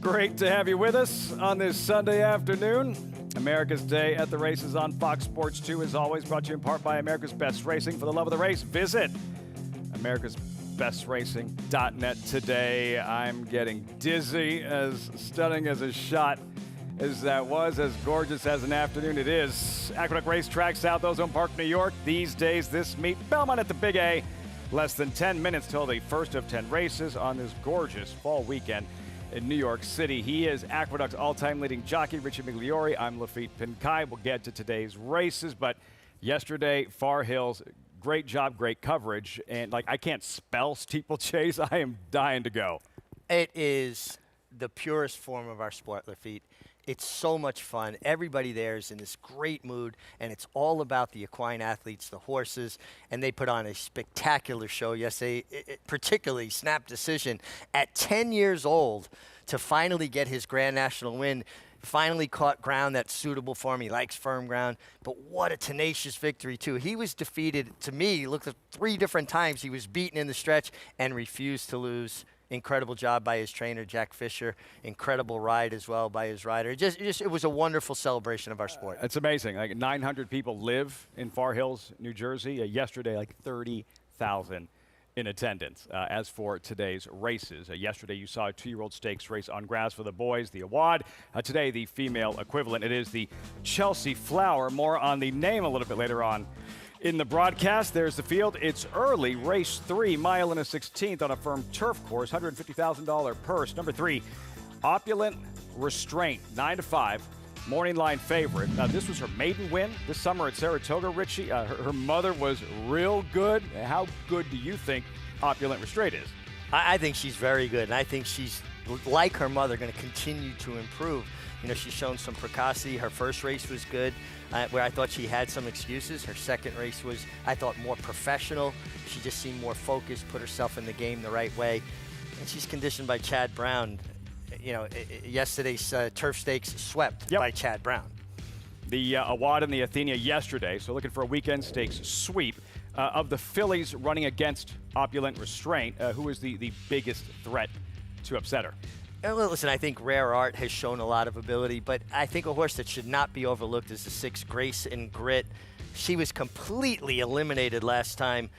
Great to have you with us on this Sunday afternoon. America's Day at the Races on Fox Sports 2 is always brought to you in part by America's Best Racing. For the love of the race, visit americasbestracing.net today. I'm getting dizzy. As stunning as a shot as that was, as gorgeous as an afternoon it is. Aqueduct Racetrack, South Ozone Park, New York. These days, this meet Belmont at the Big A. Less than 10 minutes till the first of 10 races on this gorgeous fall weekend in New York City. He is Aqueduct's all-time leading jockey, Richie Migliore. I'm Lafitte Pinkai. We'll get to today's races, but yesterday, Far Hills, great job, great coverage, and I can't spell steeplechase. I am dying to go. It is the purest form of our sport, Lafitte. It's so much fun. Everybody there is in this great mood, and it's all about the equine athletes, the horses, and they put on a spectacular show yesterday, particularly Snap Decision. At 10 years old, to finally get his Grand National win, finally caught ground that's suitable for him. He likes firm ground, but what a tenacious victory, too. He was defeated, to me, looked at 3 different times. He was beaten in the stretch and refused to lose. Incredible job by his trainer, Jack Fisher. Incredible ride as well by his rider. It was a wonderful celebration of our sport. It's amazing. 900 people live in Far Hills, New Jersey. Yesterday, 30,000 in attendance. As for today's races, yesterday you saw a 2-year-old stakes race on grass for the boys, the Awad. Today, the female equivalent. It is the Chelsea Flower. More on the name a little bit later on. In the broadcast, there's the field. It's early, race 3, mile and a 16th on a firm turf course, $150,000 purse. Number 3, Opulent Restraint, 9-5, morning line favorite. This was her maiden win this summer at Saratoga, Richie. Her mother was real good. How good do you think Opulent Restraint is? I think she's very good, and I think she's, like her mother, going to continue to improve. You know, she's shown some precocity. Her first race was good, where I thought she had some excuses. Her second race was, I thought, more professional. She just seemed more focused, put herself in the game the right way. And she's conditioned by Chad Brown. You know, yesterday's turf stakes swept by Chad Brown. The Awad and the Athenia yesterday, so looking for a weekend stakes sweep. Of the fillies running against Opulent Restraint, who is the biggest threat to upset her? Well, listen, I think Rare Art has shown a lot of ability, but I think a horse that should not be overlooked is the 6 Grace and Grit. She was completely eliminated last time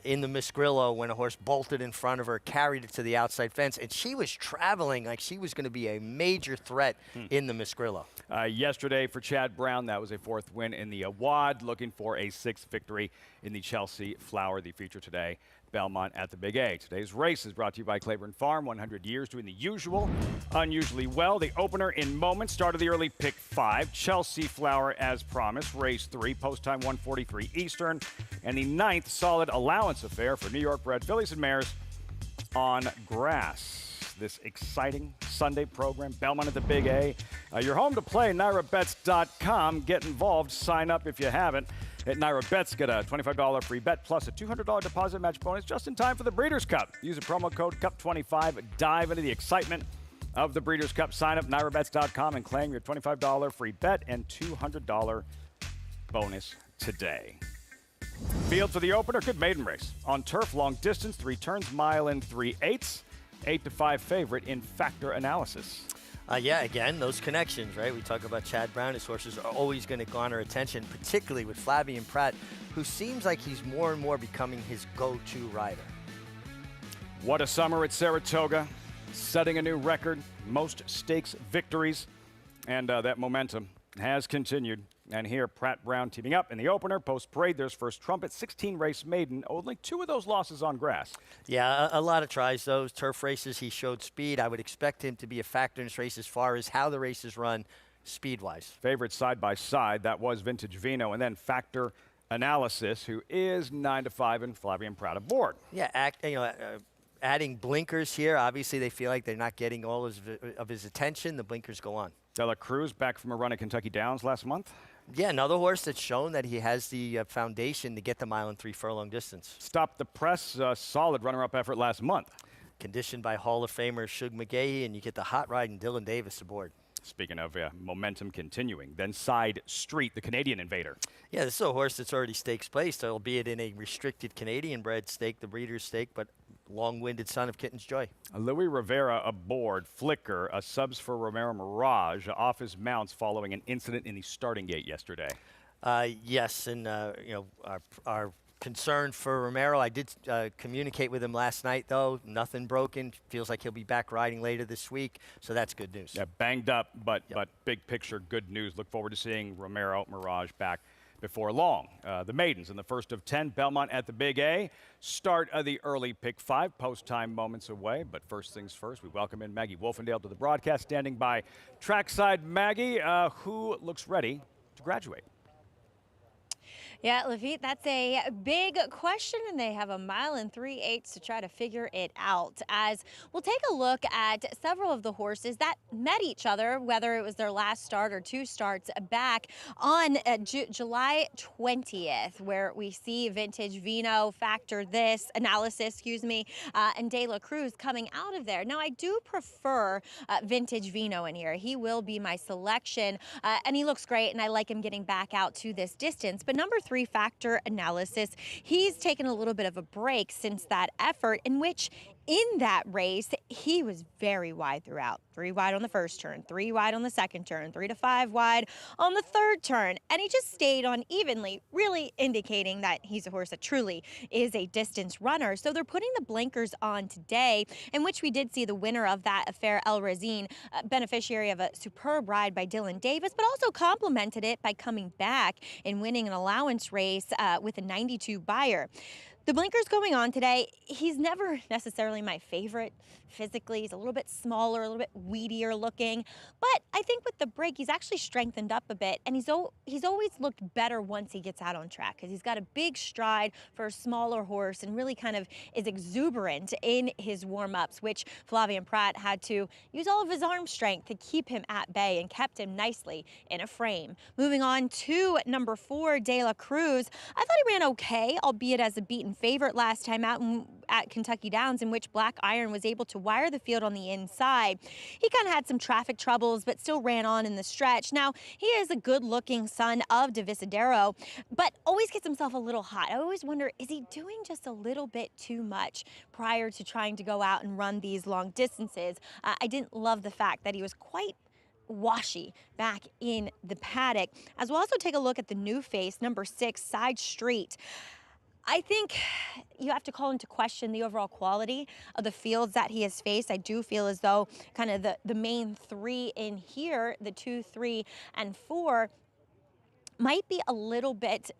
in the Miss Grillo when a horse bolted in front of her, carried it to the outside fence, and she was traveling like she was going to be a major threat in the Miss Grillo. Yesterday for Chad Brown, that was a 4th win in the Awad, looking for a 6th victory in the Chelsea Flower, the feature today. Belmont at the Big A. Today's race is brought to you by Claiborne Farm. 100 years doing the usual, unusually well. The opener in moments. Start of the early pick 5. Chelsea Flower as promised. Race 3. Post time 1:43 Eastern. And the 9th solid allowance affair for New York bred fillies and mares on grass. This exciting Sunday program. Belmont at the Big A. You're home to play. NyraBets.com. Get involved. Sign up if you haven't. At Nyra Bets, get a $25 free bet plus a $200 deposit match bonus just in time for the Breeders' Cup. Use a promo code CUP25. Dive into the excitement of the Breeders' Cup. Sign up NyraBets.com and claim your $25 free bet and $200 bonus today. Field for the opener. Good maiden race. On turf, long distance, 3 turns, mile and 3/8. 8-5 favorite in factor analysis. Yeah, again, those connections, right? We talk about Chad Brown. His horses are always going to garner attention, particularly with Flavien Prat, who seems like he's more and more becoming his go-to rider. What a summer at Saratoga, setting a new record, most stakes victories, and that momentum has continued. And here, Pratt Brown teaming up in the opener. Post-parade, there's first trumpet, 16-race maiden. Only 2 of those losses on grass. Yeah, a lot of tries. Those turf races, he showed speed. I would expect him to be a factor in this race as far as how the races run speed-wise. Favorite side-by-side, that was Vintage Vino. And then factor analysis, who is 9-5, and Flavien Prat aboard. Yeah, adding blinkers here. Obviously, they feel like they're not getting all of his attention. The blinkers go on. De La Cruz back from a run at Kentucky Downs last month. Yeah, another horse that's shown that he has the foundation to get the mile and 3 furlong distance. Stop the press, solid runner-up effort last month. Conditioned by Hall of Famer Shug McGahee, and you get the hot ride and Dylan Davis aboard. Speaking of momentum continuing, then Side Street, the Canadian Invader. Yeah, this is a horse that's already stakes placed, albeit in a restricted Canadian bred stake, the Breeders' Stake, but long-winded son of Kitten's Joy. Louis Rivera aboard, Flicker, subs for Romero Mirage, off his mounts following an incident in the starting gate yesterday. Yes, and our concern for Romero, I did communicate with him last night, though. Nothing broken. Feels like he'll be back riding later this week, so that's good news. Yeah, banged up, but big picture, good news. Look forward to seeing Romero Mirage back before long. The Maidens in the first of 10, Belmont at the Big A. Start of the early pick 5, post-time moments away. But first things first, we welcome in Maggie Wolfendale to the broadcast, standing by trackside. Maggie, who looks ready to graduate? Yeah, Lafitte, that's a big question, and they have 1 mile and 3/8 to try to figure it out. As we'll take a look at several of the horses that met each other, whether it was their last start or 2 starts back on July 20th, where we see Vintage Vino, Factor This, Analysis, and De La Cruz coming out of there. Now, I do prefer Vintage Vino in here. He will be my selection, and he looks great, and I like him getting back out to this distance. But number 3, Factor Analysis, he's taken a little bit of a break since that effort, in which in that race he was very wide throughout. 3 wide on the first turn, 3 wide on the second turn, 3 to 5 wide on the third turn, and he just stayed on evenly, really indicating that he's a horse that truly is a distance runner. So they're putting the blinkers on today, in which we did see the winner of that affair, El Razine, beneficiary of a superb ride by Dylan Davis, but also complemented it by coming back and winning an allowance race with a 92 buyer. The blinkers going on today, he's never necessarily my favorite physically. He's a little bit smaller, a little bit weedier looking, but I think with the break, he's actually strengthened up a bit, and he's always looked better once he gets out on track, because he's got a big stride for a smaller horse and really kind of is exuberant in his warm-ups, which Flavien Prat had to use all of his arm strength to keep him at bay and kept him nicely in a frame. Moving on to number 4, De La Cruz. I thought he ran okay, albeit as a beaten favorite last time out at Kentucky Downs, in which Black Iron was able to wire the field on the inside. He kind of had some traffic troubles, but still ran on in the stretch. Now, he is a good-looking son of Divisadero, but always gets himself a little hot. I always wonder, is he doing just a little bit too much prior to trying to go out and run these long distances? I didn't love the fact that he was quite washy back in the paddock. As we'll also take a look at the new face, number 6, Side Street. I think you have to call into question the overall quality of the fields that he has faced. I do feel as though kind of the main 3 in here, the 2, 3, and 4, might be a little bit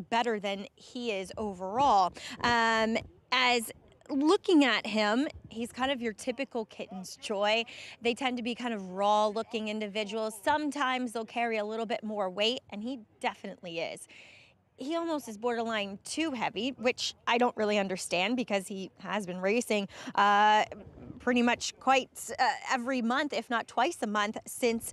better than he is overall. As looking at him, he's kind of your typical Kitten's Joy. They tend to be kind of raw looking individuals. Sometimes they'll carry a little bit more weight, and he definitely is. He almost is borderline too heavy, which I don't really understand, because he has been racing pretty much quite every month, if not twice a month, since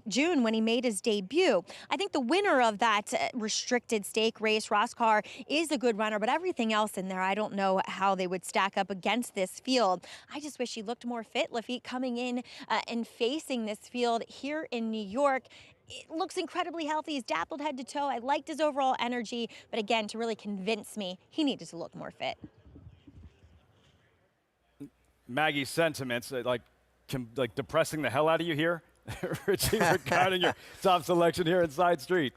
June, when he made his debut. I think the winner of that restricted stake race, Roskar, is a good runner, but everything else in there, I don't know how they would stack up against this field. I just wish he looked more fit, Lafitte, coming in and facing this field here in New York. It looks incredibly healthy. He's dappled head to toe. I liked his overall energy, but again, to really convince me, he needed to look more fit. Maggie's sentiments, like depressing the hell out of you here? Richie, regarding your top selection here in Side Street.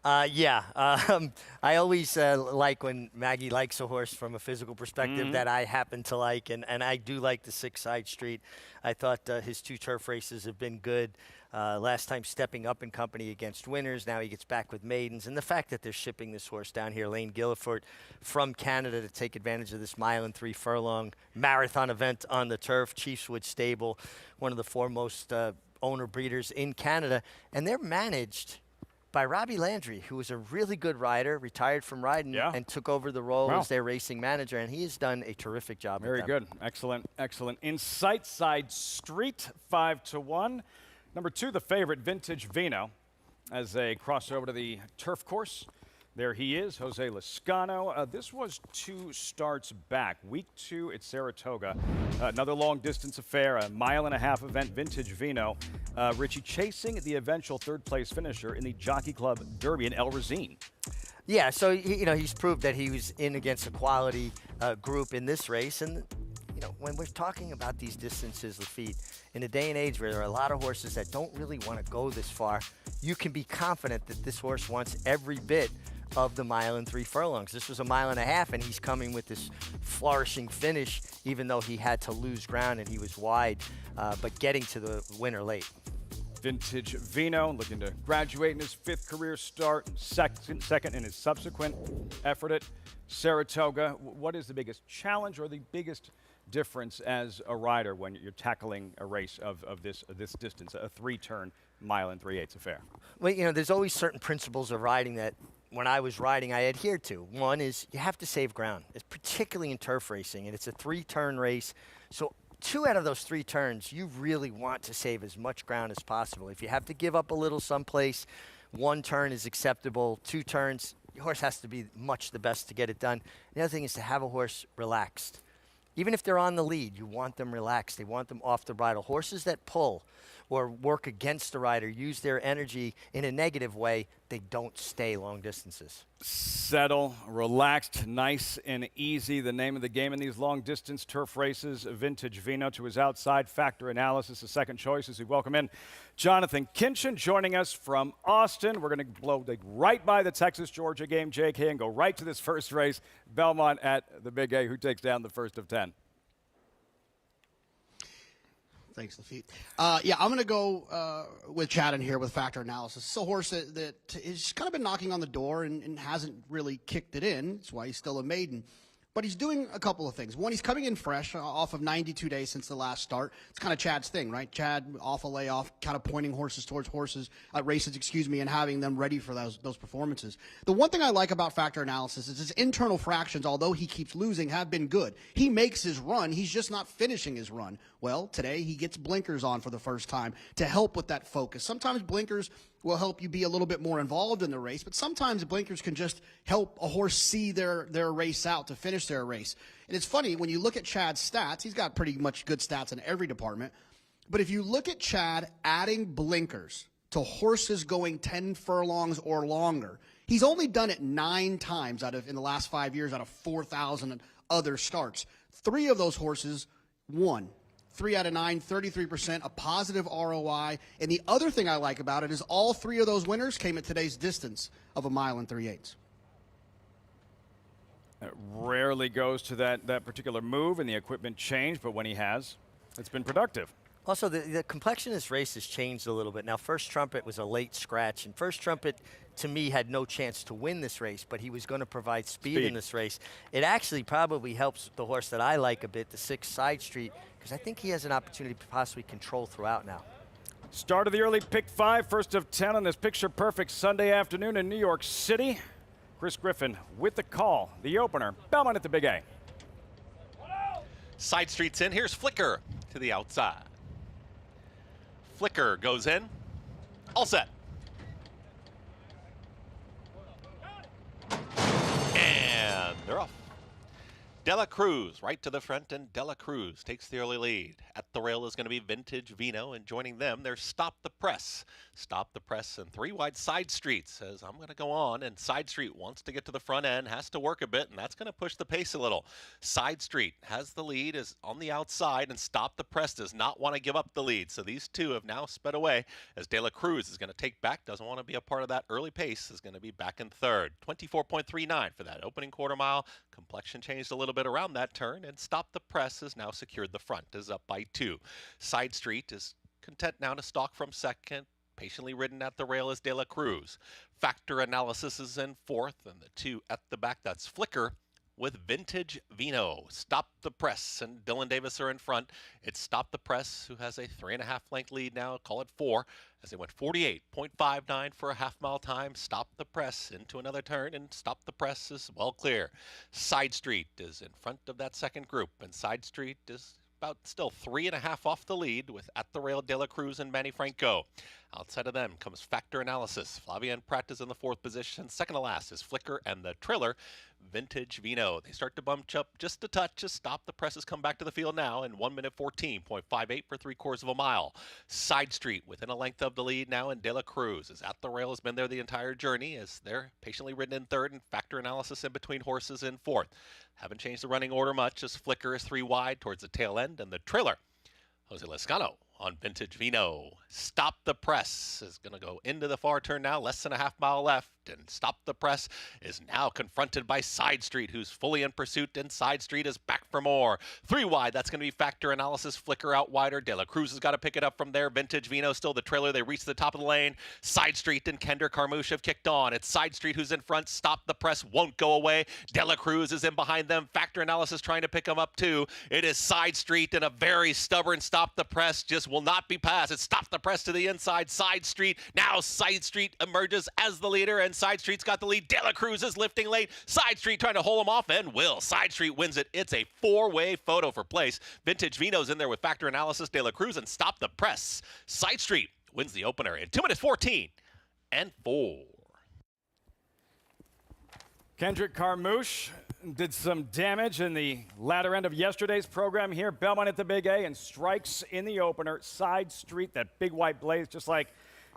I always like when Maggie likes a horse from a physical perspective that I happen to like, and I do like the 6 Side Street. I thought his 2 turf races have been good. Last time stepping up in company against winners. Now he gets back with maidens. And the fact that they're shipping this horse down here, Lane Gilliford, from Canada to take advantage of this 1 mile and 3 furlong marathon event on the turf, Chiefswood Stable, one of the foremost owner breeders in Canada. And they're managed by Robbie Landry, who was a really good rider, retired from riding, and took over the role as their racing manager, and he has done a terrific job. Very good. Excellent, excellent. In sight, Side Street, 5-1. Number 2, the favorite, Vintage Vino, as they cross over to the turf course. There he is, Jose Lascano. This was 2 starts back. Week 2 at Saratoga. Another long-distance affair, a 1.5 mile event, Vintage Vino. Richie chasing the eventual 3rd-place finisher in the Jockey Club Derby in El Razine. Yeah, so he's proved that he was in against a quality group in this race, and when we're talking about these distances, Lafitte, in a day and age where there are a lot of horses that don't really want to go this far, you can be confident that this horse wants every bit of the 1.3 furlongs. This was 1.5 miles, and he's coming with this flourishing finish, even though he had to lose ground and he was wide, but getting to the winner late. Vintage Vino looking to graduate in his 5th career start, second in his subsequent effort at Saratoga. What is the biggest challenge or the biggest difference as a rider when you're tackling a race of this distance, a 3-turn 1 3/8 affair? Well, there's always certain principles of riding that when I was riding I adhered to. One is you have to save ground, it's particularly in turf racing, and it's a 3-turn race. So 2 out of those 3 turns, you really want to save as much ground as possible. If you have to give up a little someplace, 1 turn is acceptable. 2 turns, your horse has to be much the best to get it done. The other thing is to have a horse relaxed. Even if they're on the lead, you want them relaxed. They want them off the bridle. Horses that pull or work against the rider, use their energy in a negative way, they don't stay long distances. Settle, relaxed, nice and easy. The name of the game in these long distance turf races. Vintage Vino to his outside. Factor Analysis, the second choice as we welcome in Jonathan Kinchin joining us from Austin. We're going to blow right by the Texas-Georgia game, JK, and go right to this first race. Belmont at the Big A, who takes down the first of 10. Thanks, Lafitte. Yeah, I'm going to go with Chad in here with Factor Analysis. It's a horse that has kind of been knocking on the door and hasn't really kicked it in. That's why he's still a maiden. But he's doing a couple of things. One, he's coming in fresh off of 92 days since the last start. It's kind of Chad's thing, right? Chad off a layoff, kind of pointing horses towards races, and having them ready for those performances. The one thing I like about Factor Analysis is his internal fractions, although he keeps losing, have been good. He makes his run. He's just not finishing his run. Well, today he gets blinkers on for the first time to help with that focus. Sometimes blinkers will help you be a little bit more involved in the race, but sometimes blinkers can just help a horse see their race out to finish their race. And it's funny, when you look at Chad's stats, he's got pretty much good stats in every department, but if you look at Chad adding blinkers to horses going 10 furlongs or longer, he's only done it 9 times in the last 5 years out of 4,000 other starts. 3 of those horses won. 3 out of 9, 33%, a positive ROI. And the other thing I like about it is all 3 of those winners came at today's distance of 1 3/8. It rarely goes to that particular move and the equipment change, but when he has, it's been productive. Also, the complexion of this race has changed a little bit. Now, First Trumpet was a late scratch, and First Trumpet, to me, had no chance to win this race, but he was going to provide speed in this race. It actually probably helps the horse that I like a bit, the 6 Side Street, because I think he has an opportunity to possibly control throughout now. Start of the early pick 5, first of 10 on this picture-perfect Sunday afternoon in New York City. Chris Griffin with the call, the opener, Belmont at the Big A. Side Street's in. Here's Flicker to the outside. Flicker goes in. All set. And they're off. Dela Cruz right to the front, and Dela Cruz takes the early lead. At the rail is going to be Vintage Vino, and joining them, there's Stop the Press. Stop the Press and 3 wide. Side Street says, I'm going to go on, and Side Street wants to get to the front end, has to work a bit, and that's going to push the pace a little. Side Street has the lead, is on the outside, and Stop the Press does not want to give up the lead. So these 2 have now sped away as De La Cruz is going to take back, doesn't want to be a part of that early pace, is going to be back in third. 24.39 for that opening quarter mile. Complexion changed a little bit around that turn, and Stop the Press has now secured the front, is up by 2. Side Street is content now to stalk from second. Patiently ridden at the rail is De La Cruz. Factor Analysis is in 4th, and the 2 at the back, that's Flicker with Vintage Vino. Stop the Press and Dylan Davis are in front. It's Stop the Press, who has a 3.5 length lead now, call it 4, as they went 48.59 for a half-mile time. Stop the Press into another turn, and Stop the Press is well clear. Side Street is in front of that second group, and Side Street is about still 3.5 off the lead with At the Rail, De La Cruz, and Manny Franco. Outside of them comes Factor Analysis. Flavien Prat is in the 4th position. Second to last is Flicker and the Triller. Vintage Vino. They start to bunch up just a touch. Just stop the presses. Come back to the field now in 1 minute 14.58 for 3/4 of a mile. Side Street within a length of the lead now, and De La Cruz is at the rail. Has been there the entire journey as they're patiently ridden in third, and factor analysis in between horses in fourth. Haven't changed the running order much as Flicker is 3 wide towards the tail end, and the trailer, Jose Lescano on Vintage Vino. Stop the Press is going to go into the far turn now, less than a half mile left, and Stop the Press is now confronted by Side Street, who's fully in pursuit, and Side Street is back for more. 3 wide, that's going to be factor analysis. Flicker out wider. De La Cruz has got to pick it up from there. Vintage Vino still the trailer. They reach the top of the lane. Side Street and Kendrick Carmouche have kicked on. It's Side Street who's in front. Stop the Press won't go away. De La Cruz is in behind them. Factor analysis trying to pick them up too. It is Side Street, and a very stubborn Stop the Press just will not be passed. It's Stop the Press to the inside. Side Street, now Side Street emerges as the leader, and Side Street's got the lead. De La Cruz is lifting late. Side Street trying to hold him off, and will. Side Street wins it. It's a 4-way photo for place. Vintage Vino's in there with factor analysis. De La Cruz and Stop the Press. Side Street wins the opener in 2 minutes 14 and 4. Kendrick Carmouche did some damage in the latter end of yesterday's program here. Belmont at the Big A and strikes in the opener. Side Street, that big white blaze, just like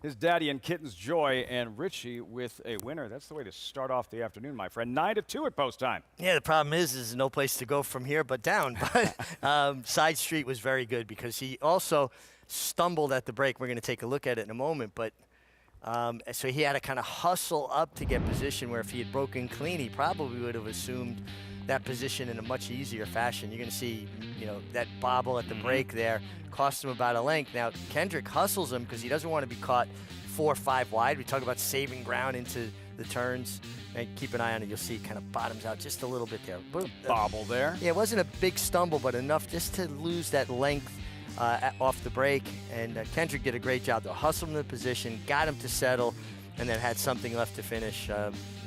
his daddy and Kitten's Joy, and Richie with a winner. That's the way to start off the afternoon, my friend. 9-2 at post time. Yeah, the problem is there's no place to go from here but down. But Side Street was very good because he also stumbled at the break. We're going to take a look at it in a moment. But so he had to kind of hustle up to get position, where if he had broken clean, he probably would have assumed that position in a much easier fashion. You're going to see, that bobble at the break there cost him about a length. Now, Kendrick hustles him because he doesn't want to be caught 4 or 5 wide. We talk about saving ground into the turns. And keep an eye on it. You'll see it kind of bottoms out just a little bit there. Bobble there. Yeah, it wasn't a big stumble, but enough just to lose that length off the break. And Kendrick did a great job to hustle him in the position, got him to settle, and then had something left to finish.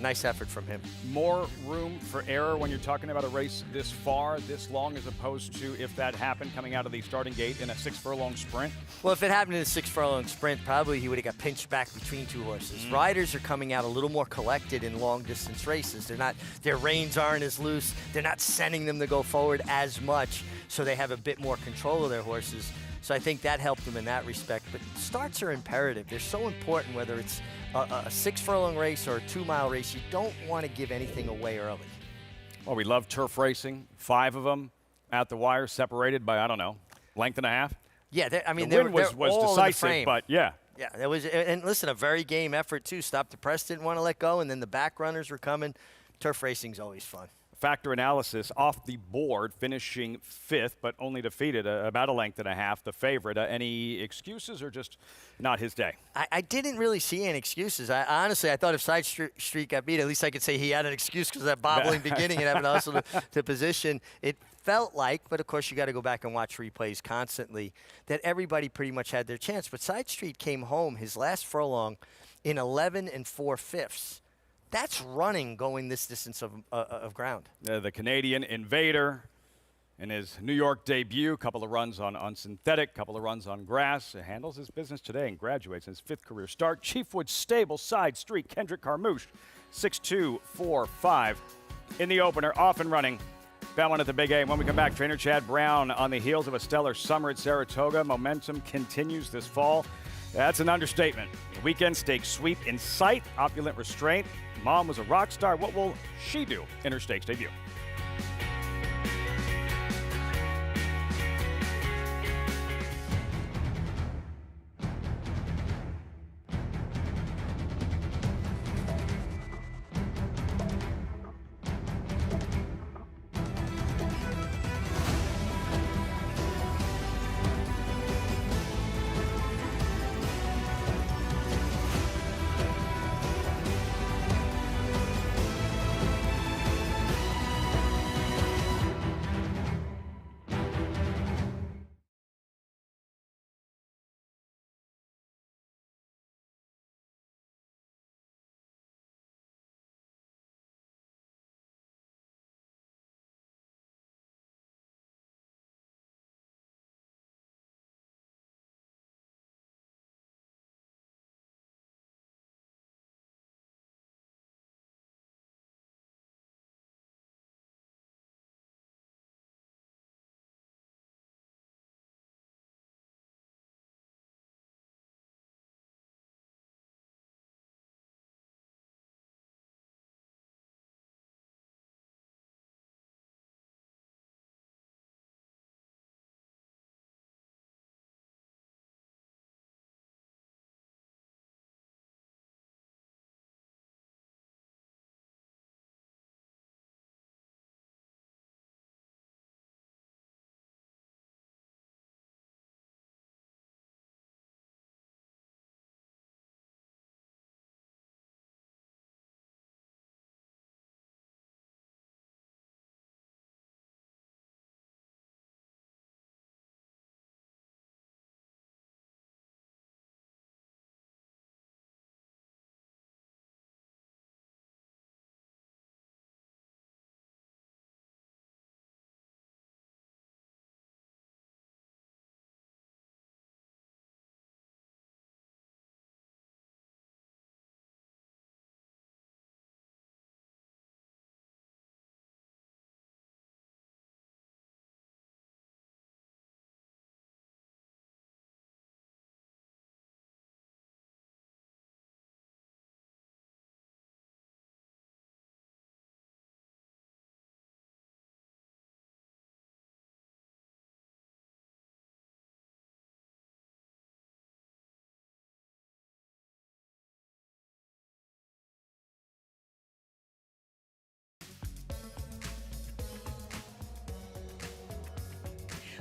Nice effort from him. More room for error when you're talking about a race this far, this long, as opposed to if that happened coming out of the starting gate in a 6-furlong sprint? Well, if it happened in a 6-furlong sprint, probably he would have got pinched back between 2 horses. Riders are coming out a little more collected in long-distance races. Their reins aren't as loose. They're not sending them to go forward as much, so they have a bit more control of their horses. So I think that helped them in that respect. But starts are imperative. They're so important, whether it's a 6-furlong race or a 2-mile race. You don't want to give anything away early. Well, we love turf racing. 5 of them at the wire, separated by, I don't know, length and a half. Yeah, the win was decisive, but yeah. Yeah, that was, and listen, a very game effort too. Stop the Press didn't want to let go, and then the back runners were coming. Turf racing's always fun. Factor analysis off the board, finishing 5th, but only defeated about a length and a half, the favorite. Any excuses or just not his day? I didn't really see any excuses. Honestly, I thought if Side Street got beat, at least I could say he had an excuse because of that bobbling beginning and having to hustle to position. It felt like, but of course you got to go back and watch replays constantly, that everybody pretty much had their chance. But Side Street came home his last furlong in 11 4/5. That's running going this distance of ground. The Canadian Invader in his New York debut, couple of runs on synthetic, couple of runs on grass. Handles his business today and graduates in his 5th career start. Chiefwood Stable, Side Street, Kendrick Carmouche, 6-2, 4-5 in the opener, off and running. Belmont at the Big A. When we come back, trainer Chad Brown on the heels of a stellar summer at Saratoga. Momentum continues this fall. That's an understatement. Weekend stakes sweep in sight, opulent restraint. Mom was a rock star. What will she do in her stakes debut?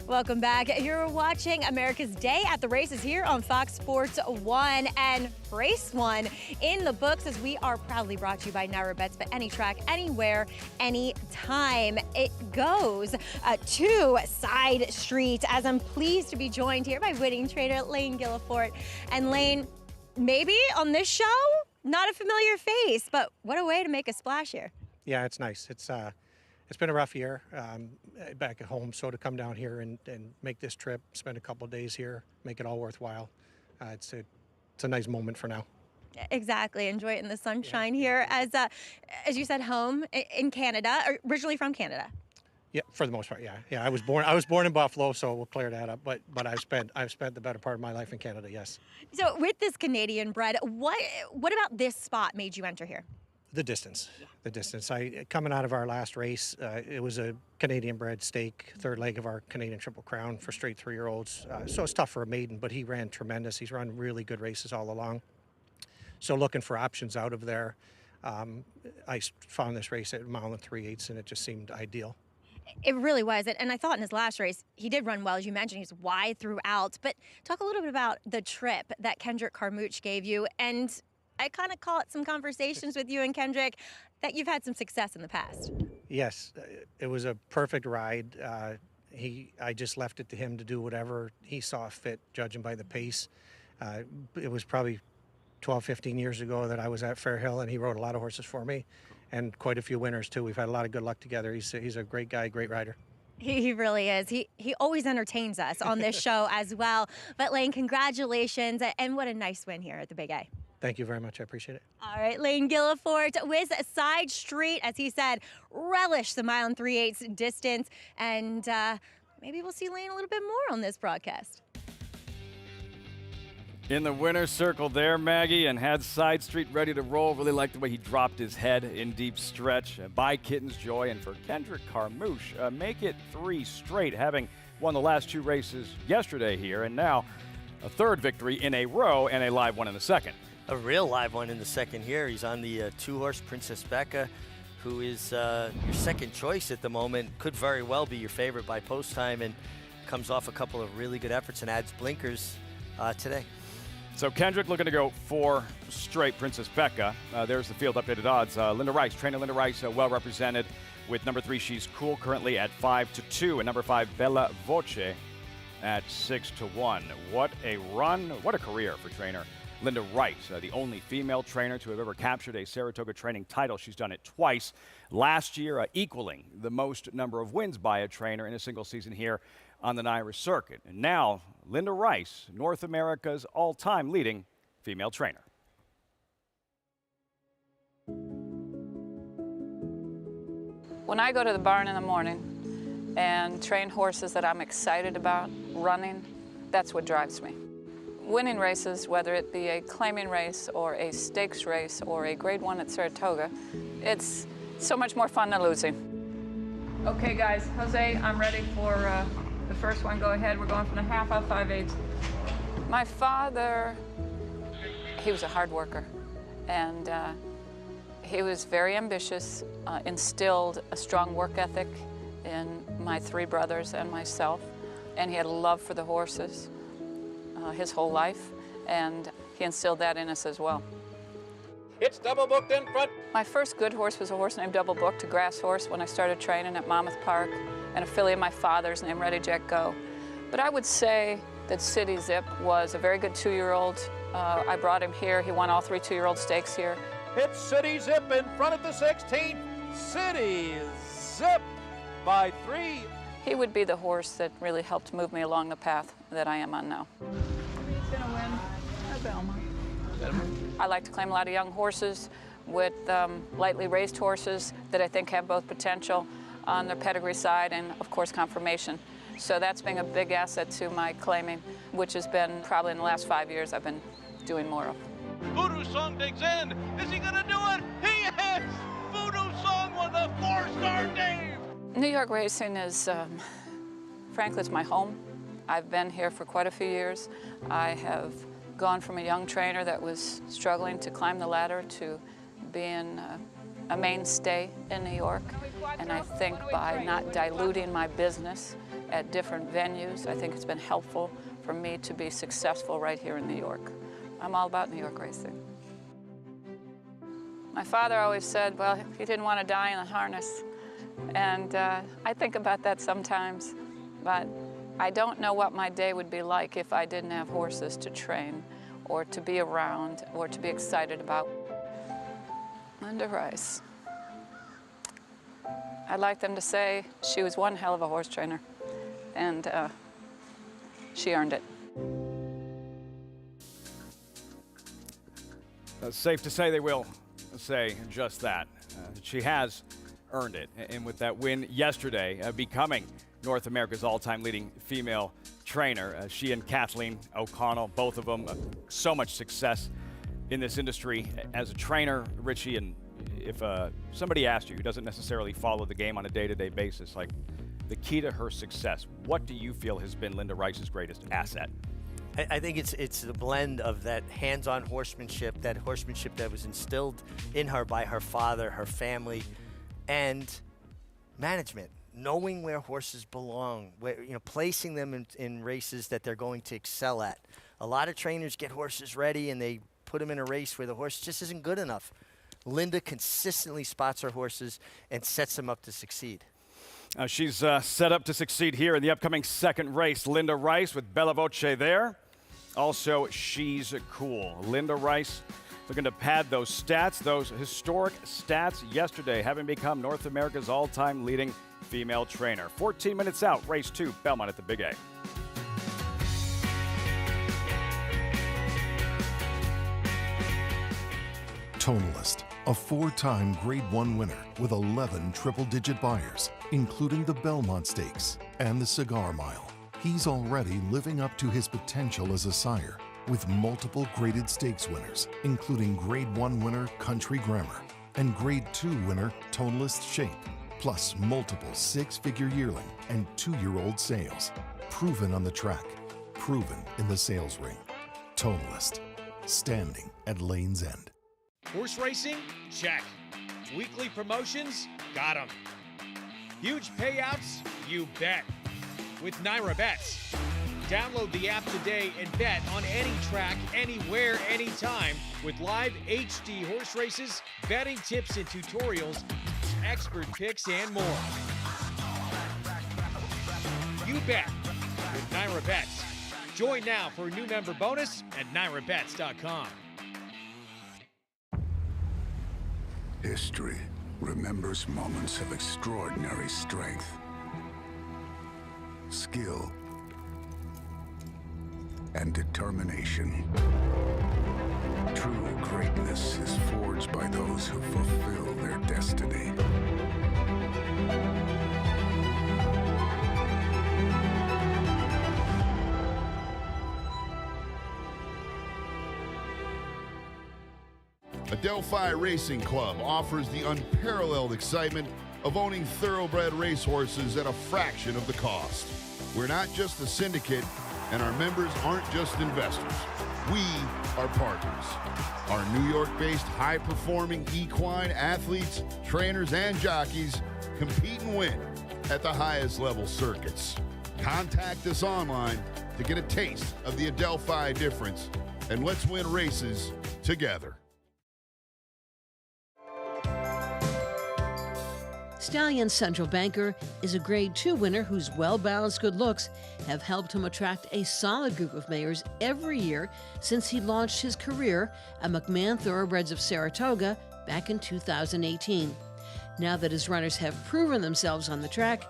Welcome back. You're watching America's Day at the Races here on Fox Sports 1, and race 1 in the books as we are proudly brought to you by Naira Bets. But any track, anywhere, anytime. It goes to Side Street as I'm pleased to be joined here by winning trainer Lane Gillifort. And Lane, maybe on this show, not a familiar face, but what a way to make a splash here. Yeah, it's nice. It's been a rough year back at home, so to come down here and make this trip, spend a couple of days here, make it all worthwhile, it's a nice moment for now. Exactly. Enjoy it in the sunshine here. As you said, home in Canada, originally from Canada. Yeah, for the most part, yeah. I was born in Buffalo, so we'll clear that up. But I've spent the better part of my life in Canada. Yes. So with this Canadian bred, what about this spot made you enter here? The distance. Coming out of our last race, it was a Canadian bred stake, third leg of our Canadian Triple Crown for straight 3-year-olds. So it's tough for a maiden, but he ran tremendous. He's run really good races all along. So looking for options out of there, I found this race at a mile and 3/8, and it just seemed ideal. It really was. And I thought in his last race, he did run well. As you mentioned, he was wide throughout. But talk a little bit about the trip that Kendrick Carmouche gave you. And I kind of caught some conversations with you and Kendrick that you've had some success in the past. Yes, it was a perfect ride. I just left it to him to do whatever he saw fit, judging by the pace. It was probably 12, 15 years ago that I was at Fairhill, and he rode a lot of horses for me, and quite a few winners too. We've had a lot of good luck together. He's a great guy, great rider. He really is. He always entertains us on this show as well. But Lane, congratulations, and what a nice win here at the Big A. Thank you very much. I appreciate it. All right, Lane Gillifort with Side Street, as he said, relish the mile and 3/8 distance, and maybe we'll see Lane a little bit more on this broadcast. In the winner's circle there, Maggie, and had Side Street ready to roll. Really liked the way he dropped his head in deep stretch. By Kitten's Joy, and for Kendrick Carmouche, make it 3 straight, having won the last 2 races yesterday here, and now a 3rd victory in a row and a live one in the 2nd. A real live one in the 2nd here. He's on the 2-horse Princess Becca, who is your second choice at the moment. Could very well be your favorite by post time, and comes off a couple of really good efforts and adds blinkers today. So Kendrick looking to go 4 straight Princess Becca. There's the field updated odds. Linda Rice, trainer Linda Rice, well represented with number 3, She's Cool, currently at 5-2, and number 5, Bella Voce at 6-1. What a run, what a career for trainer Linda Rice, the only female trainer to have ever captured a Saratoga training title. She's done it twice. Last year, equaling the most number of wins by a trainer in a single season here on the Naira circuit. And now, Linda Rice, North America's all-time leading female trainer. When I go to the barn in the morning and train horses that I'm excited about running, that's what drives me. Winning races, whether it be a claiming race or a stakes race or a grade 1 at Saratoga, it's so much more fun than losing. Okay guys, Jose, I'm ready for the first one. Go ahead, we're going from the half out 5/8. My father, he was a hard worker, and he was very ambitious, instilled a strong work ethic in my 3 brothers and myself, and he had a love for the horses his whole life, and he instilled that in us as well. It's double booked in front. My first good horse was a horse named Double Booked, a grass horse, when I started training at Monmouth Park, an affiliate of my father's named Ready Jack Go. But I would say that City Zip was a very good 2-year-old. I brought him here. He won all 3 2-year-old stakes here. It's City Zip in front of the 16th. City Zip by 3. He would be the horse that really helped move me along the path that I am on now. He's gonna win at Belmont. I like to claim a lot of young horses with lightly raised horses that I think have both potential on their pedigree side and, of course, conformation. So that's been a big asset to my claiming, which has been probably in the last 5 years I've been doing more of. Voodoo Song digs in. Is he gonna do it? He is! Voodoo Song with a 4-star Dave! New York racing is, frankly, it's my home. I've been here for quite a few years. I have gone from a young trainer that was struggling to climb the ladder to being a mainstay in New York. And I think by not diluting my business at different venues. I think it's been helpful for me to be successful right here in New York. I'm all about New York racing. My father always said, well, he didn't want to die in a harness. And I think about that sometimes, but I don't know what my day would be like if I didn't have horses to train or to be around or to be excited about. Linda Rice. I'd like them to say she was one hell of a horse trainer, and she earned it. It's safe to say they will say just that. She has earned it. And with that win yesterday, becoming North America's all-time leading female trainer, she and Kathleen O'Connell, both of them, so much success in this industry as a trainer, Richie. And if somebody asked you who doesn't necessarily follow the game on a day-to-day basis, like the key to her success, what do you feel has been Linda Rice's greatest asset? I think it's the blend of that hands-on horsemanship, that was instilled in her by her father, her family, and management, knowing where horses belong, placing them in races that they're going to excel at. A lot of trainers get horses ready and they put them in a race where the horse just isn't good enough. Linda consistently spots her horses and sets them up to succeed. She's set up to succeed here in the upcoming second race. Linda Rice with Bella Voce there. Also, She's Cool. Linda Rice looking to pad those stats, those historic stats yesterday, having become North America's all-time leading female trainer. 14 minutes out, race 2, Belmont at the Big A. Tonalist, a 4-time Grade 1 winner with 11 triple-digit buyers, including the Belmont Stakes and the Cigar Mile. He's already living up to his potential as a sire with multiple graded stakes winners, including Grade 1 winner Country Grammar and Grade 2 winner Tonalist Shape, plus multiple 6-figure yearling and 2-year-old sales. Proven on the track, proven in the sales ring. Tonalist, standing at Lane's End. Horse racing? Check. Weekly promotions? Got 'em. Huge payouts? You bet. With Naira Bets. Download the app today and bet on any track, anywhere, anytime with live HD horse races, betting tips and tutorials, expert picks, and more. You bet with Naira Bets. Join now for a new member bonus at nairabets.com. History remembers moments of extraordinary strength, skill, and determination. True greatness is forged by those who fulfill their destiny. Adelphi Racing Club offers the unparalleled excitement of owning thoroughbred racehorses at a fraction of the cost. We're not just a syndicate, and our members aren't just investors. We are partners. Our New York-based high-performing equine athletes, trainers, and jockeys compete and win at the highest level circuits. Contact us online to get a taste of the Adelphi difference, and let's win races together. Stallion's Central Banker is a Grade 2 winner whose well-balanced good looks have helped him attract a solid group of mares every year since he launched his career at McMahon Thoroughbreds of Saratoga back in 2018. Now that his runners have proven themselves on the track,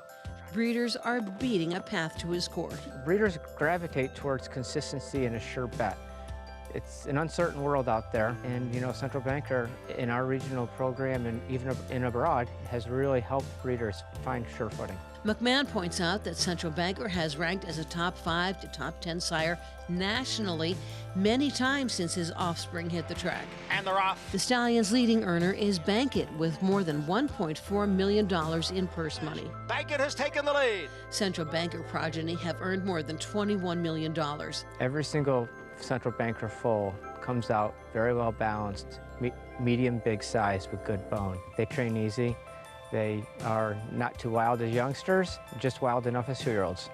breeders are beating a path to his court. Breeders gravitate towards consistency and a sure bet. It's an uncertain world out there, and Central Banker in our regional program and even in abroad has really helped breeders find sure footing. McMahon points out that Central Banker has ranked as a top 5 to top 10 sire nationally many times since his offspring hit the track. And they're off. The stallion's leading earner is Bankit with more than $1.4 million in purse money. Bankit has taken the lead. Central Banker progeny have earned more than $21 million. Every single Central Banker foal comes out very well balanced, medium big size with good bone. They train easy, They are not too wild as youngsters, just wild enough as 2-year-olds.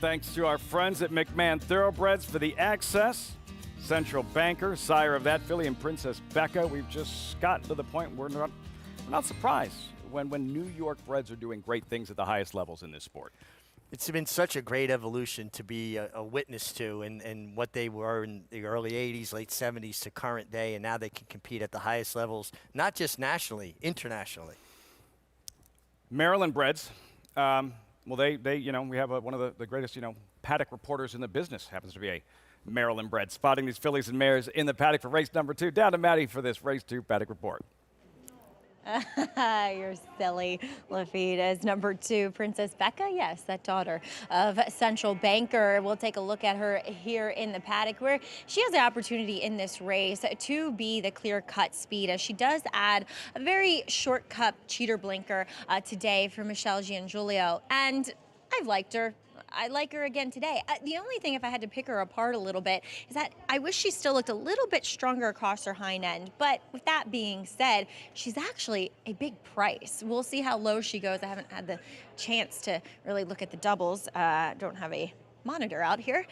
Thanks to our friends at McMahon Thoroughbreds for the access. Central Banker, sire of that filly, and Princess Becca. We've just gotten to the point where we're not surprised when New York breds are doing great things at the highest levels in this sport. It's been such a great evolution to be a witness to, and what they were in the early 80s, late 70s to current day, and now they can compete at the highest levels, not just nationally, internationally. Maryland breds. Well, they we have one of the greatest, paddock reporters in the business happens to be a Maryland bred, spotting these fillies and mares in the paddock for race number 2. Down to Maddie for this race 2 paddock report. You're silly, Lafitte. As number 2, Princess Becca, yes, that daughter of Central Banker. We'll take a look at her here in the paddock, where she has the opportunity in this race to be the clear-cut speed, as she does add a very short cup cheater blinker today for Michelle Giangulio. And I've liked her. I like her again today. The only thing, if I had to pick her apart a little bit, is that I wish she still looked a little bit stronger across her hind end. But with that being said, she's actually a big price. We'll see how low she goes. I haven't had the chance to really look at the doubles. Don't have a monitor out here.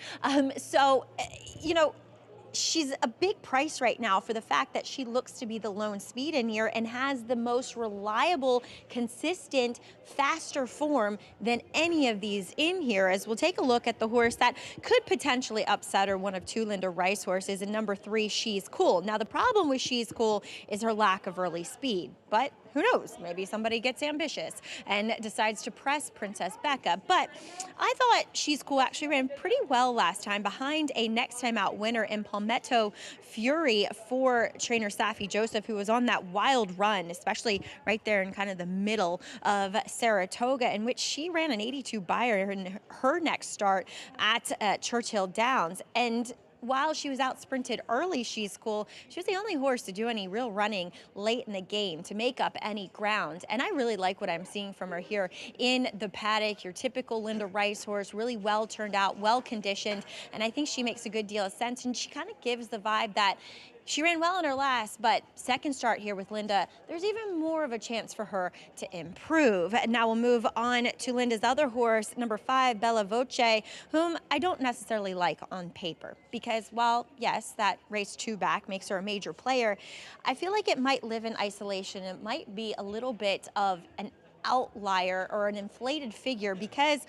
She's a big price right now for the fact that she looks to be the lone speed in here and has the most reliable, consistent, faster form than any of these in here. As we'll take a look at the horse that could potentially upset her, one of 2 Linda Rice horses, and number 3, She's Cool. Now, the problem with She's Cool is her lack of early speed, but who knows? Maybe somebody gets ambitious and decides to press Princess Becca. But I thought She's Cool actually ran pretty well last time behind a next time out winner in Palmetto Fury for trainer Safi Joseph, who was on that wild run, especially right there in kind of the middle of Saratoga, in which she ran an 82 buyer in her next start at Churchill Downs. And while she was out sprinted early, She's Cool, she was the only horse to do any real running late in the game to make up any ground. And I really like what I'm seeing from her here in the paddock. Your typical Linda Rice horse, really well turned out, well conditioned. And I think she makes a good deal of sense. And she kind of gives the vibe that she ran well in her last, but second start here with Linda, there's even more of a chance for her to improve. And now we'll move on to Linda's other horse, number 5, Bella Voce, whom I don't necessarily like on paper, because while, yes, that race 2 back makes her a major player, I feel like it might live in isolation. It might be a little bit of an outlier or an inflated figure, because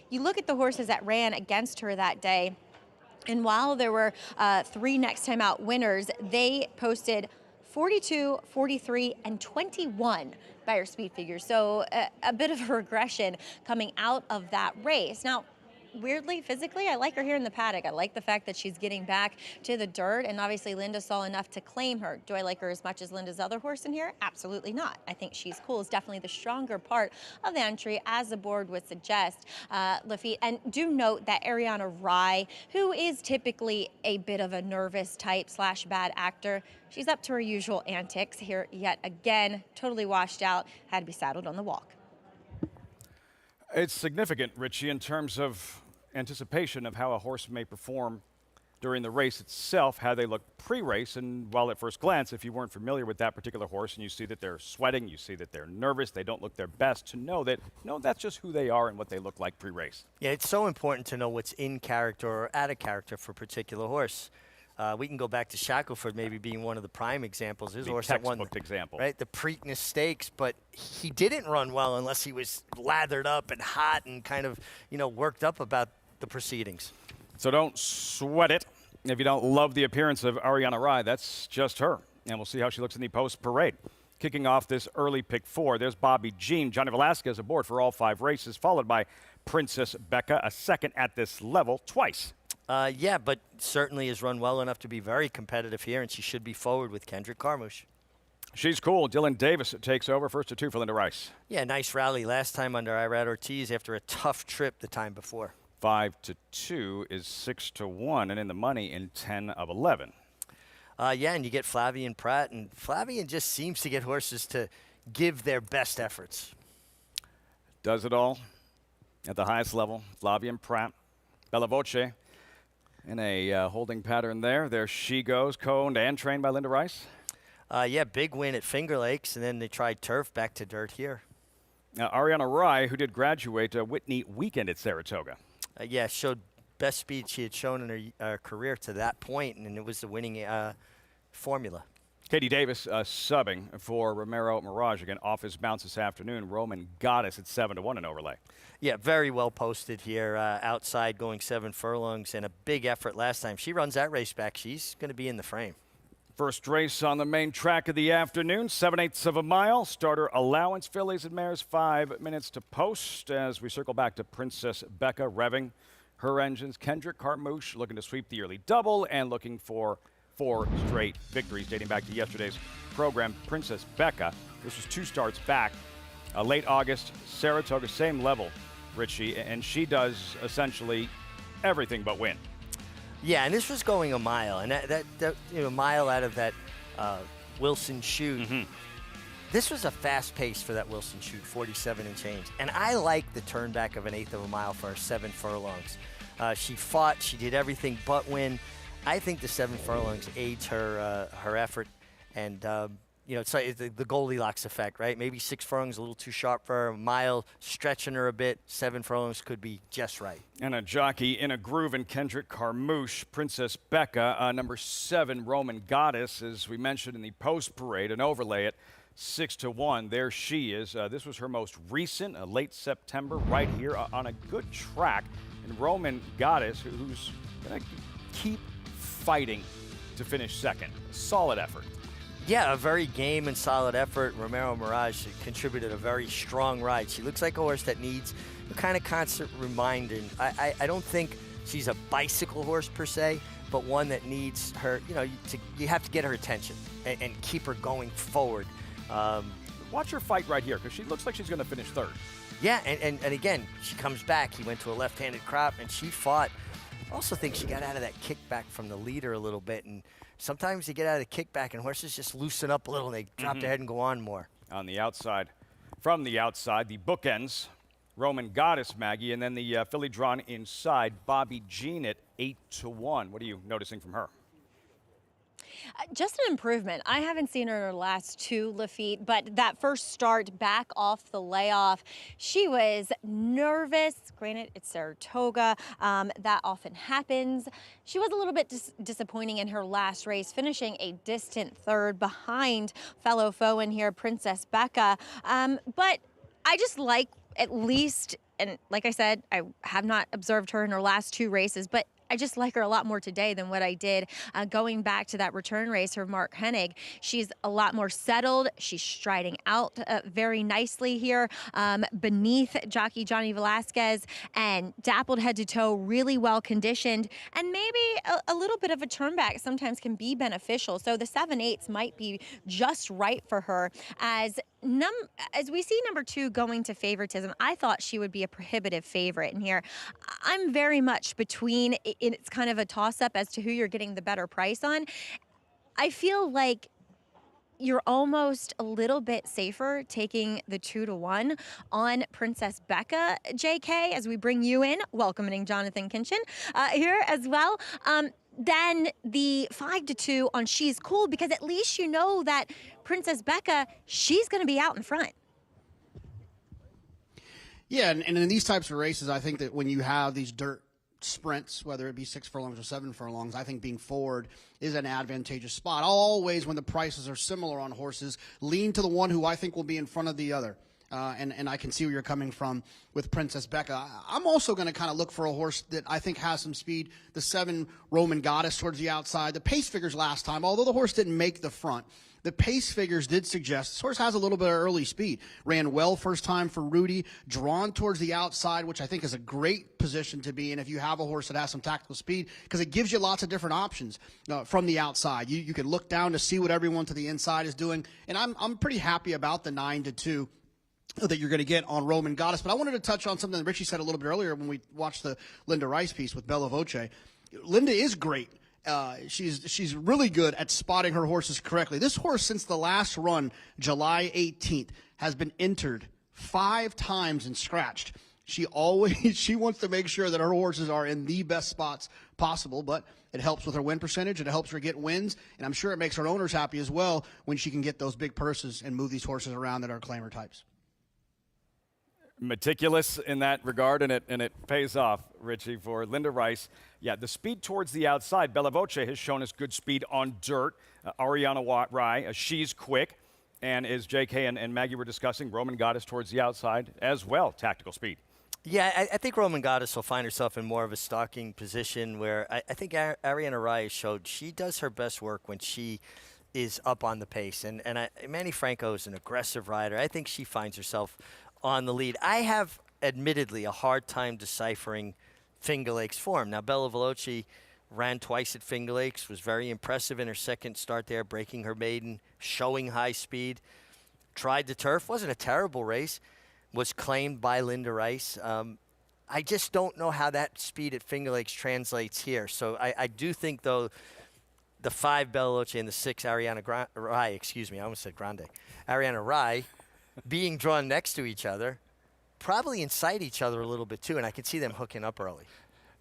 you look at the horses that ran against her that day, and while there were 3 next time out winners, they posted 42, 43, and 21 by her speed figures. So a bit of a regression coming out of that race. Now, weirdly, physically, I like her here in the paddock. I like the fact that she's getting back to the dirt, and obviously Linda saw enough to claim her. Do I like her as much as Linda's other horse in here? Absolutely not. I think She's Cool is definitely the stronger part of the entry, as the board would suggest, Lafitte. And do note that Ariana Rye, who is typically a bit of a nervous type / bad actor, she's up to her usual antics here yet again, totally washed out, had to be saddled on the walk. It's significant, Richie, in terms of anticipation of how a horse may perform during the race itself, how they look pre-race. And while at first glance, if you weren't familiar with that particular horse and you see that they're sweating, you see that they're nervous, they don't look their best, to know that, no, that's just who they are and what they look like pre-race. Yeah, it's so important to know what's in character or out of character for a particular horse. We can go back to Shackelford maybe being one of the prime examples. His horse that won, example, right? The Preakness Stakes, but he didn't run well unless he was lathered up and hot and kind of, worked up about the proceedings. So don't sweat it. If you don't love the appearance of Ariana Rye, that's just her. And we'll see how she looks in the post-parade. Kicking off this early pick 4, there's Bobby Jean. Johnny Velasquez aboard for all 5 races, followed by Princess Becca, a second at this level twice. Yeah, but certainly has run well enough to be very competitive here, and she should be forward with Kendrick Carmouche. She's Cool. Dylan Davis takes over, 1-2 for Linda Rice. Yeah, nice rally last time under Irad Ortiz after a tough trip the time before. 5-2 is 6-1, and in the money in 10 of 11. Yeah, and you get Flavian Pratt, and Flavian just seems to get horses to give their best efforts. Does it all at the highest level. Flavian Pratt, Bella Voce. In a holding pattern there. There she goes, coned and trained by Linda Rice. Yeah, big win at Finger Lakes, and then they tried turf, back to dirt here. Ariana Rye, who did graduate Whitney weekend at Saratoga. Yeah, showed best speed she had shown in her career to that point, and it was the winning formula. Katie Davis subbing for Romero Mirage again off his bounce this afternoon. Roman Goddess at 7-1 in overlay. Yeah, very well posted here outside, going 7 furlongs, and a big effort last time. She runs that race back. She's going to be in the frame. First race on the main track of the afternoon, 7/8 of a mile. Starter allowance, fillies and mares, 5 minutes to post as we circle back to Princess Becca revving her engines. Kendrick Carmouche looking to sweep the early double and looking for 4 straight victories dating back to yesterday's program. Princess Becca, this was 2 starts back, late August, Saratoga, same level, Richie, and she does essentially everything but win. Yeah, and this was going a mile, and that a mile out of that Wilson chute. This was a fast pace for that Wilson chute, 47 and change. And I like the turn back of an 1/8 of a mile for 7 furlongs. She fought, she did everything but win. I think the 7 furlongs aids her effort, and it's like the Goldilocks effect, right? Maybe 6 furlongs a little too sharp for her, a mile stretching her a bit. 7 furlongs could be just right. And a jockey in a groove in Kendrick Carmouche, Princess Becca, number 7, Roman Goddess, as we mentioned in the post parade, an overlay at 6-1. There she is. This was her most recent, late September, right here on a good track. And Roman Goddess, who's going to keep fighting to finish second. Solid effort. Yeah, a very game and solid effort. Romero Mirage contributed a very strong ride. She looks like a horse that needs a kind of constant reminder. I don't think she's a bicycle horse per se, but one that needs her, you have to get her attention and keep her going forward. Watch her fight right here, because she looks like she's going to finish third. Yeah, and again, she comes back. He went to a left-handed crop, and she fought. I also think she got out of that kickback from the leader a little bit, and sometimes you get out of the kickback and horses just loosen up a little and they drop their head and go on more. On the outside, from the outside, the bookends, Roman Goddess, Maggie, and then the filly drawn inside, Bobby Jean at 8-1. What are you noticing from her? Just an improvement. I haven't seen her in her last 2, Lafitte, but that first start back off the layoff, she was nervous. Granted, it's Saratoga. That often happens. She was a little bit disappointing in her last race, finishing a distant 3rd behind fellow foe in here, Princess Becca. But I just like, at least, and like I said, I have not observed her in her last 2 races, but I just like her a lot more today than what I did going back to that return race for Mark Hennig. She's a lot more settled. She's striding out very nicely here beneath jockey Johnny Velasquez and dappled head to toe, really well conditioned. And maybe a little bit of a turn back sometimes can be beneficial. So the 7/8 might be just right for her. As we see number 2 going to favoritism, I thought she would be a prohibitive favorite in here. I'm very much between. It's kind of a toss-up as to who you're getting the better price on. I feel like you're almost a little bit safer taking the 2-1 on Princess Becca, JK, as we bring you in, welcoming Jonathan Kinchin here as well. Then the 5-2 on She's Cool, because at least you know that Princess Becca, she's going to be out in front. Yeah, and in these types of races, I think that when you have these dirt sprints, whether it be 6 furlongs or 7 furlongs, I think being forward is an advantageous spot. I'll always, when the prices are similar on horses, lean to the one who I think will be in front of the other. And I can see where you're coming from with Princess Becca. I'm also going to kind of look for a horse that I think has some speed. The 7 Roman Goddess towards the outside. The pace figures last time, although the horse didn't make the front, the pace figures did suggest this horse has a little bit of early speed. Ran well first time for Rudy, drawn towards the outside, which I think is a great position to be in if you have a horse that has some tactical speed, because it gives you lots of different options from the outside. You can look down to see what everyone to the inside is doing, and I'm pretty happy about the 9-2 that you're going to get on Roman Goddess. But I wanted to touch on something that Richie said a little bit earlier when we watched the Linda Rice piece with Bella Voce. Linda is great. She's really good at spotting her horses correctly. This horse, since the last run, July 18th, has been entered 5 times and scratched. She wants to make sure that her horses are in the best spots possible, but It helps with her win percentage, and it helps her get wins, and I'm sure it makes her owners happy as well when she can get those big purses and move these horses around that are claimer types. Meticulous in that regard, and it pays off, Richie, for Linda Rice. Yeah, the speed towards the outside. Bella Voce has shown us good speed on dirt. Ariana Rye, she's quick. And as JK and Maggie were discussing, Roman Goddess towards the outside as well, tactical speed. Yeah, I think Roman Goddess will find herself in more of a stalking position where I think Ariana Rye showed she does her best work when she is up on the pace. And Manny Franco is an aggressive rider. I think she finds herself on the lead. I have, admittedly, a hard time deciphering Finger Lakes form. Now, Bella Veloce ran twice at Finger Lakes, was very impressive in her second start there, breaking her maiden, showing high speed. Tried the turf, wasn't a terrible race, was claimed by Linda Rice. I just don't know how that speed at Finger Lakes translates here. So I do think, though, the 5 Bella Veloce and the 6 Ariana Rye, I almost said Grande, Ariana Rye, being drawn next to each other, probably incite each other a little bit too, and I can see them hooking up early.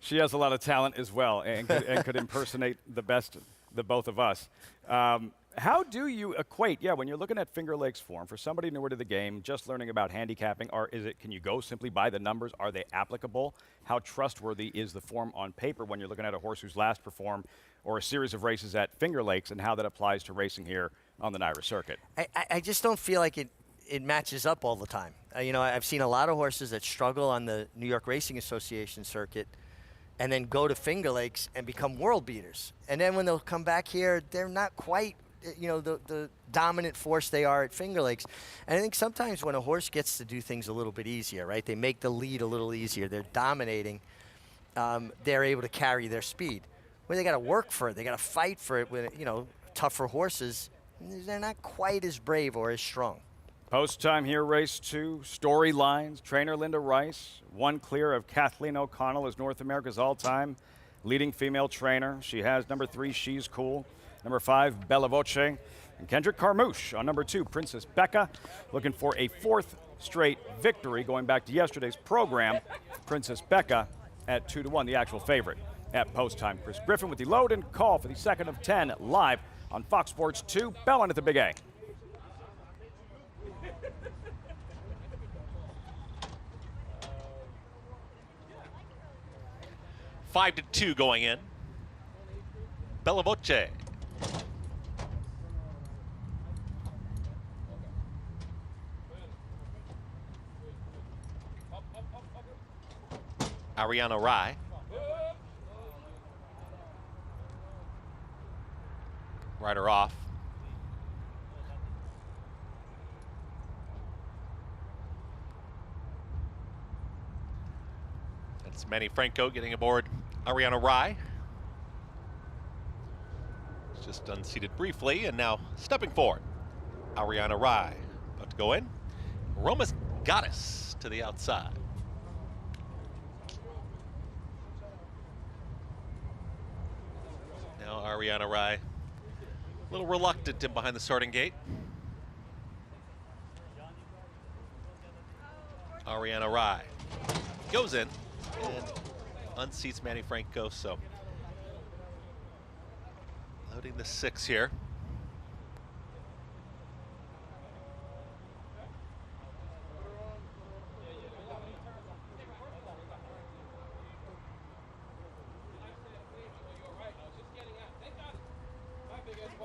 She has a lot of talent as well, and could impersonate the best, the both of us. How do you equate, when you're looking at Finger Lakes form, for somebody newer to the game, just learning about handicapping, or can you go simply by the numbers? Are they applicable? How trustworthy is the form on paper when you're looking at a horse who's last performed or a series of races at Finger Lakes, and how that applies to racing here on the NYRA circuit? I just don't feel like it matches up all the time. I've seen a lot of horses that struggle on the New York Racing Association circuit and then go to Finger Lakes and become world beaters. And then when they'll come back here, they're not quite, the dominant force they are at Finger Lakes. And I think sometimes when a horse gets to do things a little bit easier, right, they make the lead a little easier, they're dominating, they're able to carry their speed. When they got to work for it, they got to fight for it with, tougher horses, they're not quite as brave or as strong. Post time here, race 2, storylines. Trainer Linda Rice, one clear of Kathleen O'Connell as North America's all-time leading female trainer. She has number 3, She's Cool, number 5, Bella Voce, and Kendrick Carmouche on number 2, Princess Becca, looking for a 4th straight victory. Going back to yesterday's program, Princess Becca at 2-1, the actual favorite at post time. Chris Griffin with the load and call for the second of 10 live on Fox Sports 2, Belmont at the Big A. Five to 2 going in. Bella Voce. Ariana Rye. Rider off. That's Manny Franco getting aboard Ariana Rye. Just unseated briefly and now stepping forward. Ariana Rye about to go in. Warlike Goddess to the outside. Now Ariana Rye a little reluctant in behind the starting gate. Ariana Rye goes in and unseats Manny Franco, so loading the 6 here.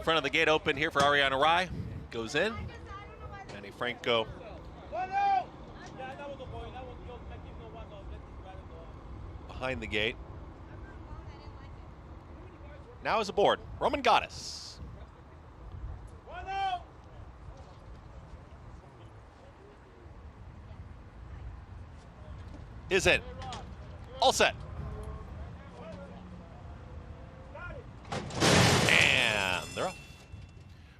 Front of the gate open here for Ariana Rye. Goes in. Manny Franco behind the gate. Now is aboard Roman Goddess. Is in. All set. And they're off.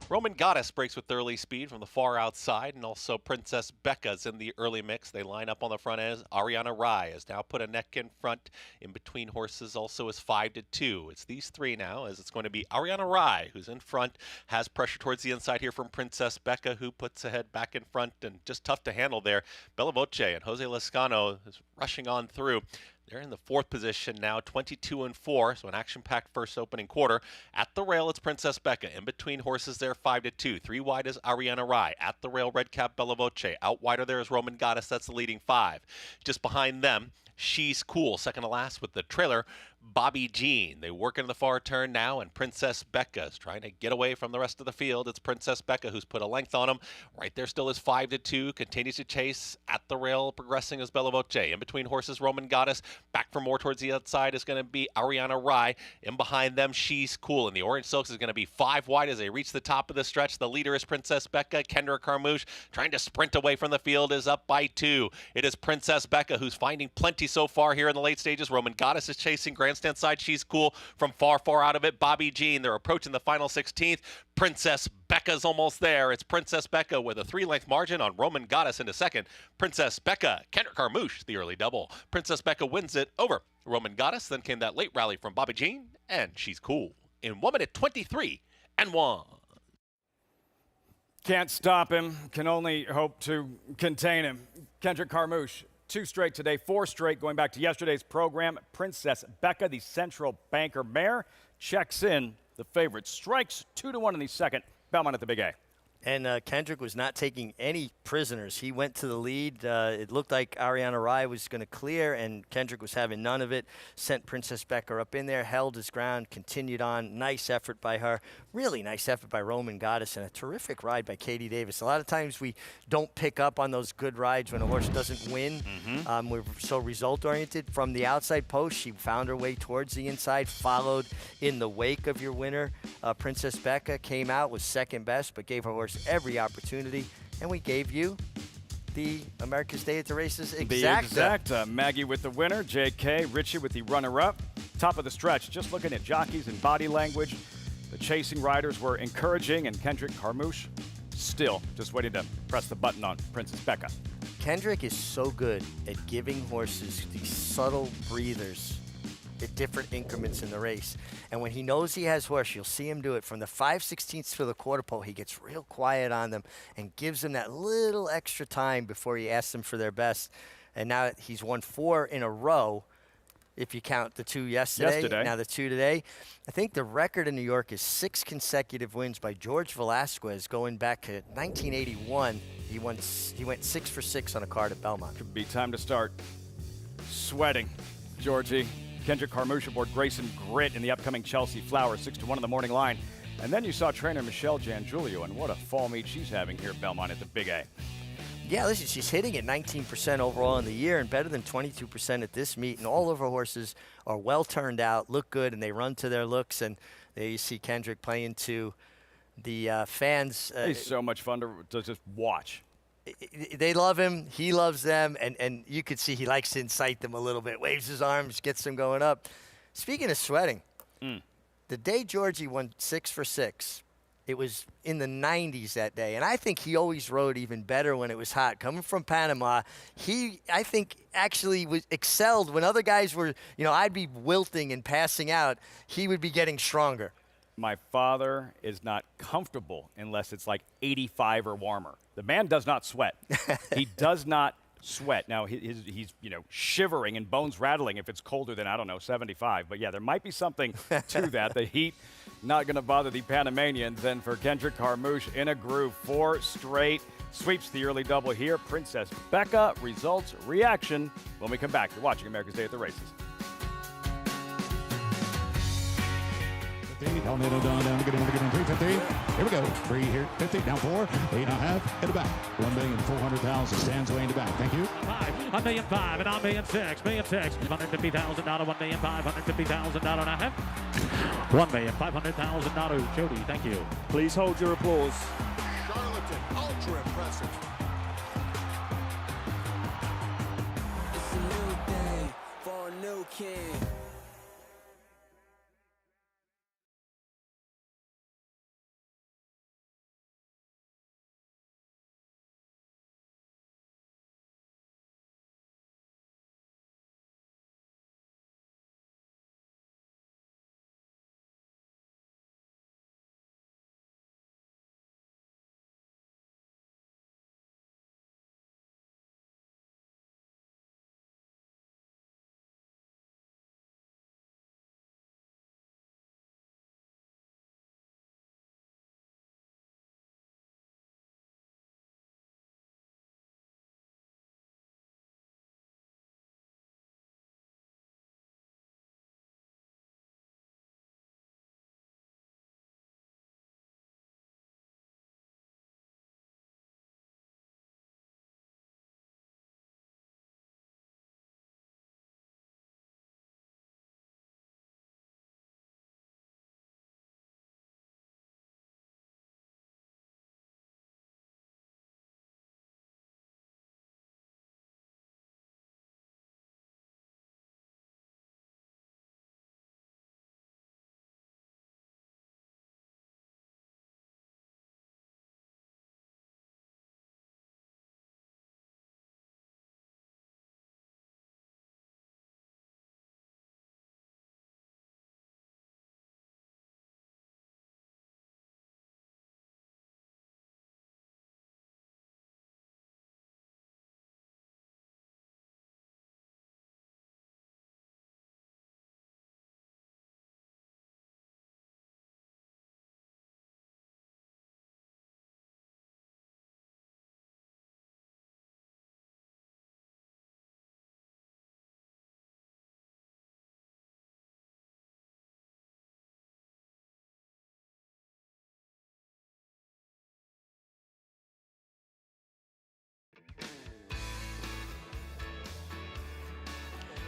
Roman Goddess breaks with early speed from the far outside, and also Princess Becca's in the early mix. They line up on the front end. Ariana Rye has now put a neck in front in between horses, also is 5 to 2. It's these 3 now, as it's going to be Ariana Rye, who's in front, has pressure towards the inside here from Princess Becca, who puts ahead back in front, and just tough to handle there. Bella Voce and Jose Lescano is rushing on through. They're in the 4th position now, 22-4, so an action-packed first opening quarter. At the rail, it's Princess Becca. In between horses there, 5-2. 3 wide is Ariana Rye. At the rail, Red Cap Bella Voce. Out wider there is Roman Goddess. That's the leading 5. Just behind them, She's Cool, second to last with the trailer, Bobby Jean. They work into the far turn now, and Princess Becca is trying to get away from the rest of the field. It's Princess Becca who's put a length on him. Right there still is 5-2. Continues to chase. At the rail, progressing is Bella Voce. In between horses, Roman Goddess. Back for more towards the outside is going to be Ariana Rye. In behind them, She's Cool. And the Orange Silks is going to be 5 wide as they reach the top of the stretch. The leader is Princess Becca. Kendra Carmouche trying to sprint away from the field is up by 2. It is Princess Becca who's finding plenty so far here in the late stages. Roman Goddess is chasing grandstand side. She's Cool from far out of it. Bobby Jean, they're approaching the final 16th. Princess Becca's almost there. It's Princess Becca with a 3-length margin on Roman Goddess into second. Princess Becca, Kendrick Carmouche, the early double. Princess Becca wins it over Roman Goddess. Then came that late rally from Bobby Jean, and She's Cool in 1 minute 23 and 1. Can't stop him, can only hope to contain him. Kendrick Carmouche, 2 straight today, 4 straight going back to yesterday's program. Princess Becca, the Central Banker mare, checks in the favorite. Strikes 2-1 in the second. Belmont at the Big A. And Kendrick was not taking any prisoners. He went to the lead. It looked like Ariana Rye was going to clear, and Kendrick was having none of it. Sent Princess Becca up in there, held his ground, continued on. Nice effort by her. Really nice effort by Roman Goddess, and a terrific ride by Katie Davis. A lot of times we don't pick up on those good rides when a horse doesn't win. We're so result-oriented. From the outside post, she found her way towards the inside, followed in the wake of your winner. Princess Becca came out, was second best, but gave her horse every opportunity, and we gave you the America's Day at the Races exacta. Maggie with the winner, JK, Richie with the runner-up. Top of the stretch, just looking at jockeys and body language. The chasing riders were encouraging, and Kendrick Carmouche still just waiting to press the button on Princess Becca. Kendrick is so good at giving horses these subtle breathers at different increments in the race. And when he knows he has horse, you'll see him do it. From the 5/16 to the quarter pole, he gets real quiet on them and gives them that little extra time before he asks them for their best. And now he's won 4 in a row, if you count the 2 yesterday. Now the 2 today. I think the record in New York is 6 consecutive wins by George Velasquez going back to 1981. He went 6 for 6 on a card at Belmont. Could be time to start sweating, Georgie. Kendrick Carmouche aboard Grayson Grit in the upcoming Chelsea Flower, 6-1 in the morning line. And then you saw trainer Michelle Giangulio, and what a fall meet she's having here at Belmont at the Big A. Yeah, listen, she's hitting at 19% overall in the year and better than 22% at this meet. And all of her horses are well turned out, look good, and they run to their looks. And there you see Kendrick playing to the fans. He's so much fun to just watch. They love him. He loves them. And you could see he likes to incite them a little bit. Waves his arms, gets them going up. Speaking of sweating, the day Georgie won 6 for 6, it was in the 90s that day. And I think he always rode even better when it was hot. Coming from Panama, I think, actually excelled when other guys were, I'd be wilting and passing out. He would be getting stronger. My father is not comfortable unless it's like 85 or warmer. The man does not sweat. He does not sweat. Now, he's shivering and bones rattling if it's colder than, 75. But, yeah, there might be something to that. The heat not going to bother the Panamanians. And for Kendrick Carmouche in a groove, 4 straight. Sweeps the early double here. Princess Becca, results, reaction. When we come back, you're watching America's Day at the Races. Down, get in, 350. Here we go. 3 here, 50, down 4, 8.5, in the back. 1,400,000 stands way in the back. Thank you. 1,000,005, and I'm $1,006,000, $150,000, $1,550,000 and a half. $1,500,000. Jody, thank you. Please hold your applause. Charlatan, ultra impressive. It's a new day for a new king.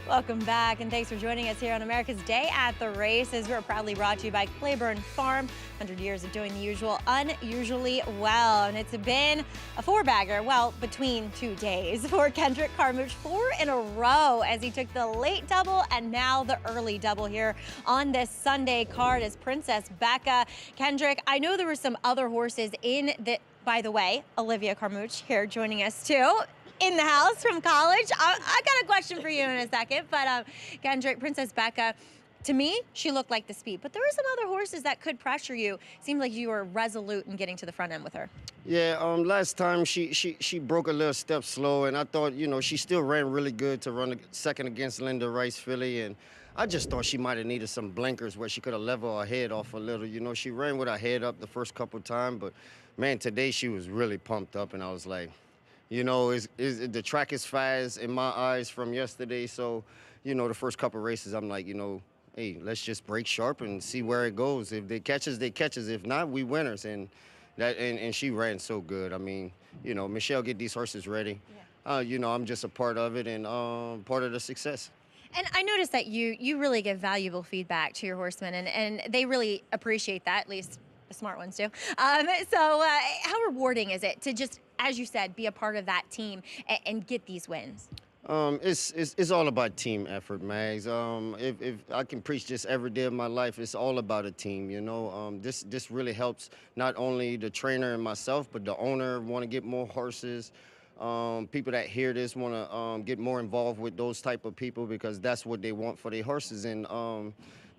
Welcome back, and thanks for joining us here on America's Day at the Races. We're proudly brought to you by Claiborne Farm. 100 years of doing the usual unusually well, and it's been a four-bagger, well, between 2 days for Kendrick Carmouche, 4 in a row as he took the late double and now the early double here on this Sunday card as Princess Becca. Kendrick, I know there were some other horses in the, by the way, Olivia Carmouche here joining us too. In the house from college. I got a question for you in a second, but Kendrick, Princess Becca, to me, she looked like the speed, but there were some other horses that could pressure you. Seemed like you were resolute in getting to the front end with her. Yeah, last time she broke a little step slow, and I thought, you know, she still ran really good to run second against Linda Rice filly, and I just thought she might have needed some blinkers where she could have leveled her head off a little. You know, she ran with her head up the first couple times, but man, today she was really pumped up, and I was like, you know, the track is fast in my eyes from yesterday. So, you know, the first couple races, I'm like, you know, hey, let's just break sharp and see where it goes. If they catch us, they catch us. If not, we winners. And she ran so good. I mean, you know, Michelle get these horses ready. Yeah. You know, I'm just a part of it and part of the success. And I noticed that you really give valuable feedback to your horsemen, and they really appreciate that, at least the smart ones do. So how rewarding is it to just, as you said, be a part of that team and get these wins? It's all about team effort, Mags. If I can preach this every day of my life, it's all about a team, you know. This really helps not only the trainer and myself, but the owner want to get more horses. People that hear this want to get more involved with those type of people because that's what they want for their horses. And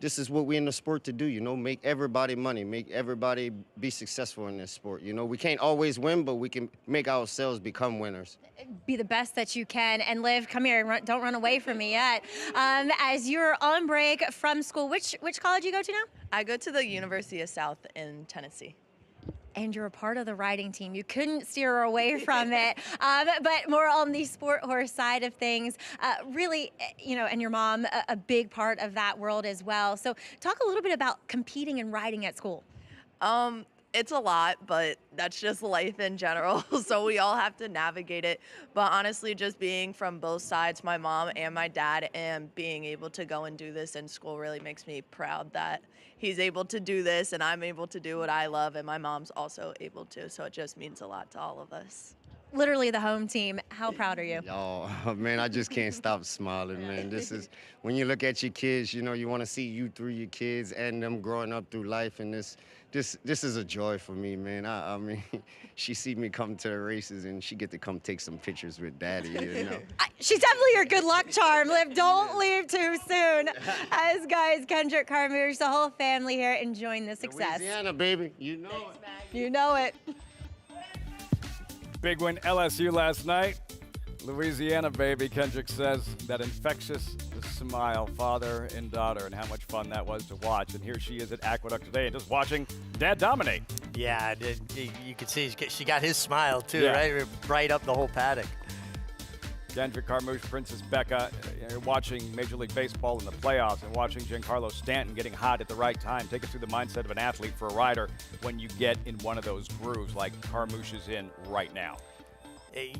this is what we're in the sport to do, you know, make everybody money, make everybody be successful in this sport. You know, we can't always win, but we can make ourselves become winners. Be the best that you can. And Liv, come here, don't run away from me yet. As you're on break from school, which college you go to now? I go to the University of South in Tennessee. And you're a part of the riding team. You couldn't steer away from it. But more on the sport horse side of things, really, you know, and your mom, a big part of that world as well. So talk a little bit about competing and riding at school. It's a lot, but that's just life in general. So we all have to navigate it. But honestly, just being from both sides, my mom and my dad, and being able to go and do this in school really makes me proud that he's able to do this and I'm able to do what I love and my mom's also able to. So it just means a lot to all of us. Literally the home team. How proud are you? Oh, man, I just can't stop smiling, man. This is, when you look at your kids, you know, you want to see you through your kids and them growing up through life. And this is a joy for me, man. I mean, she see me come to the races and she get to come take some pictures with Daddy, you know. She's definitely your good luck charm, Liv. Don't leave too soon. As guys, Kendrick Carmouche, the whole family here enjoying the success. Louisiana, baby. You know it. You know it. Big win LSU last night. Louisiana, baby, Kendrick says. That infectious smile, father and daughter, and how much fun that was to watch. And here she is at Aqueduct today and just watching Dad dominate. Yeah, you can see she got his smile too, Yeah. right? Bright up the whole paddock. Kendrick Carmouche, Princess Becca, watching Major League Baseball in the playoffs and watching Giancarlo Stanton getting hot at the right time. Take us through the mindset of an athlete for a rider when you get in one of those grooves like Carmouche is in right now.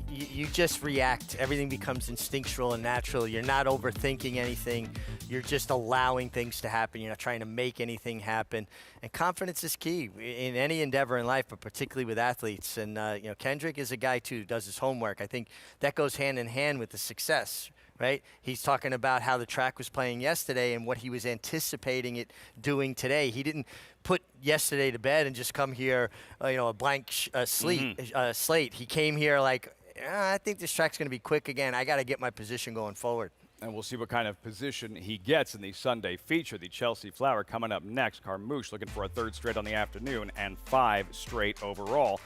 You just react. Everything becomes instinctual and natural. You're not overthinking anything. You're just allowing things to happen. You're not trying to make anything happen. And confidence is key in any endeavor in life, but particularly with athletes. And, you know, Kendrick is a guy, too, who does his homework. I think that goes hand in hand with the success, right? He's talking about how the track was playing yesterday and what he was anticipating it doing today. He didn't put yesterday to bed and just come here, you know, a blank slate. He came here like, I think this track's going to be quick again. I got to get my position going forward. And we'll see what kind of position he gets in the Sunday feature. The Chelsea Flower coming up next. Carmouche looking for a third straight on the afternoon and 5 straight overall.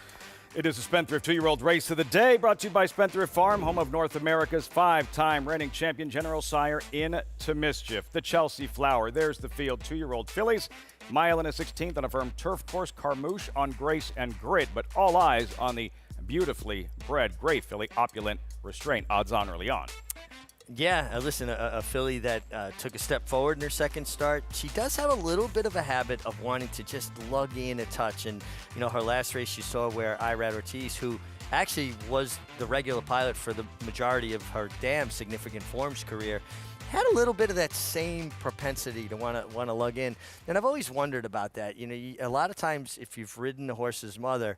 It is a Spendthrift 2-year-old race of the day, brought to you by Spendthrift Farm, home of North America's 5-time reigning champion General Sire Into Mischief. The Chelsea Flower, there's the field, 2-year-old fillies, mile and a 16th on a firm turf course. Carmouche on Grace and Grit, but all eyes on the beautifully bred gray filly, Opulent Restraint, odds on early on. Yeah, listen, a filly that took a step forward in her second start. She does have a little bit of a habit of wanting to just lug in a touch. And, you know, her last race you saw where Irad Ortiz, who actually was the regular pilot for the majority of her damn significant forms career, had a little bit of that same propensity to want to lug in. And I've always wondered about that. You know, a lot of times if you've ridden the horse's mother,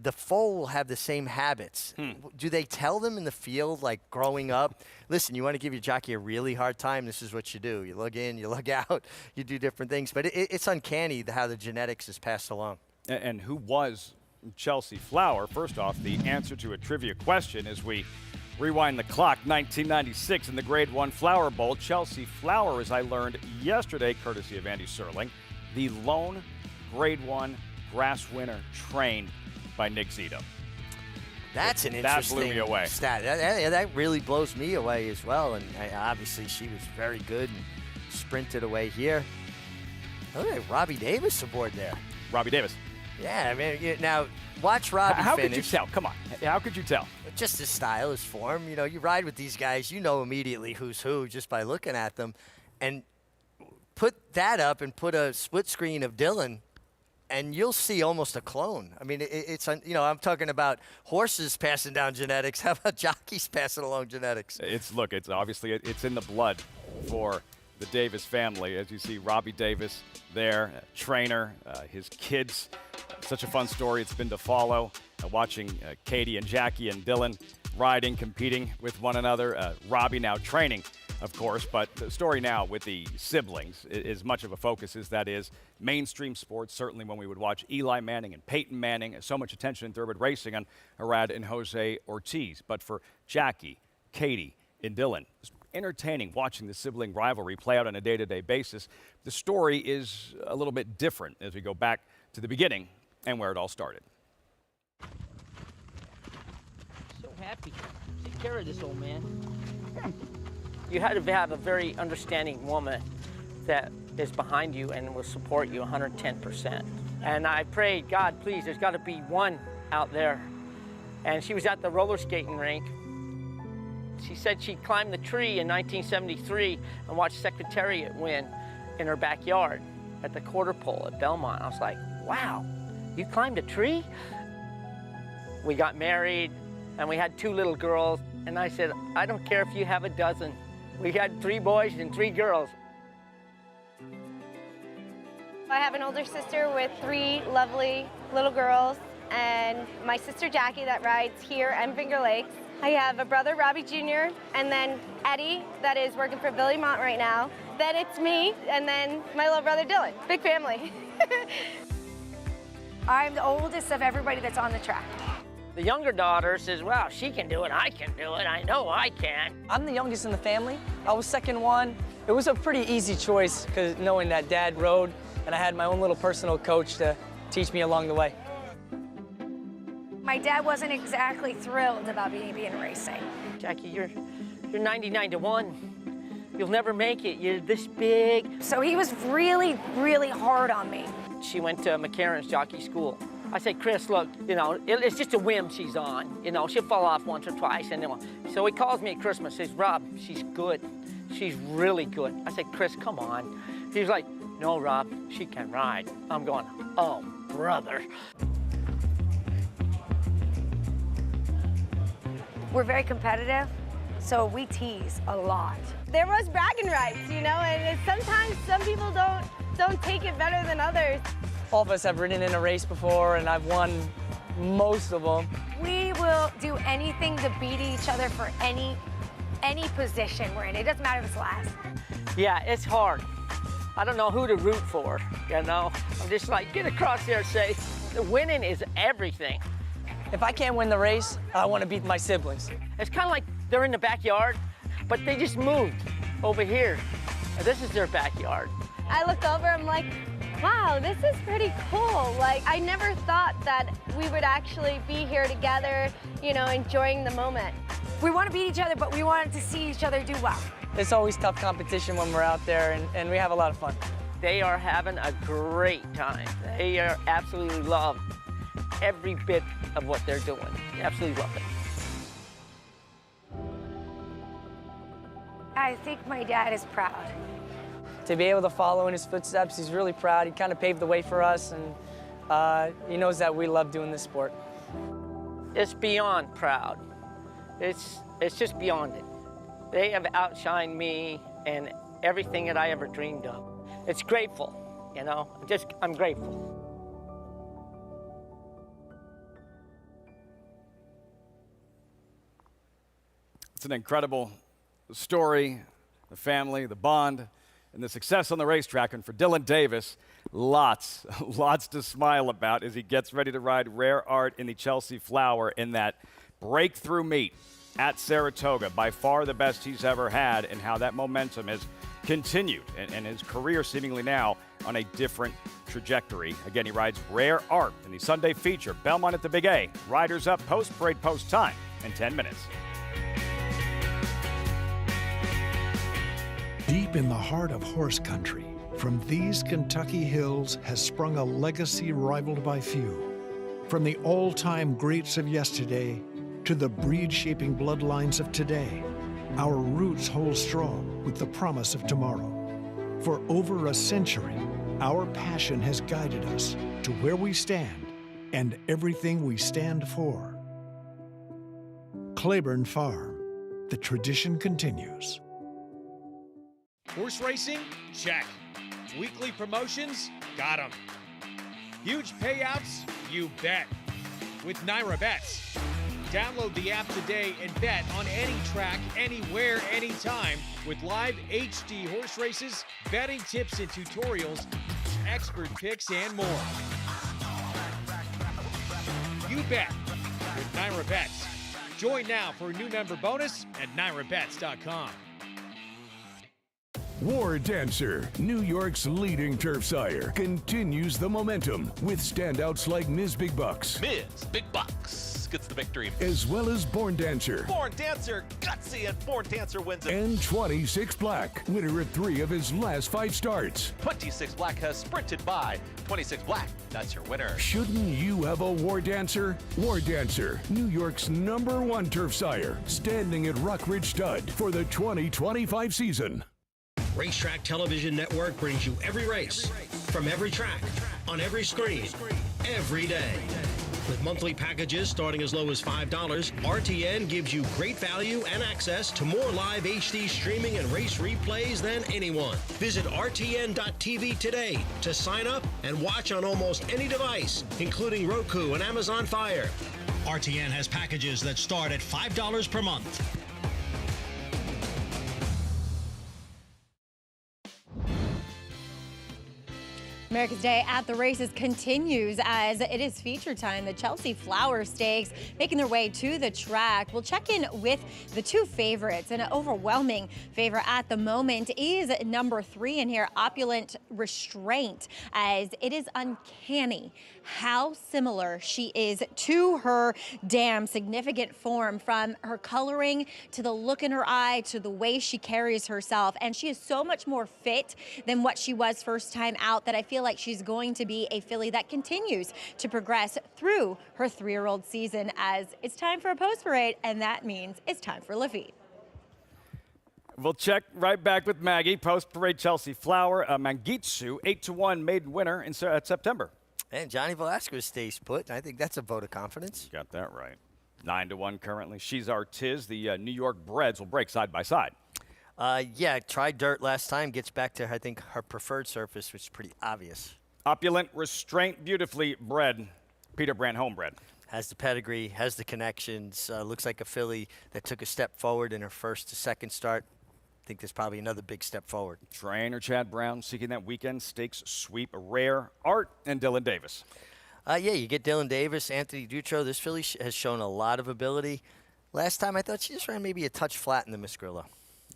the foal will have the same habits. Do they tell them in the field, like growing up, listen, you want to give your jockey a really hard time, this is what you do. You lug in, you lug out, you do different things. But it's uncanny how the genetics is passed along. And who was Chelsea Flower? First off, the answer to a trivia question as we rewind the clock, 1996 in the Grade 1 Flower Bowl. Chelsea Flower, as I learned yesterday, courtesy of Andy Serling, the lone Grade 1 grass winner trained by Nick Zito. That's an That interesting blew me away. stat. That really blows me away as well. And obviously she was very good and sprinted away here. Look at Robbie Davis aboard there. Robbie Davis. Yeah, I mean, now watch Robbie How finish. could you tell? Come on. How could you tell? Just his style, his form. You know, you ride with these guys, you know immediately who's who just by looking at them. And put that up and put a split screen of Dylan, and you'll see almost a clone. I mean, it's you know, I'm talking about horses passing down genetics. How about jockeys passing along genetics? It's obviously it's in the blood for the Davis family. As you see, Robbie Davis there, trainer, his kids. Such a fun story it's been to follow. Watching Katie and Jackie and Dylan riding, competing with one another. Robbie now training, of course, but the story now with the siblings is much of a focus as that is mainstream sports. Certainly when we would watch Eli Manning and Peyton Manning, so much attention in thoroughbred racing on Arad and Jose Ortiz. But for Jackie, Katie, and Dylan, it's entertaining watching the sibling rivalry play out on a day-to-day basis. The story is a little bit different as we go back to the beginning and where it all started. So happy. Take care of this old man. You had to have a very understanding woman that is behind you and will support you 110%. And I prayed, God, please, there's got to be one out there. And she was at the roller skating rink. She said she climbed the tree in 1973 and watched Secretariat win in her backyard at the quarter pole at Belmont. I was like, wow, you climbed a tree? We got married and we had 2 little girls. And I said, I don't care if you have a dozen. We had 3 boys and 3 girls. I have an older sister with 3 lovely little girls, and my sister Jackie that rides here at Finger Lakes. I have a brother, Robbie Jr., and then Eddie that is working for Billy Mont right now. Then it's me, and then my little brother Dylan. Big family. I'm the oldest of everybody that's on the track. The younger daughter says, wow, she can do it, I can do it, I know I can. I'm the youngest in the family. I was second one. It was a pretty easy choice because knowing that Dad rode and I had my own little personal coach to teach me along the way. My dad wasn't exactly thrilled about me being racing. Jackie, you're 99 to 1. You'll never make it. You're this big. So he was really, really hard on me. She went to McCarran's jockey school. I said, Chris, look, you know, it's just a whim she's on. You know, she'll fall off once or twice. And so he calls me at Christmas, says, Rob, she's good. She's really good. I said, Chris, come on. He's like, no, Rob, she can ride. I'm going, oh, brother. We're very competitive, so we tease a lot. There was bragging rights, you know, and sometimes some people don't take it better than others. All of us have ridden in a race before, and I've won most of them. We will do anything to beat each other for any position we're in. It doesn't matter if it's last. Yeah, it's hard. I don't know who to root for, you know? I'm just like, get across there and say, the winning is everything. If I can't win the race, I want to beat my siblings. It's kind of like they're in the backyard, but they just moved over here. And this is their backyard. I looked over, I'm like, wow, this is pretty cool. Like, I never thought that we would actually be here together, you know, enjoying the moment. We want to beat each other, but we wanted to see each other do well. It's always tough competition when we're out there, and we have a lot of fun. They are having a great time. They are absolutely love every bit of what they're doing. They absolutely love it. I think my dad is proud. To be able to follow in his footsteps, he's really proud. He kind of paved the way for us, and he knows that we love doing this sport. It's beyond proud. It's just beyond it. They have outshined me and everything that I ever dreamed of. It's grateful, you know, I'm grateful. It's an incredible story, the family, the bond, and the success on the racetrack. And for Dylan Davis, lots to smile about as he gets ready to ride Rare Art in the Chelsea Flower in that breakthrough meet at Saratoga. By far the best he's ever had, and how that momentum has continued and his career seemingly now on a different trajectory. Again, he rides Rare Art in the Sunday feature, Belmont at the Big A. Riders up post-parade post time in 10 minutes. Deep in the heart of horse country, from these Kentucky hills has sprung a legacy rivaled by few. From the all-time greats of yesterday to the breed-shaping bloodlines of today, our roots hold strong with the promise of tomorrow. For over a century, our passion has guided us to where we stand and everything we stand for. Claiborne Farm, the tradition continues. Horse racing? Check. Weekly promotions? Got 'em. Huge payouts? You bet. With Naira Bets. Download the app today and bet on any track, anywhere, anytime with live HD horse races, betting tips and tutorials, expert picks, and more. You bet with Naira Bets. Join now for a new member bonus at NairaBets.com. War Dancer, New York's leading turf sire, continues the momentum with standouts like Ms. Big Bucks. Ms. Big Bucks gets the victory. As well as Born Dancer. Born Dancer, gutsy, and Born Dancer wins it. And 26 Black, winner at 3 of his last 5 starts. 26 Black has sprinted by. 26 Black, that's your winner. Shouldn't you have a War Dancer? War Dancer, New York's #1 turf sire, standing at Rockridge Stud for the 2025 season. Racetrack Television Network brings you every race, from every track, on every screen, every day. With monthly packages starting as low as $5, RTN gives you great value and access to more live HD streaming and race replays than anyone. Visit RTN.tv today to sign up and watch on almost any device, including Roku and Amazon Fire. RTN has packages that start at $5 per month. America's Day at the Races continues as it is feature time. The Chelsea Flower Stakes making their way to the track. We'll check in with the 2 favorites. An overwhelming favorite at the moment is number 3 in here, Opulent Restraint, as it is uncanny how similar she is to her damn significant form, from her coloring to the look in her eye to the way she carries herself. And she is so much more fit than what she was first time out that I feel like she's going to be a filly that continues to progress through her 3-year-old season, as it's time for a post parade, and that means it's time for Lafitte. We'll check right back with Maggie. Post parade Chelsea Flower, Mangitsu, 8-1 maiden winner in September. And Johnny Velasquez stays put. I think that's a vote of confidence. Got that right. 9-1 currently. She's our Tiz. The New York Breds will break side by side. Yeah, tried dirt last time. Gets back to, I think, her preferred surface, which is pretty obvious. Opulent Restraint, beautifully bred. Peter Brandt homebred. Has the pedigree, has the connections. Looks like a filly that took a step forward in her first to second start. I think there's probably another big step forward. Trainer Chad Brown seeking that weekend stakes sweep. Rare Art and Dylan Davis. Yeah, you get Dylan Davis, Anthony Dutro. This filly has shown a lot of ability. Last time I thought she just ran maybe a touch flat in the Miss Grillo.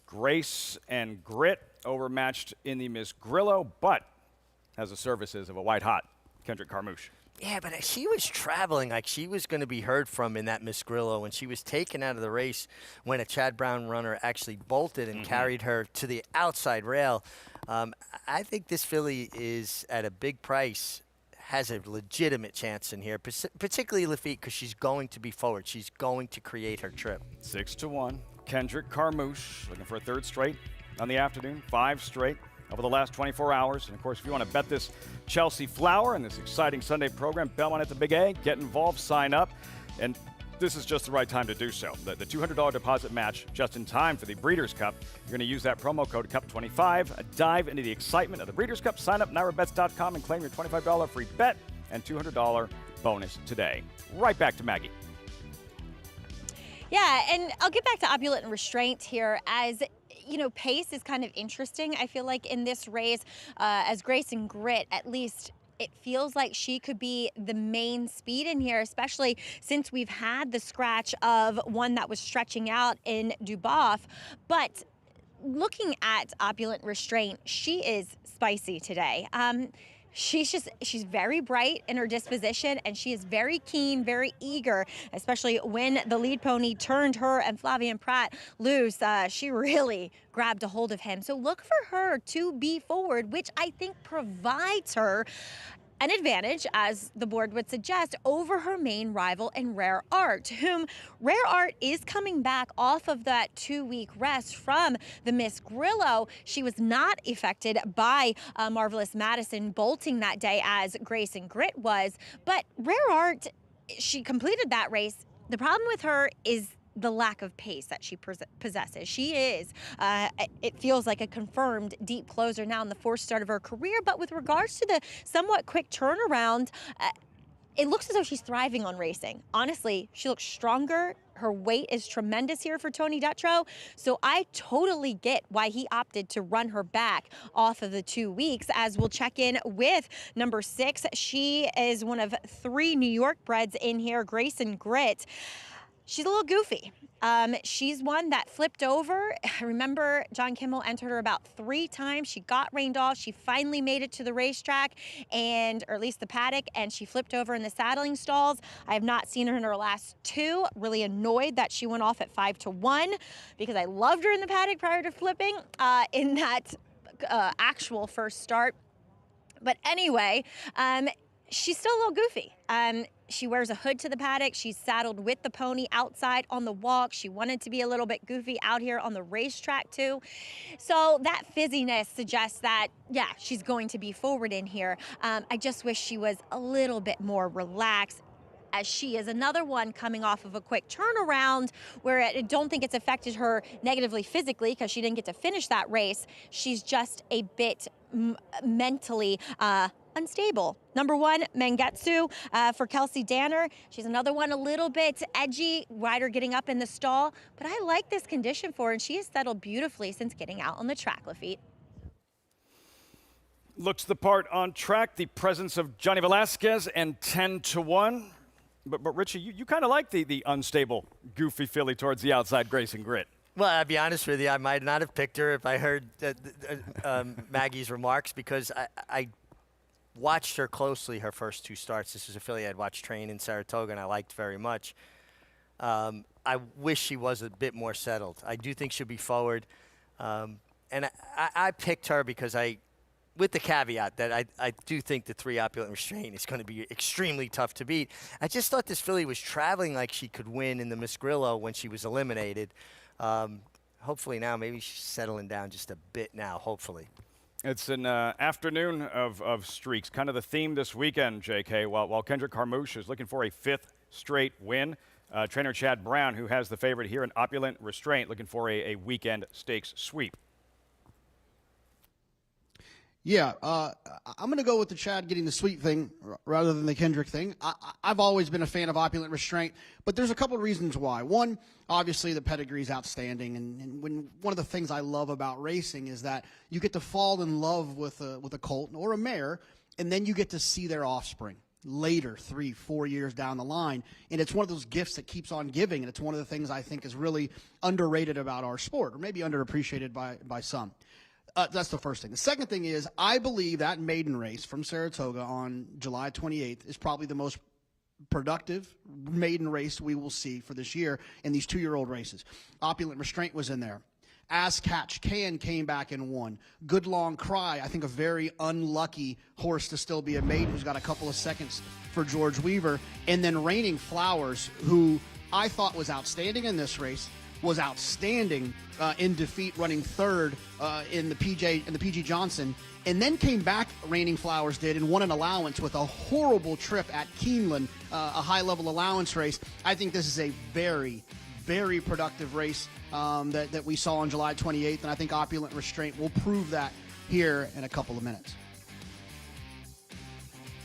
Grace and grit overmatched in the Miss Grillo, but has the services of a white-hot Kendrick Carmouche. Yeah, but she was traveling like she was going to be heard from in that Miss Grillo when she was taken out of the race when a Chad Brown runner actually bolted and carried her to the outside rail. I think this filly is at a big price, has a legitimate chance in here, particularly Lafitte, because she's going to be forward. She's going to create her trip. 6-1. Kendrick Carmouche looking for a 3rd straight on the afternoon, 5 straight over the last 24 hours. And, of course, if you want to bet this Chelsea Flower and this exciting Sunday program, Belmont at the Big A, get involved, sign up. And this is just the right time to do so. The $200 deposit match just in time for the Breeders' Cup. You're going to use that promo code CUP25. Dive into the excitement of the Breeders' Cup. Sign up NyraBets.com and claim your $25 free bet and $200 bonus today. Right back to Maggie. Yeah, and I'll get back to Opulent and Restraint here as pace is kind of interesting. I feel like in this race, as Grace and Grit, at least it feels like she could be the main speed in here, especially since we've had the scratch of one that was stretching out in Duboff. But looking at Opulent Restraint, she is spicy today. She's very bright in her disposition, and she is very keen, very eager, especially when the lead pony turned her and Flavian Pratt loose. She really grabbed a hold of him. So look for her to be forward, which I think provides her an advantage, as the board would suggest, over her main rival in Rare Art, whom Rare Art is coming back off of that 2-week rest from the Miss Grillo. She was not affected by Marvelous Madison bolting that day as Grace and Grit was, but Rare Art, she completed that race. The problem with her is the lack of pace that she possesses. She is, it feels like a confirmed deep closer now in the 4th start of her career, but with regards to the somewhat quick turnaround, it looks as though she's thriving on racing. Honestly, she looks stronger. Her weight is tremendous here for Tony Dutrow, so I totally get why he opted to run her back off of the 2 weeks, as we'll check in with number 6. She is one of 3 New York breds in here, Grace and Grit. She's a little goofy. She's one that flipped over. I remember John Kimmel entered her about 3 times. She got reined off. She finally made it to the racetrack, or at least the paddock, and she flipped over in the saddling stalls. I have not seen her in her last 2. Really annoyed that she went off at 5-1 because I loved her in the paddock prior to flipping in that actual first start. But anyway, she's still a little goofy. She wears a hood to the paddock. She's saddled with the pony outside on the walk. She wanted to be a little bit goofy out here on the racetrack too. So that fizziness suggests that, yeah, she's going to be forward in here. I just wish she was a little bit more relaxed, as she is another one coming off of a quick turnaround where I don't think it's affected her negatively physically because she didn't get to finish that race. She's just a bit mentally unstable. Number 1, Mangetsu for Kelsey Danner. She's another one a little bit edgy, rider getting up in the stall, but I like this condition for her, and she has settled beautifully since getting out on the track, Lafitte. Looks the part on track, the presence of Johnny Velasquez and 10-1. But Richie, you kind of like the unstable, goofy filly towards the outside, Grace and Grit. Well, I'll be honest with you, I might not have picked her if I heard Maggie's remarks, because I watched her closely her first 2 starts. This is a filly I'd watched train in Saratoga, and I liked very much. I wish she was a bit more settled. I do think she'll be forward. And I picked her because with the caveat that I do think the 3 Opulent Restraint is going to be extremely tough to beat. I just thought this filly was traveling like she could win in the Miss Grillo when she was eliminated. Hopefully now, maybe she's settling down just a bit now, hopefully. It's an afternoon of streaks, kind of the theme this weekend, JK, while Kendrick Carmouche is looking for a 5th straight win. Trainer Chad Brown, who has the favorite here in Opulent Restraint, looking for a weekend stakes sweep. Yeah, I'm going to go with the Chad getting the sweep thing rather than the Kendrick thing. I've always been a fan of Opulent Restraint, but there's a couple of reasons why. One, obviously the pedigree is outstanding, and one of the things I love about racing is that you get to fall in love with a colt or a mare, and then you get to see their offspring later, 3-4 years down the line, and it's one of those gifts that keeps on giving, and it's one of the things I think is really underrated about our sport, or maybe underappreciated by some. That's the first thing. The second thing is I believe that maiden race from Saratoga on July 28th is probably the most productive maiden race we will see for this year in these 2-year-old races. Opulent Restraint was in there. As Catch Can came back and won. Good Long Cry, I think a very unlucky horse to still be a maiden who's got a couple of seconds for George Weaver. And then Raining Flowers, who I thought was outstanding in this race. was outstanding in defeat, running third in the PG Johnson, and then came back. Raining Flowers did and won an allowance with a horrible trip at Keeneland, a high-level allowance race. I think this is a very, very productive race that we saw on July 28th, and I think Opulent Restraint will prove that here in a couple of minutes.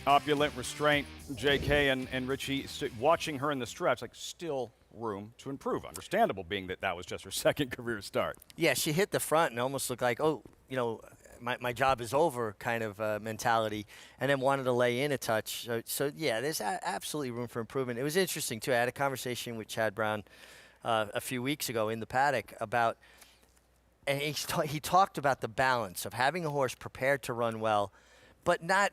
Opulent Restraint, JK and Richie, watching her in the stretch, like still room to improve. Understandable, being that was just her second career start. Yeah, she hit the front and almost looked like, oh, you know, my job is over kind of mentality, and then wanted to lay in a touch. So yeah, there's absolutely room for improvement. It was interesting, too. I had a conversation with Chad Brown a few weeks ago in the paddock about, and he talked about the balance of having a horse prepared to run well, but not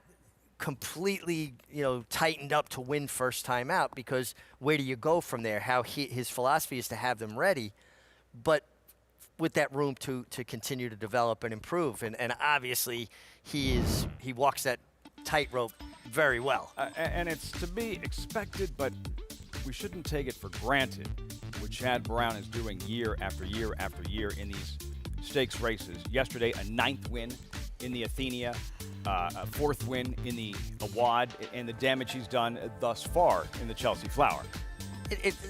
completely, you know, tightened up to win first time out, because where do you go from there? His philosophy is to have them ready, but with that room to continue to develop and improve. And obviously he walks that tightrope very well. And it's to be expected, but we shouldn't take it for granted what Chad Brown is doing year after year after year in these stakes races. Yesterday, a 9th win in the Athenia, a 4th win in the Awad, and the damage he's done thus far in the Chelsea Flower.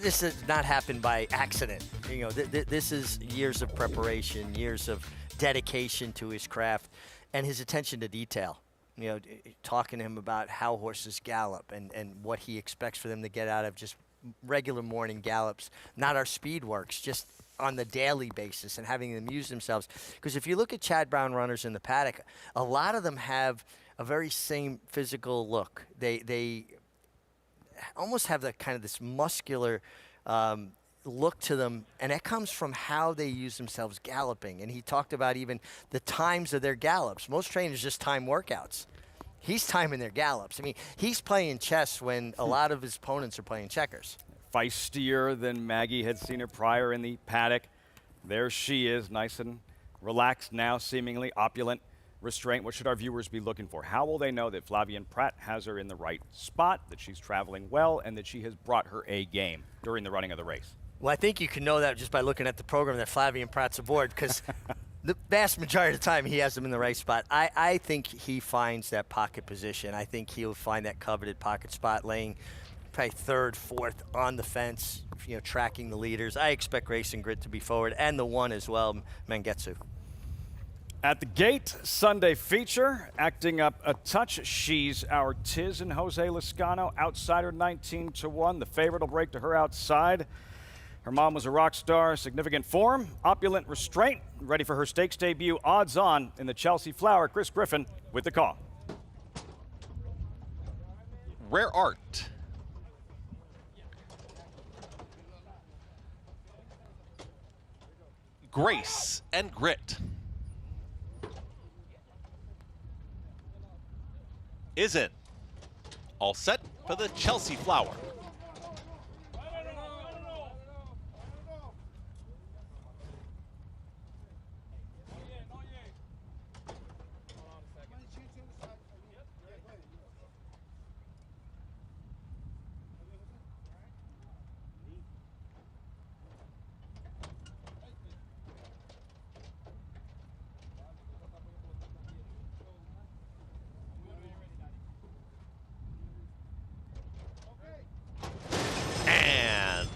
This has not happened by accident. You know, this is years of preparation, years of dedication to his craft, and his attention to detail. You know, talking to him about how horses gallop and what he expects for them to get out of just regular morning gallops, not our speed works, just on the daily basis, and having them use themselves. Because if you look at Chad Brown runners in the paddock, a lot of them have a very same physical look. They almost have that kind of this muscular look to them, and that comes from how they use themselves galloping. And he talked about even the times of their gallops. Most trainers just time workouts. He's timing their gallops. I mean, he's playing chess when a lot of his opponents are playing checkers. Feistier than Maggie had seen her prior in the paddock. There she is, nice and relaxed now, seemingly. Opulent Restraint. What should our viewers be looking for? How will they know that Flavien Prat has her in the right spot, that she's traveling well, and that she has brought her A game during the running of the race? Well, I think you can know that just by looking at the program that Flavien Prat's aboard, because the vast majority of the time he has them in the right spot. I think he finds that pocket position. I think he'll find that coveted pocket spot, laying probably 3rd, 4th on the fence, you know, tracking the leaders. I expect Grace and Grit to be forward, and the one as well, Mangetsu. At the gate, Sunday feature, acting up a touch. She's Our Tiz and Jose Lascano, outsider 19-1. The favorite will break to her outside. Her mom was a rock star, significant form. Opulent Restraint, ready for her stakes debut. Odds on in the Chelsea Flower. Chris Griffin with the call. Rare Art. Grace and Grit. Isn't all set for the Chelsea Flower.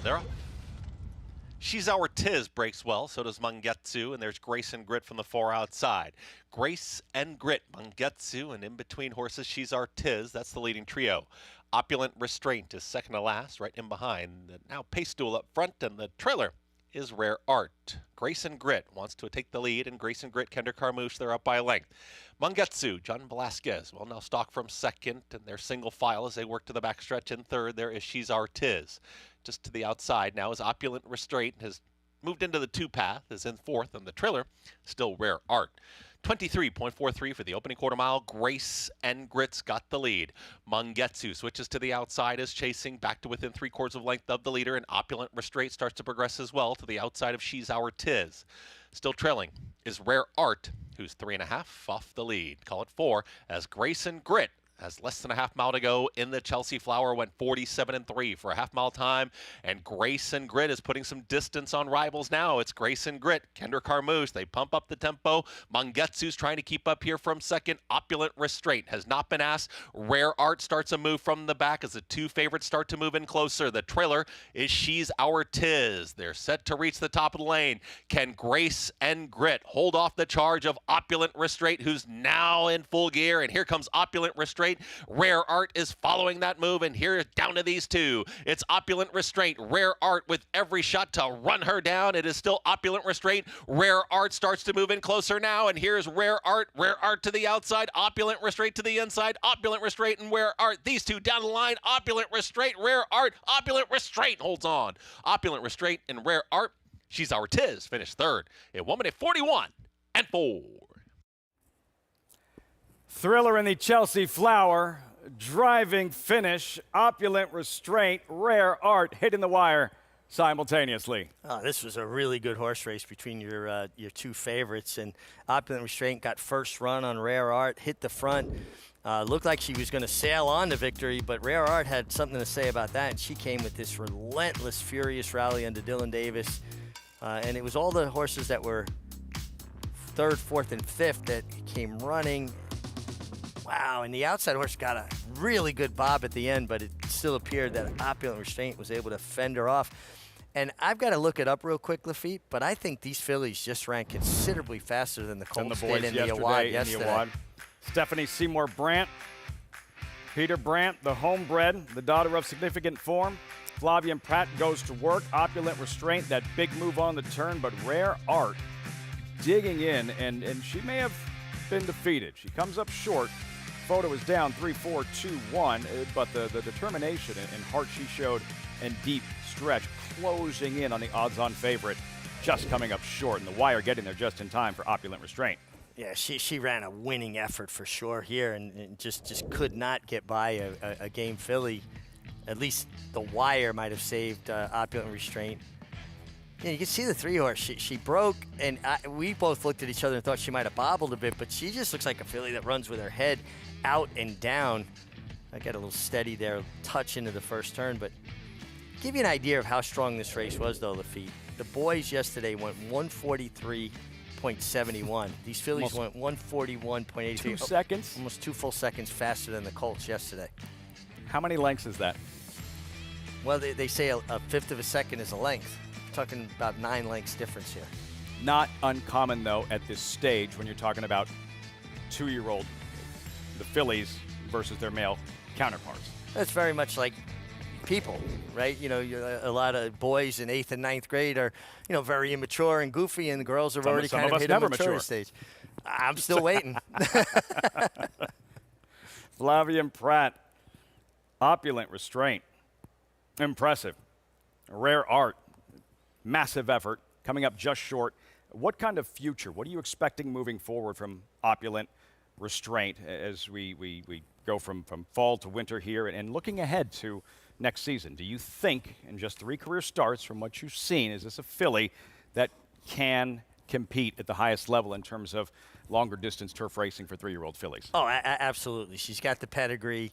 They're off. She's Our Tiz breaks well, so does Mangetsu, and there's Grace and Grit from the 4 outside. Grace and Grit, Mangetsu, and in between horses, She's Our Tiz. That's the leading trio. Opulent Restraint is second to last, right in behind. Now Pace Duel up front, and the trailer is Rare Art. Grace and Grit wants to take the lead, and Grace and Grit, Kendra Carmouche, they're up by a length. Mangetsu, John Velasquez, will now stalk from second, and they're single file as they work to the backstretch. In third, there is She's Our Tiz. Just to the outside now is Opulent Restraint, has moved into the 2 path, is in 4th, and the trailer, still Rare Art. 23.43 for the opening quarter mile. Grace and Grit's got the lead. Mangetsu switches to the outside, is chasing back to within 3/4 of length of the leader, and Opulent Restraint starts to progress as well to the outside of She's Our Tiz. Still trailing is Rare Art, who's 3.5 off the lead. Call it 4 as Grace and Grit has less than a half mile to go in the Chelsea Flower, went 47-3 for a half mile time. And Grace and Grit is putting some distance on rivals now. It's Grace and Grit. Kendra Carmouche, they pump up the tempo. Mangetsu's trying to keep up here from second. Opulent Restraint has not been asked. Rare Art starts a move from the back as the two favorites start to move in closer. The trailer is She's Our Tiz. They're set to reach the top of the lane. Can Grace and Grit hold off the charge of Opulent Restraint, who's now in full gear? And here comes Opulent Restraint. Rare Art is following that move, and here down to these two. It's Opulent Restraint. Rare Art with every shot to run her down. It is still Opulent Restraint. Rare Art starts to move in closer now, and here's Rare Art. Rare Art to the outside. Opulent Restraint to the inside. Opulent Restraint and Rare Art. These two down the line. Opulent Restraint. Rare Art. Opulent Restraint holds on. Opulent Restraint and Rare Art. She's Our Tiz finished third at 1:41.4. Thriller in the Chelsea Flower, driving finish, Opulent Restraint, Rare Art hitting the wire simultaneously. Oh, this was a really good horse race between your two favorites, and Opulent Restraint got first run on Rare Art, hit the front. Looked like she was going to sail on to victory, but Rare Art had something to say about that, and she came with this relentless, furious rally under Dylan Davis. And it was all the horses that were third, fourth, and fifth that came running. Wow, and the outside horse got a really good bob at the end, but it still appeared that Opulent Restraint was able to fend her off. And I've got to look it up real quick, Lafitte, but I think these fillies just ran considerably faster than the Colts did in the Award yesterday. Stephanie Seymour Brandt, Peter Brandt, the homebred, the daughter of significant form. Flavia Pratt goes to work. Opulent Restraint, that big move on the turn, but Rare Art digging in, and she may have been defeated. She comes up short. Photo is down 3-4, 2-1, but the determination and heart she showed and deep stretch closing in on the odds-on favorite, just coming up short, and the wire getting there just in time for Opulent Restraint. Yeah, she ran a winning effort for sure here, and just could not get by a game filly. At least the wire might have saved Opulent Restraint. Yeah, you can see the three horse. She broke, and we both looked at each other and thought she might have bobbled a bit, but she just looks like a filly that runs with her head out and down. I got a little steady there, touch into the first turn, but give you an idea of how strong this race was, though, Lafitte. The boys yesterday went 143.71. These fillies went 141.83. 2 seconds? Almost 2 full seconds faster than the Colts yesterday. How many lengths is that? Well, they say a fifth of a second is a length. We're talking about 9 lengths difference here. Not uncommon, though, at this stage when you're talking about 2-year-old, the fillies versus their male counterparts. That's very much like people, right? You know, a lot of boys in 8th and 9th grade are, very immature and goofy, and the girls have already kind of hit a maturity stage. I'm still waiting. Flavia Pratt, Opulent Restraint, impressive. Rare Art, massive effort, coming up just short. What kind of future, what are you expecting moving forward from Opulent Restraint as we go from fall to winter here and looking ahead to next season? Do you think, in just 3 career starts from what you've seen, is this a filly that can compete at the highest level in terms of longer distance turf racing for 3-year-old fillies? Oh, absolutely. She's got the pedigree.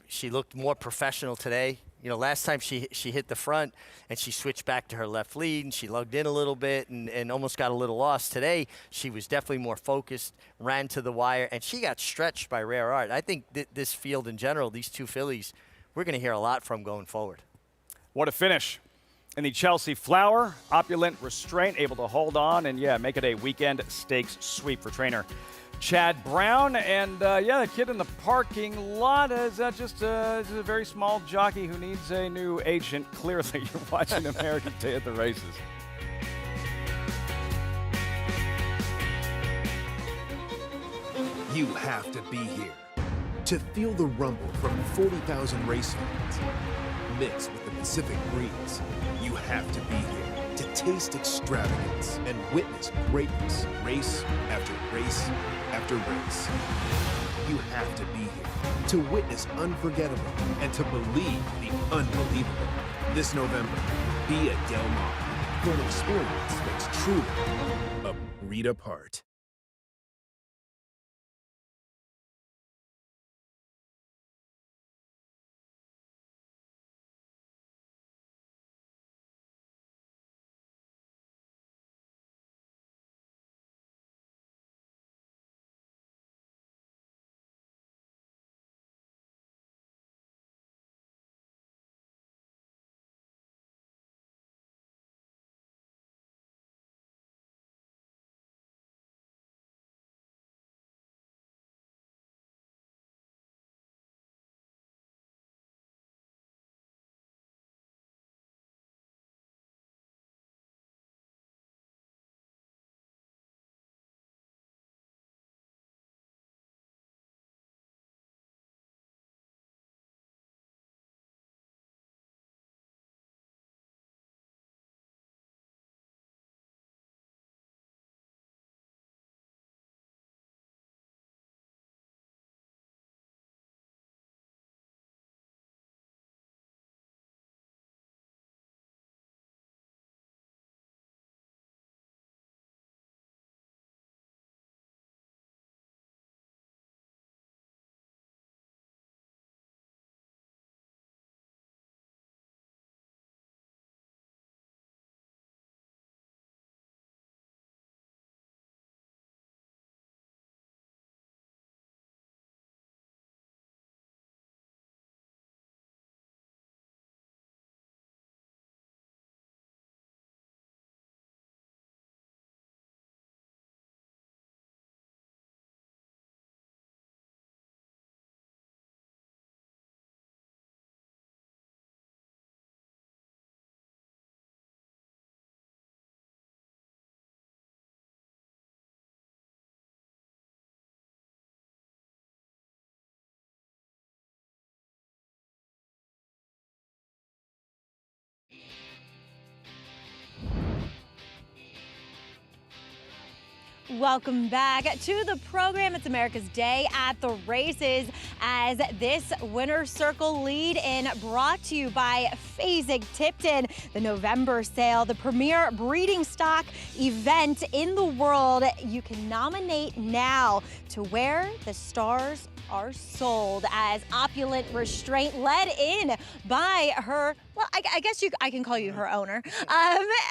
She looked more professional today. Last time she hit the front and she switched back to her left lead and she lugged in a little bit and almost got a little lost. Today, she was definitely more focused, ran to the wire, and she got stretched by Rare Art. I think this field in general, these two fillies, we're going to hear a lot from going forward. What a finish. In the Chelsea Flower, Opulent Restraint able to hold on and, make it a weekend stakes sweep for trainer Chad Brown. And, the kid in the parking lot is just a very small jockey who needs a new agent. Clearly, you're watching American Day at the Races. You have to be here to feel the rumble from 40,000 race fans. Mixed with the Pacific breeze, you have to be here to taste extravagance and witness greatness race after race after race. You have to be here to witness unforgettable and to believe the unbelievable. This November, be at Del Mar for an experience that's truly a breed apart. Welcome back to the program. It's America's Day at the Races as this winner's circle lead in brought to you by Phasig Tipton, the November sale, the premier breeding stock event in the world. You can nominate now to where the stars are sold as Opulent Restraint led in by her, well, I guess I can call you her owner,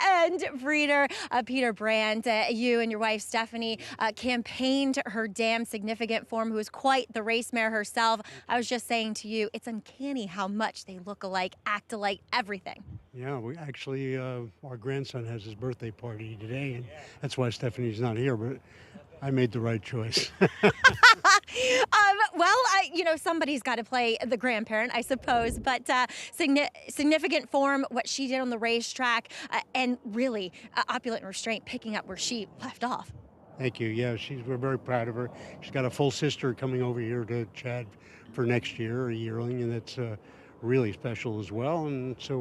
and breeder Peter Brandt. You and your wife Stephanie campaigned her Damn Significant form, who is quite the race mare herself. I was just saying to you, it's uncanny how much they look alike, act alike, everything. Yeah, we actually, our grandson has his birthday party today, and that's why Stephanie's not here, but I made the right choice. Somebody's got to play the grandparent, I suppose, but significant form, what she did on the racetrack, and really Opulent Restraint picking up where she left off. Thank you. Yeah, we're very proud of her. She's got a full sister coming over here to Chad for next year, a yearling, and that's really special as well. And so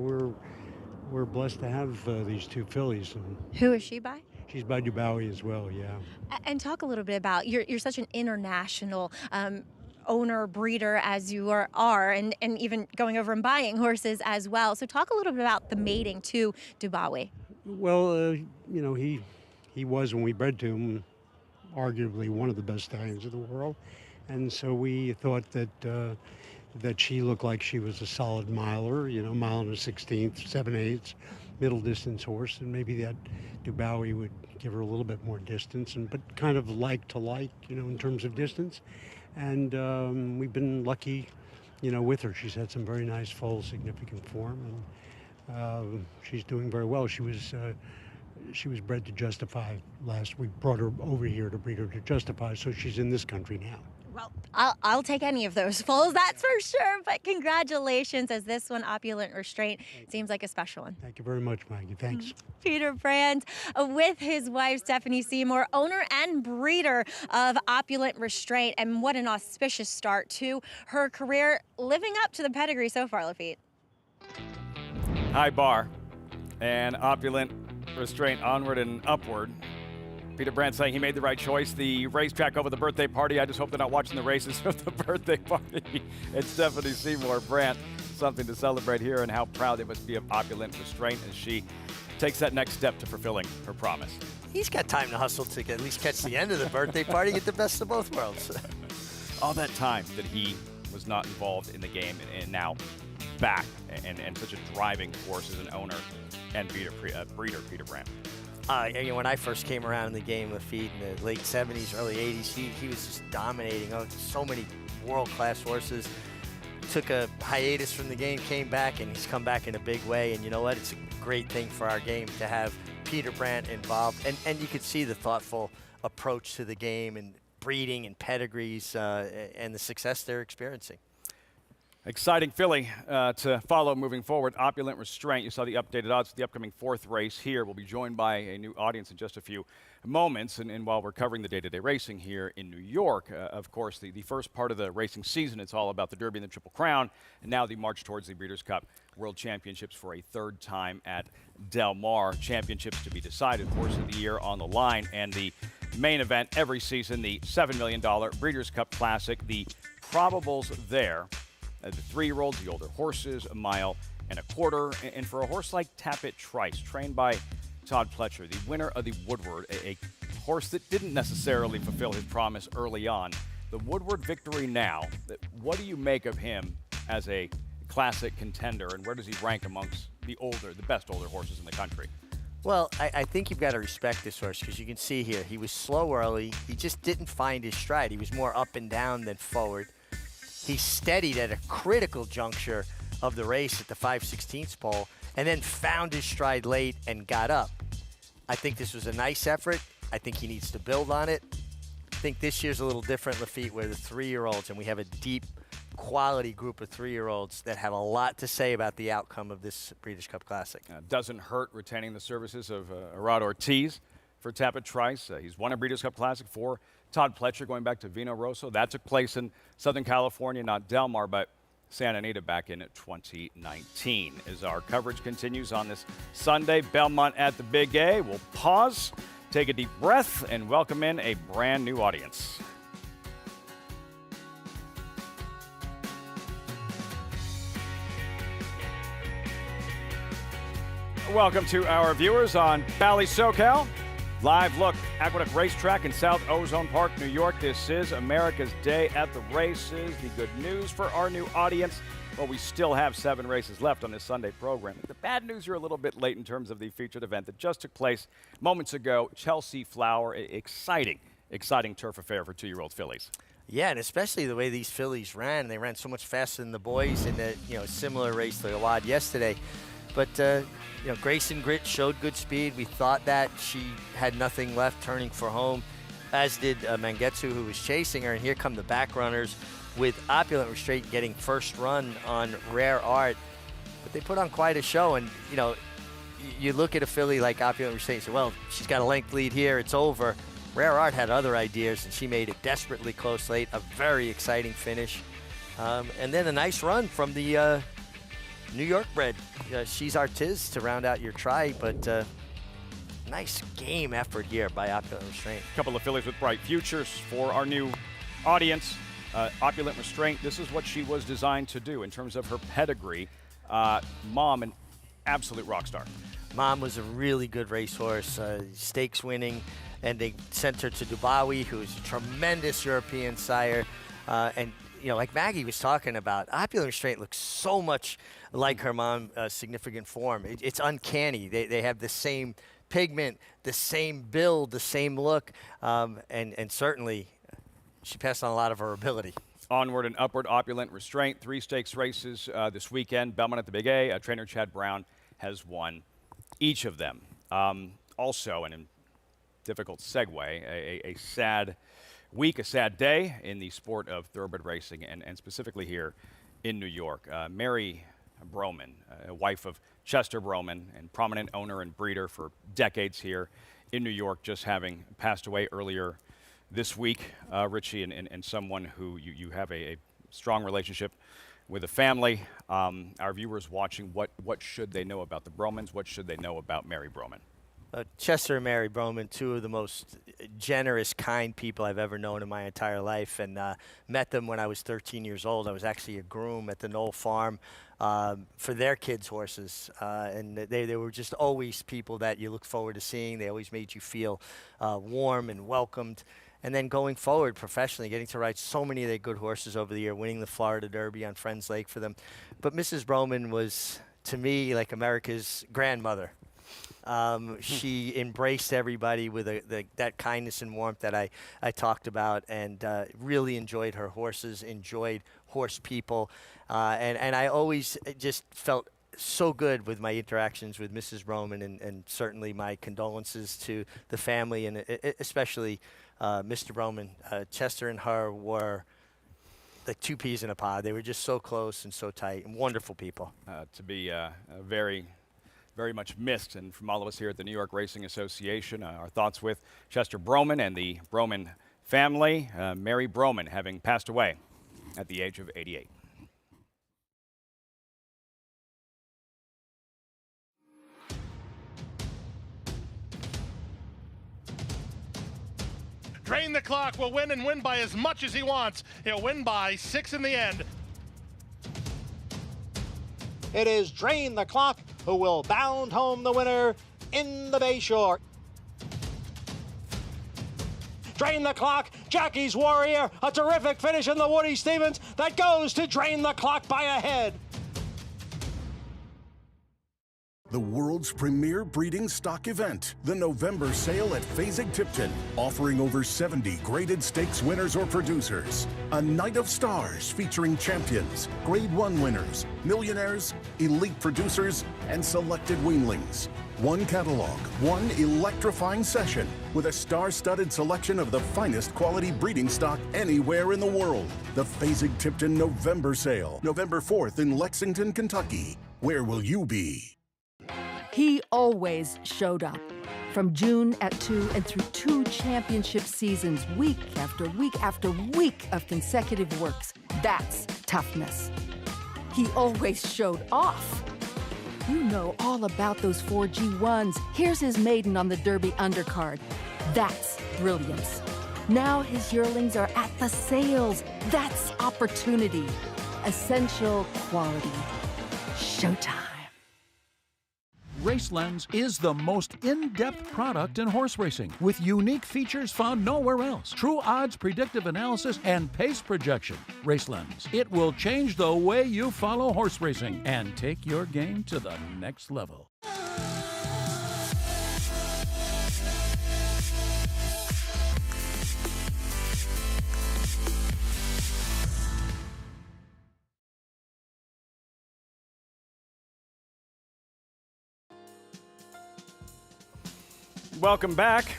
we're blessed to have these two fillies. Who is she by? She's by Dubowie as well, yeah. And talk a little bit about, you're such an international owner, breeder as you are, and even going over and buying horses as well. So talk a little bit about the mating to Dubowie. Well, he was, when we bred to him, arguably one of the best stallions of the world. And so we thought that she looked like she was a solid miler, mile and a 16th, 7/8, middle distance horse, and maybe that Dubowie would give her a little bit more distance, but kind of like to like, in terms of distance. And we've been lucky, with her. She's had some very nice full significant form, and she's doing very well. She was bred to Justify last. We brought her over here to breed her to Justify, so she's in this country now. Well, I'll take any of those foals, that's for sure. But congratulations, as this one, Opulent Restraint, seems like a special one. Thank you very much, Maggie. Thanks. Peter Brandt with his wife, Stephanie Seymour, owner and breeder of Opulent Restraint. And what an auspicious start to her career, living up to the pedigree so far, Lafitte. High bar and Opulent Restraint onward and upward. Peter Brandt saying he made the right choice. The racetrack over the birthday party. I just hope they're not watching the races of the birthday party. And Stephanie Seymour Brandt, something to celebrate here, and how proud they must be of Opulent Restraint as she takes that next step to fulfilling her promise. He's got time to hustle to at least catch the end of the birthday party, get the best of both worlds. All that time that he was not involved in the game, and now back, and such a driving force as an owner and breeder, Peter Brandt. When I first came around in the game of feed in the late 70s, early 80s, he was just dominating. So many world-class horses. Took a hiatus from the game, came back, and he's come back in a big way. And you know what? It's a great thing for our game to have Peter Brandt involved. And you could see the thoughtful approach to the game and breeding and pedigrees and the success they're experiencing. Exciting filly to follow moving forward. Opulent Restraint. You saw the updated odds for the upcoming fourth race here. We'll be joined by a new audience in just a few moments. And while we're covering the day-to-day racing here in New York, of course, the first part of the racing season, it's all about the Derby and the Triple Crown. And now the march towards the Breeders' Cup World Championships for a third time at Del Mar. Championships to be decided, Horse of the Year on the line. And the main event every season, the $7 million Breeders' Cup Classic. The probables there. The 3-year-olds, the older horses, 1.25 miles. And for a horse like Tapit Trice, trained by Todd Pletcher, the winner of the Woodward, a horse that didn't necessarily fulfill his promise early on. The Woodward victory now, what do you make of him as a classic contender, and where does he rank amongst the best older horses in the country? Well, I think you've got to respect this horse, because you can see here, he was slow early. He just didn't find his stride. He was more up and down than forward. He steadied at a critical juncture of the race at the 5/16 pole, and then found his stride late and got up. I think this was a nice effort. I think he needs to build on it. I think this year's a little different, Lafitte, where the 3-year-olds, and we have a deep quality group of 3-year-olds that have a lot to say about the outcome of this Breeders' Cup Classic. Doesn't hurt retaining the services of Arad Ortiz for Tapit Trice. He's won a Breeders' Cup Classic for Todd Pletcher, going back to Vino Rosso. That took place in Southern California, not Del Mar, but Santa Anita back in 2019. As our coverage continues on this Sunday, Belmont at the Big A. We'll pause take a deep breath and welcome in a brand new audience. Welcome to our viewers on Bally SoCal. Live look, Aqueduct Racetrack in South Ozone Park, New York. This is America's Day at the Races. The good news for our new audience, well, we still have 7 races left on this Sunday program. The bad news, you're a little bit late in terms of the featured event that just took place moments ago. Chelsea Flower, exciting turf affair for 2-year-old fillies. Yeah, and especially the way these fillies ran. They ran so much faster than the boys in the similar race to the WAD yesterday. But Grayson Grit showed good speed. We thought that she had nothing left turning for home, as did Mangetsu, who was chasing her. And here come the back runners with Opulent Restraint getting first run on Rare Art. But they put on quite a show. And, you look at a filly like Opulent Restraint and say, well, she's got a length lead here. It's over. Rare Art had other ideas, and she made it desperately close late. A very exciting finish. And then a nice run from the New York bred. She's Artiz to round out your try, but nice game effort here by Opulent Restraint. A couple of fillies with bright futures for our new audience. Opulent Restraint, this is what she was designed to do in terms of her pedigree. Mom, an absolute rock star. Mom was a really good racehorse, stakes winning, and they sent her to Dubawi, who's a tremendous European sire. And like Maggie was talking about, Opulent Restraint looks so much like her mom, Significant Form. It's uncanny. They have the same pigment, the same build, the same look, and certainly she passed on a lot of her ability. Onward and upward, Opulent Restraint. 3 stakes races this weekend. Belmont at the Big A. Trainer Chad Brown has won each of them. Also, and in difficult segue, a sad week, a sad day in the sport of thoroughbred racing, and specifically here in New York. Mary Broman, wife of Chester Broman and prominent owner and breeder for decades here in New York, just having passed away earlier this week. Richie, and someone who you have a strong relationship with the family. Our viewers watching, what should they know about the Bromans? What should they know about Mary Broman? Chester and Mary Broman, 2 of the most generous, kind people I've ever known in my entire life, and met them when I was 13 years old. I was actually a groom at the Knoll Farm for their kids' horses, and they were just always people that you look forward to seeing. They always made you feel warm and welcomed. And then going forward professionally, getting to ride so many of their good horses over the year, winning the Florida Derby on Friends Lake for them. But Mrs. Broman was, to me, like America's grandmother. She embraced everybody with that kindness and warmth that I talked about, and really enjoyed her horses, enjoyed horse people. And I always just felt so good with my interactions with Mrs. Broman, and certainly my condolences to the family, and especially Mr. Broman. Chester and her were like 2 peas in a pod. They were just so close and so tight, and wonderful people. To be very much missed, and from all of us here at the New York Racing Association, our thoughts with Chester Broman and the Broman family. Mary Broman having passed away at the age of 88. Drain the Clock will win, and win by as much as he wants. He'll win by 6 in the end. It is Drain the Clock who will bound home the winner in the Bayshore. Drain the Clock, Jockey's Warrior, a terrific finish in the Woody Stevens that goes to Drain the Clock by a head. The world's premier breeding stock event, the November sale at Fasig-Tipton, offering over 70 graded stakes winners or producers. A night of stars featuring champions, Grade 1 winners, millionaires, elite producers, and selected weanlings. One catalog, one electrifying session with a star-studded selection of the finest quality breeding stock anywhere in the world. The Fasig-Tipton November sale, November 4th in Lexington, Kentucky. Where will you be? He always showed up. From June at 2 and through 2 championship seasons, week after week after week of consecutive works. That's toughness. He always showed off. You know all about those 4G1s. Here's his maiden on the Derby undercard. That's brilliance. Now his yearlings are at the sales. That's opportunity. Essential quality. Showtime. RaceLens is the most in-depth product in horse racing, with unique features found nowhere else. True odds, predictive analysis, and pace projection. RaceLens. It will change the way you follow horse racing and take your game to the next level. Welcome back.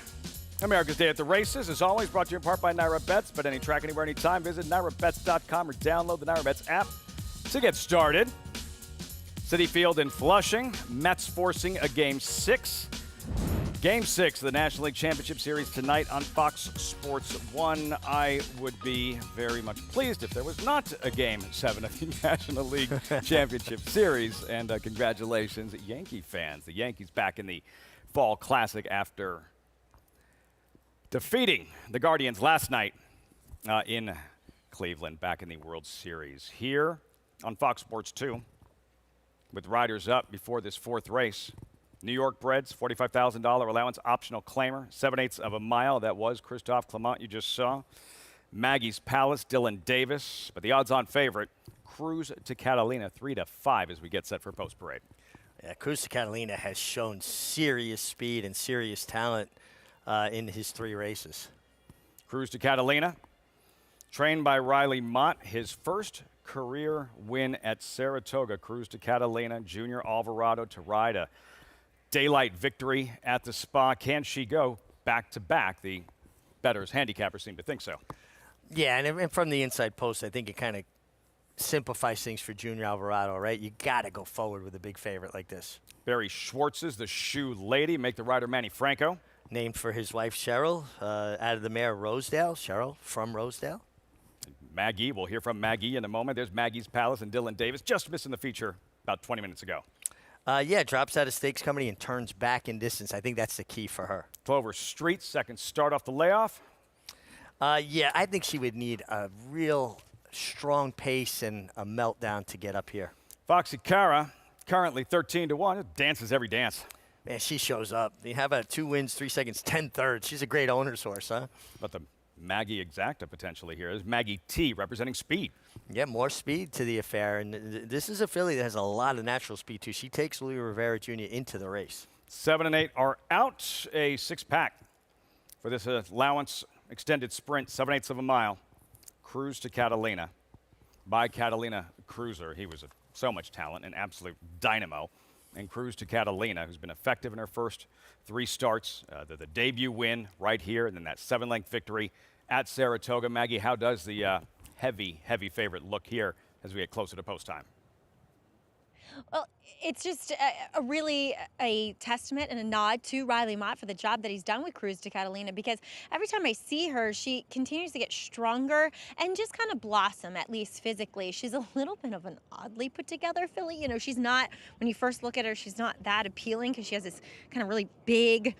America's Day at the Races is always brought to you in part by Naira Bets. Bet any track, anywhere, anytime. Visit NairaBets.com or download the Naira Bets app to get started. Citi Field in Flushing. Mets forcing a Game 6. Game 6 of the National League Championship Series tonight on Fox Sports 1. I would be very much pleased if there was not a Game 7 of the National League Championship Series. And congratulations, Yankee fans. The Yankees back in the Fall Classic after defeating the Guardians last night in Cleveland, back in the World Series. Here on Fox Sports 2, with riders up before this fourth race. New York breds, $45,000 allowance, optional claimer, 7/8 of a mile. That was Christophe Clement you just saw. Maggie's Palace, Dylan Davis. But the odds-on favorite, Cruz to Catalina, 3-5 as we get set for post-parade. Yeah, Cruz to Catalina has shown serious speed and serious talent in his 3 races. Cruz to Catalina, trained by Riley Mott, his first career win at Saratoga. Cruz to Catalina, Junior Alvarado to ride a daylight victory at the Spa. Can she go back-to-back? The bettors, handicappers seem to think so. Yeah, and from the inside post, I think it kind of simplifies things for Junior Alvarado, right? You got to go forward with a big favorite like this. Barry Schwartz's the Shoe Lady, make the rider Manny Franco. Named for his wife Cheryl, out of the mare Rosedale. Cheryl from Rosedale. Maggie, we'll hear from Maggie in a moment. There's Maggie's Palace and Dylan Davis, just missing the feature about 20 minutes ago. Yeah, drops out of stakes company and turns back in distance. I think that's the key for her. Clover Street, second start off the layoff. Yeah, I think she would need a real strong pace and a meltdown to get up here. Foxy Cara, currently 13-1, dances every dance. Man, she shows up. How about 2 wins, 3 seconds, 10 thirds? She's a great owner's horse, huh? But the Maggie Exacta potentially here is Maggie T, representing speed. Yeah, more speed to the affair. And this is a filly that has a lot of natural speed, too. She takes Louis Rivera Jr. into the race. 7 and 8 are out. A 6-pack for this allowance extended sprint, 7/8 of a mile. Cruz to Catalina by Catalina Cruiser. He was so much talent, an absolute dynamo. And Cruz to Catalina, who's been effective in her first 3 starts. The debut win right here, and then that 7-length victory at Saratoga. Maggie, how does the heavy favorite look here as we get closer to post time? Well, it's just really a testament and a nod to Riley Mott for the job that he's done with Cruz to Catalina, because every time I see her, she continues to get stronger and just kind of blossom, at least physically. She's a little bit of an oddly put together filly. You know, she's not, when you first look at her, she's not that appealing because she has this kind of really big,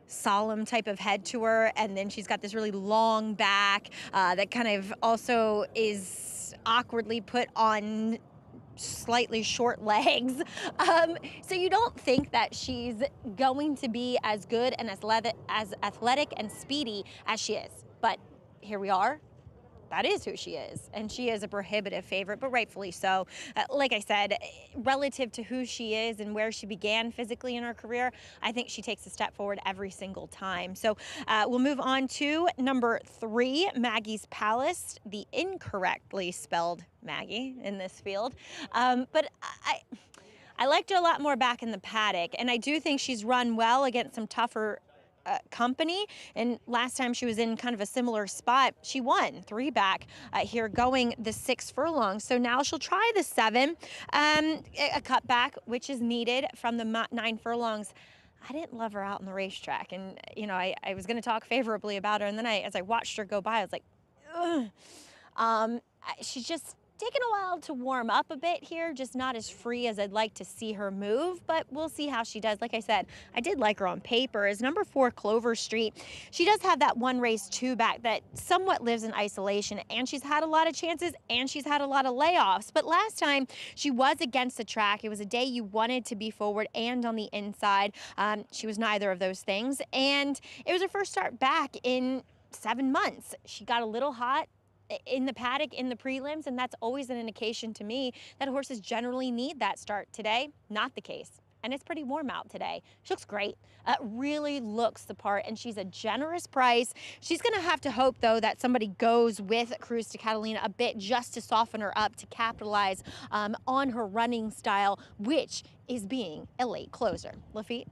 solemn type of head to her, and then she's got this really long back that kind of also is awkwardly put on slightly short legs. So you don't think that she's going to be as good and as athletic and speedy as she is. But here we are. That is who she is. And she is a prohibitive favorite, but rightfully so. Like I said, relative to who she is and where she began physically in her career, I think she takes a step forward every single time. So we'll move on to number 3, Maggie's Palace, the incorrectly spelled Maggie in this field. But I liked her a lot more back in the paddock, and I do think she's run well against some tougher company, and last time she was in kind of a similar spot, she won 3 back here going the 6 furlongs. So now she'll try the 7, a cutback, which is needed from the 9 furlongs. I didn't love her out on the racetrack, and you know, I was going to talk favorably about her, and then as I watched her go by, I was like, ugh. She's just taken a while to warm up a bit here, just not as free as I'd like to see her move, but we'll see how she does. Like I said, I did like her on paper. As number 4 Clover Street, she does have that one race 2 back that somewhat lives in isolation, and she's had a lot of chances and she's had a lot of layoffs. But last time she was against the track. It was a day you wanted to be forward and on the inside. She was neither of those things, and it was her first start back in 7 months. She got a little hot in the paddock in the prelims, and that's always an indication to me that horses generally need that start. Today, not the case. And it's pretty warm out today. She looks great, really looks the part, and she's a generous price. She's gonna have to hope, though, that somebody goes with Cruz to Catalina a bit just to soften her up, to capitalize on her running style, which is being a late closer. Lafitte?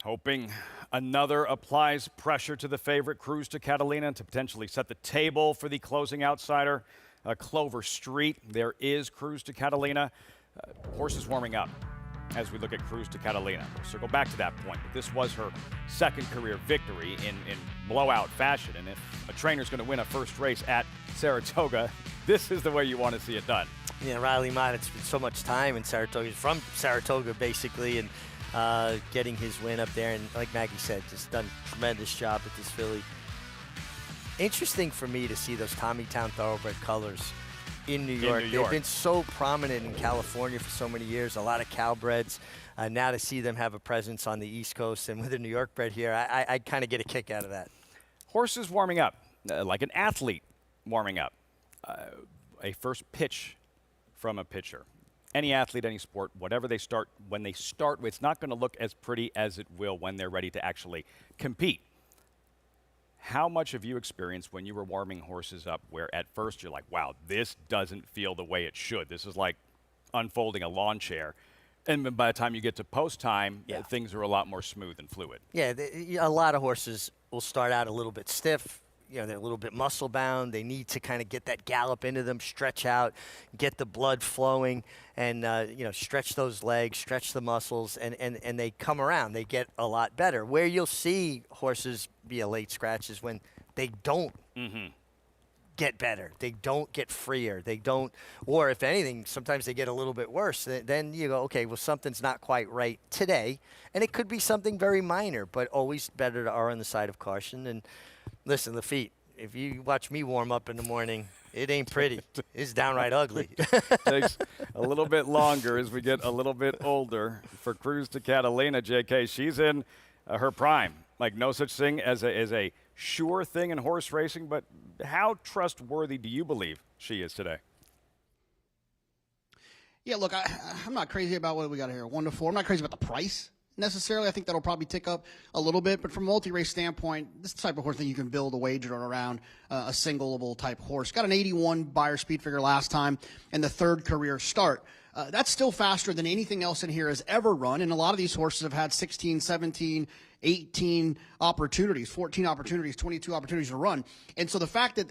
Hoping another applies pressure to the favorite, Cruz to Catalina, to potentially set the table for the closing outsider, Clover Street. There is Cruz to Catalina. Horses warming up as we look at Cruz to Catalina. We'll circle back to that point, but this was her second career victory in blowout fashion. And if a trainer's going to win a first race at Saratoga, this is the way you want to see it done. Yeah, Riley Mott had spent so much time in Saratoga. He's from Saratoga, basically, and getting his win up there. And like Maggie said, just done a tremendous job with this filly. Interesting for me to see those Tommytown Thoroughbred colors in New York. They've been so prominent in California for so many years, a lot of Calbreds. Now to see them have a presence on the East Coast and with a New York bred here, I kind of get a kick out of that. Horses Warming up, like an athlete warming up. A first pitch from a pitcher. Any athlete, any sport, whatever they start, when they start, it's not going to look as pretty as it will when they're ready to actually compete. How much have you experienced when you were warming horses up where at first you're like, wow, this doesn't feel the way it should. This is like unfolding a lawn chair. And then by the time you get to post time, things are a lot more smooth and fluid. Yeah, a lot of horses will start out a little bit stiff. You know, they're a little bit muscle bound. They need to kind of get that gallop into them, stretch out, get the blood flowing, and, you know, stretch those legs, stretch the muscles, and they come around. They get a lot better. Where you'll see horses be a late scratch is when they don't get better. They don't get freer. They don't, or if anything, sometimes they get a little bit worse. Then you go, okay, well, something's not quite right today. And it could be something very minor, but always better to err on the side of caution. And listen, Lafitte, if you watch me warm up in the morning, it ain't pretty. It's downright ugly. Takes a little bit longer as we get a little bit older for Cruz to Catalina, JK. She's in her prime. Like no such thing as a sure thing in horse racing, but how trustworthy do you believe she is today? Yeah, look, I'm not crazy about what we got here, 1 to 4. I'm not crazy about the price necessarily. I think that'll probably tick up a little bit, but from a multi-race standpoint, this type of horse thing you can build a wager around a singleable type horse. Got an 81 Beyer speed figure last time and the third career start. That's still faster than anything else in here has ever run, and a lot of these horses have had 16, 17, 18 opportunities, 14 opportunities, 22 opportunities to run. And so the fact that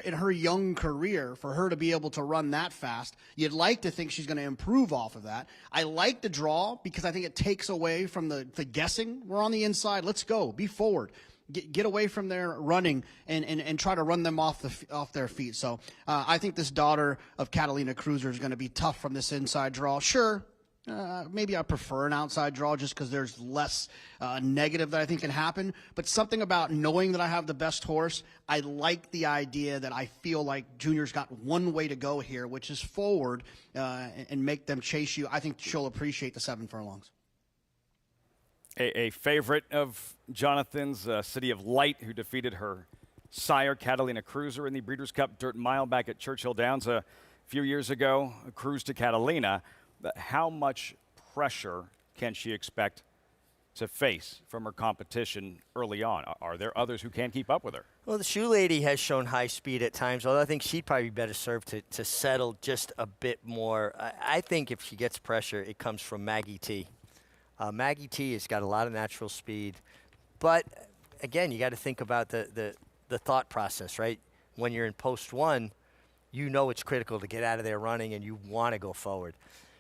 in her young career, for her to be able to run that fast, you'd like to think she's going to improve off of that. I like the draw because I think it takes away from the guessing. We're on the inside. Let's go. Be forward. Get away from their running and try to run them off their feet. So I think this daughter of Catalina Cruiser is going to be tough from this inside draw. Sure, maybe I prefer an outside draw just because there's less negative that I think can happen. But something about knowing that I have the best horse, I like the idea that I feel like Junior's got one way to go here, which is forward and make them chase you. I think she'll appreciate the 7 furlongs. A favorite of Jonathan's, City of Light, who defeated her sire, Catalina Cruiser, in the Breeders' Cup Dirt Mile back at Churchill Downs a few years ago. Cruz to Catalina. How much pressure can she expect to face from her competition early on? Are there others who can't keep up with her? Well, the Shoe Lady has shown high speed at times, although I think she'd probably be better served to settle just a bit more. I think if she gets pressure, it comes from Maggie T. Maggie T has got a lot of natural speed, but again, you got to think about the thought process, right? When you're in post 1, you know it's critical to get out of there running and you want to go forward.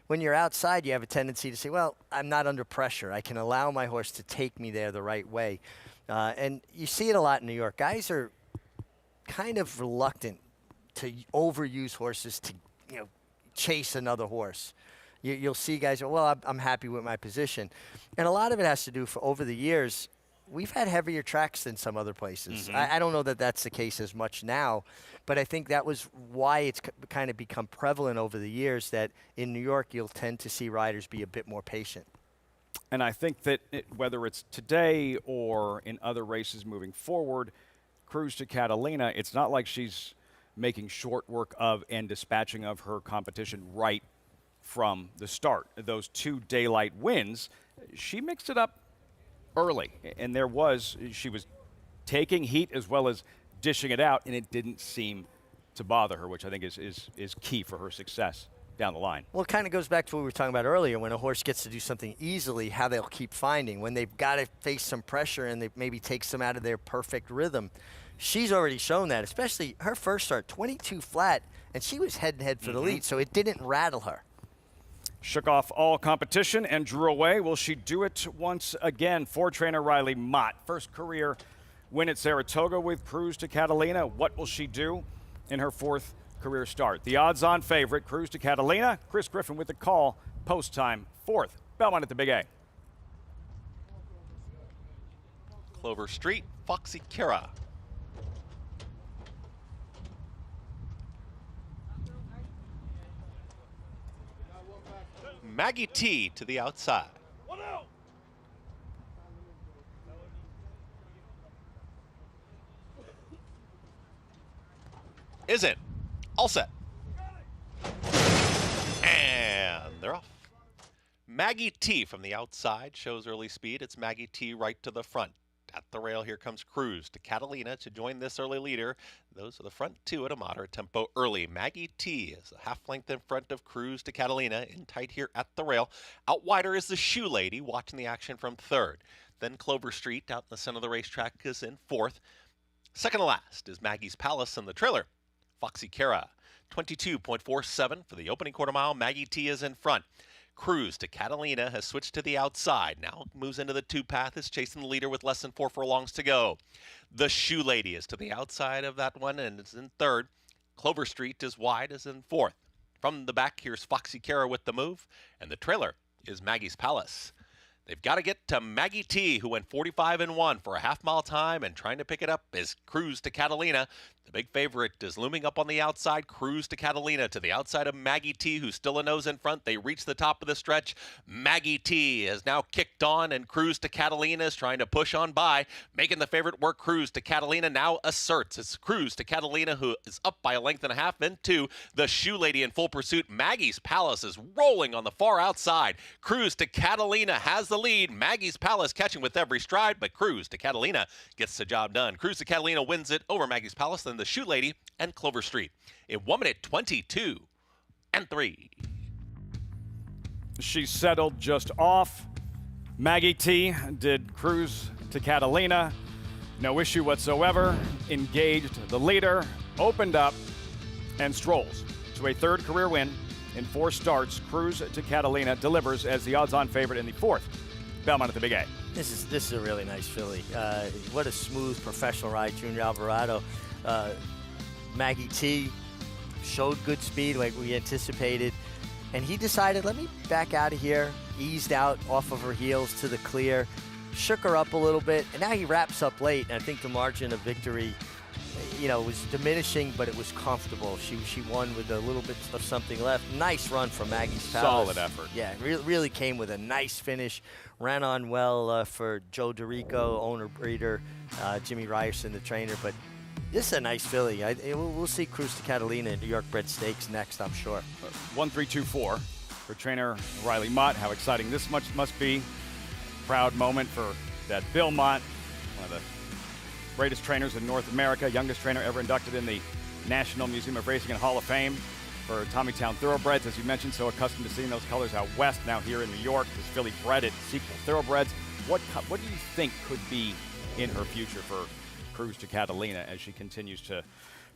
When you're outside, you have a tendency to say, well, I'm not under pressure. I can allow my horse to take me there the right way. And you see it a lot in New York. Guys are kind of reluctant to overuse horses to, chase another horse. You'll see guys go, well, I'm happy with my position. And a lot of it has to do for over the years, we've had heavier tracks than some other places. I don't know that that's the case as much now, but I think that was why it's kind of become prevalent over the years that in New York you'll tend to see riders be a bit more patient. And I think that whether it's today or in other races moving forward, Cruz to Catalina, it's not like she's making short work of and dispatching of her competition right from the start. Those 2 daylight wins, she mixed it up early, and she was taking heat as well as dishing it out, and it didn't seem to bother her, which I think is key for her success down the line. Well, it kind of goes back to what we were talking about earlier. When a horse gets to do something easily, how they'll keep finding. When they've got to face some pressure and it maybe takes them out of their perfect rhythm. She's already shown that, especially her first start, 22 flat, and she was head-to-head for the lead, so it didn't rattle her. Shook off all competition and drew away. Will she do it once again? For trainer Riley Mott, first career win at Saratoga with Cruz to Catalina. What will she do in her 4th career start? The odds-on favorite, Cruz to Catalina. Chris Griffin with the call, post time 4th. Belmont at the Big A. Clover Street, Foxy Kira. Maggie T to the outside. Is it? All set. And they're off. Maggie T from the outside shows early speed. It's Maggie T right to the front. At the rail, here comes Cruz to Catalina to join this early leader. Those are the front 2 at a moderate tempo early. Maggie T is a half length in front of Cruz to Catalina, in tight here at the rail. Out wider is the Shoe Lady, watching the action from 3rd. Then Clover Street out in the center of the racetrack is in 4th. Second to last is Maggie's Palace in the trailer. Foxy Kara, 22.47 for the opening quarter mile. Maggie T is in front. Cruz to Catalina has switched to the outside. Now moves into the 2 path, is chasing the leader with less than 4 furlongs to go. The Shoe Lady is to the outside of that one and is in 3rd. Clover Street is wide, is in 4th. From the back, here's Foxy Kara with the move, and the trailer is Maggie's Palace. They've got to get to Maggie T, who went 45-1 for a half-mile time, and trying to pick it up is Cruz to Catalina. The big favorite is looming up on the outside. Cruz to Catalina to the outside of Maggie T, who's still a nose in front. They reach the top of the stretch. Maggie T has now kicked on, and Cruz to Catalina is trying to push on by, making the favorite work. Cruz to Catalina now asserts. It's Cruz to Catalina, who is up by a length and a half into the Shoe Lady in full pursuit. Maggie's Palace is rolling on the far outside. Cruz to Catalina has the lead. Maggie's Palace catching with every stride, but Cruz to Catalina gets the job done. Cruz to Catalina wins it over Maggie's Palace, then the Shoe Lady and Clover Street in 1 minute 22 and 3. She settled just off. Maggie T did Cruz to Catalina. No issue whatsoever. Engaged the leader, opened up, and strolls to a 3rd career win in 4 starts. Cruz to Catalina delivers as the odds-on favorite in the 4th. Belmont at the Big A. This is a really nice filly. What a smooth professional ride, Junior Alvarado. Maggie T showed good speed like we anticipated, and he decided, let me back out of here, eased out off of her heels to the clear, shook her up a little bit, and now he wraps up late, and I think the margin of victory, was diminishing, but it was comfortable. She won with a little bit of something left. Nice run from Maggie's Palace. Solid effort. Yeah, really came with a nice finish. Ran on well for Joe DeRico, owner breeder, Jimmy Ryerson, the trainer, but this is a nice filly. We'll see Cruz to Catalina in New York Bred Stakes next, I'm sure. 1-3-2-4 for trainer Riley Mott. How exciting this must be. Proud moment for that Bill Mott, one of the greatest trainers in North America, youngest trainer ever inducted in the National Museum of Racing and Hall of Fame for Tommytown Thoroughbreds, as you mentioned, so accustomed to seeing those colors out west. Now here in New York, this filly bred at Sequel Thoroughbreds. What do you think could be in her future for Cruz to Catalina as she continues to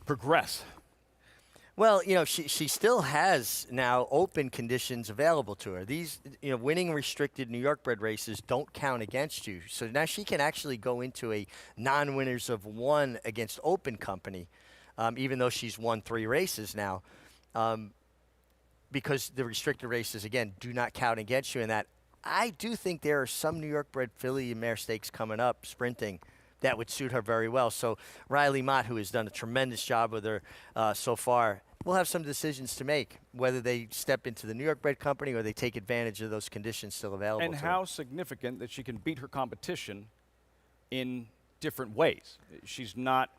progress? Well, she still has now open conditions available to her. These, winning restricted New York bred races don't count against you. So now she can actually go into a non-winners of 1 against open company. even though she's won 3 races now, because the restricted races, again, do not count against you in that. I do think there are some New York bred filly and mare stakes coming up, sprinting, that would suit her very well. So Riley Mott, who has done a tremendous job with her so far, will have some decisions to make, whether they step into the New York bred company or they take advantage of those conditions still available And to how them. significant that she can beat her competition in different ways. She's not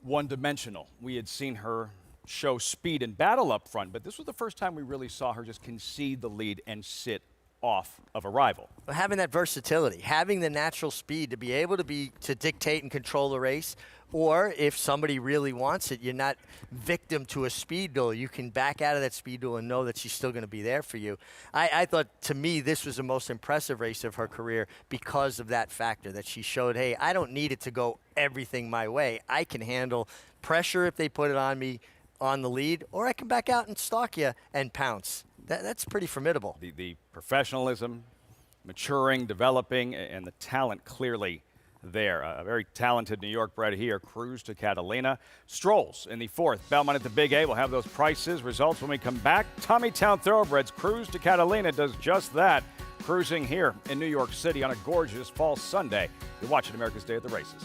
one-dimensional. We had seen her show speed and battle up front, but this was the first time we really saw her just concede the lead and sit off of a rival. But having that versatility, having the natural speed to be able to dictate and control the race, or if somebody really wants it, you're not victim to a speed duel. You can back out of that speed duel and know that she's still going to be there for you. I thought, to me, this was the most impressive race of her career because of that factor, that she showed, hey, I don't need it to go everything my way. I can handle pressure if they put it on me on the lead, or I can back out and stalk you and pounce. That's pretty formidable. The professionalism, maturing, developing, and the talent clearly there. A very talented New York bred here, Cruz to Catalina. Strolls in the 4th. Belmont at the Big A. We'll have those prices, results when we come back. Tommytown Thoroughbreds, Cruz to Catalina does just that. Cruising here in New York City on a gorgeous fall Sunday. You're watching America's Day at the Races.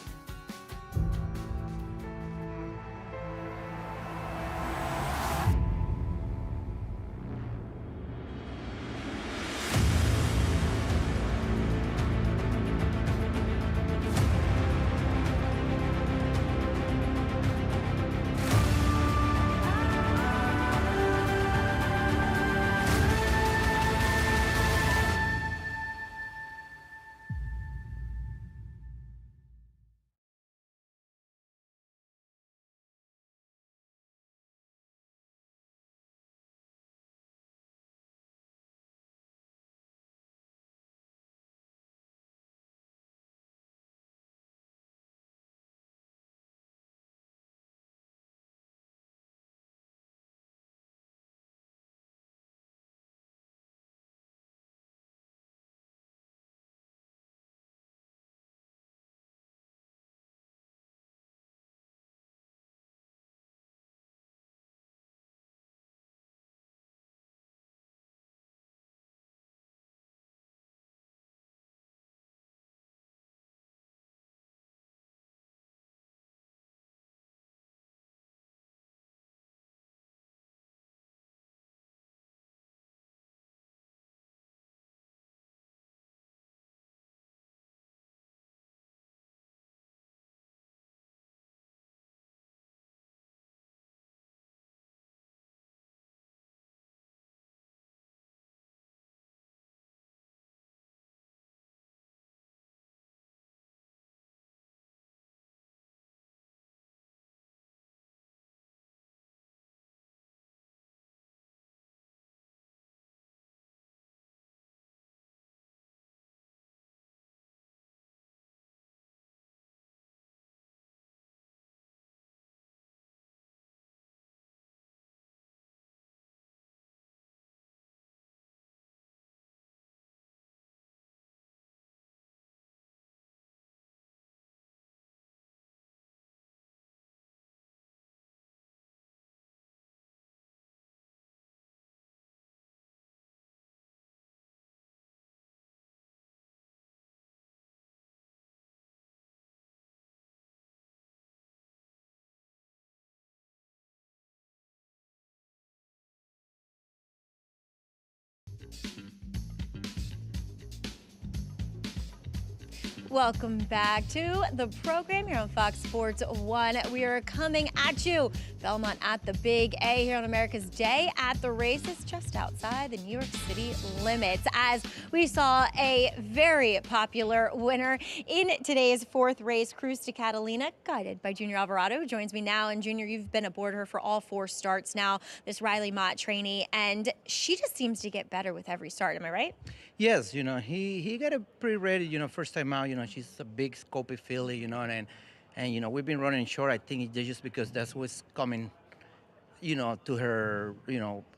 Welcome back to the program here on Fox Sports 1. We are coming at you. Belmont at the Big A here on America's Day at the Races, just outside the New York City limits, as we saw a very popular winner in today's 4th race, Cruz to Catalina, guided by Junior Alvarado, who joins me now. And Junior, you've been aboard her for all 4 starts now, this Riley Mott trainee, and she just seems to get better with every start. Am I right? Yes, he got it pretty ready, first time out, she's a big scopy filly, and we've been running short. I think it's just because that's what's coming, to her,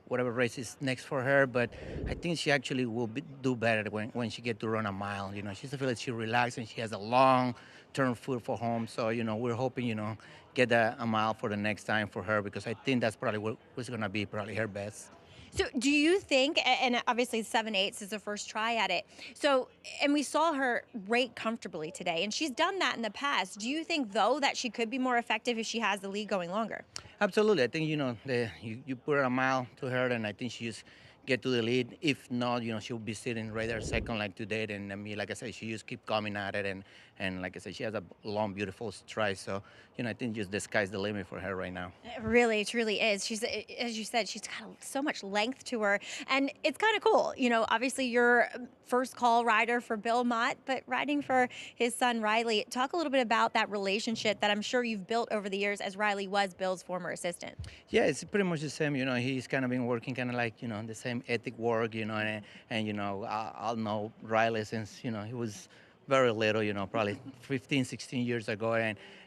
whatever race is next for her. But I think she actually will do better when she get to run a mile. She's a filly, she relaxed and she has a long-term foot for home. So, we're hoping, get a mile for the next time for her, because I think that's probably what's going to be probably her best. So do you think, and obviously 7/8 is her first try at it, so, and we saw her rate comfortably today, and she's done that in the past. Do you think, though, that she could be more effective if she has the lead going longer? Absolutely. I think, you put a mile to her, and I think she just get to the lead. If not, she'll be sitting right there second like today. And like I said, she just keep coming at it. And like I said, she has a long, beautiful stride. So, I think just the sky's the limit for her right now. It really, truly is. She's, as you said, she's got so much length to her. And it's kind of cool. Obviously you're first call rider for Bill Mott, but riding for his son, Riley. Talk a little bit about that relationship that I'm sure you've built over the years, as Riley was Bill's former assistant. Yeah, it's pretty much the same. He's kind of been working kind of like, the same ethic work, and I'll know Riley since, he was very little, probably 15, 16 years ago.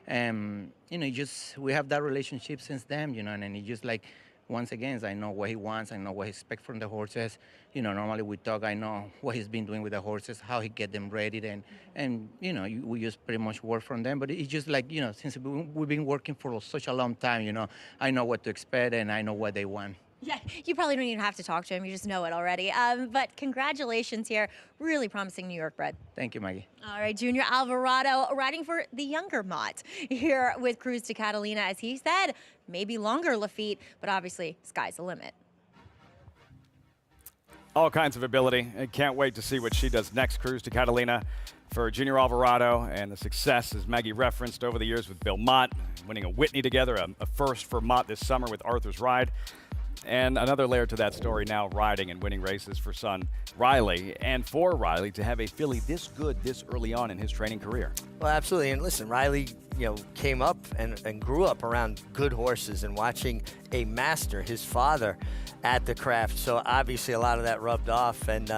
And we have that relationship since then, and he just like, once again, I know what he wants, I know what he expects from the horses. Normally we talk, I know what he's been doing with the horses, how he get them ready, and we just pretty much work from them. But it's just like, since we've been working for such a long time, I know what to expect and I know what they want. Yeah, you probably don't even have to talk to him. You just know it already. But congratulations here. Really promising New York bred. Thank you, Maggie. All right, Junior Alvarado riding for the younger Mott here with Cruz to Catalina. As he said, maybe longer Lafitte, but obviously sky's the limit. All kinds of ability. I can't wait to see what she does next. Cruz to Catalina for Junior Alvarado, and the success, as Maggie referenced, over the years with Bill Mott, winning a Whitney together, a first for Mott this summer with Arthur's Ride. And another layer to that story, now riding and winning races for son Riley, and for Riley to have a filly this good this early on in his training career. Well, absolutely. And listen, Riley, came up and grew up around good horses and watching a master, his father, at the craft. So obviously a lot of that rubbed off. And,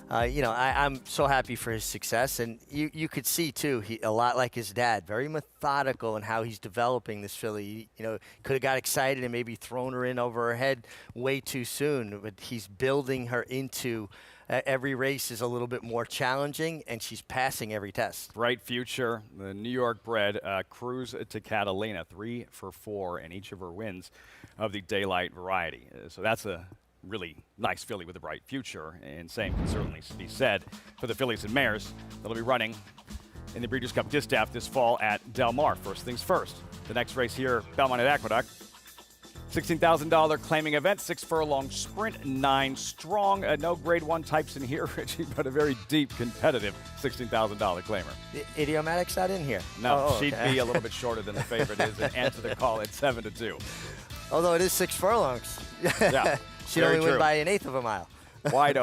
I'm so happy for his success. And you could see, too, a lot like his dad, very methodical in how he's developing this filly. Could have got excited and maybe thrown her in over her head way too soon. But he's building her into every race is a little bit more challenging, and she's passing every test. Bright future, the New York bred, Cruz to Catalina, 3 for 4 in each of her wins of the daylight variety. So that's a really nice filly with a bright future, and same can certainly be said for the fillies and mares that'll be running in the Breeders' Cup Distaff this fall at Del Mar. First things first, the next race here, Belmont at Aqueduct. $16,000 claiming event, 6 furlong sprint, 9 strong. No grade 1 types in here, Richie, but a very deep, competitive $16,000 claimer. Idiomatic's not in here. No, okay. She'd be a little bit shorter than the favorite is and answer the call at 7-2. Although it is 6 furlongs. Yeah, she'd only win by 1/8 of a mile. Wide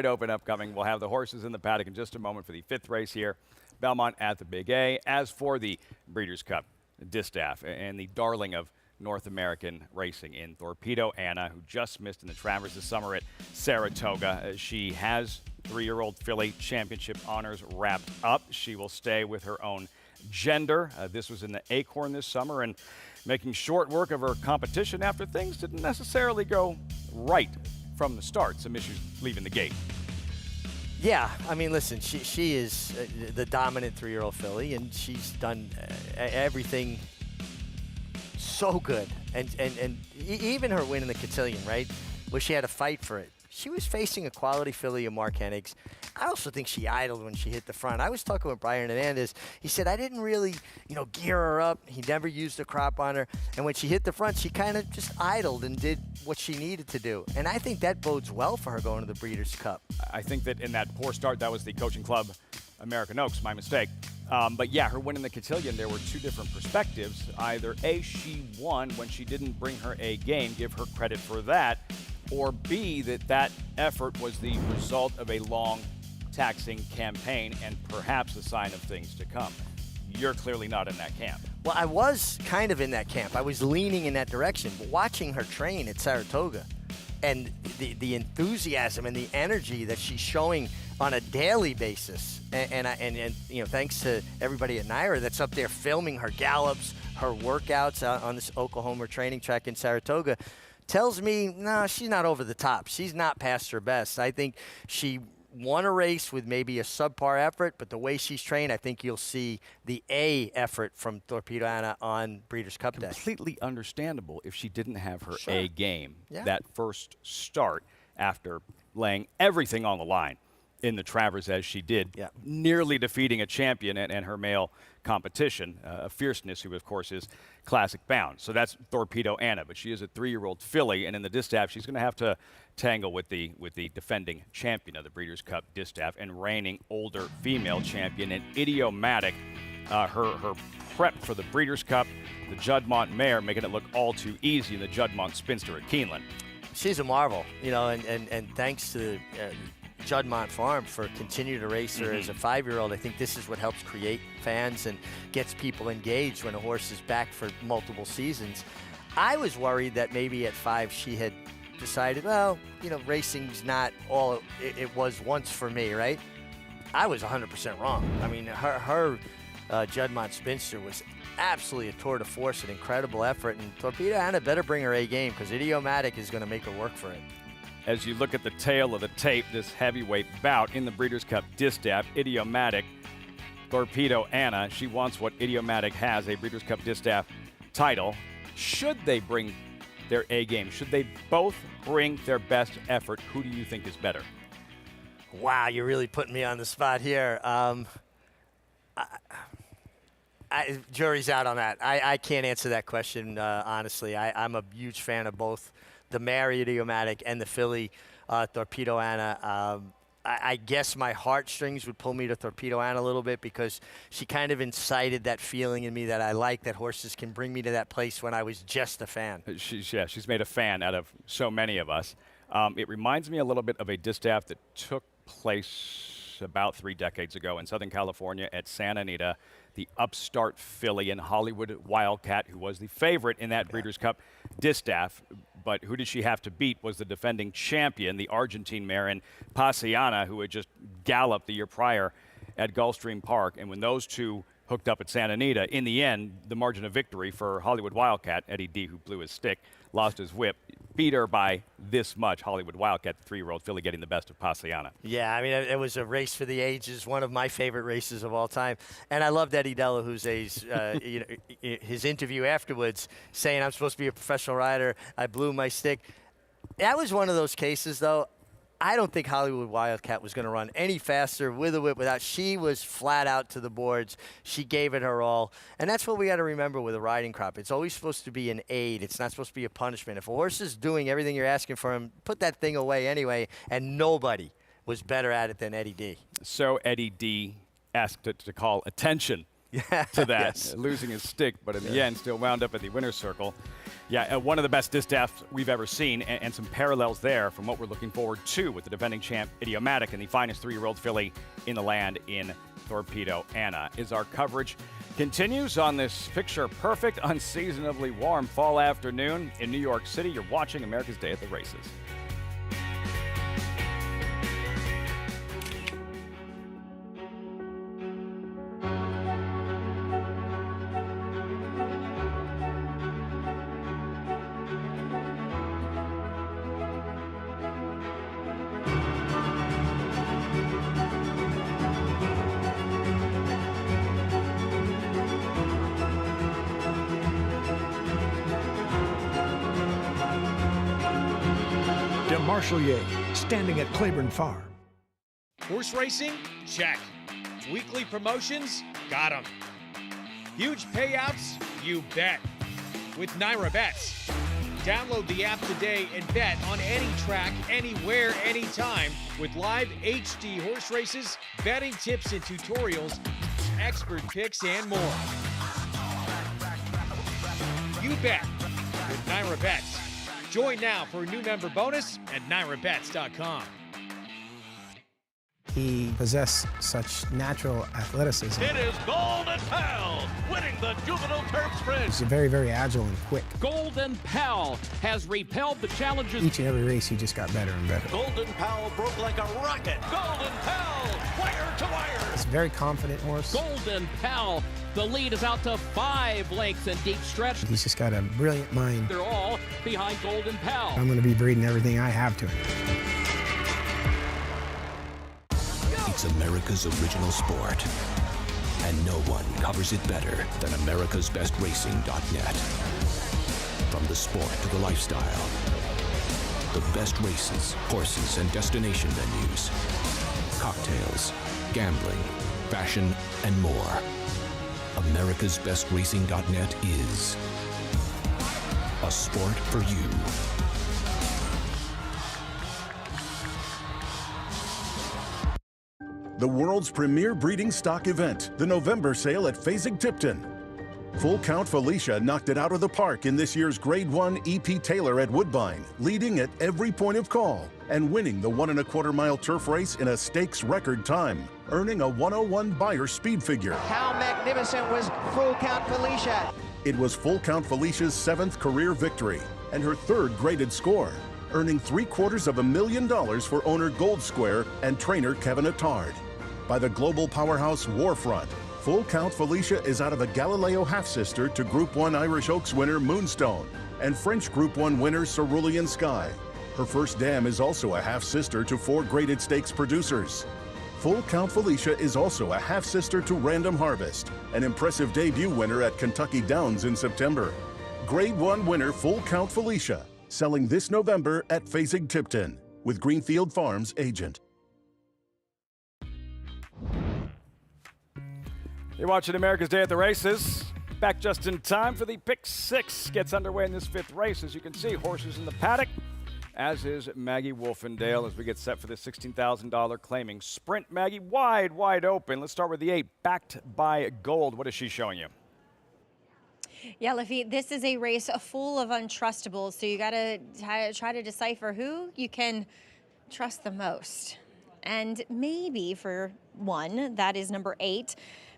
open upcoming. We'll have the horses in the paddock in just a moment for the 5th race here, Belmont at the Big A. As for the Breeders' Cup Distaff and the darling of North American racing in Torpedo Anna, who just missed in the Travers this summer at Saratoga. She has 3-year-old filly championship honors wrapped up. She will stay with her own gender. This was in the Acorn this summer and making short work of her competition after things didn't necessarily go right from the start. Some issues leaving the gate. Yeah, I mean, listen, she is the dominant 3-year-old filly, and she's done everything so good. And even her win in the Cotillion, right, where she had to fight for it. She was facing a quality filly of Mark Hennig's. I also think she idled when she hit the front. I was talking with Brian Hernandez. He said, I didn't really, gear her up. He never used the crop on her. And when she hit the front, she kind of just idled and did what she needed to do. And I think that bodes well for her going to the Breeders' Cup. I think that in that poor start, that was the coaching club American Oaks, my mistake. But yeah, her win in the Cotillion, there were 2 different perspectives. Either A, she won when she didn't bring her A game, give her credit for that, or B, that effort was the result of a long, taxing campaign and perhaps a sign of things to come. You're clearly not in that camp. Well, I was kind of in that camp. I was leaning in that direction. But watching her train at Saratoga and the enthusiasm and the energy that she's showing on a daily basis, and thanks to everybody at NYRA that's up there filming her gallops, her workouts out on this Oklahoma training track in Saratoga tells me, no, she's not over the top. She's not past her best. I think she won a race with maybe a subpar effort, but the way she's trained, I think you'll see the A effort from Torpedo Anna on Breeders' Cup Day. Completely understandable if she didn't have her Sure. A game. Yeah. That first start after laying everything on the line in the Travers as she did, nearly defeating a champion and her male competition, a fierceness who, of course, is classic bound. So that's Torpedo Anna, but she is a 3-year-old filly, and in the distaff, she's going to have to tangle with the defending champion of the Breeders' Cup distaff and reigning older female champion, and Idiomatic. Her prep for the Breeders' Cup, the Juddmonte mare, making it look all too easy, and the Juddmonte spinster at Keeneland. She's a marvel, you know, and thanks to Juddmonte Farm for continuing to race her as a 5-year-old. I think this is what helps create fans and gets people engaged when a horse is back for multiple seasons. I was worried that maybe at 5 she had decided, well, you know, racing's not all it was once for me, right? I was 100% wrong. I mean, her Juddmonte Spinster was absolutely a tour de force, an incredible effort, and Torpedo Anna better bring her A game because Idiomatic is going to make her work for it. As you look at the tail of the tape, this heavyweight bout in the Breeders' Cup distaff, Idiomatic, Torpedo Anna, she wants what Idiomatic has, a Breeders' Cup distaff title. Should they bring their A game? Should they both bring their best effort? Who do you think is better? Wow, you're really putting me on the spot here. Jury's out on that. I can't answer that question, honestly. I'm a huge fan of both the mare Idiomatic and the filly Torpedo Anna. I guess my heartstrings would pull me to Torpedo Anna a little bit because she kind of incited that feeling in me that I like, that horses can bring me to that place when I was just a fan. She's made a fan out of so many of us. It reminds me a little bit of a distaff that took place about 3 decades ago in Southern California at Santa Anita. The upstart filly and Hollywood Wildcat, who was the favorite in that Breeders' Cup distaff. But who did she have to beat was the defending champion, the Argentine mare, and Paciana, who had just galloped the year prior at Gulfstream Park. And when those two hooked up at Santa Anita, in the end, the margin of victory for Hollywood Wildcat, Eddie D, who blew his stick, lost his whip, beat her by this much. Hollywood Wildcat, the 3-year-old filly, getting the best of Paciana. Yeah, I mean, it was a race for the ages, one of my favorite races of all time. And I loved Eddie Della, who's his interview afterwards saying, I'm supposed to be a professional rider. I blew my stick. That was one of those cases, though. I don't think Hollywood Wildcat was going to run any faster with a whip without. She was flat out to the boards. She gave it her all. And that's what we got to remember with a riding crop. It's always supposed to be an aid. It's not supposed to be a punishment. If a horse is doing everything you're asking for him, put that thing away anyway. And nobody was better at it than Eddie D. So Eddie D asked it to call attention to that, Yes. losing his stick, but in the end still wound up at the winner's circle. Yeah, one of the best distaffs we've ever seen, and some parallels there from what we're looking forward to with the defending champ Idiomatic and the finest 3-year-old filly in the land in Torpedo Anna. As our coverage continues on this picture-perfect, unseasonably warm fall afternoon in New York City, you're watching America's Day at the Races. Marshalier, standing at Claiborne Farm. Horse racing? Check. Weekly promotions? Got them. Huge payouts? You bet. With Naira Bets. Download the app today and bet on any track, anywhere, anytime with live HD horse races, betting tips and tutorials, expert picks, and more. You bet with Naira Bets. Join now for a new member bonus at NairaBets.com. He possessed such natural athleticism. It is Golden Pal winning the Juvenile Turf Sprint. He's very, very agile and quick. Golden Pal has repelled the challenges. Each and every race, he just got better and better. Golden Pal broke like a rocket. Golden Pal, wire to wire. He's a very confident horse. Golden Pal, the lead is out to 5 lengths in deep stretch. He's just got a brilliant mind. They're all behind Golden Pal. I'm going to be breeding everything I have to him. It's America's original sport, and no one covers it better than americasbestracing.net. From the sport to the lifestyle, the best races, horses, and destination venues, cocktails, gambling, fashion, and more. americasbestracing.net is a sport for you. The world's premier breeding stock event, the November sale at Fasig-Tipton. Full Count Felicia knocked it out of the park in this year's Grade 1 EP Taylor at Woodbine, leading at every point of call and winning the 1 1/4 mile turf race in a stakes record time, earning a 101 Beyer speed figure. How magnificent was Full Count Felicia? It was Full Count Felicia's 7th career victory and her 3rd graded score, earning $750,000 for owner Gold Square and trainer Kevin Attard. By the global powerhouse Warfront, Full Count Felicia is out of a Galileo half-sister to Group 1 Irish Oaks winner Moonstone and French Group 1 winner Cerulean Sky. Her first dam is also a half-sister to 4 graded stakes producers. Full Count Felicia is also a half-sister to Random Harvest, an impressive debut winner at Kentucky Downs in September. Grade 1 winner Full Count Felicia, selling this November at Fasig-Tipton with Greenfield Farms agent. You're watching America's Day at the Races. Back just in time for the Pick 6 gets underway in this 5th race. As you can see, horses in the paddock, as is Maggie Wolfendale as we get set for the $16,000 claiming sprint. Maggie, wide open. Let's start with the 8, backed by Gold. What is she showing you? Yeah, Lafitte, this is a race full of untrustables, so you got to try to decipher who you can trust the most. And maybe for one, that is number 8,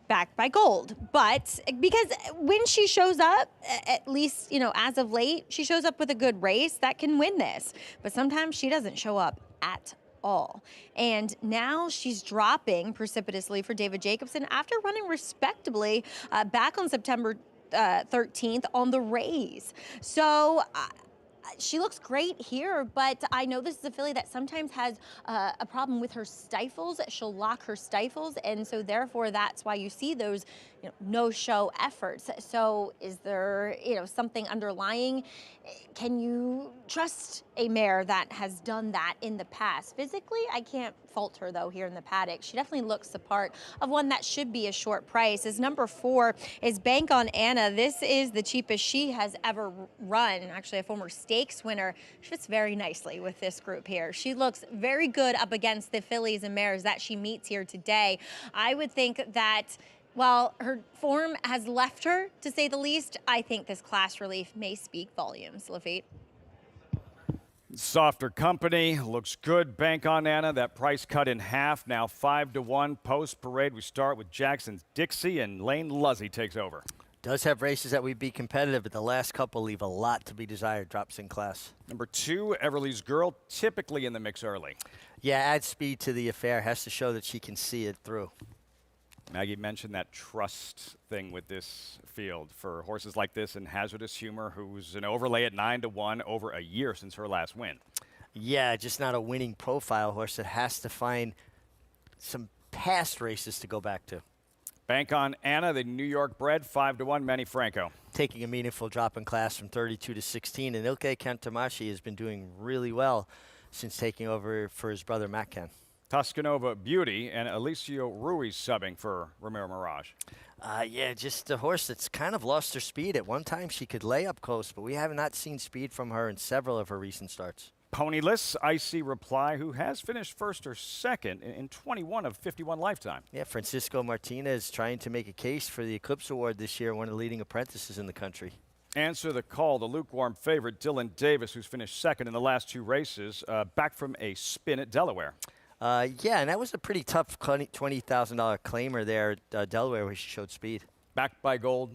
backed by Gold. But because when she shows up, at least, you know, as of late, she shows up with a good race that can win this. But sometimes she doesn't show up at all. And now she's dropping precipitously for David Jacobson after running respectably back on September 13th on the Rays. So she looks great here, but I know this is a filly that sometimes has a problem with her stifles. She'll lock her stifles, and so therefore that's why you see those, you know, no-show efforts. So is there, you know, something underlying? Can you trust a mare that has done that in the past? Physically, I can't fault her, though, here in the paddock. She definitely looks the part of one that should be a short price. As number 4 is Bank on Anna. This is the cheapest she has ever run. Actually, a former stakes winner. She fits very nicely with this group here. She looks very good up against the fillies and mares that she meets here today. I would think that while her form has left her, to say the least, I think this class relief may speak volumes. Lafitte. Softer company, looks good. Bank on Anna, that price cut in half, now 5-1. Post parade, we start with Jackson's Dixie, and Lane Luzzy takes over. Does have races that would be competitive, but the last couple leave a lot to be desired. Drops in class. Number 2, Everly's Girl, typically in the mix early. Yeah, add speed to the affair. Has to show that she can see it through. Maggie mentioned that trust thing with this field for horses like this and Hazardous Humor, who's an overlay at 9-1 over a year since her last win. Yeah, just not a winning profile horse that has to find some past races to go back to. Bank on Anna, the New York bred, 5-1, Manny Franco. Taking a meaningful drop in class from 32 to 16, and Ilke Kantamashi has been doing really well since taking over for his brother Matt Ken. Tuscanova Beauty and Alicio Ruiz subbing for Ramiro Mirage. Yeah, just a horse that's kind of lost her speed. At one time, she could lay up close, but we have not seen speed from her in several of her recent starts. Ponyless, Icy Reply, who has finished first or second in 21 of 51 lifetime. Yeah, Francisco Martinez trying to make a case for the Eclipse Award this year, one of the leading apprentices in the country. Answer the Call, the lukewarm favorite, Dylan Davis, who's finished second in the last 2 races, back from a spin at Delaware. Yeah, and that was a pretty tough $20,000 claimer there at Delaware where she showed speed. Backed by Gold,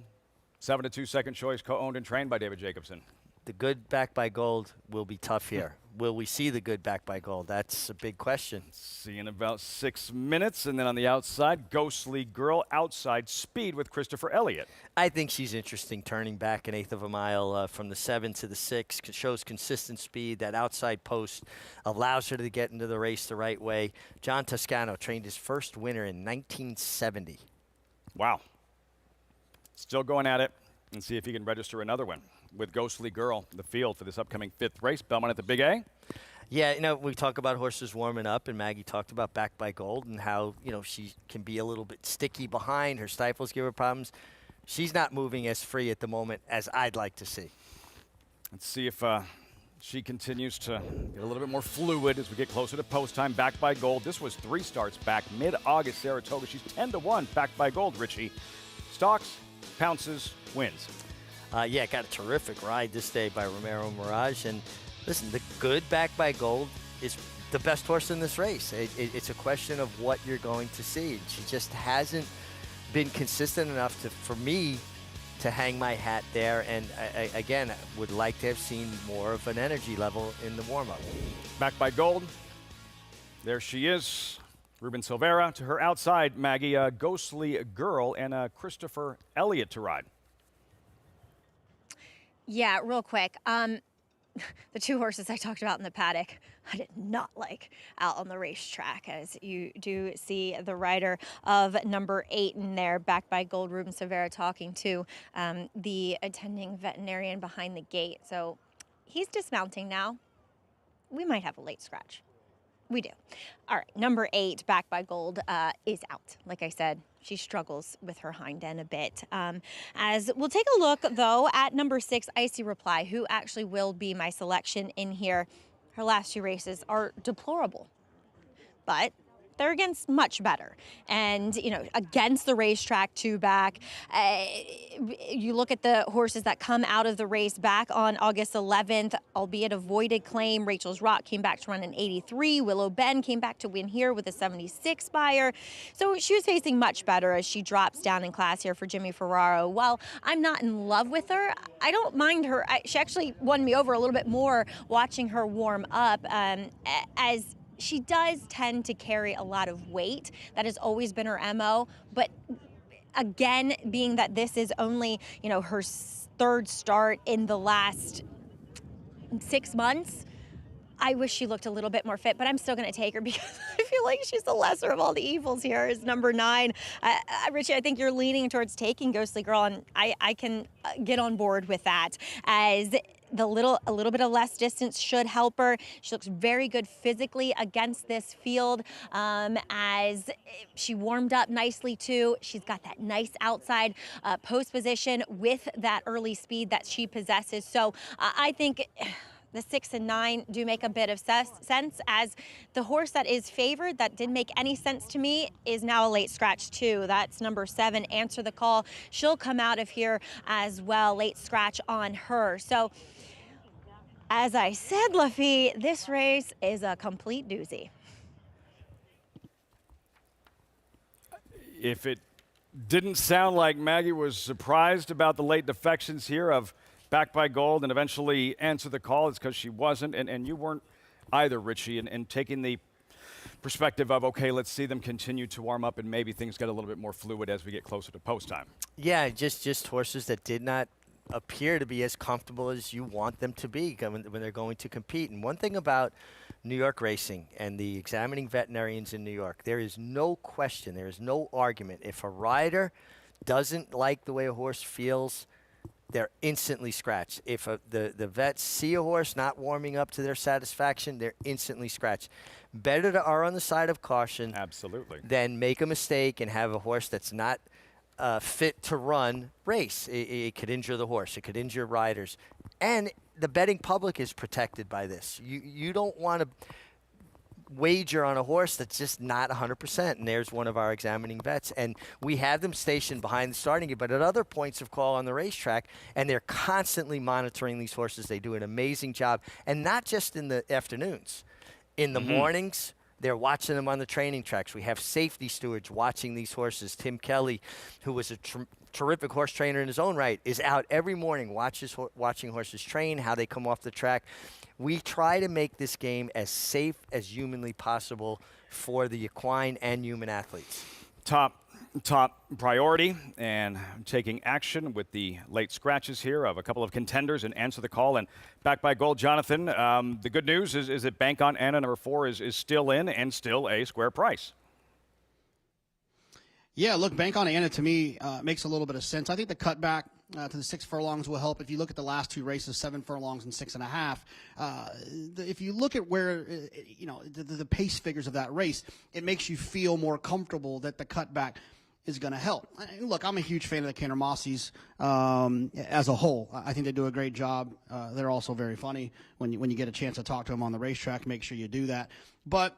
7-2 second choice, co-owned and trained by David Jacobson. The good Backed by Gold will be tough here. Will we see the good Backed by Gold? That's a big question. See in about 6 minutes. And then on the outside, Ghostly Girl, outside speed with Christopher Elliott. I think she's interesting, turning back an eighth of a mile from the 7 to the 6. Shows consistent speed. That outside post allows her to get into the race the right way. John Toscano trained his first winner in 1970. Wow. Still going at it, and see if he can register another one with Ghostly Girl, the field for this upcoming 5th race. Belmont at the Big A. Yeah, you know, we talk about horses warming up, and Maggie talked about Backed by Gold and how, you know, she can be a little bit sticky behind. Her stifles give her problems. She's not moving as free at the moment as I'd like to see. Let's see if she continues to get a little bit more fluid as we get closer to post time. Backed by Gold. This was 3 starts back, mid-August, Saratoga. She's 10-1, Backed by Gold, Richie. Stalks, pounces, wins. Yeah, got a terrific ride this day by Romero Mirage. And listen, the good Backed by Gold is the best horse in this race. It's a question of what you're going to see. She just hasn't been consistent enough for me to hang my hat there. And again, I would like to have seen more of an energy level in the warm-up. Backed by Gold. There she is. Ruben Silvera to her outside, Maggie, Ghostly Girl, and Christopher Elliott to ride. Yeah, real quick. The 2 horses I talked about in the paddock, I did not like out on the racetrack, as you do see the rider of number 8 in there, Backed by Gold, Ruben Silvera, talking to the attending veterinarian behind the gate. So he's dismounting now. We might have a late scratch. We do. All right, number 8, Backed by Gold, is out. Like I said, she struggles with her hind end a bit. As we'll take a look, though, at number 6, Icy Reply, who actually will be my selection in here. Her last 2 races are deplorable, but they're against much better. And, you know, against the racetrack, 2 back. You look at the horses that come out of the race back on August 11th, albeit a voided claim. Rachel's Rock came back to run an 83. Willow Bend came back to win here with a 76 buyer. So she was facing much better as she drops down in class here for Jimmy Ferraro. While I'm not in love with her, I don't mind her. She actually won me over a little bit more watching her warm up, as she does tend to carry a lot of weight. That has always been her MO. But again, being that this is only, you know, her 3rd start in the last 6 months, I wish she looked a little bit more fit, but I'm still going to take her because I feel like she's the lesser of all the evils here is number 9. Richie, I think you're leaning towards taking Ghostly Girl, and I can get on board with that, as a little bit of less distance should help her. She looks very good physically against this field, as she warmed up nicely too. She's got that nice outside post position with that early speed that she possesses. So I think the 6 and 9 do make a bit of sense, as the horse that is favored, that didn't make any sense to me, is now a late scratch too. That's number 7, Answer the Call. She'll come out of here as well, late scratch on her. So as I said, Lafitte, this race is a complete doozy. If it didn't sound like Maggie was surprised about the late defections here of Backed by Gold and eventually Answer the Call, it's because she wasn't, and you weren't either, Richie, and taking the perspective of, okay, let's see them continue to warm up and maybe things get a little bit more fluid as we get closer to post time. Yeah, just horses that did not appear to be as comfortable as you want them to be when they're going to compete. And one thing about New York racing and the examining veterinarians in New York, there is no question, there is no argument. If a rider doesn't like the way a horse feels, they're instantly scratched. If the vets see a horse not warming up to their satisfaction, they're instantly scratched. Better to err on the side of caution. Absolutely. Than make a mistake and have a horse that's not fit to run race. It could injure the horse. It could injure riders. And the betting public is protected by this. You don't want to wager on a horse that's just not 100%. And there's one of our examining vets. And we have them stationed behind the starting gate, but at other points of call on the racetrack, and they're constantly monitoring these horses. They do an amazing job. And not just in the afternoons. In the mornings, They're watching them on the training tracks. We have safety stewards watching these horses. Tim Kelly, who was a terrific horse trainer in his own right, is out every morning watching horses train, how they come off the track. We try to make this game as safe as humanly possible for the equine and human athletes. Top priority and taking action with the late scratches here of a couple of contenders and Answer the Call and backed by Gold. Jonathan, the good news is that Bank on Anna number 4 is still in and still a square price. Yeah, look, Bank on Anna to me makes a little bit of sense. I think the cutback to the 6 furlongs will help. If you look at the last 2 races, 7 furlongs and 6.5, if you look at where, the pace figures of that race, it makes you feel more comfortable that the cutback is going to help. Look, I'm a huge fan of the Cantor Mossies as a whole. I think they do a great job. They're also very funny. When you get a chance to talk to them on the racetrack, make sure you do that. But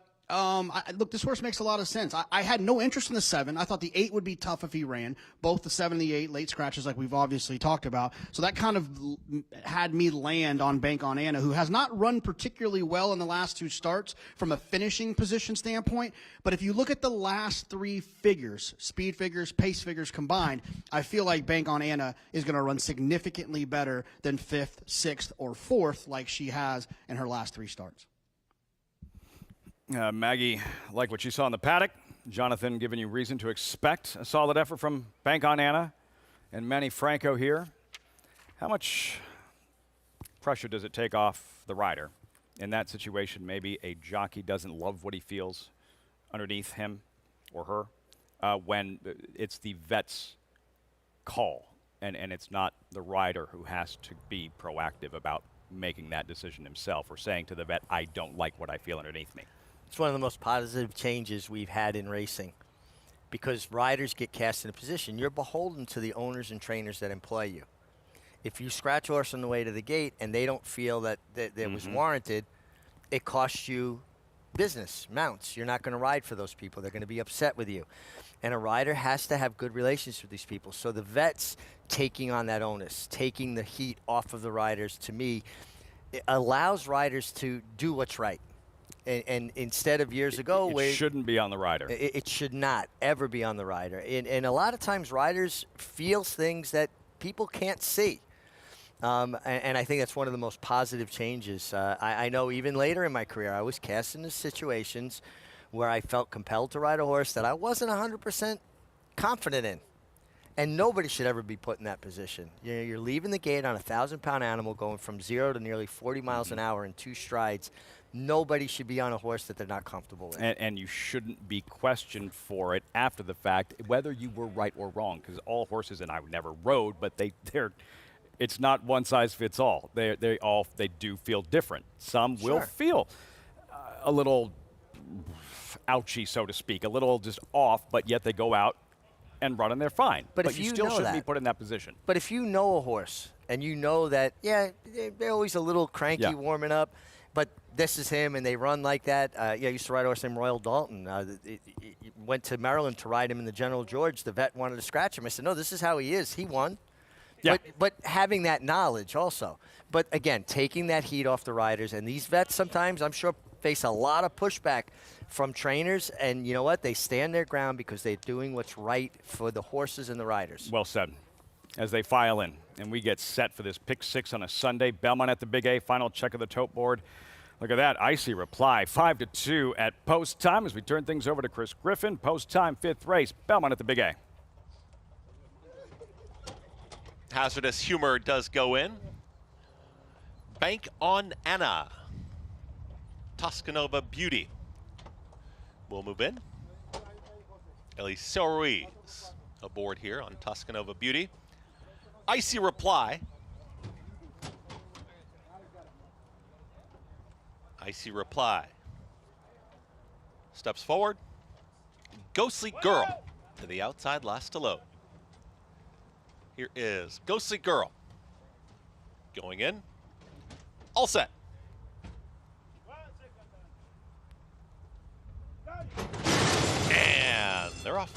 look, this horse makes a lot of sense. I had no interest in the 7. I thought the 8 would be tough if he ran. Both the 7 and the 8, late scratches like we've obviously talked about. So that kind of had me land on Bank on Anna, who has not run particularly well in the last 2 starts from a finishing position standpoint. But if you look at the last 3 figures, speed figures, pace figures combined, I feel like Bank on Anna is going to run significantly better than 5th, 6th, or 4th like she has in her last 3 starts. Maggie, like what you saw in the paddock. Jonathan giving you reason to expect a solid effort from Bank on Anna and Manny Franco here. How much pressure does it take off the rider in that situation? Maybe a jockey doesn't love what he feels underneath him or her when it's the vet's call and it's not the rider who has to be proactive about making that decision himself or saying to the vet, I don't like what I feel underneath me. It's one of the most positive changes we've had in racing because riders get cast in a position. You're beholden to the owners and trainers that employ you. If you scratch a horse on the way to the gate and they don't feel that was warranted, it costs you business, mounts. You're not going to ride for those people. They're going to be upset with you. And a rider has to have good relations with these people. So the vet's taking on that onus, taking the heat off of the riders, to me, it allows riders to do what's right. And instead of years ago, it where shouldn't be on the rider. It should not ever be on the rider. And a lot of times riders feel things that people can't see. And I think that's one of the most positive changes. I know even later in my career, I was cast into situations where I felt compelled to ride a horse that I wasn't 100% confident in. And nobody should ever be put in that position. You're leaving the gate on a 1,000-pound animal going from 0 to nearly 40 miles an hour in 2 strides. Nobody should be on a horse that they're not comfortable with. And you shouldn't be questioned for it after the fact, whether you were right or wrong, because all horses, and I never rode, but it's not one size fits all. They do feel different. Some will feel a little ouchy, so to speak, a little just off, but yet they go out and run and they're fine. But if you you still know shouldn't that, be put in that position. But if you know a horse and you know that, they're always a little cranky warming up, but this is him and they run like that. I used to ride a horse named Royal Dalton. Went to Maryland to ride him in the General George. The vet wanted to scratch him. I said, no, this is how he is. He won. Yeah. But having that knowledge also. But again, taking that heat off the riders. And these vets sometimes, I'm sure, face a lot of pushback from trainers. And you know what? They stand their ground because they're doing what's right for the horses and the riders. Well said. As they file in, and we get set for this pick 6 on a Sunday. Belmont at the Big A, final check of the tote board. Look at that, icy reply, 5-2 at post time as we turn things over to Chris Griffin. Post time, 5th race, Belmont at the Big A. Hazardous Humor does go in. Bank on Anna. Toscanova Beauty will move in. Eliseo Ruiz aboard here on Toscanova Beauty. Icy Reply. Icy Reply. Steps forward. Ghostly Girl to the outside, last to low. Here is Ghostly Girl. Going in. All set. And they're off.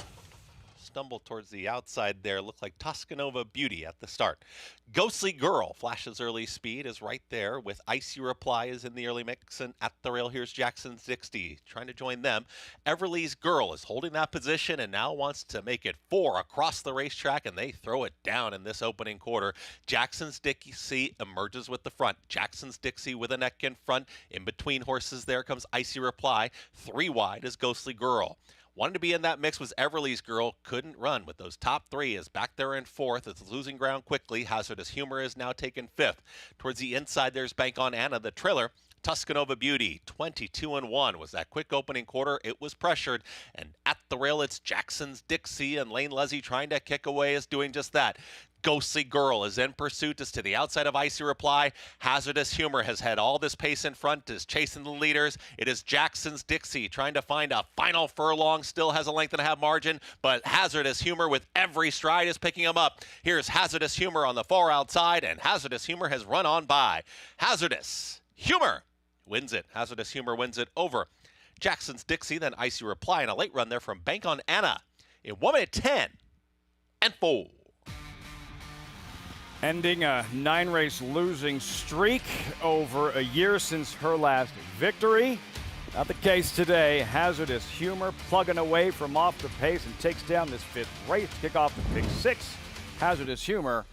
stumble towards the outside there. Looked like Toscanova Beauty at the start. Ghostly Girl flashes early speed, is right there with Icy Reply is in the early mix, and at the rail here's Jackson's Dixie trying to join them. Everly's Girl is holding that position and now wants to make it 4 across the racetrack, and they throw it down in this opening quarter. Jackson's Dixie emerges with the front. Jackson's Dixie with a neck in front. In between horses there comes Icy Reply. 3 wide is Ghostly Girl. Wanted to be in that mix was Everly's Girl. Couldn't run with those top 3. Is back there in 4th. It's losing ground quickly. Hazardous Humor is now taken 5th. Towards the inside, there's Bank on Anna, the trailer. Tuscanova Beauty, 22-1 was that quick opening quarter. It was pressured, and at the rail, it's Jackson's Dixie, and Lane Leslie trying to kick away is doing just that. Ghostly Girl is in pursuit, is to the outside of Icy Reply. Hazardous Humor has had all this pace in front, is chasing the leaders. It is Jackson's Dixie trying to find a final furlong, still has a length and a half margin, but Hazardous Humor with every stride is picking him up. Here's Hazardous Humor on the far outside, and Hazardous Humor has run on by. Hazardous Humor wins it. Hazardous Humor wins it over Jackson's Dixie, then Icy Reply, and a late run there from Bank on Anna in 1 minute 10 and 4. Ending a 9-race losing streak over a year since her last victory. Not the case today. Hazardous Humor plugging away from off the pace and takes down this 5th race. Kick off the pick 6. Hazardous Humor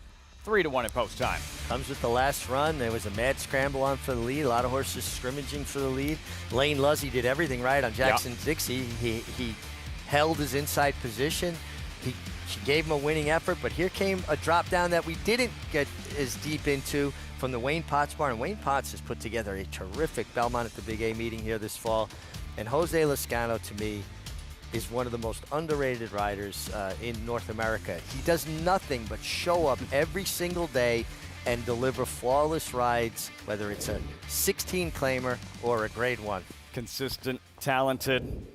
3-1 at post time. Comes with the last run. There was a mad scramble on for the lead. A lot of horses scrimmaging for the lead. Lane Luzzy did everything right on Jackson's Dixie. He held his inside position. She gave him a winning effort, but here came a drop down that we didn't get as deep into from the Wayne Potts barn. Wayne Potts has put together a terrific Belmont at the Big A meeting here this fall. And Jose Lezcano, to me, is one of the most underrated riders in North America. He does nothing but show up every single day and deliver flawless rides, whether it's a 16 claimer or a grade 1. Consistent, talented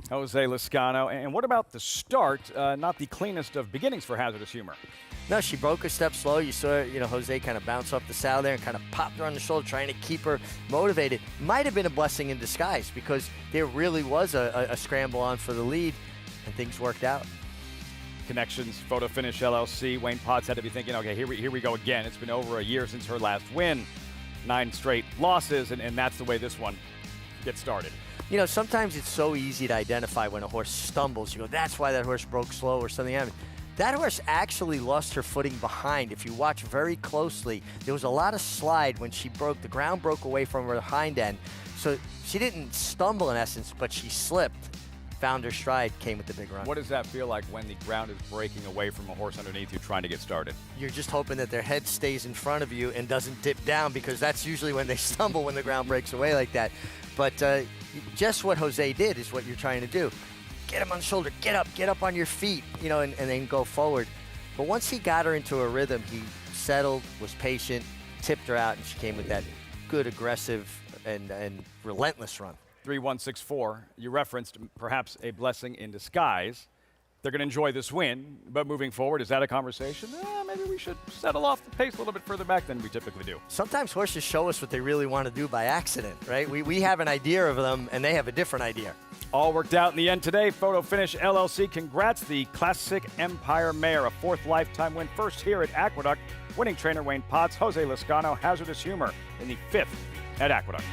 Jose Lezcano. And what about the start? Not the cleanest of beginnings for Hazardous Humor. No, she broke a step slow. You saw, Jose kind of bounce off the saddle there and kind of popped her on the shoulder, trying to keep her motivated. Might have been a blessing in disguise because there really was a scramble on for the lead, and things worked out. Connections, Photo Finish LLC. Wayne Potts had to be thinking, okay, here we go again. It's been over a year since her last win. 9 straight losses, and that's the way this one gets started. Sometimes it's so easy to identify when a horse stumbles. You go, that's why that horse broke slow or something happened. That horse actually lost her footing behind. If you watch very closely, there was a lot of slide when she broke. The ground broke away from her hind end. So she didn't stumble in essence, but she slipped, found her stride, came with the big run. What does that feel like when the ground is breaking away from a horse underneath you trying to get started? You're just hoping that their head stays in front of you and doesn't dip down, because that's usually when they stumble, when the ground breaks away like that. But just what Jose did is what you're trying to do. Get him on the shoulder, get up on your feet, and then go forward. But once he got her into a rhythm, he settled, was patient, tipped her out, and she came with that good, aggressive, and relentless run. 3-1-6-4. You referenced perhaps a blessing in disguise. They're going to enjoy this win, but moving forward, is that a conversation? Maybe we should settle off the pace a little bit further back than we typically do. Sometimes horses show us what they really want to do by accident, right? We have an idea of them, and they have a different idea. All worked out in the end today. Photo Finish LLC. Congrats, the Classic Empire Mare, a 4th lifetime win, first here at Aqueduct. Winning trainer Wayne Potts, Jose Lezcano, Hazardous Humor in the 5th at Aqueduct.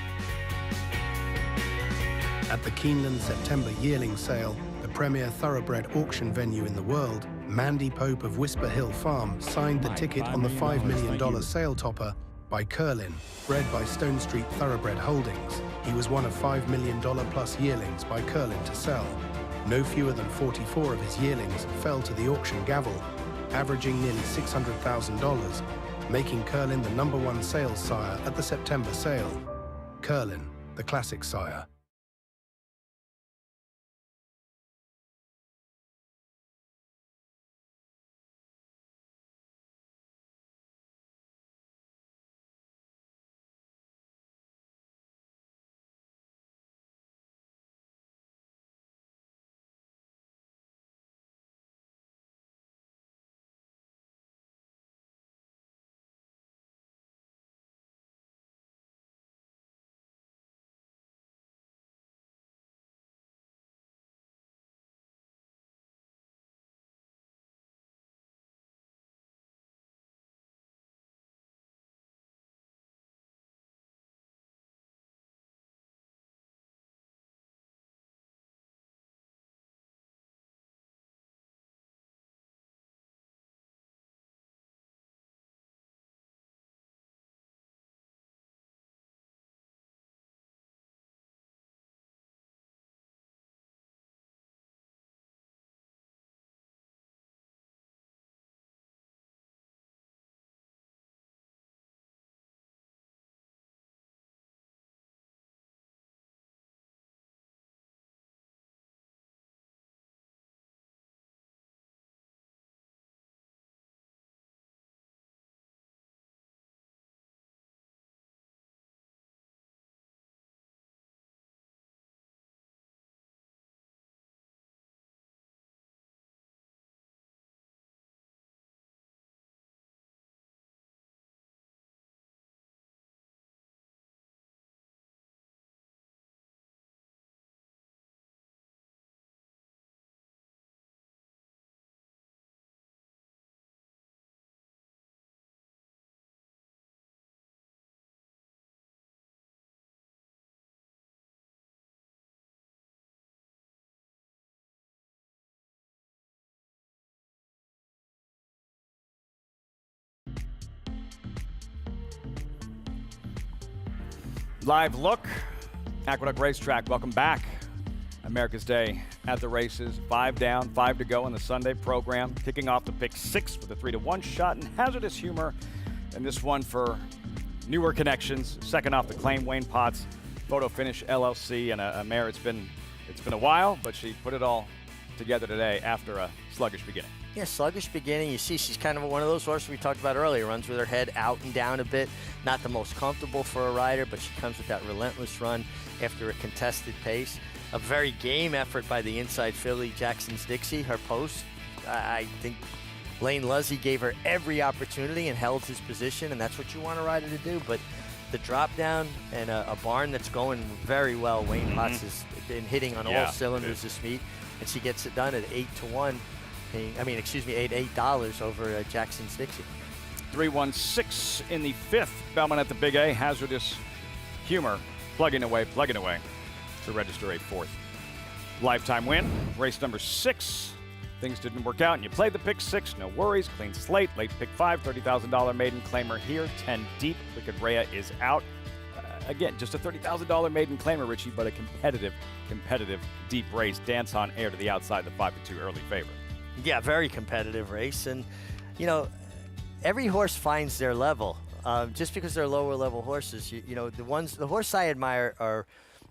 At the Keeneland September yearling sale, the premier thoroughbred auction venue in the world, Mandy Pope of Whisper Hill Farm signed the ticket on the $5 million sale topper by Curlin, bred by Stone Street Thoroughbred Holdings. He was one of $5 million plus yearlings by Curlin to sell. No fewer than 44 of his yearlings fell to the auction gavel, averaging nearly $600,000, making Curlin the #1 sales sire at the September sale. Curlin, the classic sire. Live look, Aqueduct Racetrack, welcome back. America's Day at the races. 5 down, 5 to go in the Sunday program. Kicking off the pick 6 with a 3-1 shot and hazardous humor. And this one for newer connections. Second off the claim, Wayne Potts, Photo Finish LLC, and a mare. It's been a while, but she put it all together today after a sluggish beginning. Yeah, sluggish beginning. You see, she's kind of one of those horses we talked about earlier. Runs with her head out and down a bit. Not the most comfortable for a rider, but she comes with that relentless run after a contested pace. A very game effort by the inside filly, Jackson's Dixie, her post. I think Lane Luzzy gave her every opportunity and held his position, and that's what you want a rider to do. But the drop down and a barn that's going very well. Wayne Potts has been hitting on all cylinders this meet, and she gets it done at 8-1. $8 over Jackson's Dixie. 3-1-6 in the 5th. Belmont at the Big A. Hazardous humor. Plugging away to register a 4th lifetime win. Race number 6. Things didn't work out, and you played the pick 6. No worries. Clean slate. Late pick 5. $30,000 maiden claimer here. 10 deep. Wicked Rhea is out. Again, just a $30,000 maiden claimer, Richie, but a competitive deep race. Dance on air to the outside, the 5-2 early favorite. Yeah, very competitive race. And, you know, every horse finds their level. Just because they're lower level horses, the horse I admire are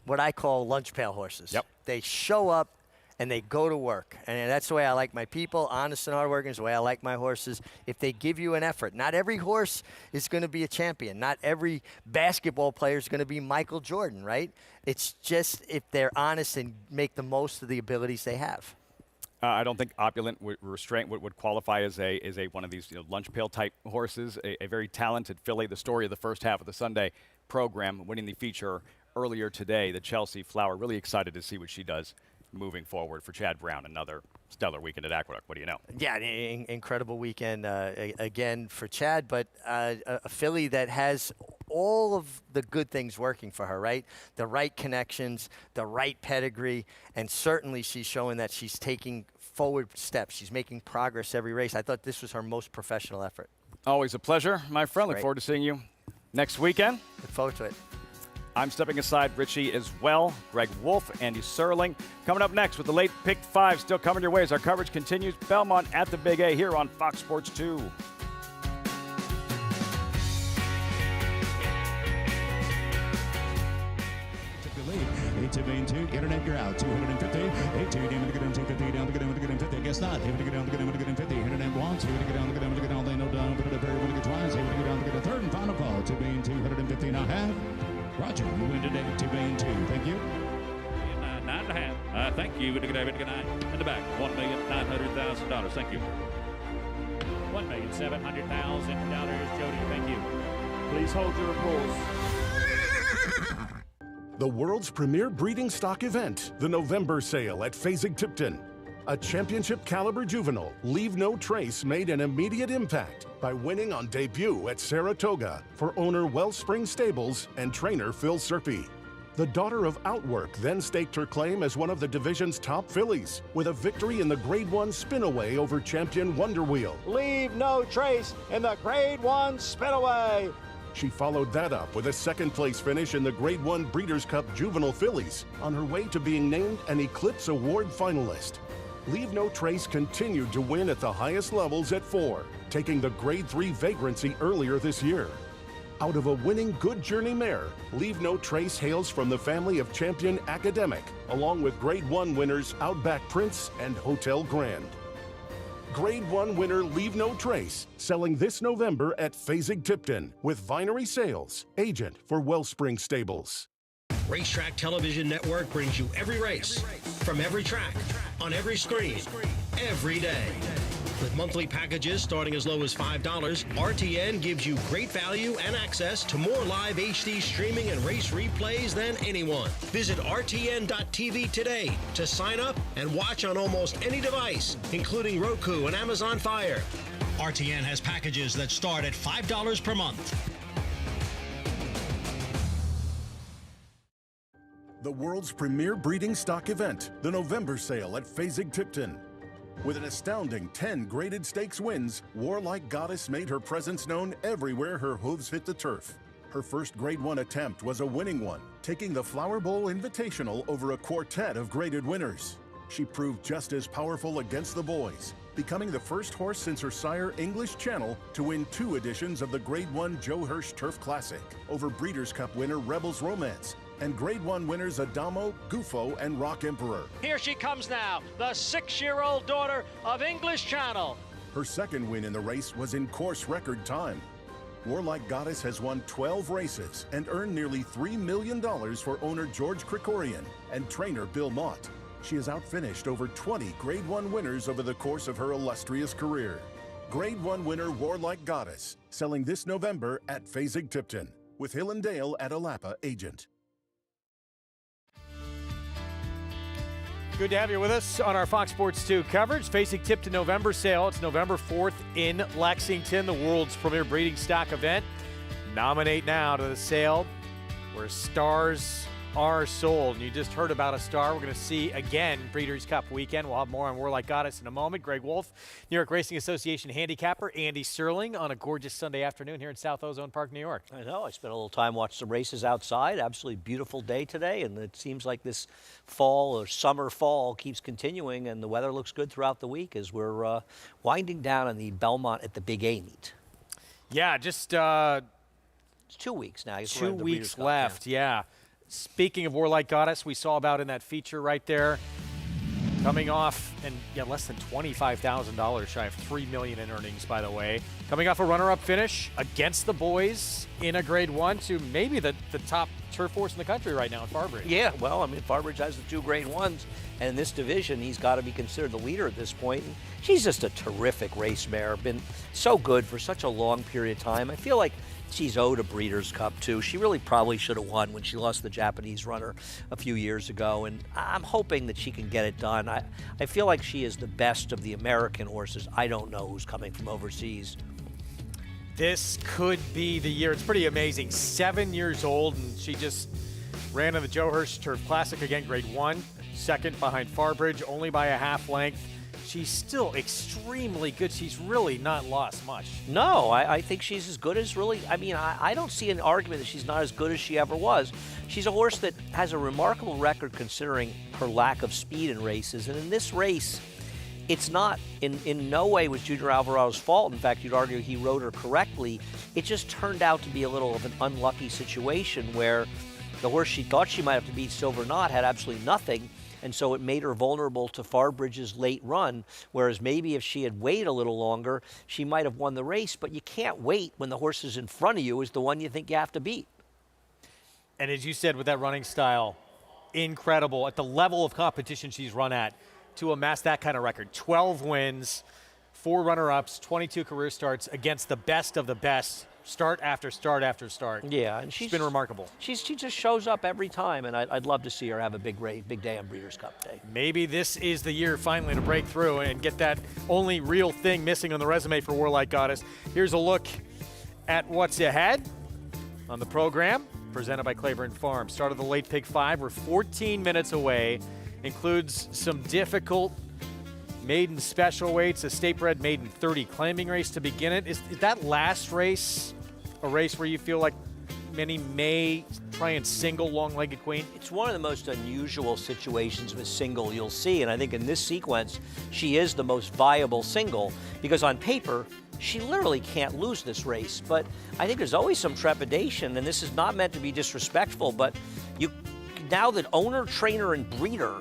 what I call lunch pail horses. Yep. They show up and they go to work. And that's the way I like my people, honest and hardworking is the way I like my horses. If they give you an effort. Not every horse is going to be a champion. Not every basketball player is going to be Michael Jordan, right? It's just if they're honest and make the most of the abilities they have. I don't think Opulent Restraint would qualify as a one of these lunch pail type horses. A very talented filly. The story of the first half of the Sunday program, winning the feature earlier today. The Chelsea Flower. Really excited to see what she does moving forward for Chad Brown. Another stellar weekend at Aqueduct. What do you know? Yeah, incredible weekend again for Chad, but a filly that has all of the good things working for her, right? The right connections, the right pedigree, and certainly she's showing that she's taking forward steps. She's making progress every race. I thought this was her most professional effort. Always a pleasure, my friend. Look Great. forward to seeing you next weekend. Look forward to it. I'm stepping aside, Richie as well. Greg Wolf, Andy Serling. Coming up next with the late pick 5 still coming your way as our coverage continues. Belmont at the Big A here on Fox Sports 2. To main 2, internet, you're out. 250. 8 2, down to get him 250, down to get him 50. I guess not. Here we go down to get him 50. Internet wants. Here we go down to get him they know down. But it very when it gets twice. Here we go down to get a third and final call. To main 250 and a half. Roger, you win today. To main 2. Thank you. 9.5. Thank you. In the back, $1,900,000. Thank you. $1,700,000. Jody, thank you. Please hold your applause. The world's premier breeding stock event, the November sale at Fasig-Tipton. A championship caliber juvenile, Leave No Trace, made an immediate impact by winning on debut at Saratoga for owner Wellspring Stables and trainer Phil Serpy. The daughter of Outwork then staked her claim as one of the division's top fillies with a victory in the Grade 1 spinaway over champion Wonder Wheel. Leave No Trace in the Grade 1 spinaway. She followed that up with a second-place finish in the Grade 1 Breeders' Cup Juvenile Fillies on her way to being named an Eclipse Award finalist. Leave No Trace continued to win at the highest levels at 4, taking the Grade 3 Vagrancy earlier this year. Out of a winning Good Journey mare, Leave No Trace hails from the family of champion Academic, along with Grade 1 winners Outback Prince and Hotel Grand. Grade 1 winner Leave No Trace, selling this November at Fasig-Tipton with Vinery Sales, agent for Wellspring Stables. Racetrack Television Network brings you every race, from every track, on every screen, every day. With monthly packages starting as low as $5, RTN gives you great value and access to more live HD streaming and race replays than anyone. Visit RTN.tv today to sign up and watch on almost any device, including Roku and Amazon Fire. RTN has packages that start at $5 per month. The world's premier breeding stock event, the November sale at Fasig-Tipton. With an astounding 10 graded stakes wins, Warlike Goddess made her presence known everywhere her hooves hit the turf. Her first Grade 1 attempt was a winning one, taking the Flower Bowl Invitational over a quartet of graded winners. She proved just as powerful against the boys, becoming the first horse since her sire English Channel to win 2 editions of the Grade 1 Joe Hirsch Turf Classic over Breeders' Cup winner Rebel's Romance and Grade 1 winners Adamo, Gufo, and Rock Emperor. Here she comes now, the 6-year-old daughter of English Channel. Her second win in the race was in course record time. Warlike Goddess has won 12 races and earned nearly $3 million for owner George Krikorian and trainer Bill Mott. She has outfinished over 20 Grade 1 winners over the course of her illustrious career. Grade 1 winner Warlike Goddess, selling this November at Fasig-Tipton, with Hill and Dale at Alapa agent. Good to have you with us on our Fox Sports 2 coverage. Fasig-Tipton November sale. It's November 4th in Lexington, the world's premier breeding stock event. Nominate now to the sale where stars are sold. And you just heard about a star we're going to see again Breeders' Cup weekend. We'll have more on Warlike Goddess in a moment. Greg Wolf, New York Racing Association handicapper, Andy Serling on a gorgeous Sunday afternoon here in South Ozone Park, New York. I know. I spent a little time watching some races outside. Absolutely beautiful day today, and it seems like this fall or fall keeps continuing, and the weather looks good throughout the week as we're winding down on the Belmont at the Big A meet. Yeah, just it's 2 weeks now. 2 weeks left, yeah. Speaking of Warlike Goddess, we saw about in that feature right there, coming off, and yeah, less than $25,000 shy of $3 million in earnings, by the way. Coming off a runner-up finish against the boys in a Grade 1 to maybe the top turf horse in the country right now in Farbridge. Yeah, well, I mean, Farbridge has the 2 Grade 1s, and in this division, he's got to be considered the leader at this point. And she's just a terrific race mare, been so good for such a long period of time. I feel like she's owed a Breeders' Cup, too. She really probably should have won when she lost the Japanese runner a few years ago, and I'm hoping that she can get it done. I feel like she is the best of the American horses. I don't know who's coming from overseas. This could be the year. It's pretty amazing. 7 years old, and she just ran in the Joe Hirsch Turf Classic again, Grade 1, second behind Farbridge, only by a half length. She's still extremely good. She's really not lost much. No, I think she's as good as really, I mean, I don't see an argument that she's not as good as she ever was. She's a horse that has a remarkable record considering her lack of speed in races. And in this race, it's not, in no way was Junior Alvarado's fault. In fact, you'd argue he rode her correctly. It just turned out to be a little of an unlucky situation where the horse she thought she might have to beat, Silver Knot, had absolutely nothing. And so it made her vulnerable to Farbridge's late run, whereas maybe if she had waited a little longer, she might have won the race. But you can't wait when the horse is in front of you is the one you think you have to beat. And as you said, with that running style, incredible. At the level of competition she's run at, to amass that kind of record. 12 wins, 4 runner-ups, 22 career starts against the best of the best. Start after start after start. Yeah, and she's been remarkable. She just shows up every time, and I'd love to see her have a big day on Breeders' Cup Day. Maybe this is the year finally to break through and get that only real thing missing on the resume for Warlike Goddess. Here's a look at what's ahead on the program, presented by Claiborne Farm. Start of the late pick 5. We're 14 minutes away. Includes some difficult maiden special weights, a state-bred maiden 30 claiming race to begin it. Is that last race a race where you feel like many may try and single long-legged queen? It's one of the most unusual situations of a single you'll see, and I think in this sequence, she is the most viable single, because on paper, she literally can't lose this race. But I think there's always some trepidation, and this is not meant to be disrespectful, but now that owner, trainer, and breeder,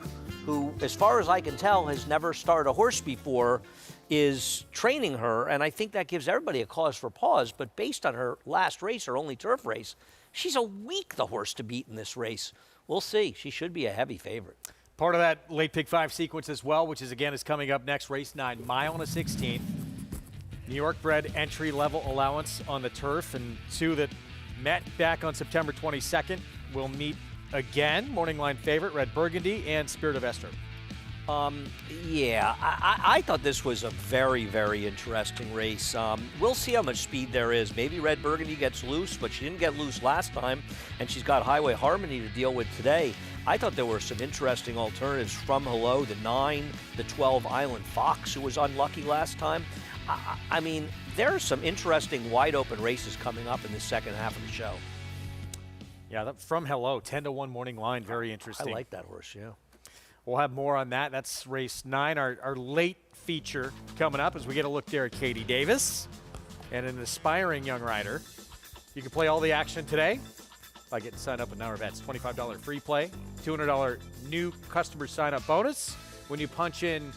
who, as far as I can tell, has never started a horse before, is training her, and I think that gives everybody a cause for pause. But based on her last race, her only turf race, she's a week the horse to beat in this race. We'll see. She should be a heavy favorite. Part of that late pick 5 sequence as well, which is coming up next, race 9, mile and a 16th. New York bred entry level allowance on the turf, and 2 that met back on September 22nd will meet again. Morning line favorite, Red Burgundy and Spirit of Esther. Yeah, I thought this was a very, very interesting race. We'll see how much speed there is. Maybe Red Burgundy gets loose, but she didn't get loose last time, and she's got Highway Harmony to deal with today. I thought there were some interesting alternatives from Hello, the 9, the 12 Island Fox, who was unlucky last time. I mean, there are some interesting wide open races coming up in the second half of the show. Yeah, from Hello, 10-1 morning line. Very interesting. I like that horse, yeah. We'll have more on that. That's race 9, our late feature coming up as we get a look there at Katie Davis and an aspiring young rider. You can play all the action today by getting signed up with Now Bets. $25 free play, $200 new customer sign-up bonus. When you punch in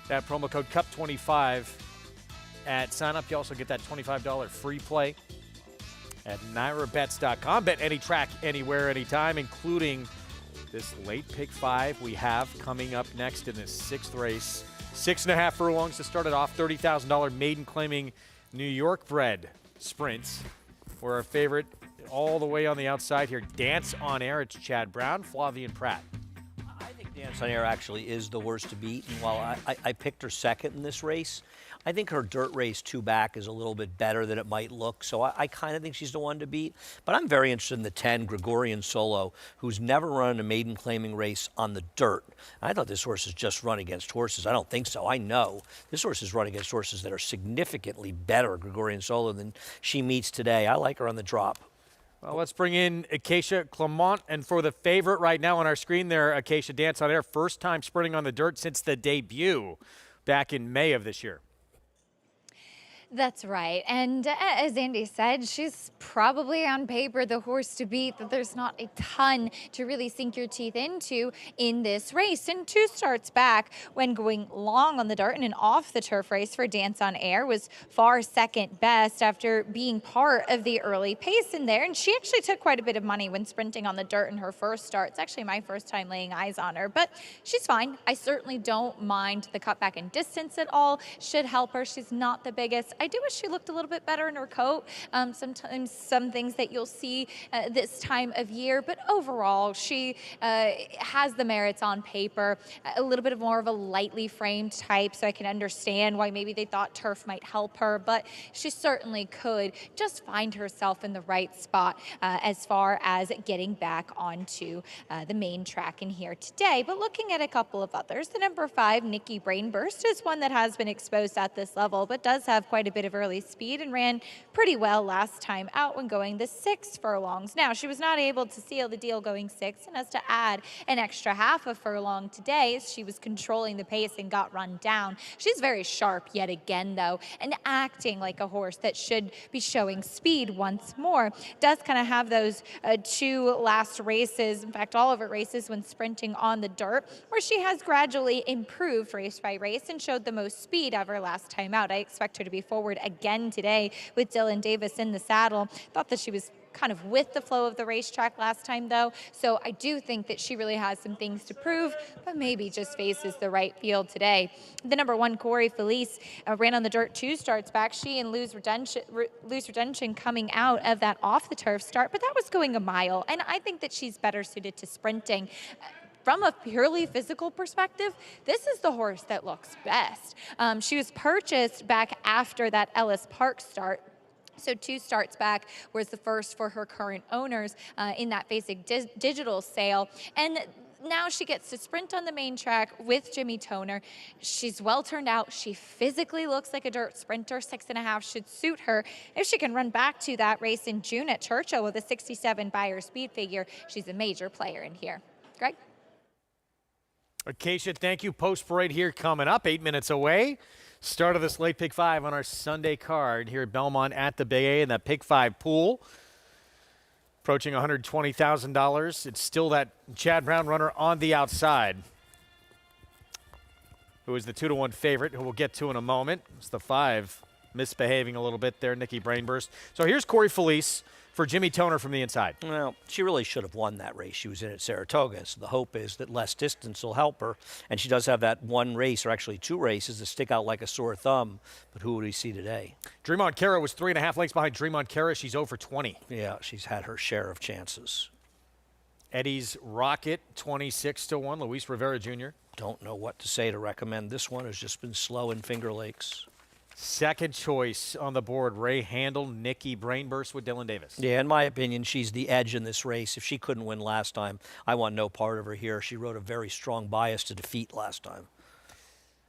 that promo code CUP25 at sign-up, you also get that $25 free play at NyraBets.com. Bet any track, anywhere, anytime, including this late pick 5 we have coming up next in this 6th race. 6.5 furlongs to start it off. $30,000 maiden claiming New York bred sprints. We're our favorite all the way on the outside here. Dance on Air. It's Chad Brown, Flavian Pratt. I think Dance on Air actually is the horse to beat. And while I picked her second in this race, I think her dirt race 2 back is a little bit better than it might look. So I kind of think she's the one to beat. But I'm very interested in the 10, Gregorian Solo, who's never run a maiden claiming race on the dirt. I thought this horse is just run against horses. I don't think so. I know this horse is run against horses that are significantly better, Gregorian Solo, than she meets today. I like her on the drop. Well, let's bring in Acacia Clement. And for the favorite right now on our screen there, Acacia Dance on Air, first time sprinting on the dirt since the debut back in May of this year. That's right. And as Andy said, she's probably on paper the horse to beat, that there's not a ton to really sink your teeth into in this race. And 2 starts back when going long on the dirt in an off the turf race for Dance on Air was far second best after being part of the early pace in there. And she actually took quite a bit of money when sprinting on the dirt in her first start. It's actually my first time laying eyes on her, but she's fine. I certainly don't mind the cutback in distance at all. Should help her. She's not the biggest. I do wish she looked a little bit better in her coat. Sometimes some things that you'll see this time of year, but overall she has the merits on paper. A little bit of more of a lightly framed type, so I can understand why maybe they thought turf might help her, but she certainly could just find herself in the right spot as far as getting back onto the main track in here today. But looking at a couple of others, the number 5, Nikki Brainburst, is one that has been exposed at this level, but does have quite a bit of early speed and ran pretty well last time out when going the 6 furlongs. Now, she was not able to seal the deal going 6 and has to add an extra half a furlong today as she was controlling the pace and got run down. She's very sharp yet again, though, and acting like a horse that should be showing speed once more. Does kind of have those 2 last races, in fact, all of her races when sprinting on the dirt, where she has gradually improved race by race and showed the most speed ever last time out. I expect her to be forward again today with Dylan Davis in the saddle. Thought that she was kind of with the flow of the racetrack last time, though, so I do think that she really has some things to prove, but maybe just faces the right field today. The number 1, Corey Felice, ran on the dirt 2 starts back. She and Lose Redemption coming out of that off the turf start, but that was going a mile, and I think that she's better suited to sprinting. From a purely physical perspective, this is the horse that looks best. She was purchased back after that Ellis Park start. So 2 starts back was the first for her current owners in that basic digital sale. And now she gets to sprint on the main track with Jimmy Toner. She's well turned out. She physically looks like a dirt sprinter. 6.5 should suit her. If she can run back to that race in June at Churchill with a 67 buyer speed figure, she's a major player in here. Greg? Acacia, thank you. Post parade here coming up, 8 minutes away. Start of this late pick 5 on our Sunday card here at Belmont at the Bay A in that pick 5 pool. Approaching $120,000. It's still that Chad Brown runner on the outside, who is the 2-1 favorite, who we'll get to in a moment. It's the 5 misbehaving a little bit there, Nikki Brainburst. So here's Corey Felice for Jimmy Toner from the inside. Well, she really should have won that race. She was in at Saratoga, so the hope is that less distance will help her. And she does have that 1 race, or actually 2 races, that stick out like a sore thumb. But who would we see today? Dream on Kara was 3.5 lengths behind Dream on Kara. She's 0 for 20. Yeah, she's had her share of chances. Eddie's Rocket, 26-1. Luis Rivera Jr. Don't know what to say to recommend. This one has just been slow in Finger Lakes. Second choice on the board, Ray Handel, Nikki Brainburst with Dylan Davis. Yeah, in my opinion, she's the edge in this race. If she couldn't win last time, I want no part of her here. She rode a very strong bias to defeat last time.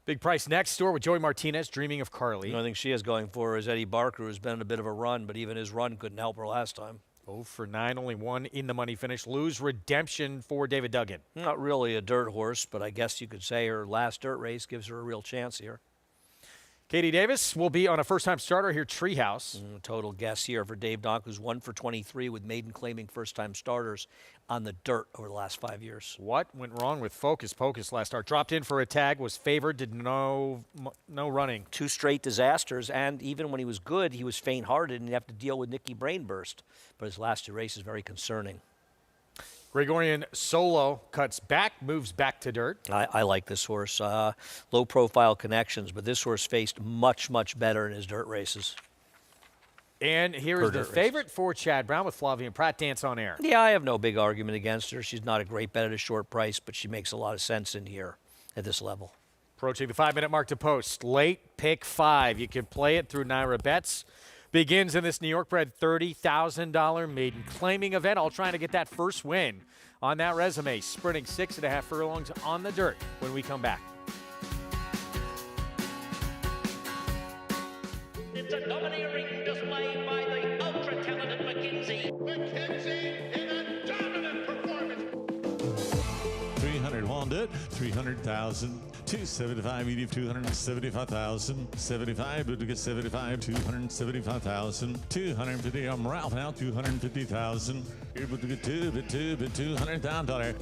Big price next door with Joey Martinez, Dreaming of Carly. The only thing she has going for her is Eddie Barker, who's been in a bit of a run, but even his run couldn't help her last time. 0 for 9, only one in the money finish. Lose redemption for David Duggan. Not really a dirt horse, but I guess you could say her last dirt race gives her a real chance here. Katie Davis will be on a first-time starter here, Treehouse. Total guess here for Dave Donk, who's 1 for 23 with Maiden claiming first-time starters on the dirt over the last 5 years. What went wrong with Focus Pocus last start? Dropped in for a tag, was favored, did no running. 2 straight disasters, and even when he was good, he was faint-hearted and he'd have to deal with Nicky Brainburst. But his last 2 races very concerning. Gregorian Solo cuts back, moves back to dirt. I like this horse. Low-profile connections, but this horse faced much, much better in his dirt races. And here is the favorite for Chad Brown with Flavian Pratt, Dance on Air. Yeah, I have no big argument against her. She's not a great bet at a short price, but she makes a lot of sense in here at this level. Approaching the 5-minute mark to post. Late pick 5. You can play it through Naira Bets. Begins in this New York-bred $30,000 maiden claiming event, all trying to get that first win on that resume. Sprinting 6.5 furlongs on the dirt when we come back. It's a domineering display by the ultra-talented McKenzie. McKenzie in a dominant performance. 300 won't it. 300,000. 275, medium 275,000. 75, but to get 75, 275,000. 250, I'm Ralph now, 250,000. Able to get $200,000.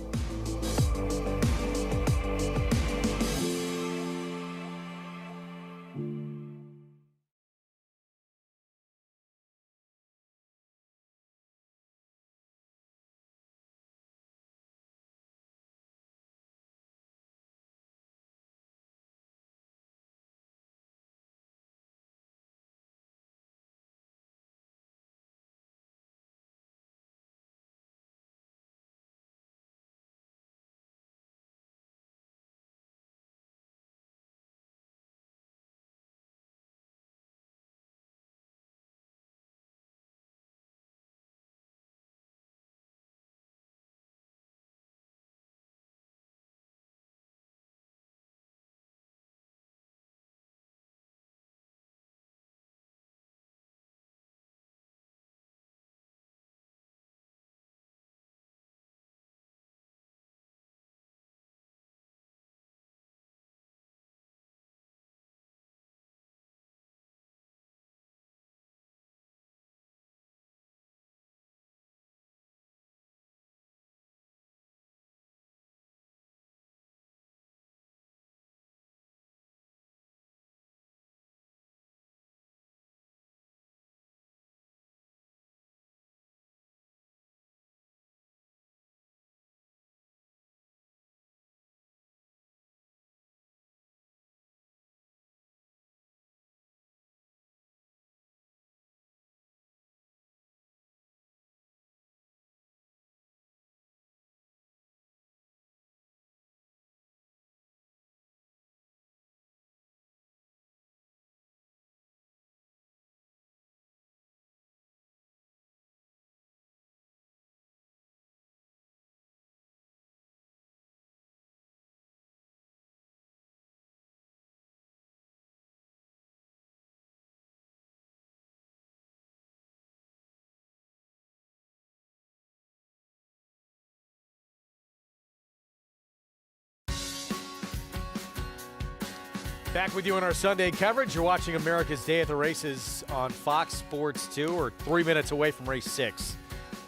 Back with you on our Sunday coverage. You're watching America's Day at the Races on Fox Sports 2. We're 3 minutes away from race 6.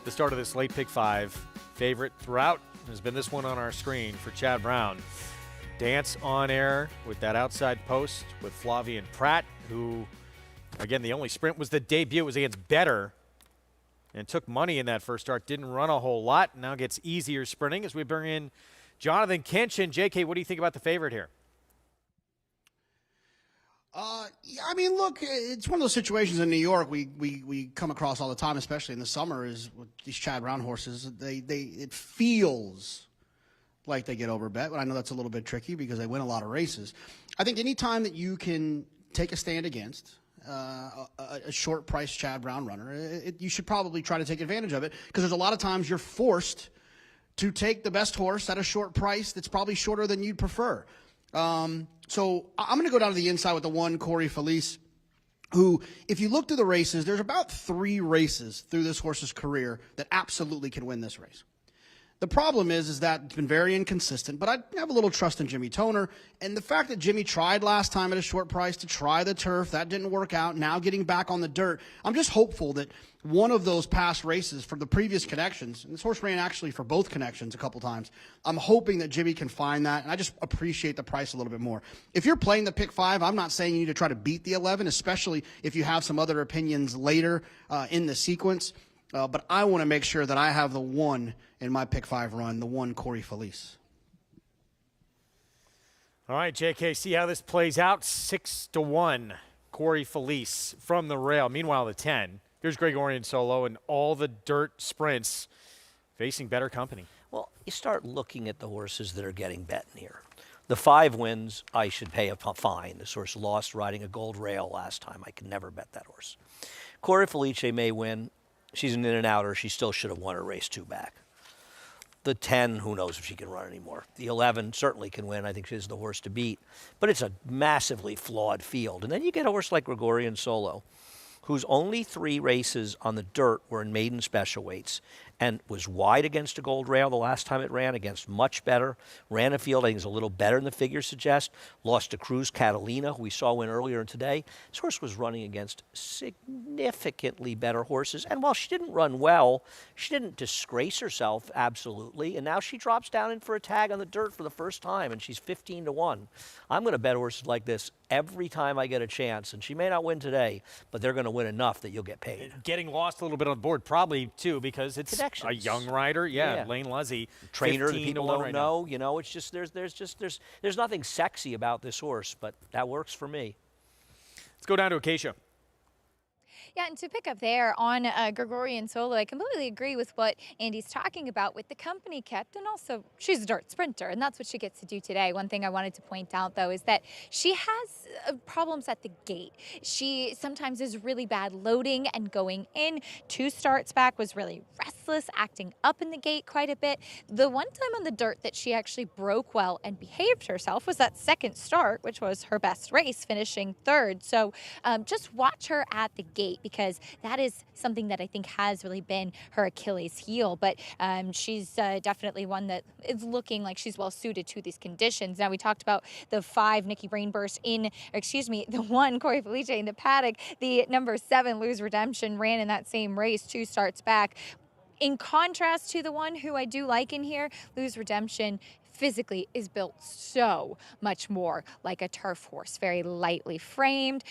The start of this late pick 5. Favorite throughout has been this one on our screen for Chad Brown. Dance on Air with that outside post with Flavian Pratt, who, again, the only sprint was the debut. It was against Better and took money in that first start. Didn't run a whole lot. Now gets easier sprinting as we bring in Jonathan Kinch. And JK, what do you think about the favorite here? I mean, look, it's one of those situations in New York we come across all the time, especially in the summer, is with these Chad Brown horses. It feels like they get overbet, but I know that's a little bit tricky because they win a lot of races. I think any time that you can take a stand against a short price Chad Brown runner, you should probably try to take advantage of it, because there's a lot of times you're forced to take the best horse at a short price that's probably shorter than you'd prefer. So I'm going to go down to the inside with the one, Corey Felice. who, if you look through the races, there's about 3 races through this horse's career that absolutely can win this race. The problem is that it's been very inconsistent, but I have a little trust in Jimmy Toner. And the fact that Jimmy tried last time at a short price to try the turf, that didn't work out, now getting back on the dirt, I'm just hopeful that one of those past races for the previous connections, and this horse ran actually for both connections a couple times, I'm hoping that Jimmy can find that, and I just appreciate the price a little bit more. If you're playing the pick 5, I'm not saying you need to try to beat the 11, especially if you have some other opinions later in the sequence. But I want to make sure that I have the 1 in my pick 5 run, the 1 Corey Felice. All right, JK, see how this plays out. 6-1, Corey Felice from the rail. Meanwhile, the 10, here's Gregorian Solo and all the dirt sprints facing better company. Well, you start looking at the horses that are getting bet in here. The 5 wins, I should pay a fine. This horse lost riding a gold rail last time. I can never bet that horse. Corey Felice may win. She's an in-and-outer. She still should have won her race 2 back. The 10, who knows if she can run anymore. The 11 certainly can win. I think she's the horse to beat. But it's a massively flawed field. And then you get a horse like Gregorian Solo, whose only 3 races on the dirt were in maiden special weights and was wide against a gold rail the last time it ran, against much better. Ran a field I think is a little better than the figures suggest. Lost to Cruz Catalina, who we saw win earlier today. This horse was running against significantly better horses. And while she didn't run well, she didn't disgrace herself absolutely. And now she drops down in for a tag on the dirt for the first time, and she's 15-1. I'm going to bet horses like this every time I get a chance. And she may not win today, but they're going to win enough that you'll get paid. Getting lost a little bit on the board, probably, too, because it's a young rider. Yeah, Lane Luzzy. Trainer that people don't know. You know, it's just there's nothing sexy about this horse, but that works for me. Let's go down to Acacia. Yeah, and to pick up there on Gregorian Solo, I completely agree with what Andy's talking about with the company kept, and also she's a dirt sprinter, and that's what she gets to do today. One thing I wanted to point out, though, is that she has problems at the gate. She sometimes is really bad loading and going in. 2 starts back was really restless, acting up in the gate quite a bit. The one time on the dirt that she actually broke well and behaved herself was that second start, which was her best race, finishing 3rd. So just watch her at the gate, because that is something that I think has really been her Achilles heel. But she's definitely one that is looking like she's well suited to these conditions. Now, we talked about the 5 Nikki Brainburst the 1 Corey Felice in the Paddock. The number 7 Lose Redemption ran in that same race 2 starts back. In contrast to the one who I do like in here, Lose Redemption physically is built so much more like a turf horse, very lightly framed,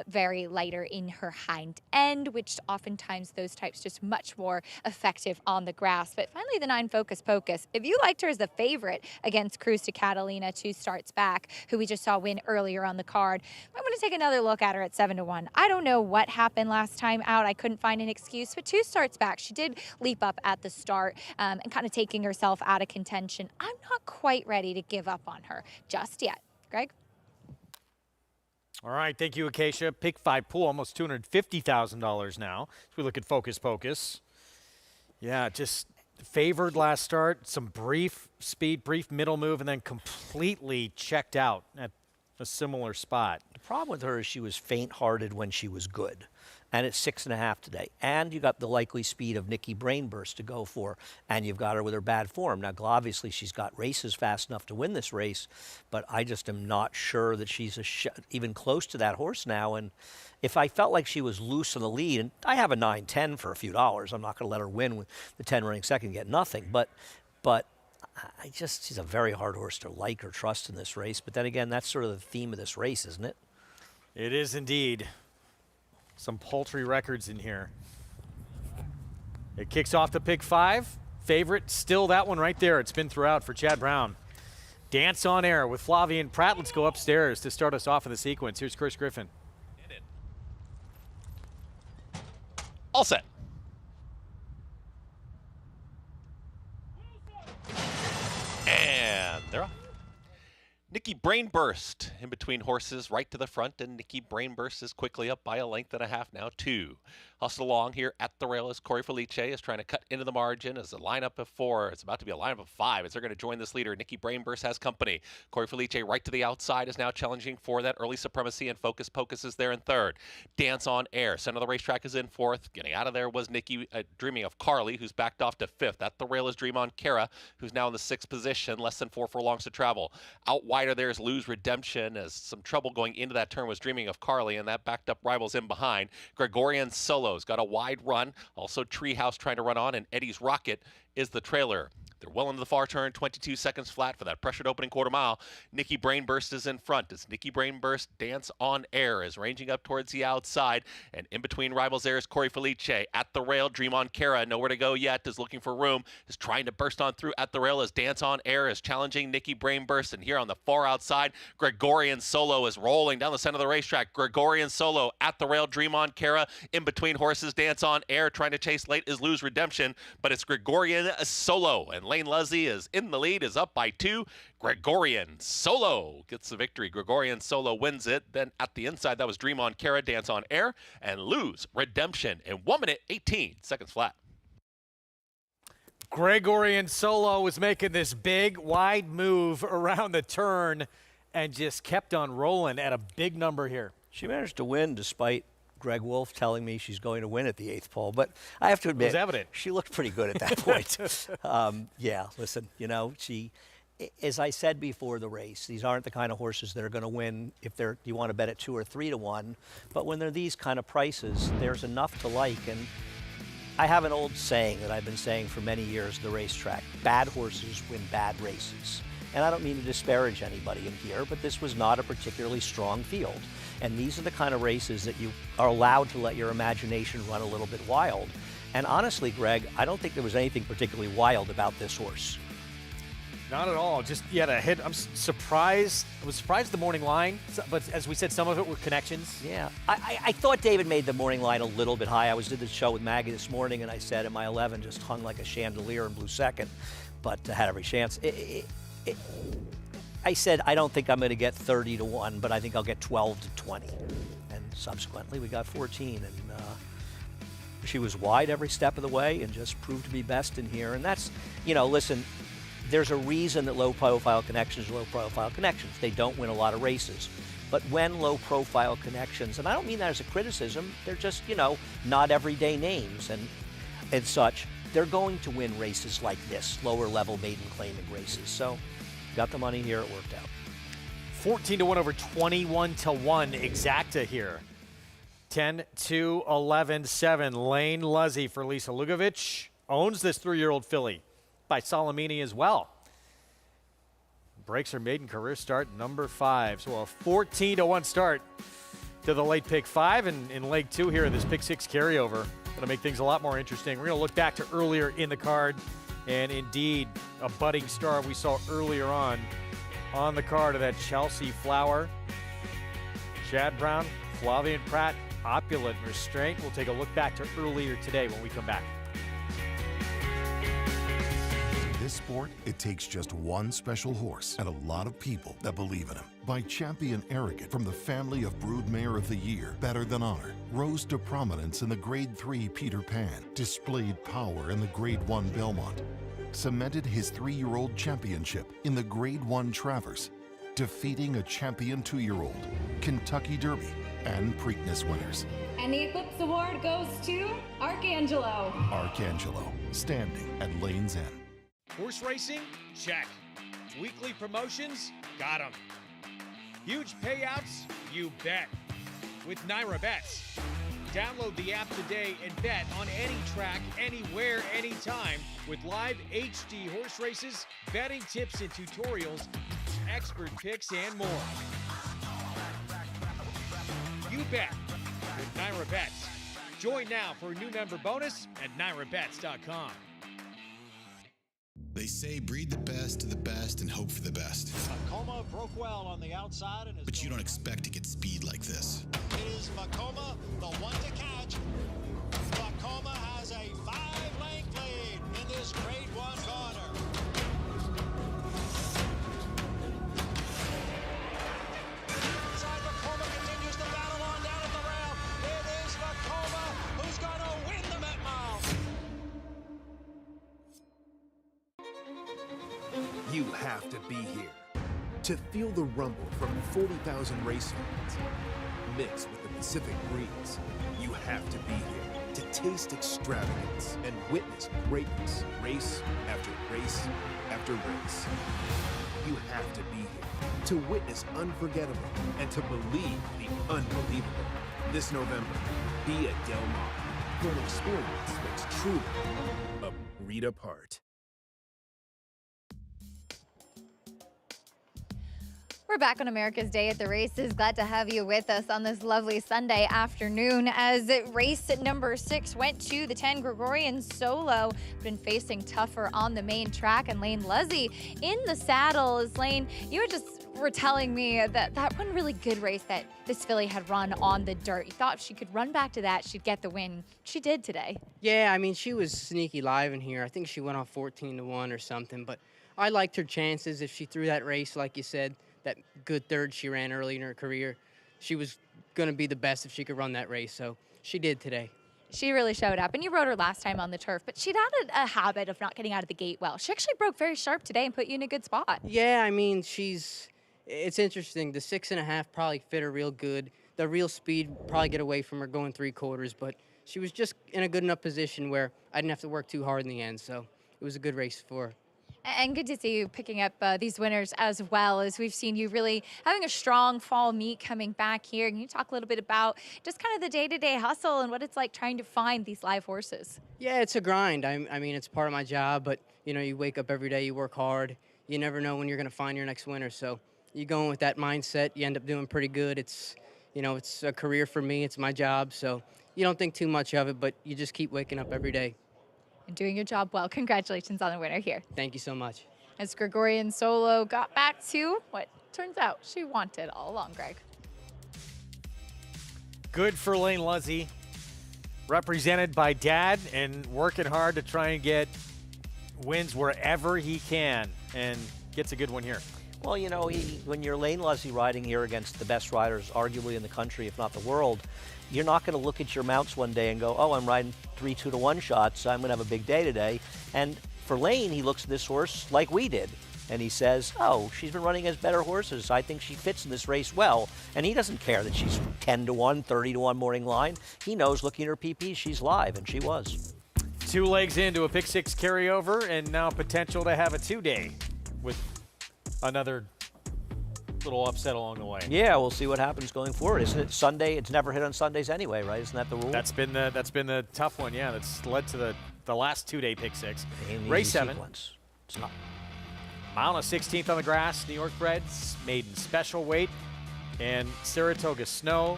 very lighter in her hind end, which oftentimes those types just much more effective on the grass. But finally, the 9 Focus Pocus. If you liked her as the favorite against Cruz de Catalina 2 starts back, who we just saw win earlier on the card, I'm going to take another look at her at 7-1. I don't know what happened last time out. I couldn't find an excuse, but 2 starts back, she did leap up at the start and kind of taking herself out of contention. I'm not quite ready to give up on her just yet. Greg? All right, thank you, Acacia. Pick 5 pool, almost $250,000 now. As we look at Focus Pocus. Yeah, just favored last start, some brief speed, brief middle move, and then completely checked out at a similar spot. The problem with her is she was faint-hearted when she was good. And it's 6.5 today. And you got the likely speed of Nikki Brainburst to go for, and you've got her with her bad form. Now, obviously, she's got races fast enough to win this race, but I just am not sure that she's even close to that horse now. And if I felt like she was loose in the lead, and I have a 9-10 for a few dollars, I'm not going to let her win with the 10 running second and get nothing. But she's a very hard horse to like or trust in this race. But then again, that's sort of the theme of this race, isn't it? It is indeed. Some paltry records in here. It kicks off the pick 5. Favorite, still that one right there. It's been throughout for Chad Brown. Dance on air with Flavian Pratt. Let's go upstairs to start us off in the sequence. Here's Chris Griffin. All set. And they're off. Nikki Brainburst in between horses right to the front, and Nikki Brainburst is quickly up by a length and a half now, 2. Hustle along here at the rail as Corey Felice is trying to cut into the margin as a lineup of 4. It's about to be a lineup of 5 as they're going to join this leader. Nikki Brainburst has company. Corey Felice right to the outside is now challenging for that early supremacy, and Focus Pocus is there in 3rd. Dance on Air, center of the racetrack, is in 4th. Getting out of there was Nikki Dreaming of Carly, who's backed off to 5th. At the rail is Dream on Kara, who's now in the 6th position, less than 4 furlongs to travel. Out wider there is Lose Redemption, as some trouble going into that turn was Dreaming of Carly, and that backed up rivals in behind. Gregorian Solo's got a wide run. Also Treehouse trying to run on, and Eddie's Rocket is the trailer. They're well into the far turn, 22 seconds flat for that pressured opening quarter mile. Nikki Brainburst is in front. As Nikki Brainburst Dance on Air is ranging up towards the outside. And in between rivals there is Corey Felice. At the rail, Dream on Kara, nowhere to go yet, is looking for room, is trying to burst on through at the rail as Dance on Air is challenging Nikki Brainburst. And here on the far outside, Gregorian Solo is rolling down the center of the racetrack. Gregorian Solo at the rail, Dream on Kara. In between horses, Dance on Air trying to chase late is Lose Redemption, but it's Gregorian Solo. And Lane Luzzy is in the lead, is up by 2. Gregorian Solo gets the victory. Gregorian Solo wins it. Then at the inside, that was Dream on Kara, Dance on Air, and Lose Redemption in 1 minute, 18 seconds flat. Gregorian Solo was making this big, wide move around the turn and just kept on rolling at a big number here. She managed to win despite Greg Wolf telling me she's going to win at the 8th pole, but I have to admit, it was evident. She looked pretty good at that point. Yeah, listen, you know, as I said before the race, these aren't the kind of horses that are going to win if you want to bet at 2 or 3 to 1, but when they're these kind of prices, there's enough to like. And I have an old saying that I've been saying for many years at the racetrack: bad horses win bad races. And I don't mean to disparage anybody in here, but this was not a particularly strong field. And these are the kind of races that you are allowed to let your imagination run a little bit wild. And honestly, Greg, I don't think there was anything particularly wild about this horse. Not at all. Just, yeah, a hit. I'm surprised. I was surprised at the morning line, but as we said, some of it were connections. Yeah. I thought David made the morning line a little bit high. I did the show with Maggie this morning, and I said at my 11 just hung like a chandelier in blue second, but had every chance. I said, I don't think I'm going to get 30 to 1, but I think I'll get 12 to 20. And subsequently, we got 14. And she was wide every step of the way and just proved to be best in here. And that's, you know, listen, there's a reason that low-profile connections are low-profile connections. They don't win a lot of races. But when low-profile connections, and I don't mean that as a criticism, they're just, you know, not everyday names and such, they're going to win races like this, lower-level maiden claiming races. So got the money here, it worked out. 14 to 1 over 21 to 1 exacta here. 10 to 11 7. Lane Luzzy for Lisa Lugovic owns this 3-year-old filly by Salamini as well. Breaks her maiden career start, number 5. So a 14 to 1 start to the late pick 5, and in leg 2 here, this pick 6 carryover. Going to make things a lot more interesting. We're going to look back to earlier in the card, and indeed a budding star we saw earlier on the card of that Chelsea Flower. Chad Brown, Flavian Pratt, Opulent Restraint. We'll take a look back to earlier today when we come back. In this sport, it takes just one special horse and a lot of people that believe in him. By Champion Arrogant from the family of Broodmare of the Year, Better Than Honor, rose to prominence in the Grade 3 Peter Pan, displayed power in the Grade 1 Belmont, cemented his 3-year-old championship in the Grade 1 Travers, defeating a champion 2-year-old, Kentucky Derby, and Preakness winners. And the Eclipse Award goes to Arcangelo. Arcangelo, standing at Lane's End. Horse racing? Check. Weekly promotions? Got 'em. Huge payouts? You bet. With Naira Bets. Download the app today and bet on any track, anywhere, anytime with live HD horse races, betting tips and tutorials, expert picks, and more. You bet with Naira Bets. Join now for a new member bonus at NairaBets.com. They say breed the best to the best and hope for the best. Macoma broke well on the outside. And But you don't expect to get speed like this. It is Macoma, the one to catch. Macoma has a 5-length lead in this Grade 1 corner. Inside Macoma continues to battle on down at the rail. It is Macoma who's got You have to be here to feel the rumble from 40,000 race fans. Mixed with the Pacific breeze, you have to be here to taste extravagance and witness greatness race after race after race. You have to be here to witness unforgettable and to believe the unbelievable. This November, be at Del Mar for an experience that's truly a breed apart. We're back on America's Day at the Races. Glad to have you with us on this lovely Sunday afternoon as race number 6 went to the 10 Gregorian solo. Been facing tougher on the main track, and Lane Luzzy in the saddle. Lane, you were telling me that one really good race that this filly had run on the dirt. You thought if she could run back to that, she'd get the win. She did today. Yeah, I mean, she was sneaky live in here. I think she went off 14-1 or something, but I liked her chances if she threw that race, like you said. That good third she ran early in her career. She was going to be the best if she could run that race, so she did today. She really showed up, and you rode her last time on the turf, but she'd had a habit of not getting out of the gate well. She actually broke very sharp today and put you in a good spot. Yeah, I mean, it's interesting. The 6.5 probably fit her real good. The real speed probably get away from her going 3/4, but she was just in a good enough position where I didn't have to work too hard in the end, so it was a good race for her. And good to see you picking up these winners as well, as we've seen you really having a strong fall meet coming back here. Can you talk a little bit about just kind of the day-to-day hustle and what it's like trying to find these live horses? Yeah, it's a grind. I mean, it's part of my job, but, you know, you wake up every day, you work hard. You never know when you're going to find your next winner. So you go in with that mindset, you end up doing pretty good. It's a career for me. It's my job. So you don't think too much of it, but you just keep waking up every day. And doing your job well. Congratulations on the winner here. Thank you so much. As Gregorian Solo got back to what turns out she wanted all along, Greg. Good for Lane Luzzy, represented by Dad and working hard to try and get wins wherever he can, and gets a good one here. Well, you know, when you're Lane Luzzy riding here against the best riders arguably in the country, if not the world, you're not going to look at your mounts one day and go, oh, I'm riding 3 2-1 shots, so I'm going to have a big day today. And for Lane, he looks at this horse like we did, and he says, oh, she's been running against better horses. I think she fits in this race well. And he doesn't care that she's 10-1, 30-1 morning line. He knows looking at her PP, she's live, and she was. 2 legs into a pick 6 carryover, and now potential to have a 2-day with another little upset along the way. Yeah, we'll see what happens going forward. Isn't it Sunday? It's never hit on Sundays anyway, right? Isn't that the rule? That's been the tough one. Yeah, that's led to the last 2-day pick 6. Race 7. Sequence. It's not. Mile and a 16th on the grass. New York breds, Maiden special weight, and Saratoga Snow.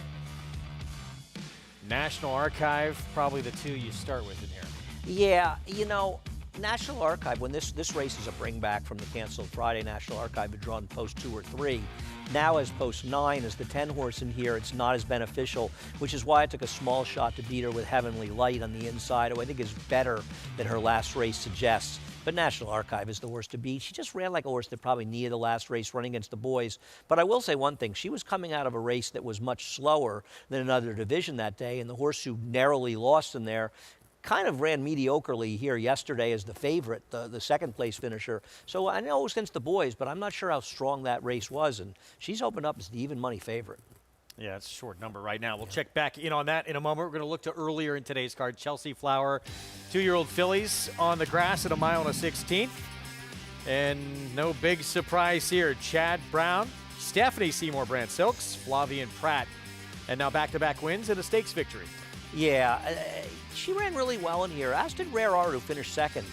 National Archive, probably the 2 you start with in here. Yeah, you know, National Archive, when this race is a bring back from the canceled Friday, National Archive had drawn post 2 or 3. Now as post 9, as the 10 horse in here, it's not as beneficial, which is why I took a small shot to beat her with Heavenly Light on the inside, who I think is better than her last race suggests. But National Archive is the horse to beat. She just ran like a horse that probably needed the last race running against the boys. But I will say one thing. She was coming out of a race that was much slower than another division that day, and the horse who narrowly lost in there kind of ran mediocrely here yesterday as the favorite, the second place finisher. So I know it was against the boys, but I'm not sure how strong that race was, and she's opened up as the even money favorite. Yeah, it's a short number right now. We'll check back in on that in a moment. We're going to look to earlier in today's card. Chelsea Flower, 2-year-old fillies on the grass at a mile and a 16th. And no big surprise here. Chad Brown, Stephanie Seymour Brand Silks, Flavian Pratt, and now back-to-back wins and a stakes victory. Yeah, she ran really well in here, as did Rare Art, who finished second.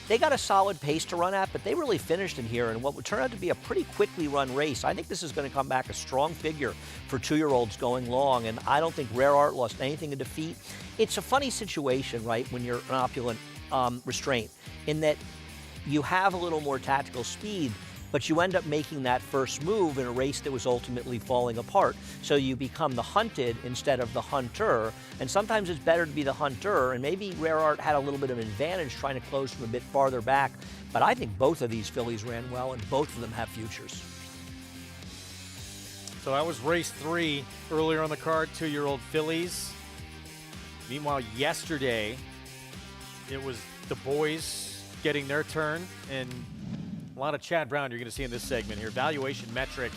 They got a solid pace to run at, but they really finished in here in what would turn out to be a pretty quickly run race. I think this is going to come back a strong figure for 2-year-olds going long, and I don't think Rare Art lost anything in defeat. It's a funny situation, right, when you're an opulent restraint, in that you have a little more tactical speed, but you end up making that first move in a race that was ultimately falling apart. So you become the hunted instead of the hunter, and sometimes it's better to be the hunter, and maybe Rare Art had a little bit of an advantage trying to close from a bit farther back, but I think both of these fillies ran well, and both of them have futures. So that was race 3 earlier on the card, 2-year-old fillies. Meanwhile, yesterday, it was the boys getting their turn, and A lot of Chad Brown you're going to see in this segment here. Valuation metric.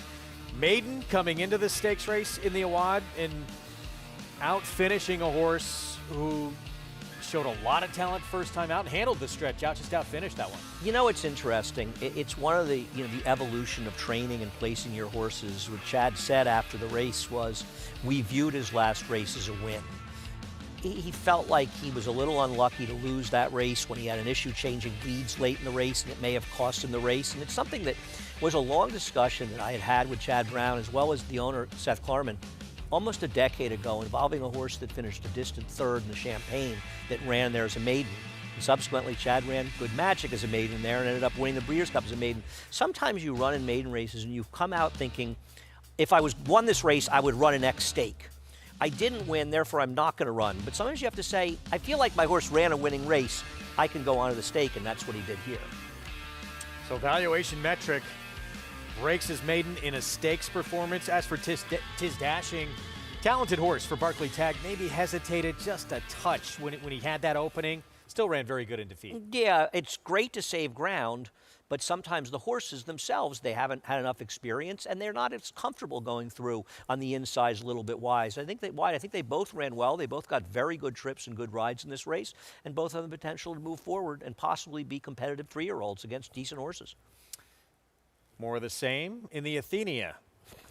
Maiden coming into the stakes race in the Awad and out finishing a horse who showed a lot of talent first time out and handled the stretch out, just out finished that one. You know, it's interesting. It's one of the, the evolution of training and placing your horses. What Chad said after the race was, we viewed his last race as a win. He felt like he was a little unlucky to lose that race when he had an issue changing leads late in the race, and it may have cost him the race. And it's something that was a long discussion that I had had with Chad Brown, as well as the owner, Seth Klarman, almost a decade ago, involving a horse that finished a distant third in the Champagne that ran there as a maiden. And subsequently, Chad ran Good Magic as a maiden there and ended up winning the Breeders' Cup as a maiden. Sometimes you run in maiden races and you've come out thinking, if I won this race, I would run an X stake. I didn't win, therefore I'm not going to run. But sometimes you have to say, I feel like my horse ran a winning race. I can go on to the stake, and that's what he did here. So valuation metric breaks his maiden in a stakes performance. As for Tiz Dashing, talented horse for Barclay Tagg, maybe hesitated just a touch when he had that opening. Still ran very good in defeat. Yeah, it's great to save ground, but sometimes the horses themselves, they haven't had enough experience and they're not as comfortable going through on the insides a little bit wide. I think they both ran well. They both got very good trips and good rides in this race, and both have the potential to move forward and possibly be competitive 3-year-olds against decent horses. More of the same in the Athenia.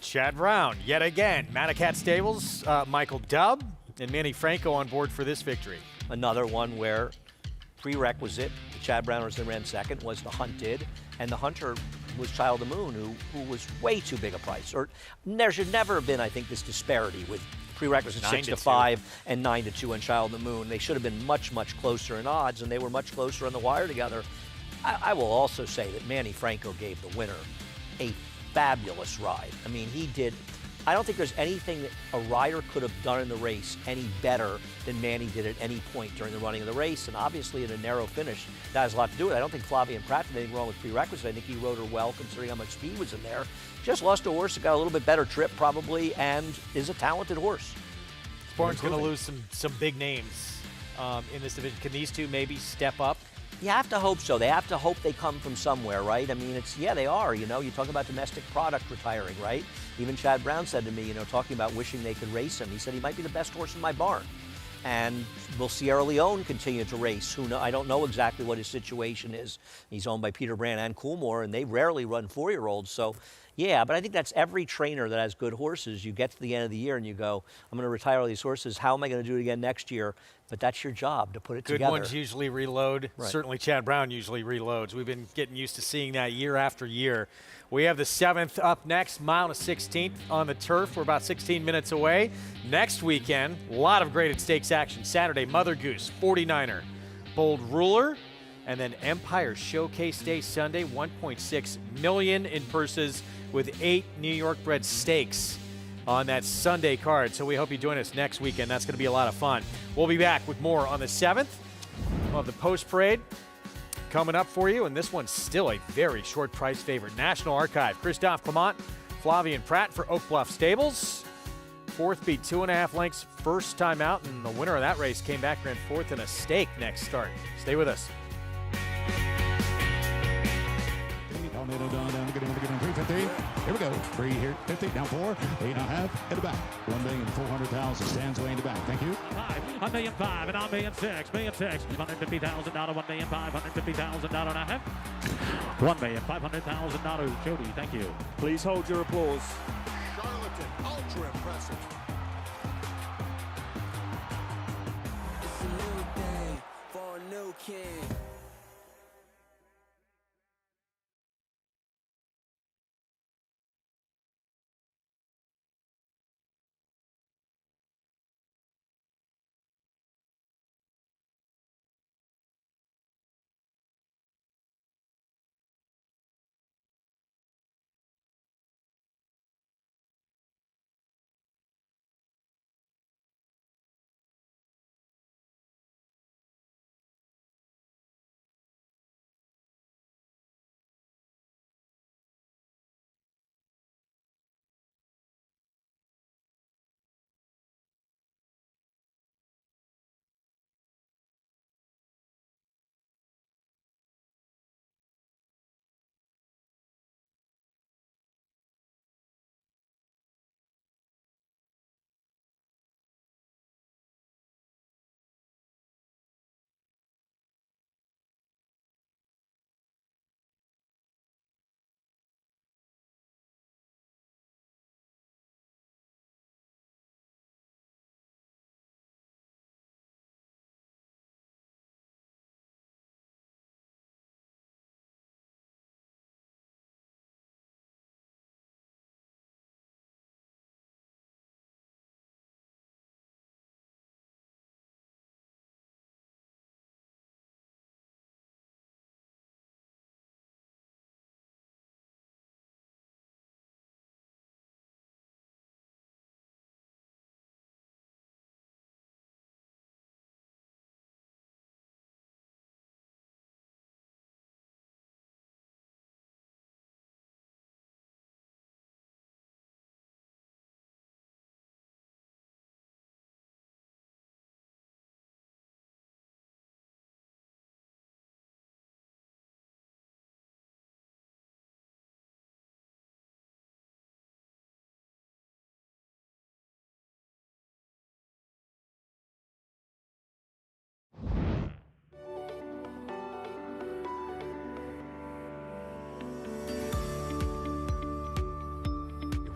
Chad Brown, yet again. Madacat Stables, Michael Dubb, and Manny Franco on board for this victory. Another one where prerequisite, the Chad Browners that ran second, was the hunted, and the hunter was Child of the Moon, who was way too big a price. Or there should never have been, I think, this disparity with prerequisite 6-5 and 9-2 on Child of the Moon. They should have been much, much closer in odds, and they were much closer on the wire together. I will also say that Manny Franco gave the winner a fabulous ride. I mean, he did. I don't think there's anything that a rider could have done in the race any better than Manny did at any point during the running of the race. And obviously, in a narrow finish, that has a lot to do with it. I don't think Flavien Prat did anything wrong with prerequisites. I think he rode her well, considering how much speed was in there. Just lost a horse that got a little bit better trip, probably, and is a talented horse. Sporting's going to lose some big names in this division. Can these two maybe step up? You have to hope so. They have to hope they come from somewhere, right? I mean, they are, you talk about domestic product retiring, right? Even Chad Brown said to me, talking about wishing they could race him. He said he might be the best horse in my barn. And will Sierra Leone continue to race? I don't know exactly what his situation is. He's owned by Peter Brand and Coolmore, and they rarely run 4-year-olds. So, yeah, but I think that's every trainer that has good horses. You get to the end of the year and you go, I'm going to retire all these horses. How am I going to do it again next year? But that's your job, to put it together. Good ones usually reload. Right. Certainly Chad Brown usually reloads. We've been getting used to seeing that year after year. We have the 7th up next, mile and 16th on the turf. We're about 16 minutes away. Next weekend, a lot of graded stakes action. Saturday, Mother Goose, 49er, Bold Ruler, and then Empire Showcase Day Sunday, $1.6 million in purses with 8 New York bred stakes on that Sunday card. So we hope you join us next weekend. That's going to be a lot of fun. We'll be back with more on the 7th. We'll have the post parade coming up for you, and this one's still a very short price favorite. National Archive, Christophe Clement, Flavien Prat for Oak Bluff Stables. 4th beat 2.5 lengths first time out, and the winner of that race came back, ran 4th in a stake next start. Stay with us. Here we go. 3 here, 50, down 4, 8.5, in the back. 1,400,000 stands way in the back. Thank you. $1,500,000 and $1,600,000. $150,000, $1,550,000 and a half. $1,500,000. Jody, thank you. Please hold your applause. Charlatan, ultra impressive. It's a new day for a new king.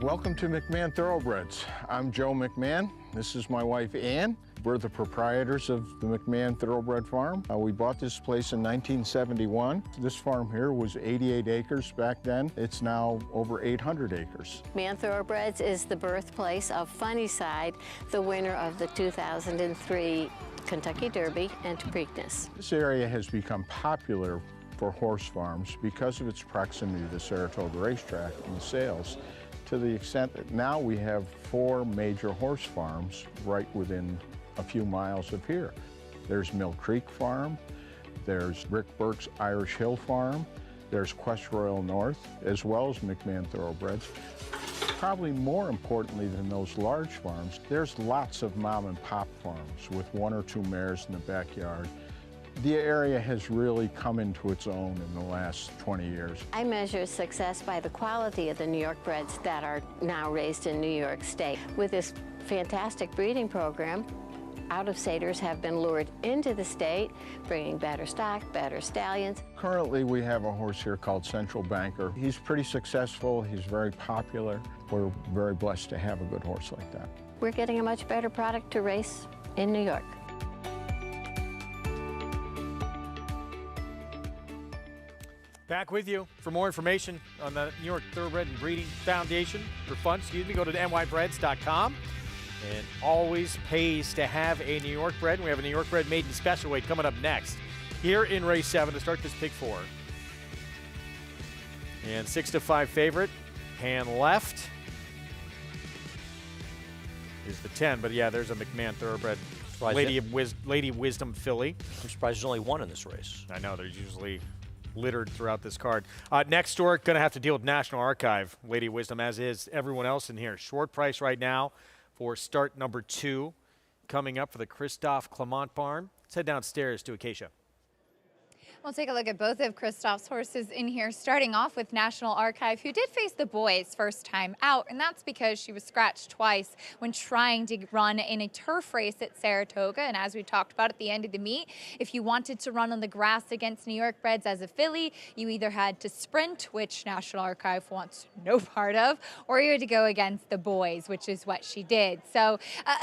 Welcome to McMahon Thoroughbreds. I'm Joe McMahon. This is my wife, Ann. We're the proprietors of the McMahon Thoroughbred Farm. We bought this place in 1971. This farm here was 88 acres back then. It's now over 800 acres. McMahon Thoroughbreds is the birthplace of Funnyside, the winner of the 2003 Kentucky Derby and Preakness. This area has become popular for horse farms because of its proximity to the Saratoga racetrack and the sales, to the extent that now we have 4 major horse farms right within a few miles of here. There's Mill Creek Farm, there's Rick Burke's Irish Hill Farm, there's Quest Royal North, as well as McMahon Thoroughbreds. Probably more importantly than those large farms, there's lots of mom and pop farms with 1 or 2 mares in the backyard. The area has really come into its own in the last 20 years. I measure success by the quality of the New York breds that are now raised in New York State. With this fantastic breeding program, out-of-staters have been lured into the state, bringing better stock, better stallions. Currently, we have a horse here called Central Banker. He's pretty successful. He's very popular. We're very blessed to have a good horse like that. We're getting a much better product to race in New York. Back with you for more information on the New York Thoroughbred and Breeding Foundation for fun. Go to nybreds.com. And always pays to have a New York bred. We have a New York bred maiden special weight coming up next here in race 7 to start this pick 4. And 6-5 favorite, hand left is the 10. But yeah, there's a McMahon Thoroughbred Lady Wisdom filly. I'm surprised there's only one in this race. I know, there's usually littered throughout this card. Next door, going to have to deal with National Archive. Lady Wisdom, as is everyone else in here. Short price right now for start number 2 coming up for the Christophe Clement barn. Let's head downstairs to Acacia. We'll take a look at both of Christophe's horses in here, starting off with National Archive, who did face the boys first time out, and that's because she was scratched twice when trying to run in a turf race at Saratoga. And as we talked about at the end of the meet, if you wanted to run on the grass against New York breds as a filly, you either had to sprint, which National Archive wants no part of, or you had to go against the boys, which is what she did. So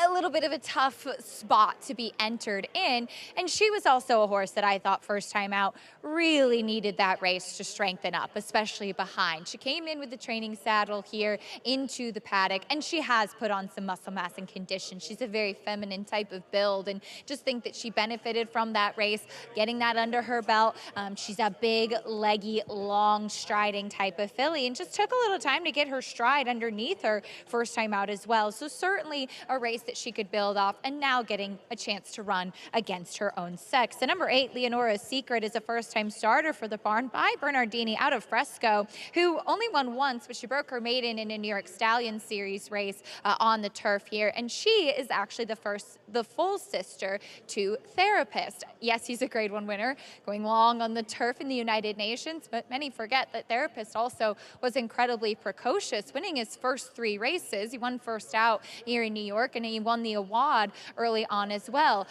a little bit of a tough spot to be entered in. And she was also a horse that I thought first time out really needed that race to strengthen up, especially behind. She came in with the training saddle here into the paddock, and she has put on some muscle mass and condition. She's a very feminine type of build, and just think that she benefited from that race, getting that under her belt. She's a big, leggy, long striding type of filly, and just took a little time to get her stride underneath her first time out as well. So certainly a race that she could build off, and now getting a chance to run against her own sex. The number 8, Leonora's Secret, is a first-time starter for the barn by Bernardini out of Fresco, who only won once, but she broke her maiden in a New York Stallion Series race on the turf here. And she is actually the full sister to Therapist. Yes, he's a Grade 1 winner, going long on the turf in the United Nations, but many forget that Therapist also was incredibly precocious, winning his first 3 races. He won first out here in New York, and he won the award early on as well.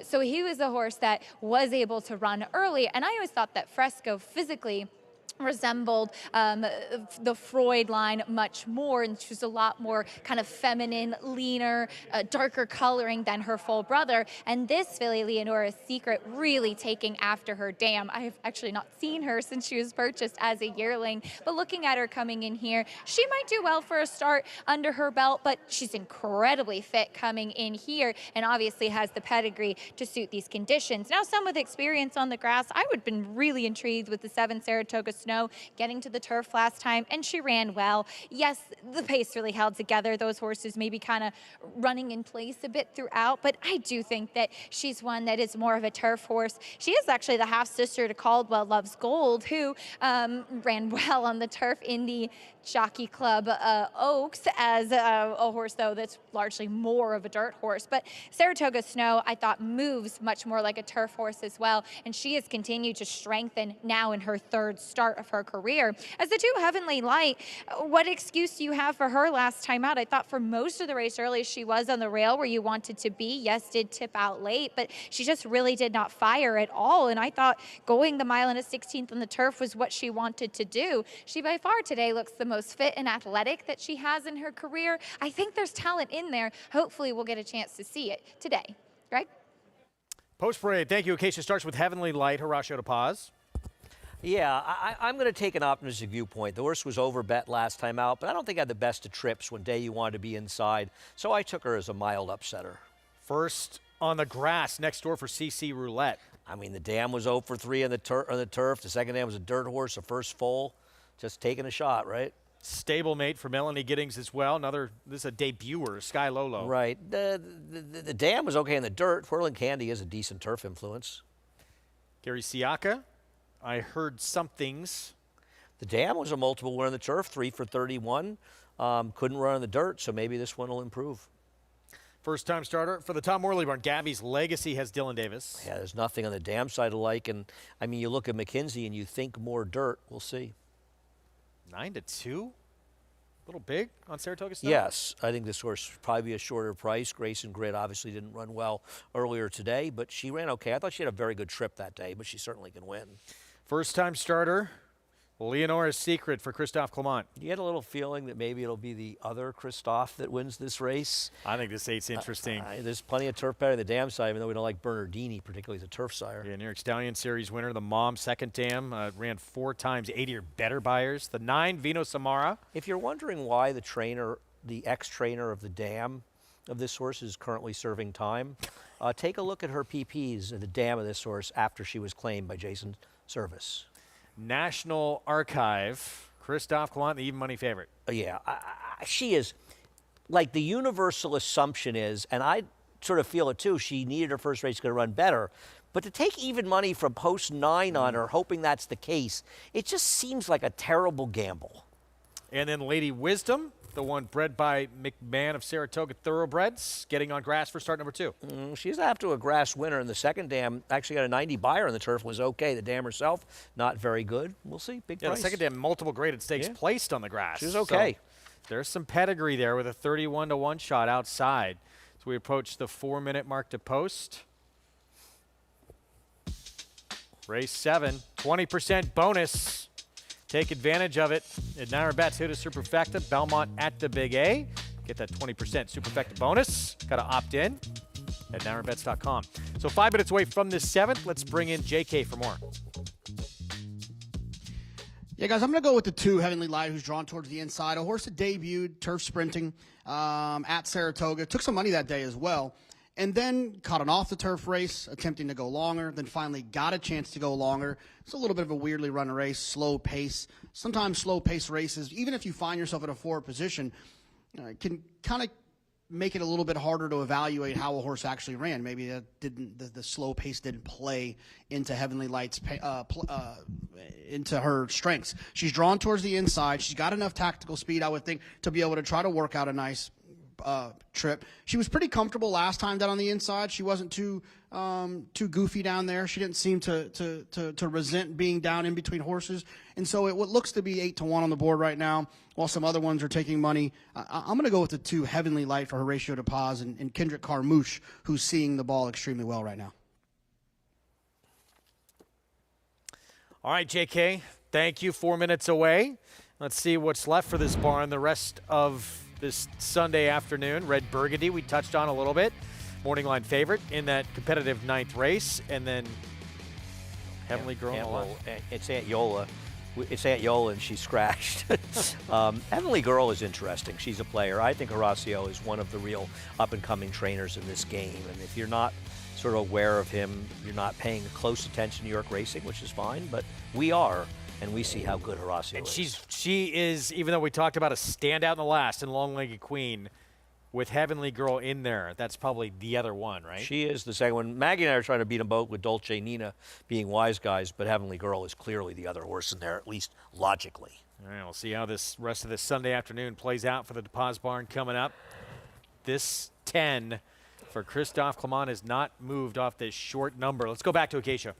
So he was a horse that was able to run early. And I always thought that Fresco physically resembled the Freud line much more, and she was a lot more kind of feminine, leaner, darker coloring than her full brother. And this filly, Leonora's Secret, really taking after her dam. I have actually not seen her since she was purchased as a yearling, but looking at her coming in here, she might do well for a start under her belt, but she's incredibly fit coming in here, and obviously has the pedigree to suit these conditions. Now, some with experience on the grass, I would have been really intrigued with the 7 Saratoga Snow, getting to the turf last time, and she ran well. Yes, the pace really held together. Those horses maybe kind of running in place a bit throughout, but I do think that she's one that is more of a turf horse. She is actually the half-sister to Caldwell Loves Gold, who ran well on the turf in the Jockey Club Oaks as a horse, though, that's largely more of a dirt horse. But Saratoga Snow, I thought, moves much more like a turf horse as well, and she has continued to strengthen now in her 3rd start of her career. As the 2 Heavenly Light, what excuse do you have for her last time out? I thought for most of the race early, she was on the rail where you wanted to be. Yes, did tip out late, but she just really did not fire at all. And I thought going the mile and a 16th on the turf was what she wanted to do. She by far today looks the most fit and athletic that she has in her career. I think there's talent in there. Hopefully we'll get a chance to see it today. Greg? Post parade. Thank you. Acacia starts with Heavenly Light. Horacio to pause. Yeah, I'm going to take an optimistic viewpoint. The horse was overbet last time out, but I don't think I had the best of trips when day you wanted to be inside. So I took her as a mild upsetter. First on the grass next door for CC Roulette. I mean, the dam was 0 for 3 on the turf. The second dam was a dirt horse, the first full. Just taking a shot, right? Stablemate for Melanie Giddings as well. This is a debuter, Sky Lolo. Right. The dam was okay in the dirt. Whirling Candy is a decent turf influence. Gary Siaka, I heard some things. The dam was a multiple winner in the turf, 3 for 31. Couldn't run in the dirt, so maybe this one will improve. First-time starter for the Tom Worley barn. Gabby's Legacy has Dylan Davis. Yeah, there's nothing on the dam side alike. And, I mean, you look at McKinsey and you think more dirt. We'll see. 9-2? A little big on Saratoga stuff? Yes, I think this horse would probably be a shorter price. Grayson Grid obviously didn't run well earlier today, but she ran okay. I thought she had a very good trip that day, but she certainly can win. First-time starter, Leonora's Secret for Christophe Clement. You had a little feeling that maybe it'll be the other Christophe that wins this race. I think this 8's interesting. There's plenty of turf better on the dam side, even though we don't like Bernardini, particularly as a turf sire. Yeah, New York Stallion Series winner, the mom, second dam, ran 4 times, 80 or better buyers. The 9, Vino Samara. If you're wondering why the trainer, the ex-trainer of the dam of this horse is currently serving time, take a look at her PPs at the dam of this horse after she was claimed by Jason Service. National Archive, Christophe Clement, the even money favorite. Yeah, she is, like the universal assumption is, and I sort of feel it too, she needed her first race to run better. But to take even money from post 9 on her, hoping that's the case, it just seems like a terrible gamble. And then Lady Wisdom, the one bred by McMahon of Saratoga Thoroughbreds, getting on grass for start number 2. She's after a grass winner, and the second dam actually got a 90 buyer on the turf, was okay. The dam herself, not very good. We'll see. Big price. The second dam, multiple graded stakes placed on the grass. She was okay. So there's some pedigree there with a 31-1 shot outside. So we approach the 4-minute mark to post. Race 7, 20% bonus. Take advantage of it at Naira Bets. Hit a Superfecta, Belmont at the Big A. Get that 20% Superfecta bonus. Got to opt in at NairaBets.com. So 5 minutes away from this 7th. Let's bring in JK for more. Yeah, guys, I'm going to go with the 2, Heavenly Light, who's drawn towards the inside. A horse that debuted turf sprinting at Saratoga. Took some money that day as well. And then caught an off-the-turf race, attempting to go longer, then finally got a chance to go longer. It's a little bit of a weirdly run race, slow pace. Sometimes slow-pace races, even if you find yourself in a forward position, can kind of make it a little bit harder to evaluate how a horse actually ran. Maybe that the slow pace didn't play into Heavenly Light's into her strengths. She's drawn towards the inside. She's got enough tactical speed, I would think, to be able to try to work out a nice trip. She was pretty comfortable last time down on the inside. She wasn't too goofy down there. She didn't seem to resent being down in between horses. And so what looks to be 8-1 on the board right now, while some other ones are taking money. I'm going to go with the 2, Heavenly Light, for Horatio de Paz and Kendrick Carmouche, who's seeing the ball extremely well right now. All right, JK, thank you. 4 minutes away. Let's see what's left for this barn the rest of this Sunday afternoon. Red Burgundy, we touched on a little bit. Morning line favorite in that competitive 9th race. And then Heavenly Girl. It's Aunt Yola. It's Aunt Yola, and she's scratched. Heavenly Girl is interesting. She's a player. I think Horacio is one of the real up-and-coming trainers in this game. And if you're not sort of aware of him, you're not paying close attention to New York racing, which is fine. But we are. And we see how good Horacio is. She is, even though we talked about a standout in the last and Long-Legged Queen, with Heavenly Girl in there, that's probably the other one, right? She is the second one. Maggie and I are trying to beat them both with Dolce Nina being wise guys, but Heavenly Girl is clearly the other horse in there, at least logically. All right, we'll see how this rest of this Sunday afternoon plays out for the DePaz barn coming up. This 10 for Christophe Clement has not moved off this short number. Let's go back to Acacia.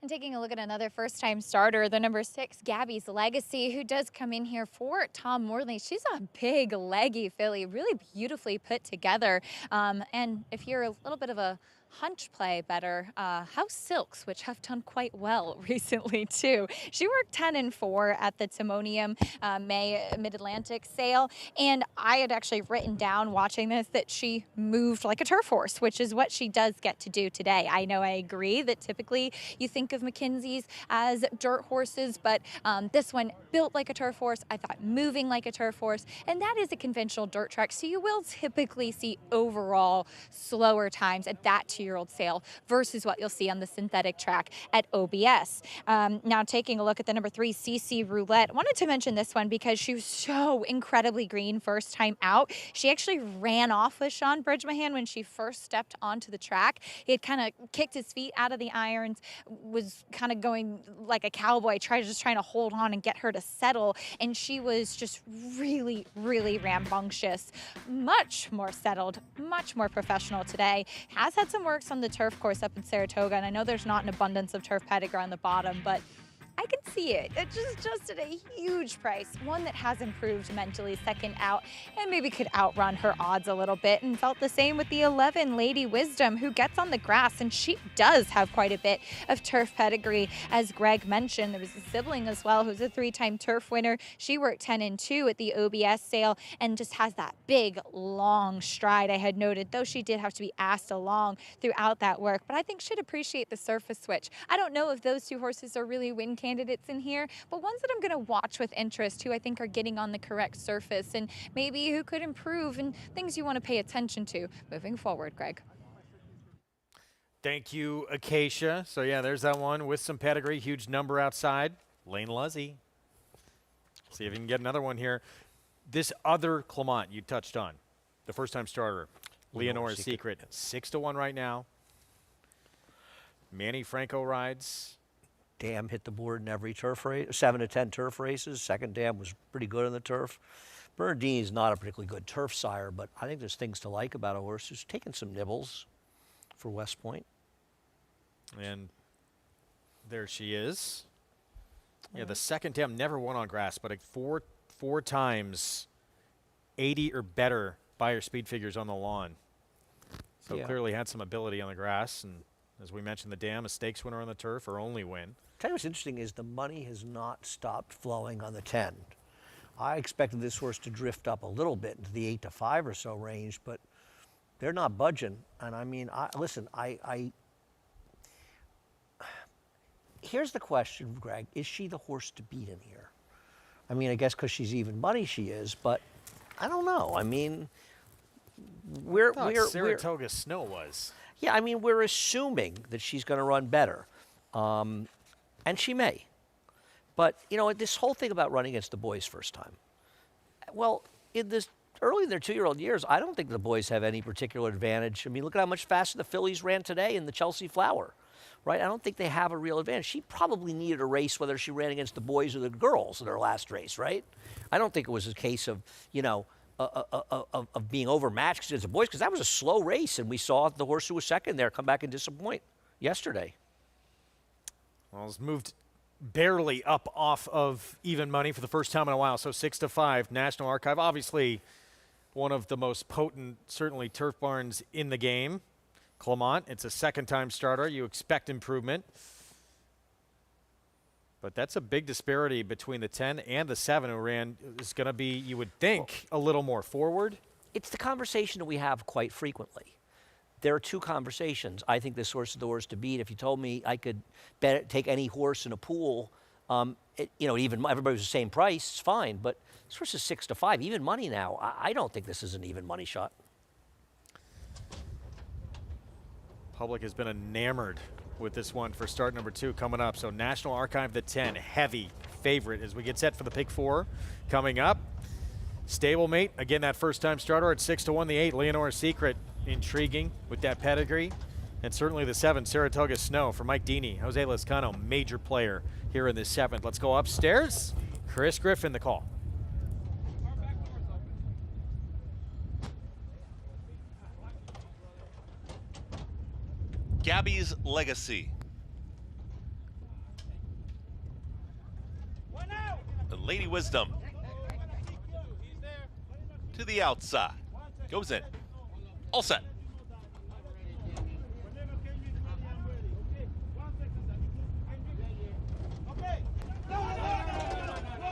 And taking a look at another first-time starter, the number 6, Gabby's Legacy, who does come in here for Tom Morley. She's a big, leggy filly, really beautifully put together. And if you're a little bit of a hunch play better, House Silks, which have done quite well recently too. She worked 10-4 at the Timonium May Mid-Atlantic sale, and I had actually written down watching this that she moved like a turf horse, which is what she does get to do today. I know I agree that typically you think of McKinsey's as dirt horses, but this one built like a turf horse. I thought moving like a turf horse, and that is a conventional dirt track, so you will typically see overall slower times at that 2-year-old sale versus what you'll see on the synthetic track at OBS. Now taking a look at the number 3, CC Roulette. I wanted to mention this one because she was so incredibly green first time out. She actually ran off with Sean Bridgmahan when she first stepped onto the track. He had kind of kicked his feet out of the irons, was kind of going like a cowboy, just trying to hold on and get her to settle, and she was just really, really rambunctious. Much more settled, much more professional today. Has had some works on the turf course up in Saratoga, and I know there's not an abundance of turf pedigree on the bottom, but I can see it. It just at a huge price. One that has improved mentally second out and maybe could outrun her odds a little bit, and felt the same with the 11, Lady Wisdom, who gets on the grass, and she does have quite a bit of turf pedigree. As Greg mentioned, there was a sibling as well who's a 3-time turf winner. She worked 10-2 at the OBS sale and just has that big, long stride I had noted, though she did have to be asked along throughout that work. But I think she'd appreciate the surface switch. I don't know if those 2 horses are really win candidates in here, but ones that I'm going to watch with interest, who I think are getting on the correct surface and maybe who could improve, and things you want to pay attention to moving forward, Greg. Thank you, Acacia. So yeah, there's that one with some pedigree, huge number outside. Lane Luzzy. See if you can get another one here. This other Clement you touched on, the first-time starter, Leonora's Secret, 6-1 right now. Manny Franco rides. Dam hit the board in every turf race, 7 to 10 turf races. Second Dam was pretty good on the turf. Bernardini's not a particularly good turf sire, but I think there's things to like about a horse who's taken some nibbles for West Point. And there she is. Yeah, the second Dam never won on grass, but four times 80 or better Beyer speed figures on the lawn. So clearly had some ability on the grass, and as we mentioned, the Dam, a stakes winner on the turf, her only win. Tell you what's interesting is the money has not stopped flowing on the 10. I expected this horse to drift up a little bit into the 8 to 5 or so range, but they're not budging. And I mean, listen, here's the question, Greg. Is she the horse to beat in here? I mean, I guess because she's even money she is, but I don't know. I mean, Saratoga Snow was. Yeah, I mean, we're assuming that she's going to run better. And she may. But, you know, this whole thing about running against the boys first time. Well, early in their 2-year-old years, I don't think the boys have any particular advantage. I mean, look at how much faster the fillies ran today in the Chelsea Flower, right? I don't think they have a real advantage. She probably needed a race whether she ran against the boys or the girls in her last race, right? I don't think it was a case of, you know, of being overmatched against the boys, because that was a slow race, and we saw the horse who was second there come back and disappoint yesterday. Well, it's moved barely up off of even money for the first time in a while, so 6 to 5. National Archive, obviously one of the most potent, certainly turf barns in the game. Clement, it's a second-time starter. You expect improvement. But that's a big disparity between the 10 and the 7 who ran. Is going to be, you would think, a little more forward. It's the conversation that we have quite frequently. There are 2 conversations. I think this horse is the horse to beat. If you told me I could take any horse in a pool, you know, even everybody was the same price, it's fine. But this horse is 6 to 5, even money now. I don't think this is an even money shot. Public has been enamored with this one for start number 2 coming up. So National Archive, the 10, heavy favorite as we get set for the pick 4 coming up. Stablemate, again, that first-time starter at 6 to 1. The 8, Leonora's Secret, intriguing with that pedigree. And certainly the 7, Saratoga Snow for Mike Deeney. Jose Lezcano, major player here in this 7th. Let's go upstairs. Chris Griffin, the call. Gabby's Legacy. Lady Wisdom to the outside. Goes in. All set.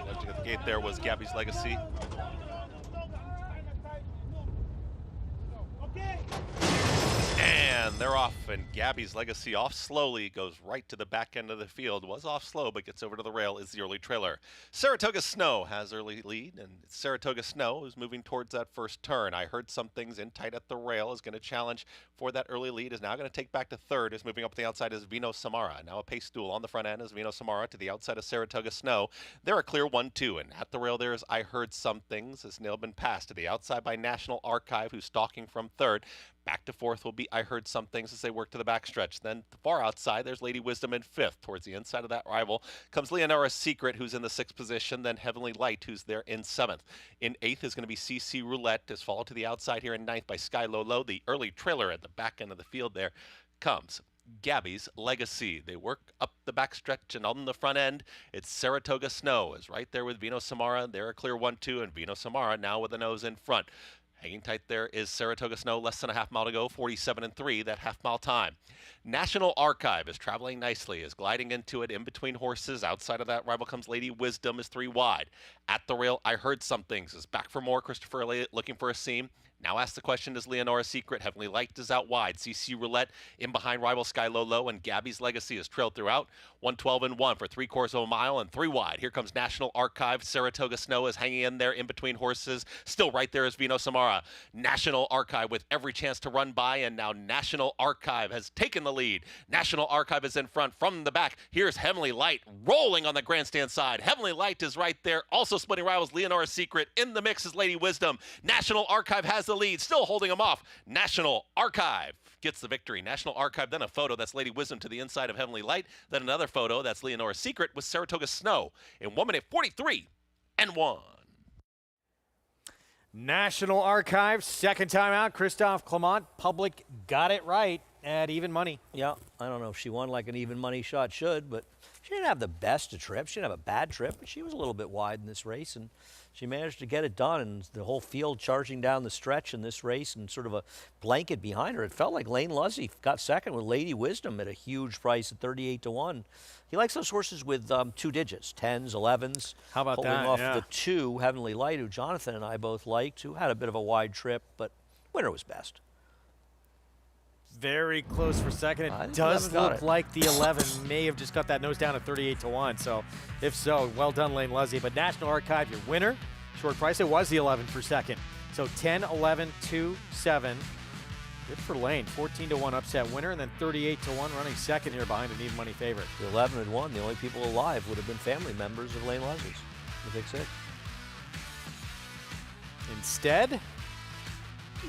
Left at the gate there was Gabby's Legacy. And they're off, and Gabby's Legacy off slowly, goes right to the back end of the field. Was off slow, but gets over to the rail, is the early trailer. Saratoga Snow has early lead, and it's Saratoga Snow who's moving towards that first turn. I Heard Some Things in tight at the rail is going to challenge for that early lead, is now going to take back to third, is moving up the outside is Vino Samara. Now a pace duel on the front end is Vino Samara to the outside of Saratoga Snow. They're a clear 1-2, and at the rail there is I Heard Some Things, has now been passed to the outside by National Archive, who's stalking from third. Back to fourth will be I Heard Some Things as they work to the backstretch. Then far outside, there's Lady Wisdom in fifth. Towards the inside of that rival comes Leonora's Secret, who's in the sixth position. Then Heavenly Light, who's there in seventh. In eighth is going to be CC Roulette, is followed to the outside here in ninth by Sky Lolo. The early trailer at the back end of the field there comes Gabby's Legacy. They work up the backstretch, and on the front end, it's Saratoga Snow is right there with Vino Samara. They're a clear 1-2, and Vino Samara now with the nose in front. Hanging tight there is Saratoga Snow, less than a half mile to go, 47-3, that half mile time. National Archive is traveling nicely, is gliding into it in between horses. Outside of that rival comes Lady Wisdom, is 3 wide. At the rail, I Heard Some Things, is back for more. Christopher Elliott looking for a seam. Now ask the question, does Leonora's Secret? Heavenly Light is out wide. CC Roulette in behind rival Sky Lolo, and Gabby's Legacy is trailed throughout. 1:12-1 for 3/4 of a mile and 3 wide. Here comes National Archive. Saratoga Snow is hanging in there in between horses. Still right there is Vino Samara. National Archive with every chance to run by, and now National Archive has taken the lead. National Archive is in front from the back. Here's Heavenly Light rolling on the grandstand side. Heavenly Light is right there. Also splitting rivals, Leonora's Secret. In the mix is Lady Wisdom. National Archive has the lead, still holding them off. National Archive gets the victory. National Archive, then a photo, that's Lady Wisdom to the inside of Heavenly Light. Then another photo, that's Leonora's Secret with Saratoga Snow in 1:43-1. National Archive, second time out. Christophe Clement, public got it right at even money. Yeah, I don't know if she won like an even money shot should, but she didn't have the best of trips. She didn't have a bad trip, but she was a little bit wide in this race, and she managed to get it done, and the whole field charging down the stretch in this race and sort of a blanket behind her. It felt like Lane Luzzy got second with Lady Wisdom at a huge price at 38-1. He likes those horses with 2 digits, 10s, 11s. How about holding that? off Yeah. the 2, Heavenly Light, who Jonathan and I both liked, who had a bit of a wide trip, but winner was best. Very close for second. I It think does 11 got look it. like the 11 may have just got that nose down at 38-1. So if so, well done, Lane Luzzy. But National Archive, your winner. Short price, it was the 11 for second. So 10, 11, 2, 7. Good for Lane. 14-1 upset winner, and then 38-1 running second here behind an even money favorite. The 11-1, the only people alive would have been family members of Lane Luzzy's, the Big Six. Instead,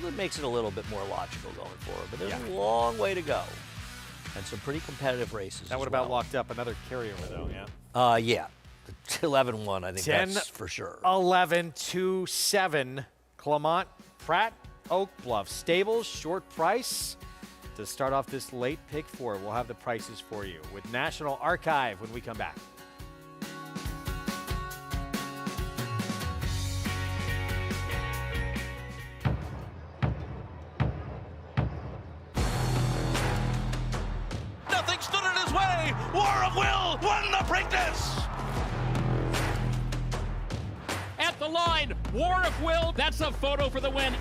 it makes it a little bit more logical going forward, but there's a long way to go. And some pretty competitive races. that would as about well. locked up another carryover, though, yeah. Yeah. The 11-1, I think 10, that's for sure. 11, 2, 7. Clement, Pratt, Oak Bluff Stables, short price. To start off this late pick four, we'll have the prices for you with National Archive when we come back. Nothing stood in his way. War of Will won the Preakness. At the line, War of Will, that's a photo for the win.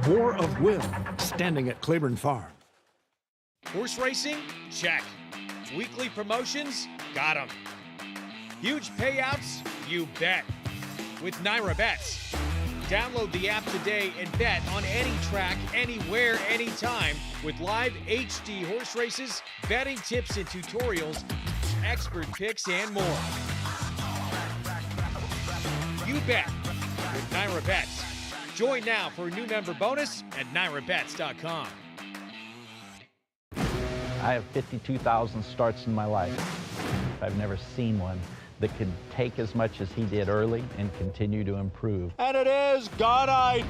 War of Will, standing at Claiborne Farm. Horse racing? Check. Weekly promotions? Got 'em. Huge payouts? You bet. With Naira Bets. Download the app today and bet on any track, anywhere, anytime with live HD horse races, betting tips and tutorials, expert picks, and more. You bet with Naira Bets. Join now for a new member bonus at NairaBets.com. I have 52,000 starts in my life. I've never seen one that could take as much as he did early and continue to improve. And it is God-Eye.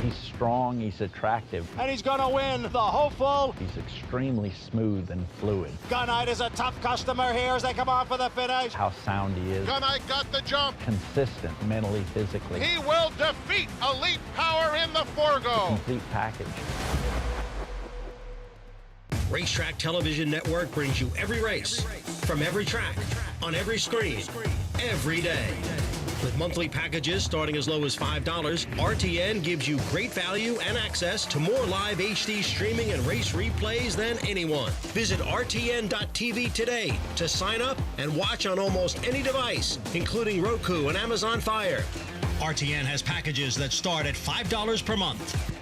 He's strong, he's attractive. And he's going to win the hopeful. He's extremely smooth and fluid. Gunite is a tough customer here as they come on for the finish. How sound he is. Gunite got the jump. Consistent mentally, physically. He will defeat Elite Power in the forego. Complete package. Racetrack Television Network brings you every race, from every track, on every screen, every day. With monthly packages starting as low as $5, RTN gives you great value and access to more live HD streaming and race replays than anyone. Visit RTN.tv today to sign up and watch on almost any device, including Roku and Amazon Fire. RTN has packages that start at $5 per month.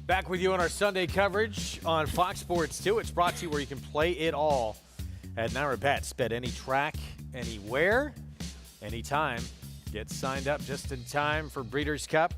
Back with you on our Sunday coverage on Fox Sports 2. It's brought to you where you can play it all at Naira Bets. Bet any track, anywhere, anytime. Get signed up just in time for Breeders' Cup.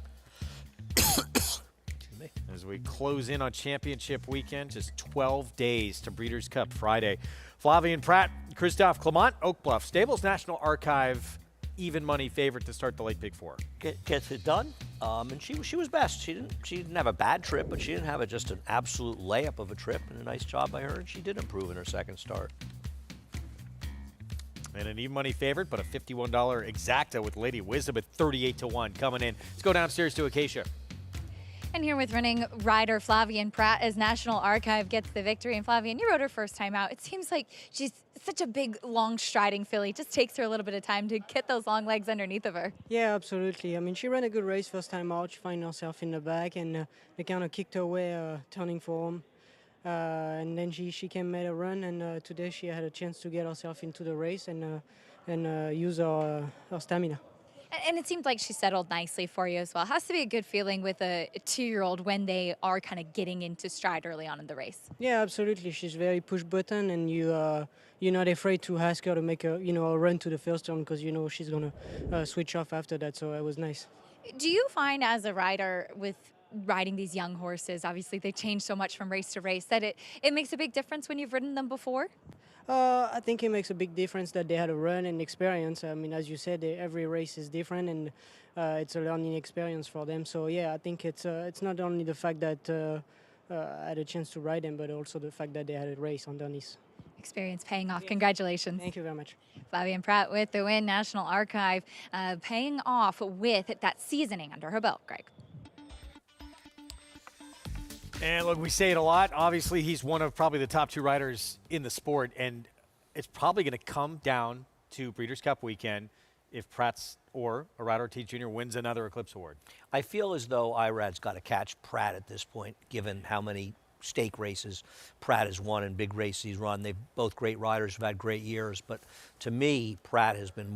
As we close in on championship weekend, just 12 days to Breeders' Cup Friday. Flavien Prat, Christophe Clement, Oak Bluff Stables, National Archive, even money favorite to start the late Big Four. Gets it done, and she was best. She didn't have a bad trip, but she didn't have just an absolute layup of a trip, and a nice job by her, and she did improve in her second start. And an even money favorite, but a $51 exacta with Lady Wisdom at 38-1 coming in. Let's go downstairs to Acacia. And here with running rider Flavien Prat as National Archive gets the victory. And Flavien, you rode her first time out. It seems like she's such a big, long striding filly. It just takes her a little bit of time to get those long legs underneath of her. Yeah, absolutely. I mean, she ran a good race first time out. She found herself in the back, and they kind of kicked her away turning for home. And then she came, made a run, and today she had a chance to get herself into the race and use her stamina. And it seemed like she settled nicely for you as well. It has to be a good feeling with a 2-year-old when they are kind of getting into stride early on in the race. Yeah, absolutely. She's very push button, and you're not afraid to ask her to make a run to the first turn because you know she's gonna switch off after that. So it was nice. Do you find as a rider with riding these young horses, obviously they change so much from race to race, that it makes a big difference when you've ridden them before? I think it makes a big difference that they had a run and experience. I mean, as you said, every race is different, and it's a learning experience for them. So yeah, I think it's not only the fact that I had a chance to ride them, but also the fact that they had a race underneath. Experience paying off. Congratulations. Thank you very much. Flavien Prat with the win. National Archive paying off with that seasoning under her belt, Greg. And look, we say it a lot. Obviously, he's one of probably the top 2 riders in the sport, and it's probably going to come down to Breeders' Cup weekend if Pratt's or Irad Ortiz Jr. wins another Eclipse Award. I feel as though Irad's got to catch Prat at this point, given how many stake races Prat has won and big races he's run. They're both great riders, have had great years, but to me, Prat has been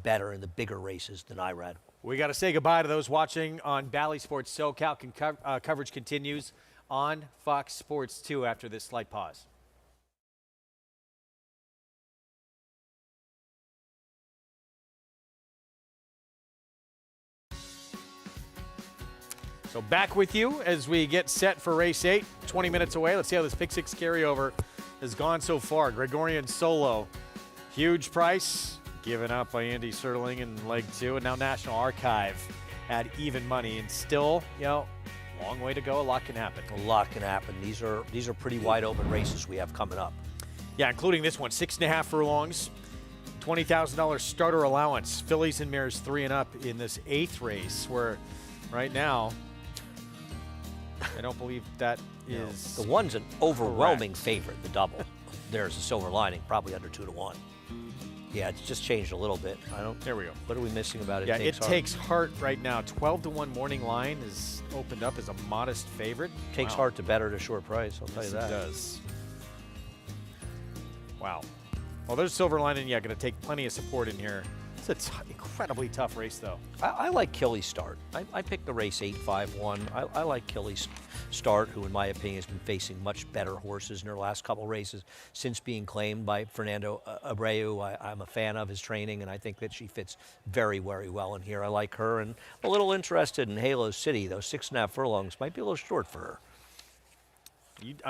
better in the bigger races than Irad. We got to say goodbye to those watching on Bally Sports SoCal. Coverage continues on Fox Sports 2 after this slight pause. So back with you as we get set for race 8, 20 minutes away. Let's see how this pick 6 carryover has gone so far. Gregorian Solo, huge price, given up by Andy Serling in leg 2, and now National Archive at even money, and still, long way to go. A lot can happen. A lot can happen. These are pretty wide open races we have coming up. Yeah, including this one, 6.5 furlongs, $20,000 starter allowance. Fillies and mares 3 and up in this 8th race, where right now, I don't believe that is the one's an overwhelming correct. favorite. The double. There's a silver lining, probably under 2-1. Yeah, it's just changed a little bit. There we go. What are we missing about it? Yeah, it takes heart right now. 12-1 morning line is opened up as a modest favorite. Takes heart to bet her at a short price. I'll tell you that. It does. Wow. Well, there's silver lining. Yeah, going to take plenty of support in here. It's an incredibly tough race, though. I like Killy's start. I picked the race 8-5-1. I like Killy's start, who, in my opinion, has been facing much better horses in her last couple races since being claimed by Fernando Abreu. I'm a fan of his training, and I think that she fits very, very well in here. I like her, and a little interested in Halo City. Those 6.5 furlongs might be a little short for her.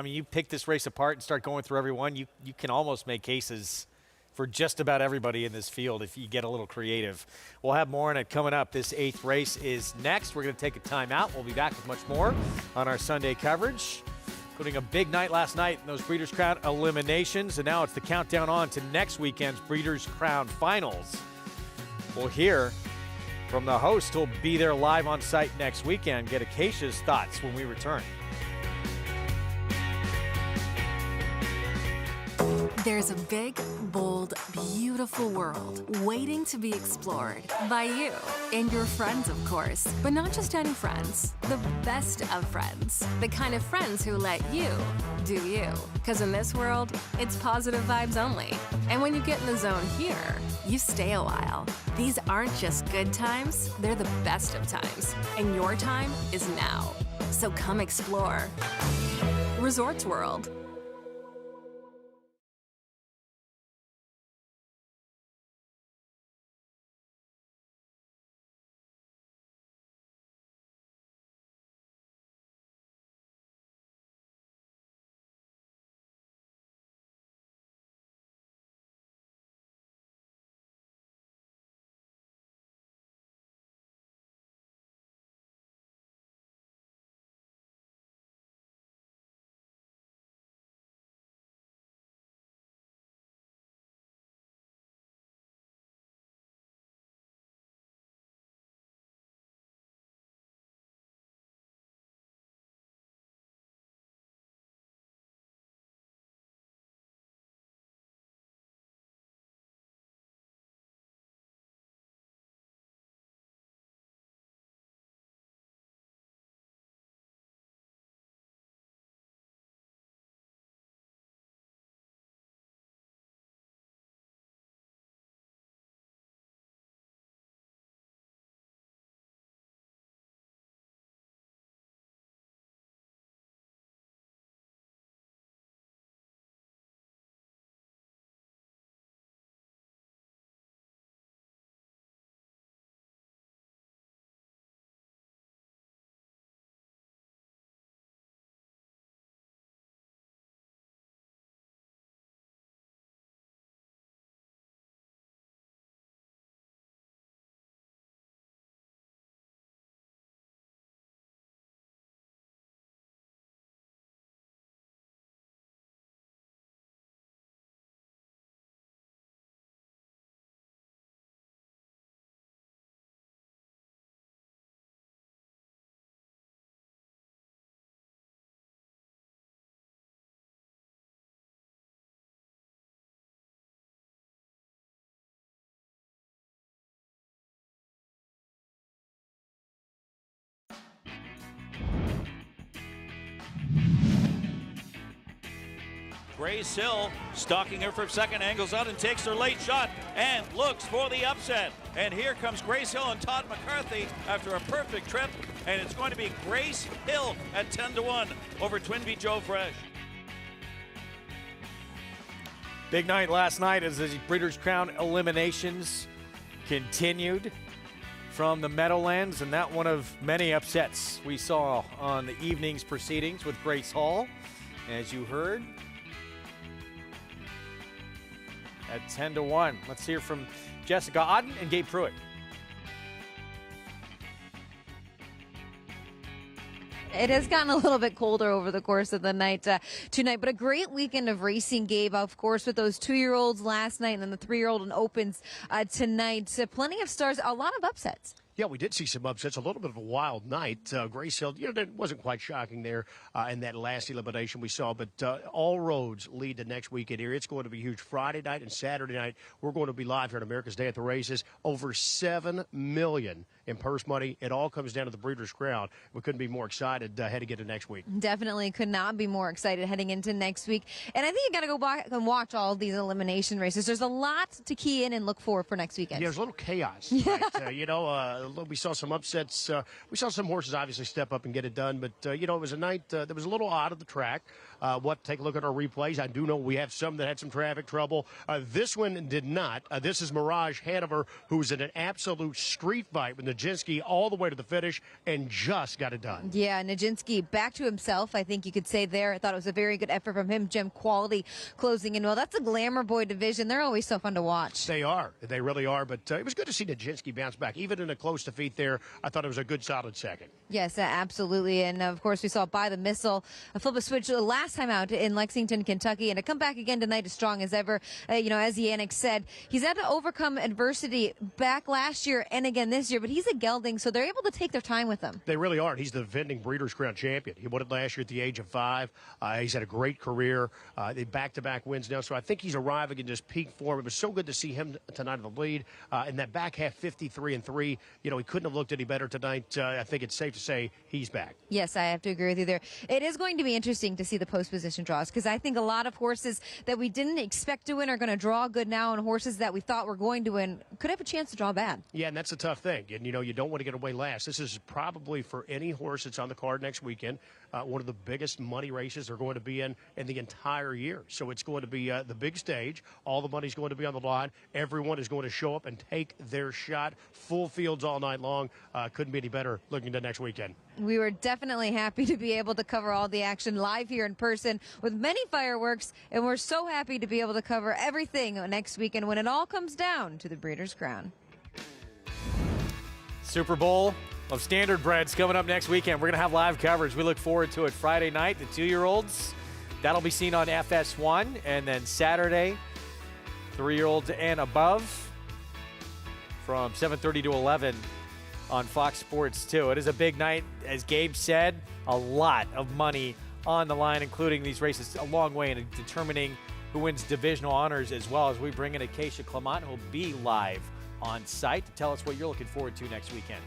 You pick this race apart and start going through every one. You can almost make cases for just about everybody in this field if you get a little creative. We'll have more on it coming up. This 8th race is next. We're going to take a timeout. We'll be back with much more on our Sunday coverage, including a big night last night in those Breeders' Crown eliminations, and now it's the countdown on to next weekend's Breeders' Crown finals. We'll hear from the host who'll be there live on site next weekend. Get Acacia's thoughts when we return. There's a big, bold, beautiful world waiting to be explored by you and your friends, of course. But not just any friends, the best of friends. The kind of friends who let you do you. Because in this world, it's positive vibes only. And when you get in the zone here, you stay a while. These aren't just good times, they're the best of times. And your time is now. So come explore. Resorts World. Grace Hill stalking her from second, angles out and takes her late shot and looks for the upset. And here comes Grace Hill and Todd McCarthy after a perfect trip, and it's going to be Grace Hill at 10-1 over Twinbee Joe Fresh. Big night last night as the Breeders' Crown eliminations continued from the Meadowlands, and that one of many upsets we saw on the evening's proceedings with Grace Hall, as you heard, at 10-1. Let's hear from Jessica Auden and Gabe Pruitt. It has gotten a little bit colder over the course of the night tonight, but a great weekend of racing, Gabe, of course, with those 2-year-olds last night and then the 3-year-old in Opens tonight. Plenty of stars, a lot of upsets. Yeah, we did see some upsets. A little bit of a wild night. Grace Hill, that wasn't quite shocking there in that last elimination we saw, but all roads lead to next weekend here. It's going to be huge. Friday night and Saturday night, we're going to be live here on America's Day at the Races. Over $7 million in purse money. It all comes down to the Breeders' Crown. We couldn't be more excited heading into next week. Definitely could not be more excited heading into next week. And I think you got to go back and watch all of these elimination races. There's a lot to key in and look for next weekend. Yeah, there's a little chaos. Right? We saw some upsets. We saw some horses obviously step up and get it done, but it was a night that was a little odd at the track. Take a look at our replays. I do know we have some that had some traffic trouble. This one did not. This is Mirage Hanover, who's in an absolute street fight with Nijinsky all the way to the finish and just got it done. Yeah, Nijinsky back to himself, I think you could say there. I thought it was a very good effort from him. Gem Quality closing in well. That's a glamour boy division. They're always so fun to watch. They are. They really are. But it was good to see Nijinsky bounce back. Even in a close defeat there, I thought it was a good, solid second. Yes, absolutely. And, of course, we saw By the Missile flip a switch last time out in Lexington, Kentucky, and to come back again tonight as strong as ever. As Yannick said, he's had to overcome adversity back last year and again this year, but he's a gelding, so they're able to take their time with him. They really are. He's the defending Breeders' Crown champion. He won it last year at the age of 5. He's had a great career. They back-to-back wins now, so I think he's arriving in just peak form. It was so good to see him tonight in the lead. In that back half, 53-3, he couldn't have looked any better tonight. I think it's safe to say he's back. Yes, I have to agree with you there. It is going to be interesting to see the post position draws because I think a lot of horses that we didn't expect to win are going to draw good now, and horses that we thought were going to win could have a chance to draw bad. Yeah, and that's a tough thing. And, you don't want to get away last. This is probably for any horse that's on the card next weekend, one of the biggest money races they're going to be in the entire year. So it's going to be the big stage. All the money's going to be on the line. Everyone is going to show up and take their shot. Full fields all night long. Couldn't be any better looking to next weekend. We were definitely happy to be able to cover all the action live here in person with many fireworks, and we're so happy to be able to cover everything next weekend when it all comes down to the Breeders' Crown. Super Bowl of Standardbreds coming up next weekend. We're going to have live coverage. We look forward to it Friday night, the 2-year-olds. That'll be seen on FS1, and then Saturday, 3-year-olds and above from 7:30 to 11 on Fox Sports 2. It is a big night. As Gabe said, a lot of money on the line, including these races a long way in determining who wins divisional honors, as well as we bring in Acacia Clement, who'll be live on site to tell us what you're looking forward to next weekend.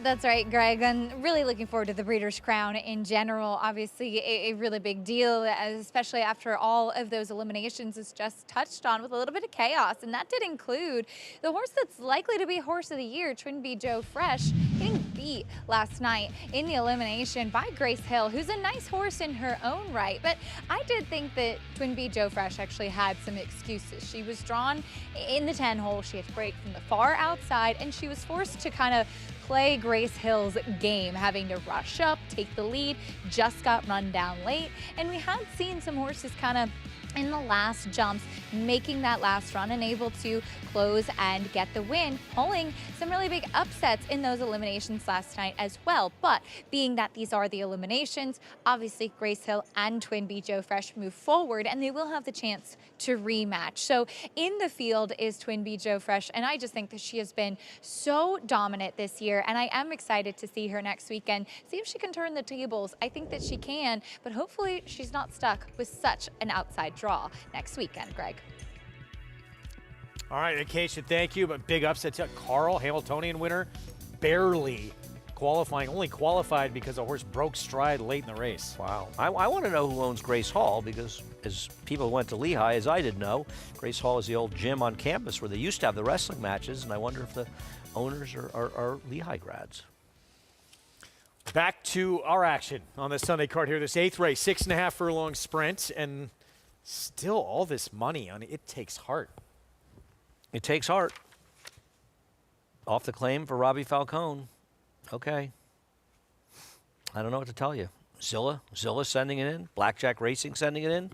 That's right, Greg. I'm really looking forward to the Breeders' Crown in general. Obviously, a really big deal, especially after all of those eliminations is just touched on with a little bit of chaos. And that did include the horse that's likely to be Horse of the Year, Twin B Joe Fresh, getting beat last night in the elimination by Grace Hill, who's a nice horse in her own right. But I did think that Twin B Joe Fresh actually had some excuses. She was drawn in the 10 hole. She had to break from the far outside, and she was forced to kind of play Grace Hill's game, having to rush up, take the lead, just got run down late. And we had seen some horses kind of in the last jumps, making that last run and able to close and get the win, pulling some really big upsets in those eliminations last night as well. But being that these are the eliminations, obviously Grace Hill and Twin B Joe Fresh move forward and they will have the chance to rematch. So in the field is Twin B Joe Fresh, and I just think that she has been so dominant this year, and I am excited to see her next weekend, see if she can turn the tables. I think that she can, but hopefully she's not stuck with such an outside draw next weekend, Greg. All right, Acacia, thank you. But big upset. Carl, Hamiltonian winner, barely qualifying. Only qualified because a horse broke stride late in the race. Wow. I want to know who owns Grace Hall, because as people who went to Lehigh, as I did know, Grace Hall is the old gym on campus where they used to have the wrestling matches, and I wonder if the owners are Lehigh grads. Back to our action on the Sunday card here. This 8th race, 6.5 furlong sprint, and still all this money on it. It takes heart. It takes heart. Off the claim for Robbie Falcone. Okay. I don't know what to tell you. Zilla sending it in. Blackjack Racing sending it in.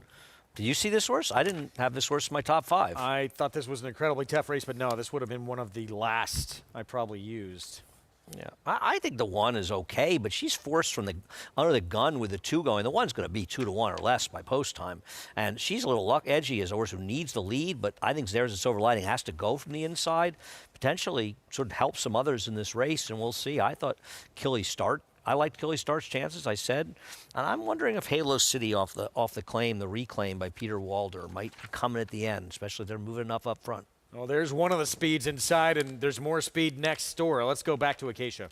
Did you see this horse? I didn't have this horse in my top 5. I thought this was an incredibly tough race, but no, this would have been one of the last I probably used. Yeah, I think the 1 is okay, but she's forced from under the gun with the 2 going. The 1's going to be 2-1 or less by post time, and she's a little edgy as a horse who needs the lead. But I think There's a Silver Lining has to go from the inside, potentially sort of help some others in this race, and we'll see. I thought Killy Start. I liked Killy Start's chances, I said, and I'm wondering if Halo City off the claim, the reclaim by Peter Walder, might be coming at the end, especially if they're moving enough up front. Well, there's one of the speeds inside, and there's more speed next door. Let's go back to Acacia.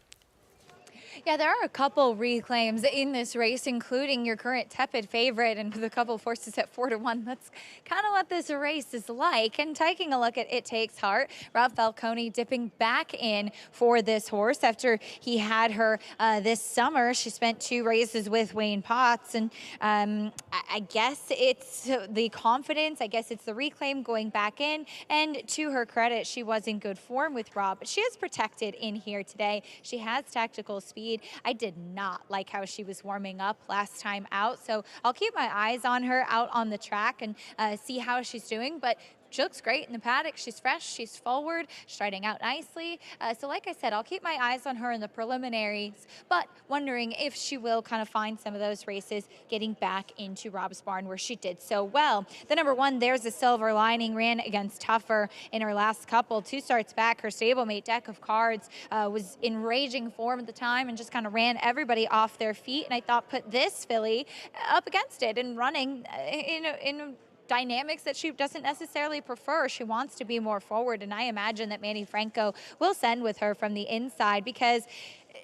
Yeah, there are a couple reclaims in this race, including your current tepid favorite, and with a couple of horses at 4-1. That's kind of what this race is like. And taking a look at It Takes Heart, Rob Falcone dipping back in for this horse after he had her this summer. She spent 2 races with Wayne Potts, and I guess it's the confidence. I guess it's the reclaim going back in. And to her credit, she was in good form with Rob, but she is protected in here today. She has tactical speed. I did not like how she was warming up last time out, so I'll keep my eyes on her out on the track and see how she's doing. But she looks great in the paddock. She's fresh, she's forward, striding out nicely. So like I said, I'll keep my eyes on her in the preliminaries, but wondering if she will kind of find some of those races getting back into Rob's barn where she did so well. The number 1, There's a Silver Lining, ran against Tougher in her last couple. 2 starts back, her stablemate Deck of Cards was in raging form at the time and just kind of ran everybody off their feet. And I thought put this filly up against it and running in dynamics that she doesn't necessarily prefer. She wants to be more forward, and I imagine that Manny Franco will send with her from the inside because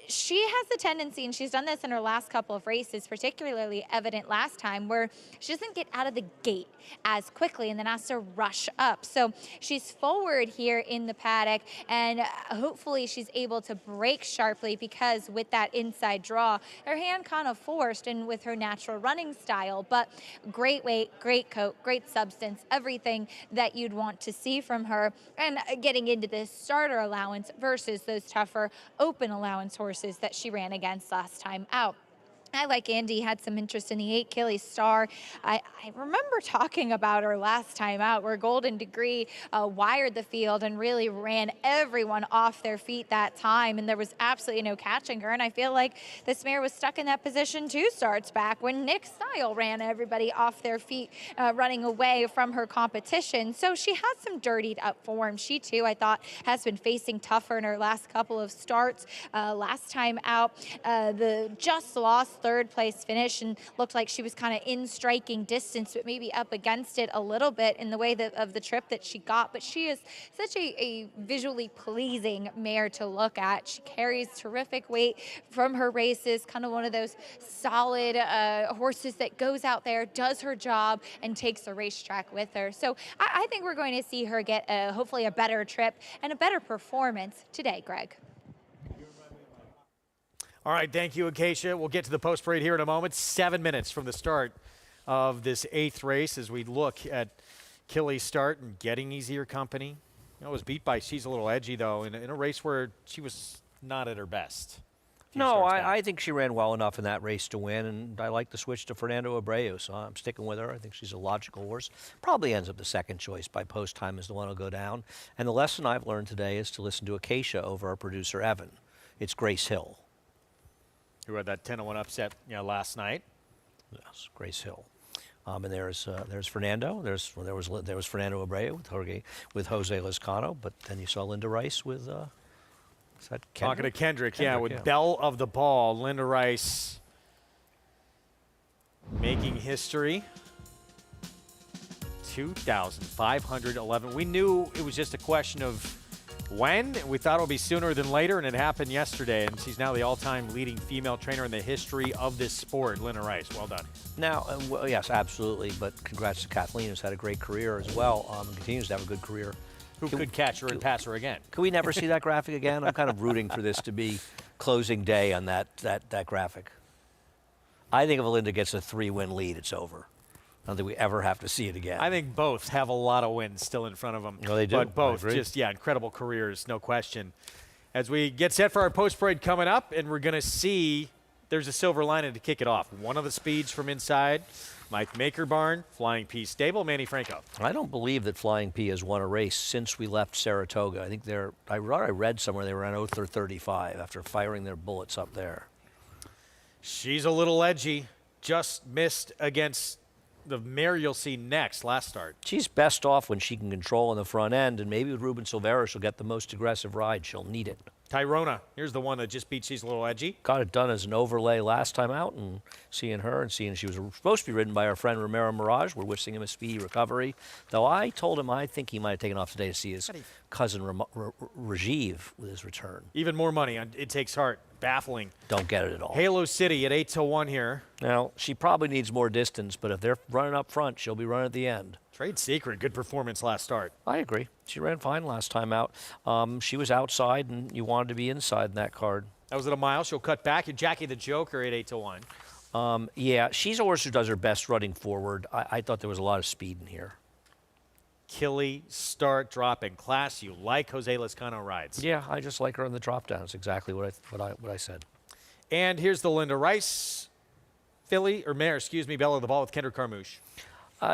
she has the tendency, and she's done this in her last couple of races, particularly evident last time, where she doesn't get out of the gate as quickly and then has to rush up. So she's forward here in the paddock, and hopefully she's able to break sharply because with that inside draw, her hand kind of forced and with her natural running style. But great weight, great coat, great substance, everything that you'd want to see from her. And getting into this starter allowance versus those tougher open allowance horses that she ran against last time out. I, like Andy, had some interest in the 8 Killy Star. I remember talking about her last time out where Golden Degree wired the field and really ran everyone off their feet that time, and there was absolutely no catching her. And I feel like this mare was stuck in that position 2 starts back when Nick Style ran everybody off their feet, running away from her competition. So she has some dirtied up form. She, too, I thought, has been facing tougher in her last couple of starts. Last time out, the just lost 3rd place finish and looked like she was kind of in striking distance, but maybe up against it a little bit in the way of the trip that she got. But she is such a visually pleasing mare to look at. She carries terrific weight from her races, kind of one of those solid horses that goes out there, does her job, and takes the racetrack with her. So I think we're going to see her get hopefully a better trip and a better performance today, Greg. All right, thank you, Acacia. We'll get to the post parade here in a moment. 7 minutes from the start of this 8th race as we look at Killy's start and Getting Easier Company. You know, it was beat by She's a Little Edgy, though, in a race where she was not at her best. No, I think she ran well enough in that race to win, and I like the switch to Fernando Abreu, so I'm sticking with her. I think she's a logical horse. Probably ends up the 2nd choice by post time is the one who'll go down. And the lesson I've learned today is to listen to Acacia over our producer, Evan. It's Grace Hill. Who had that 10-1 upset last night. Yes, Grace Hill. And there's Fernando. There was Fernando Abreu with Jose Lizcano, but then you saw Linda Rice with is that Kendrick? Talking to Kendrick, with Belle of the Ball, Linda Rice making history. 2,511. We knew it was just a question of when. We thought it would be sooner than later, and it happened yesterday, and she's now the all-time leading female trainer in the history of this sport. Linda Rice, well done. Now, yes, absolutely, but congrats to Kathleen, who's had a great career as well, and continues to have a good career. Who could catch her and pass her again? Can we never see that graphic again? I'm kind of rooting for this to be closing day on that graphic. I think if Linda gets a 3-win lead, it's over. I don't think we ever have to see it again. I think both have a lot of wins still in front of them. No, they do. But both just, incredible careers, no question. As we get set for our post parade coming up, and we're going to see there's a silver lining to kick it off. One of the speeds from inside, Mike Maker Barn, Flying P Stable, Manny Franco. I don't believe that Flying P has won a race since we left Saratoga. I think I read somewhere they were on 0th or 35 after firing their bullets up there. She's a little edgy. Just missed against the mare you'll see next, last start. She's best off when she can control in the front end, and maybe with Ruben Silvera, she'll get the most aggressive ride. She'll need it. Tyrona, here's the one that just beat She's a Little Edgy. Got it done as an overlay last time out, and seeing her and seeing she was supposed to be ridden by our friend Romero Mirage. We're wishing him a speedy recovery. Though I told him I think he might have taken off today to see his cousin Rajiv with his return. Even more money on It Takes Heart. Baffling. Don't get it at all. Halo City at 8-1 here. Now, she probably needs more distance, but if they're running up front, she'll be running at the end. Trade Secret, good performance last start. I agree. She ran fine last time out. She was outside, and you wanted to be inside in that card. That was at a mile. She'll cut back. And Jackie the Joker at 8-1. Yeah, she's a horse who does her best running forward. I thought there was a lot of speed in here. Killy, start, drop in class. You like Jose Lezcano rides. Yeah, I just like her in the drop down. It's exactly what I said. And here's the Linda Rice filly, or mare, excuse me, Bella the Ball with Kendrick Carmouche.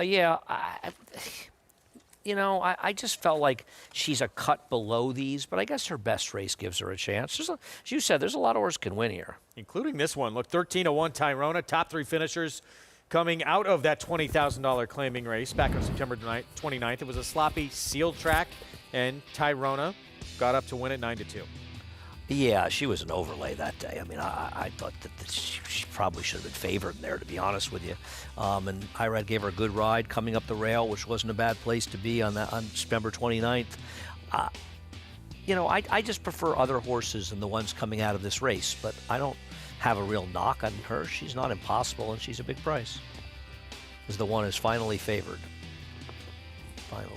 Yeah, I just felt like she's a cut below these, but I guess her best race gives her a chance. As you said, there's a lot of horses can win here. Including this one. Look, 13-1 Tyrona, top 3 finishers coming out of that $20,000 claiming race back on September 29th. It was a sloppy sealed track, and Tyrona got up to win it 9-2. Yeah, she was an overlay that day. I mean, I thought that she probably should have been favored in there, to be honest with you. And Irad gave her a good ride coming up the rail, which wasn't a bad place to be on September 29th. I just prefer other horses than the ones coming out of this race, but I don't have a real knock on her. She's not impossible, and she's a big price. As the one is finally favored. Finally.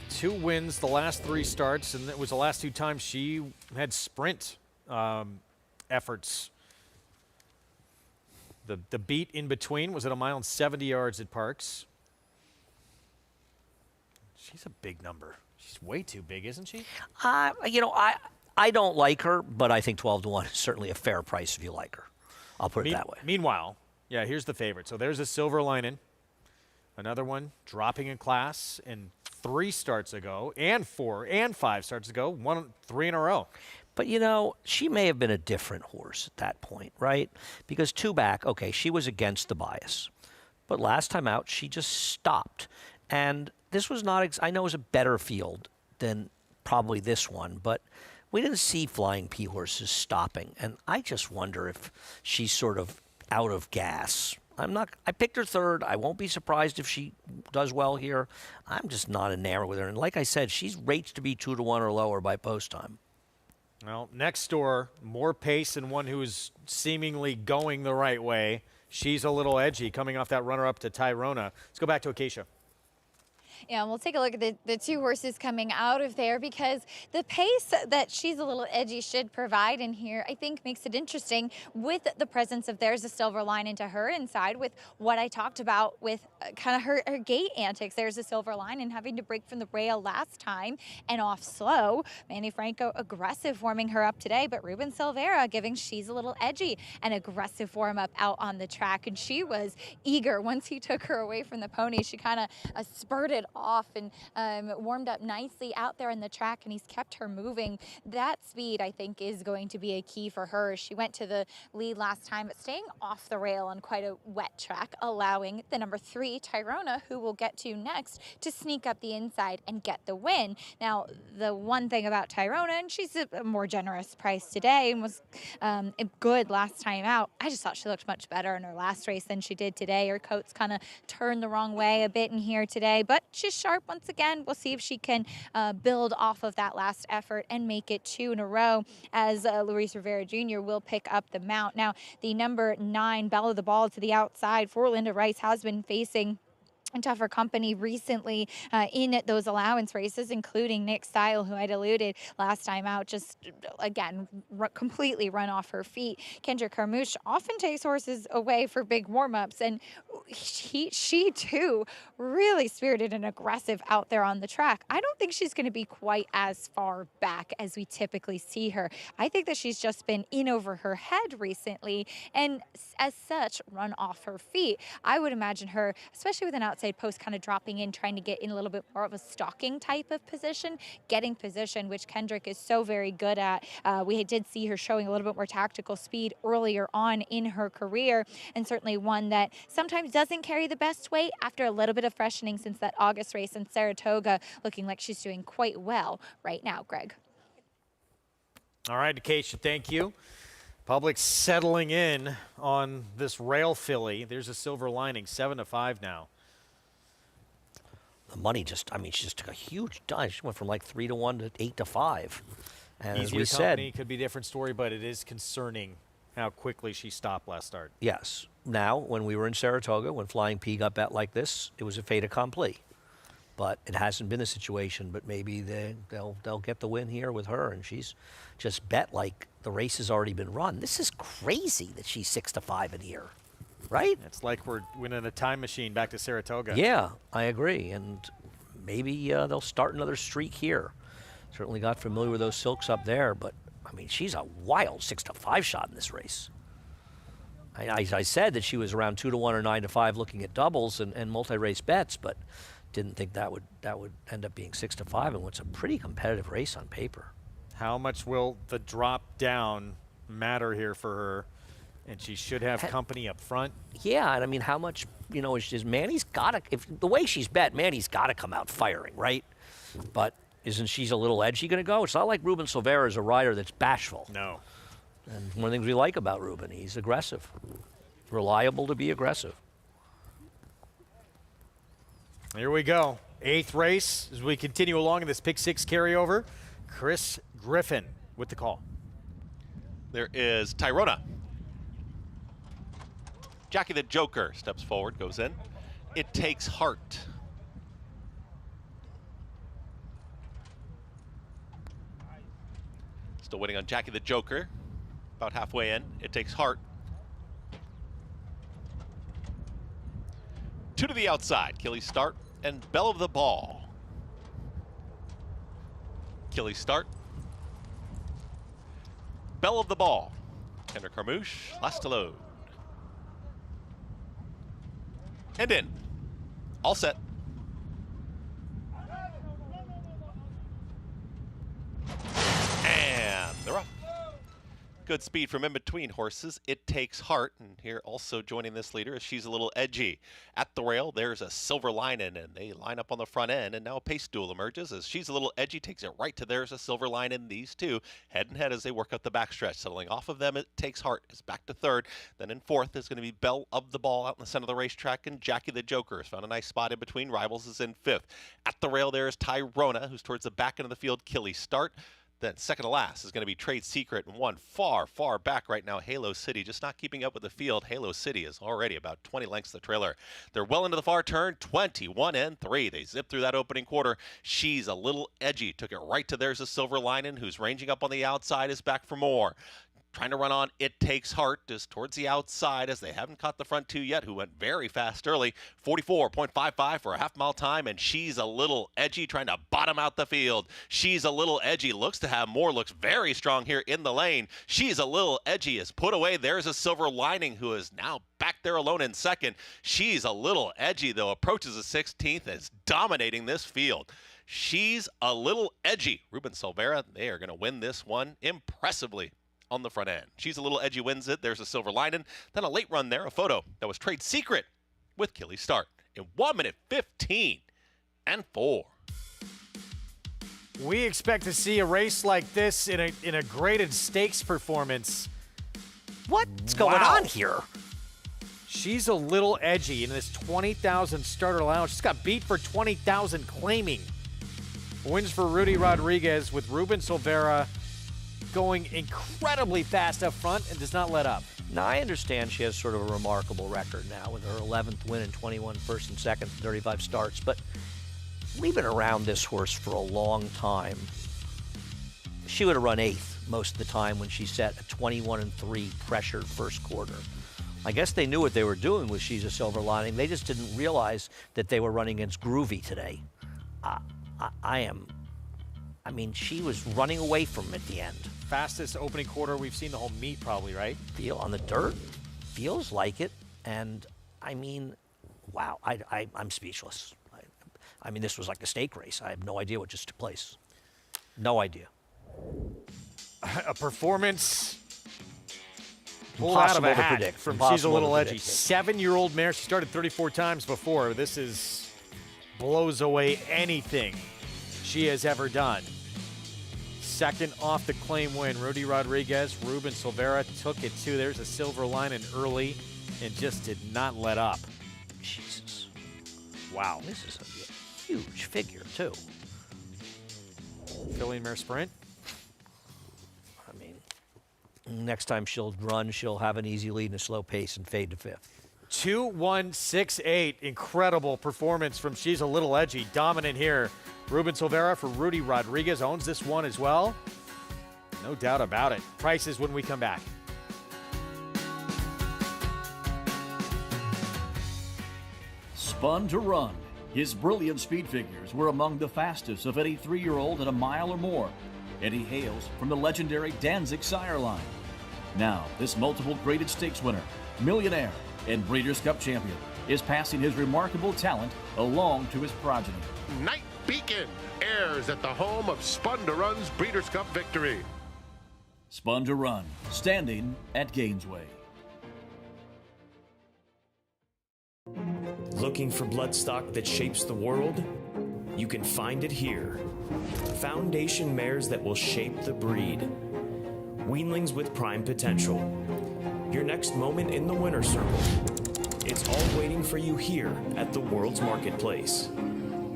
2 wins the last 3 starts, and it was the last 2 times she had sprint efforts. The beat in between was at 1 mile and 70 yards at Parks. She's a big number. She's way too big, isn't she? I don't like her, but I think 12-1 is certainly a fair price if you like her. I'll put it that way. Meanwhile, yeah, here's the favorite. So there's a Silver Lining. Another one dropping in class, and 3 starts ago, and 4 and 5 starts ago, 3 in a row. But, she may have been a different horse at that point, right? Because 2 back, okay, she was against the bias. But last time out, she just stopped. And this was not, I know it was a better field than probably this one, but we didn't see Flying P horses stopping. And I just wonder if she's sort of out of gas. I picked her 3rd. I won't be surprised if she does well here. I'm just not enamored with her. And like I said, she's rated to be 2-1 or lower by post time. Well, next door, more pace and one who is seemingly going the right way. She's a Little Edgy, coming off that runner-up to Tyrona. Let's go back to Acacia. Yeah, and we'll take a look at the 2 horses coming out of there, because the pace that She's a Little Edgy should provide in here, I think, makes it interesting with the presence of There's a Silver Lining to her inside, with what I talked about with kind of her gait antics. There's a Silver Lining having to break from the rail last time and off slow. Manny Franco aggressive warming her up today, but Ruben Silvera giving She's a Little Edgy an aggressive warm up out on the track, and she was eager once he took her away from the pony. She kind of spurted off and warmed up nicely out there in the track, and he's kept her moving. That speed, I think, is going to be a key for her. She went to the lead last time, but staying off the rail on quite a wet track, allowing the number 3, Tyrona, who we'll get to next, to sneak up the inside and get the win. Now, the one thing about Tyrona, and she's a more generous price today and was good last time out, I just thought she looked much better in her last race than she did today. Her coat's kind of turned the wrong way a bit in here today, but she's sharp once again. We'll see if she can build off of that last effort and make it 2 in a row, as Luis Rivera Jr. will pick up the mount. Now, the number 9, Bella the Ball, to the outside for Linda Rice, has been facing tougher company recently in those allowance races, including Nick Style, who I'd alluded last time out, just again completely run off her feet. Kendrick Carmouche often takes horses away for big warm-ups, and she too really spirited and aggressive out there on the track. I don't think she's going to be quite as far back as we typically see her. I think that she's just been in over her head recently, and as such run off her feet. I would imagine her, especially with an outside post, kind of dropping in, trying to get in a little bit more of a stalking type of position, getting position, which Kendrick is so very good at. We did see her showing a little bit more tactical speed earlier on in her career, and certainly one that sometimes doesn't carry the best weight after a little bit of freshening since that August race in Saratoga, looking like she's doing quite well right now, Greg. All right, Acacia, thank you. Public settling in on this rail filly. There's a silver lining, 7-5 now. The money just, I mean, she just took a huge dive. She went from like 3-1 to 8-5. And as we said, could be a different story, but it is concerning how quickly she stopped last start. yes. Now, when we were in Saratoga, when Flying P got bet like this, it was a fait accompli. But it hasn't been a situation, but maybe they'll get the win here with her, and she's just bet like the race has already been run. This is crazy that she's 6-5 in here, right? It's like we're winning a time machine back to Saratoga. Yeah, I agree, and maybe they'll start another streak here. Certainly got familiar with those silks up there, but I mean, she's a wild 6-5 shot in this race. I said that she was around 2-1 or 9-5 looking at doubles and multi-race bets, but didn't think that would end up being 6-5 in what's a pretty competitive race on paper. How much will the drop down matter here for her? And she should have company up front. Yeah, and I mean, how much, is Manny's got to, if the way she's bet, Manny's got to come out firing, right? But isn't she a little edgy going to go? It's not like Ruben Silvera is a rider that's bashful. No. And one of the things we like about Ruben, he's aggressive. Reliable to be aggressive. Here we go. 8th race as we continue along in this Pick 6 carryover. Chris Griffin with the call. There is Tyrona. Jockey the Joker steps forward, goes in. It Takes Heart. Still waiting on Jockey the Joker. About halfway in. It Takes Heart. 2 to the outside. Killy Start and Bell of the Ball. Killy Start. Bell of the Ball. Tender Carmouche. Last to load. And in. All set. And they're off. Good speed from in between horses. It Takes Heart. And here also joining this leader is She's a Little Edgy. At the rail, there's a Silver Lining, and they line up on the front end. And now a pace duel emerges as She's a Little Edgy takes it right to There's a Silver Lining. These two head and head as they work up the backstretch. Settling off of them, It Takes Heart is back to 3rd. Then in 4th is going to be Bell of the Ball out in the center of the racetrack. And Jockey the Joker has found a nice spot in between. Rivals is in 5th. At the rail, there is Tyrona, who's towards the back end of the field. Killy Start. Then second to last is going to be Trade Secret, and one far, far back right now, Halo City, just not keeping up with the field. Halo City is already about 20 lengths the trailer. They're well into the far turn, 21 and 3. They zip through that opening quarter. She's a Little Edgy. Took it right to There's a Silver Lining, who's ranging up on the outside, is back for more. Trying to run on It Takes Heart is towards the outside as they haven't caught the front two yet, who went very fast early. 44.55 for a half-mile time, and She's a Little Edgy trying to bottom out the field. She's a Little Edgy looks to have more, looks very strong here in the lane. She's a Little Edgy is put away. There's a Silver Lining, who is now back there alone in second. She's a Little Edgy, though, approaches the 16th and is dominating this field. She's a Little Edgy. Ruben Silvera, they are going to win this one impressively on the front end. She's a Little Edgy wins it. There's a Silver Lining. Then a late run there, a photo that was Trade Secret with Killy Start in 1 minute 15 and 4. We expect to see a race like this in a graded stakes performance. What's going on here? She's a Little Edgy in this 20,000 starter allowance. She's got beat for 20,000 claiming. Wins for Rudy Rodriguez with Ruben Silvera going incredibly fast up front and does not let up. Now, I understand she has sort of a remarkable record now with her 11th win in 21 first and second, 35 starts, but we've been around this horse for a long time. She would have run 8th most of the time when she set a 21-3 pressured first quarter. I guess they knew what they were doing with She's a Silver Lining. They just didn't realize that they were running against Groovy today. I mean, she was running away from him at the end. Fastest opening quarter we've seen the whole meet probably, right? Feel on the dirt, feels like it. And I mean, wow, I'm speechless. I mean, this was like a stake race. I have no idea what just took place. No idea. A performance pulled out of a hat predict. From She's a Little Edgy. 7-year-old mare. She started 34 times before. This blows away anything she has ever done. second off the claim win. Rudy Rodriguez, Ruben Silvera took it too. There's a silver lining early and just did not let up. Jesus. Wow. This is a huge figure, too. Filly Mare Sprint. I mean, next time she'll run, she'll have an easy lead and a slow pace and fade to fifth. 2-1-6-8. Incredible performance from She's a Little Edgy. Dominant here. Ruben Silvera for Rudy Rodriguez owns this one as well. No doubt about it. Prices when we come back. Spun to Run. His brilliant speed figures were among the fastest of any 3-year-old at a mile or more, and he hails from the legendary Danzig sire line. Now, this multiple graded stakes winner, millionaire, and Breeders' Cup champion is passing his remarkable talent along to his progeny. Night Beacon airs at the home of Spun to Run's Breeders' Cup victory. Spun to Run, standing at Gainesway. Looking for bloodstock that shapes the world? You can find it here. Foundation mares that will shape the breed. Weanlings with prime potential. Your next moment in the winner's circle. It's all waiting for you here at the World's Marketplace.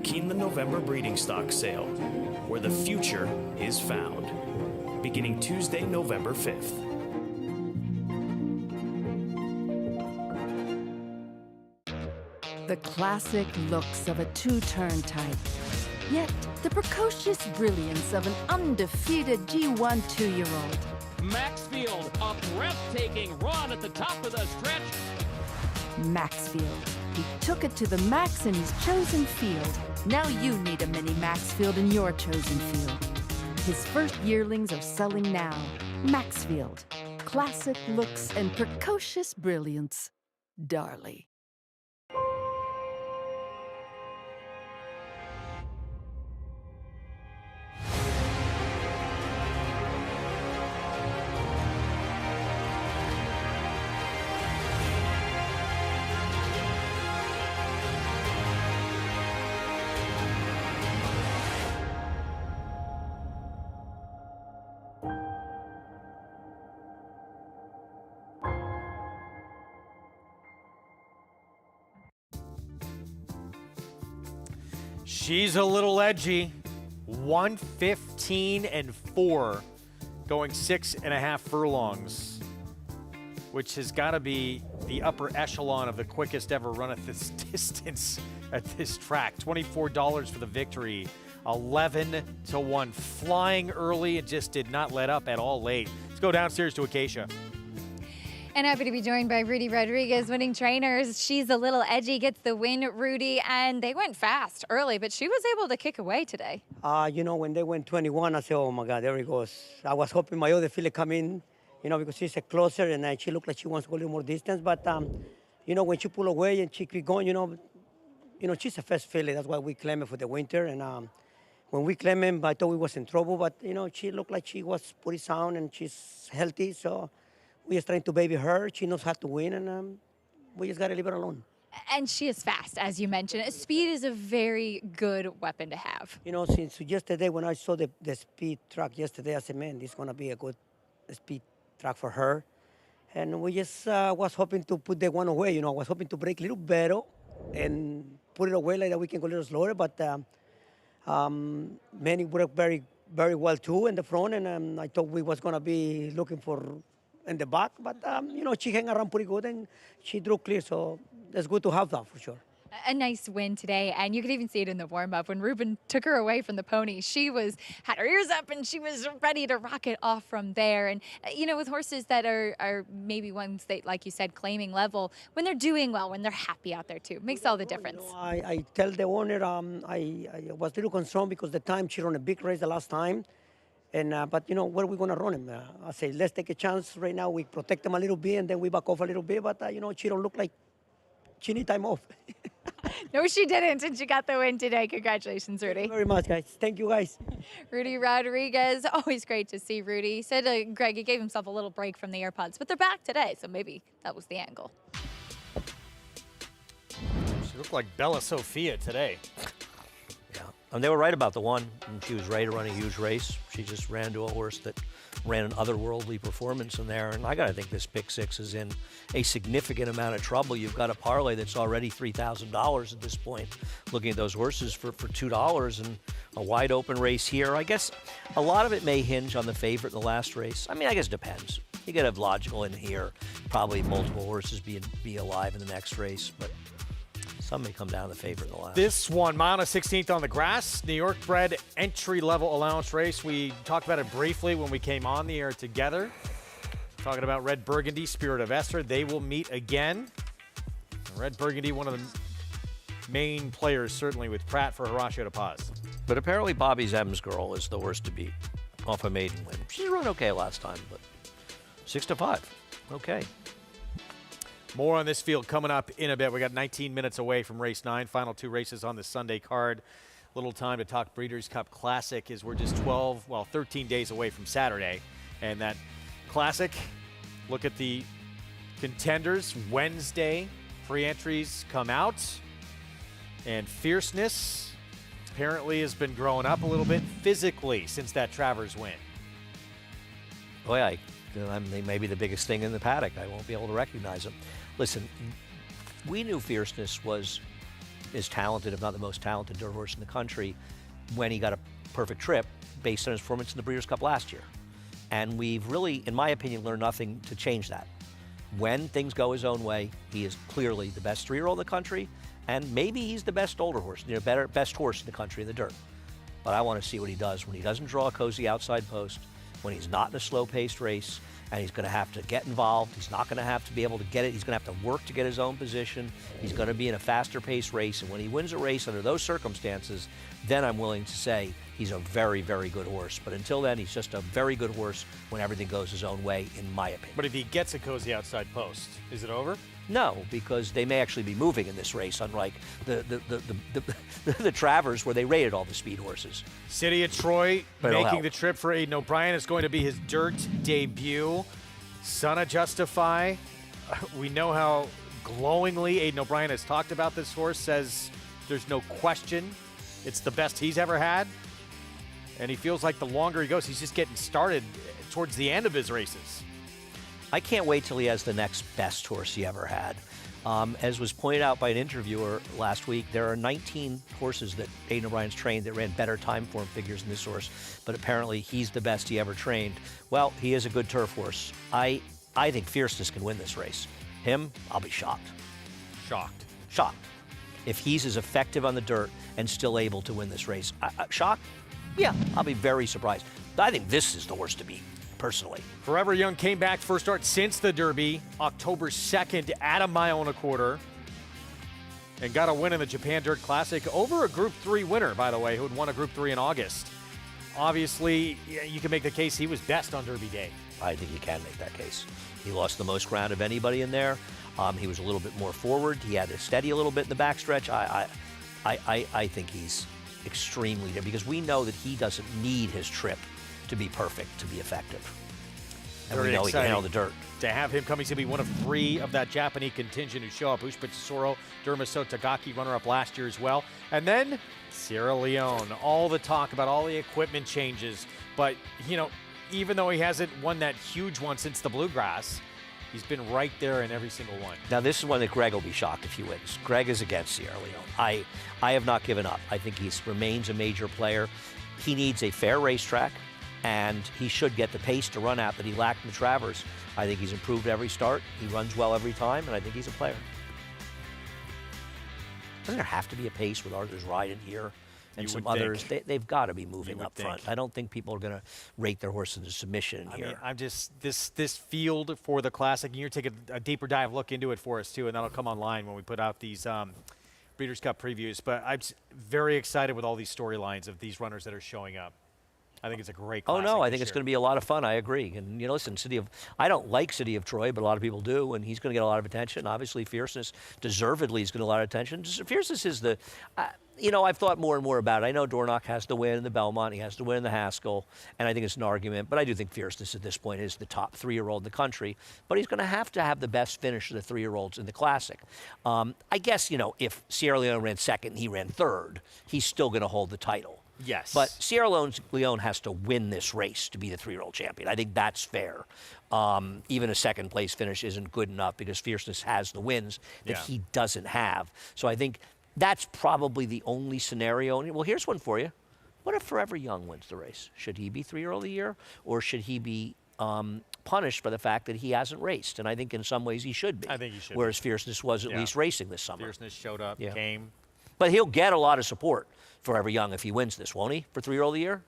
Keeneland November breeding stock sale, where the future is found. Beginning Tuesday, November 5th. The classic looks of a two-turn type, yet the precocious brilliance of an undefeated G1 2-year-old. Maxfield, a breathtaking run at the top of the stretch. Maxfield. He took it to the max in his chosen field. Now you need a mini Maxfield in your chosen field. His first yearlings are selling now. Maxfield. Classic looks and precocious brilliance. Darley. She's a Little Edgy. 1:15.4, going 6.5 furlongs, which has got to be the upper echelon of the quickest ever run at this distance at this track. $24 for the victory. 11-1. Flying early and just did not let up at all late. Let's go downstairs to Acacia. And happy to be joined by Rudy Rodriguez, winning trainers. She's a Little Edgy, gets the win, Rudy, and they went fast early, but she was able to kick away today. You know, when they went 21, I said, oh my God, there he goes. I was hoping my other filly come in, you know, because she's a closer and she looked like she wants to go a little more distance. But, you know, when she pull away and she keep going, you know, she's a fast filly. That's why we claim her for the winter. And when we claim him, I thought we was in trouble. But, you know, she looked like she was pretty sound and she's healthy. So we just trying to baby her. She knows how to win, and we just got to leave her alone. And she is fast, as you mentioned. Speed is a very good weapon to have. You know, since yesterday when I saw the speed track yesterday, I said, man, this is going to be a good speed track for her. And we just was hoping to put the one away. You know, I was hoping to break a little better and put it away like that we can go a little slower. But Manny worked very, very well, too, in the front. And I thought we was going to be looking for in the back, but you know, she hung around pretty good and she drew clear, so it's good to have that for sure. A nice win today, and you could even see it in the warm-up when Ruben took her away from the pony. She had her ears up and she was ready to rock it off from there. And you know, with horses that are maybe ones that, like you said, claiming level, when they're doing well, when they're happy out there too, makes all the difference. You know, I tell the owner I was a little concerned because the time she ran a big race the last time. And but you know, where are we going to run him? I say, let's take a chance right now. We protect him a little bit, and then we back off a little bit. But you know, she don't look like she need time off. No, she didn't, and she got the win today. Congratulations, Rudy. Thank you very much, guys. Thank you, guys. Rudy Rodriguez, always great to see Rudy. He said, Greg, he gave himself a little break from the AirPods, but they're back today, so maybe that was the angle. She looked like Bella Sophia today. Yeah, And they were right about the one. And she was ready to run a huge race. She just ran to a horse that ran an otherworldly performance in there. And I got to think this pick six is in a significant amount of trouble. You've got a parlay that's already $3,000 at this point. Looking at those horses for $2 and a wide open race here. I guess a lot of it may hinge on the favorite in the last race. I mean, I guess it depends. You got to have logical in here. Probably multiple horses be alive in the next race, but some may come down to the favorite in the last. This one, mile and 16th on the grass, New York bred entry-level allowance race. We talked about it briefly when we came on the air together. Talking about Red Burgundy, Spirit of Esther. They will meet again. Red Burgundy, one of the main players, certainly, with Pratt for Horacio de Paz. But apparently Bobby Zem's girl is the worst to beat off a maiden win. She's run okay last time, but 6-5. Okay. More on this field coming up in a bit. We got 19 minutes away from race 9. Final 2 races on the Sunday card. Little time to talk Breeders' Cup Classic as we're just 13 days away from Saturday. And that Classic, look at the contenders. Wednesday, pre-entries come out. And Fierceness apparently has been growing up a little bit physically since that Travers win. Oh, yeah. They may be the biggest thing in the paddock. I won't be able to recognize them. Listen, we knew Fierceness was as talented, if not the most talented dirt horse in the country when he got a perfect trip based on his performance in the Breeders' Cup last year. And we've really, in my opinion, learned nothing to change that. When things go his own way, he is clearly the best 3-year-old in the country, and maybe he's the best older horse, best horse in the country in the dirt. But I want to see what he does when he doesn't draw a cozy outside post, when he's not in a slow-paced race, and he's going to have to get involved. He's not going to have to be able to get it. He's going to have to work to get his own position. He's going to be in a faster-paced race, and when he wins a race under those circumstances, then I'm willing to say he's a very, very good horse. But until then, he's just a very good horse when everything goes his own way, in my opinion. But if he gets a cozy outside post, is it over? No, because they may actually be moving in this race, unlike the Travers where they rated all the speed horses. City of Troy making the trip for Aidan O'Brien. It's going to be his dirt debut. Son of Justify. We know how glowingly Aidan O'Brien has talked about this horse, says there's no question it's the best he's ever had. And he feels like the longer he goes, he's just getting started towards the end of his races. I can't wait till he has the next best horse he ever had. As was pointed out by an interviewer last week, there are 19 horses that Aidan O'Brien's trained that ran better time form figures than this horse, but apparently he's the best he ever trained. Well, he is a good turf horse. I think Fierceness can win this race. Him, I'll be shocked. Shocked. If he's as effective on the dirt and still able to win this race. Shocked? Yeah, I'll be very surprised. I think this is the horse to beat. Personally. Forever Young came back first start since the Derby, October 2nd at 1.25 miles, and got a win in the Japan Dirt Classic over a Group 3 winner, by the way, who had won a Group 3 in August. Obviously, you can make the case he was best on Derby Day. I think you can make that case. He lost the most ground of anybody in there. He was a little bit more forward. He had to steady a little bit in the backstretch. I think he's extremely good because we know that he doesn't need his trip to be perfect, to be effective. And we know he can handle the dirt. To have him coming to be one of 3 of that Japanese contingent who show up. Ushpa Tesoro, Dermaso Tagaki, runner-up last year as well. And then Sierra Leone. All the talk about all the equipment changes. But, even though he hasn't won that huge one since the Bluegrass, he's been right there in every single one. Now, this is one that Greg will be shocked if he wins. Greg is against Sierra Leone. I have not given up. I think he remains a major player. He needs a fair racetrack, and he should get the pace to run at that he lacked in the Travers. I think he's improved every start. He runs well every time, and I think he's a player. Doesn't there have to be a pace with Arthur's Ride in here and some others? They've got to be moving up front. I don't think people are going to rate their horse into submission in here. I mean, I'm just, this field for the Classic, and you're taking a deeper dive look into it for us, too, and that'll come online when we put out these Breeders' Cup previews. But I'm very excited with all these storylines of these runners that are showing up. I think it's a great Oh, classic no, I this think it's year. going to be a lot of fun. I agree. And, listen, I don't like City of Troy, but a lot of people do, and he's going to get a lot of attention. Obviously, Fierceness, deservedly, is going to get a lot of attention. Fierceness is I've thought more and more about it. I know Dornock has to win in the Belmont. He has to win in the Haskell, and I think it's an argument. But I do think Fierceness at this point is the top 3-year-old in the country. But he's going to have the best finish of the 3-year-olds in the Classic. I guess, if Sierra Leone ran second and he ran third, he's still going to hold the title. Yes. But Sierra Leone has to win this race to be the 3-year-old champion. I think that's fair. Even a second-place finish isn't good enough because Fierceness has the wins that he doesn't have. So I think that's probably the only scenario. Well, here's one for you. What if Forever Young wins the race? Should he be 3-year-old of the year, or should he be punished for the fact that he hasn't raced? And I think in some ways he should be. I think he should. Whereas Fierceness was at least racing this summer. Fierceness showed up, came. But he'll get a lot of support, Forever Young, if he wins this, won't he, for 3-year-old of the year?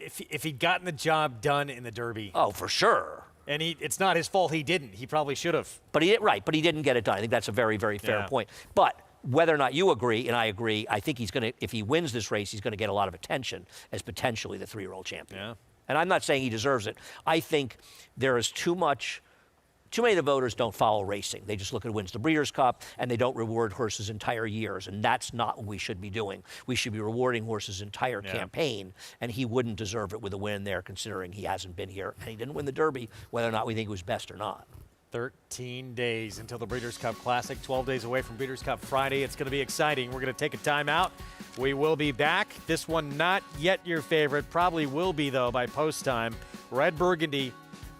If he'd gotten the job done in the Derby. Oh, for sure. And it's not his fault he didn't. He probably should have. But he didn't get it done. I think that's a very, very fair point. But whether or not you agree, and I agree, I think if he wins this race, he's going to get a lot of attention as potentially the 3-year-old champion. Yeah. And I'm not saying he deserves it. I think there is too many of the voters don't follow racing. They just look at who wins the Breeders' Cup, and they don't reward horses' entire years, and that's not what we should be doing. We should be rewarding horses' entire campaign, and he wouldn't deserve it with a win there, considering he hasn't been here, and he didn't win the Derby, whether or not we think he was best or not. 13 days until the Breeders' Cup Classic, 12 days away from Breeders' Cup Friday. It's going to be exciting. We're going to take a timeout. We will be back. This one not yet your favorite, probably will be, though, by post time. Red Burgundy,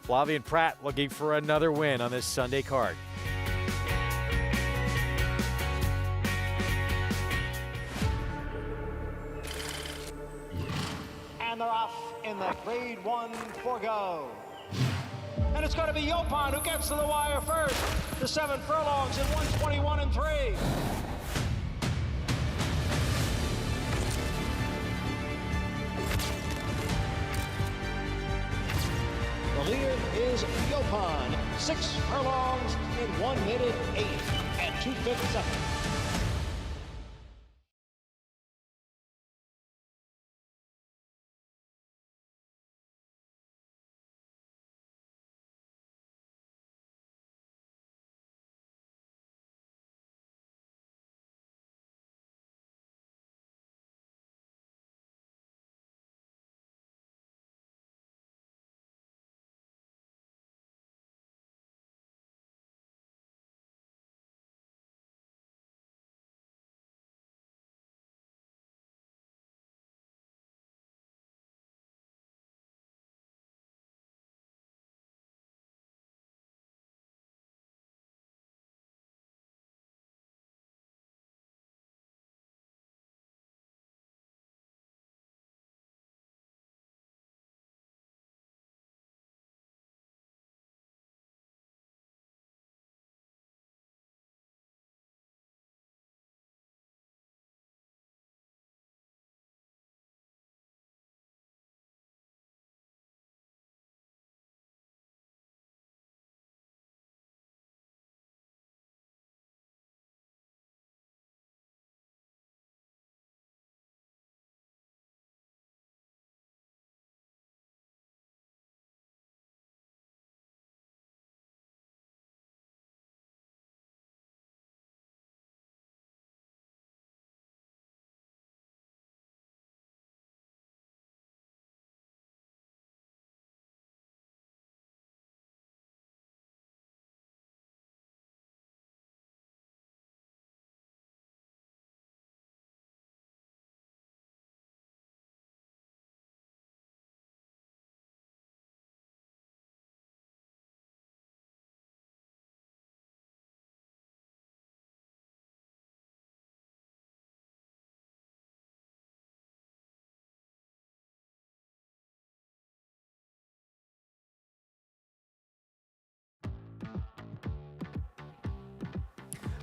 Flavien Prat looking for another win on this Sunday card. And they're off in the Grade 1 4-go. And it's going to be Yopon who gets to the wire first. The 7 furlongs in 1:21 and 3. The leader is Yopon. 6 furlongs in 1 minute 8 and 2/5 seconds.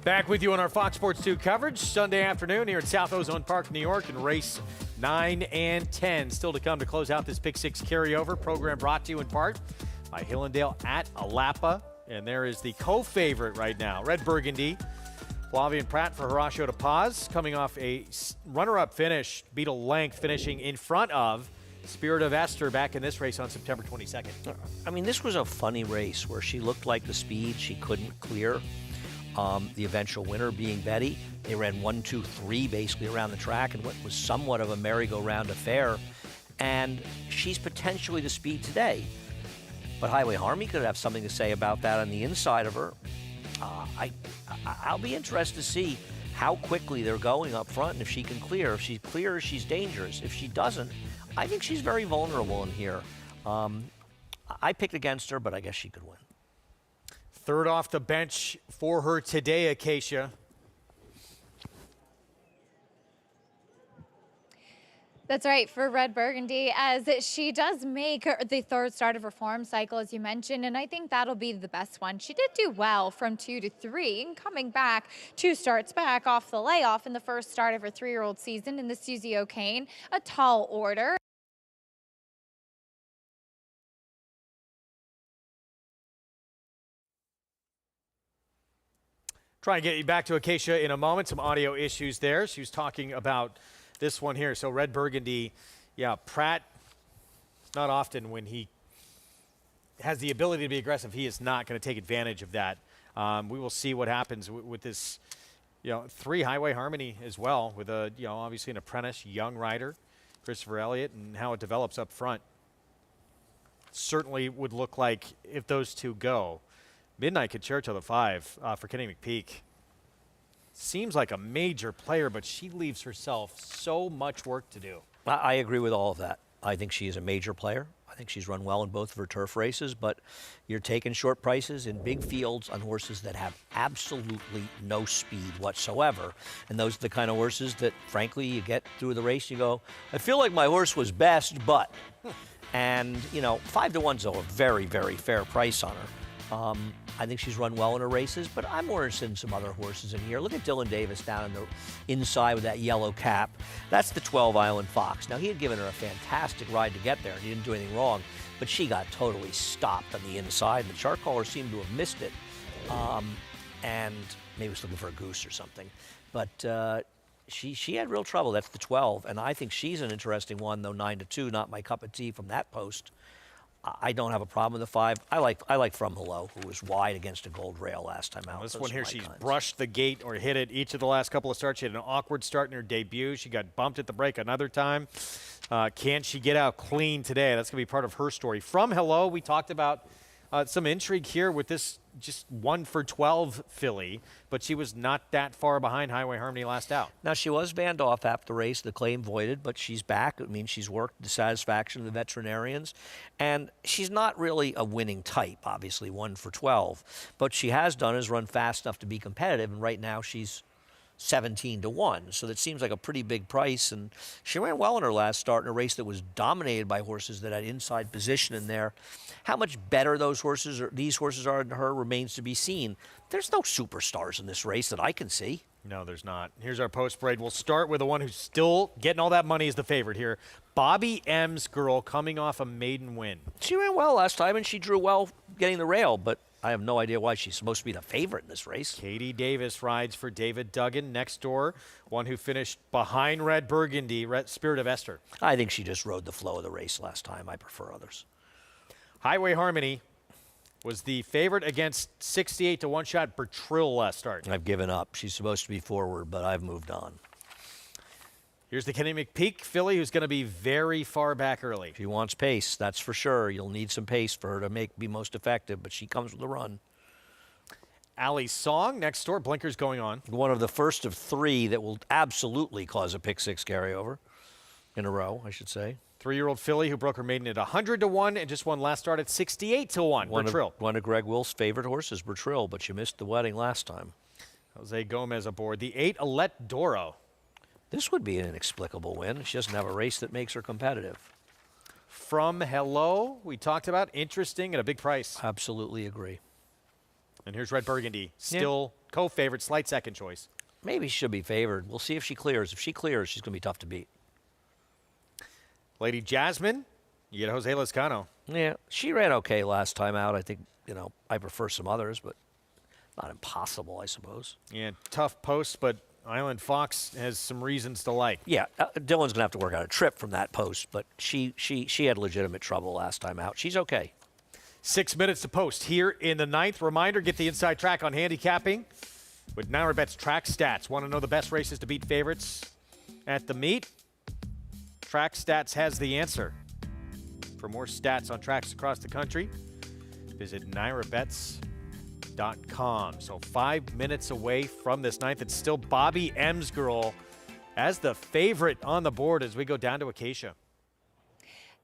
Back with you on our Fox Sports 2 coverage Sunday afternoon here at South Ozone Park, New York, in race 9 and 10. Still to come to close out this Pick 6 carryover program, brought to you in part by Hillendale at Alapa. And there is the co-favorite right now, Red Burgundy. Flavien Prat for Horacio de Paz, coming off a runner-up finish, beat a length, finishing in front of Spirit of Esther back in this race on September 22nd. I mean, this was a funny race where she looked like the speed she couldn't clear. The eventual winner being Betty. They ran 1, 2, 3 basically around the track in what was somewhat of a merry-go-round affair. And she's potentially the speed today. But Highway Harmony could have something to say about that on the inside of her. I'll be interested to see how quickly they're going up front and if she can clear. If she clears, she's dangerous. If she doesn't, I think she's very vulnerable in here. I picked against her, but I guess she could win. Third off the bench for her today, Acacia. That's right, for Red Burgundy, as she does make the third start of her form cycle, as you mentioned, and I think that'll be the best one. She did do well from 2 to 3, and coming back 2 starts back off the layoff in the first start of her 3-year-old season in the Susie O'Kane, a tall order. Try and get you back to Acacia in a moment. Some audio issues there. She was talking about this one here. So Red Burgundy, yeah, Pratt, it's not often when he has the ability to be aggressive, he is not going to take advantage of that. We will see what happens with this, 3 Highway Harmony as well, with a, obviously an apprentice, young rider, Christopher Elliott, and how it develops up front. Certainly would look like if those two go. Midnight Concerto, the 5 for Kenny McPeak. Seems like a major player, but she leaves herself so much work to do. I agree with all of that. I think she is a major player. I think she's run well in both of her turf races, but you're taking short prices in big fields on horses that have absolutely no speed whatsoever. And those are the kind of horses that, frankly, you get through the race, you go, I feel like my horse was best, but. And, 5 to 1's a very, very fair price on her. I think she's run well in her races, but I'm more interested in some other horses in here. Look at Dylan Davis down in the inside with that yellow cap. That's the 12 Island Fox. Now, he had given her a fantastic ride to get there, and he didn't do anything wrong, but she got totally stopped on the inside. The chart caller seemed to have missed it, and maybe was looking for a goose or something. But she had real trouble. That's the 12, and I think she's an interesting one, though 9 to 2, not my cup of tea from that post. I don't have a problem with the 5. I like From Hello, who was wide against a gold rail last time out. This one here, she's brushed the gate or hit it each of the last couple of starts. She had an awkward start in her debut. She got bumped at the break another time. Can she get out clean today? That's going to be part of her story. From Hello, we talked about some intrigue here with this just 1 for 12 filly, but she was not that far behind Highway Harmony last out. Now, she was banned off after the race, the claim voided, but she's back. I mean, she's worked the satisfaction of the veterinarians, and she's not really a winning type, obviously, 1 for 12. But she has done is run fast enough to be competitive, and right now she's 17 to 1. So that seems like a pretty big price, and she ran well in her last start in a race that was dominated by horses that had inside position in there. How much better these horses are than her remains to be seen. There's no superstars in this race that I can see. No, there's not. Here's our post parade. We'll start with the one who's still getting all that money as the favorite here. Bobby M's girl coming off a maiden win. She ran well last time, and she drew well getting the rail, but I have no idea why she's supposed to be the favorite in this race. Katie Davis rides for David Duggan next door, one who finished behind Red Burgundy, Spirit of Esther. I think she just rode the flow of the race last time. I prefer others. Highway Harmony was the favorite against 68 to 1 shot Bertrill last start. I've given up. She's supposed to be forward, but I've moved on. Here's the Kenny McPeak filly, who's going to be very far back early. She wants pace, that's for sure. You'll need some pace for her to be most effective, but she comes with a run. Allie Song next door, blinkers going on. One of the first of 3 that will absolutely cause a pick 6 carryover in a row, I should say. 3-year-old filly who broke her maiden at 100 to 1 and just won last start at 68 to 1. Bertrill. One of Greg Wills' favorite horses, Bertrill, but she missed the wedding last time. Jose Gomez aboard. The 8, Alette Doro. This would be an inexplicable win. She doesn't have a race that makes her competitive. From Hello, we talked about, interesting at a big price. Absolutely agree. And here's Red Burgundy, still co-favorite, slight second choice. Maybe she should be favored. We'll see if she clears. If she clears, she's going to be tough to beat. Lady Jasmine, you get Jose Lezcano. Yeah, she ran okay last time out. I think, I prefer some others, but not impossible, I suppose. Yeah, tough post, but Island Fox has some reasons to like. Yeah, Dylan's going to have to work out a trip from that post, but she had legitimate trouble last time out. She's okay. 6 minutes to post here in the 9th. Reminder, get the inside track on handicapping with NyraBet's track stats. Want to know the best races to beat favorites at the meet? Track Stats has the answer. For more stats on tracks across the country, visit NyraBets.com. So 5 minutes away from this 9th. It's still Bobby Emsgerl as the favorite on the board as we go down to Acacia.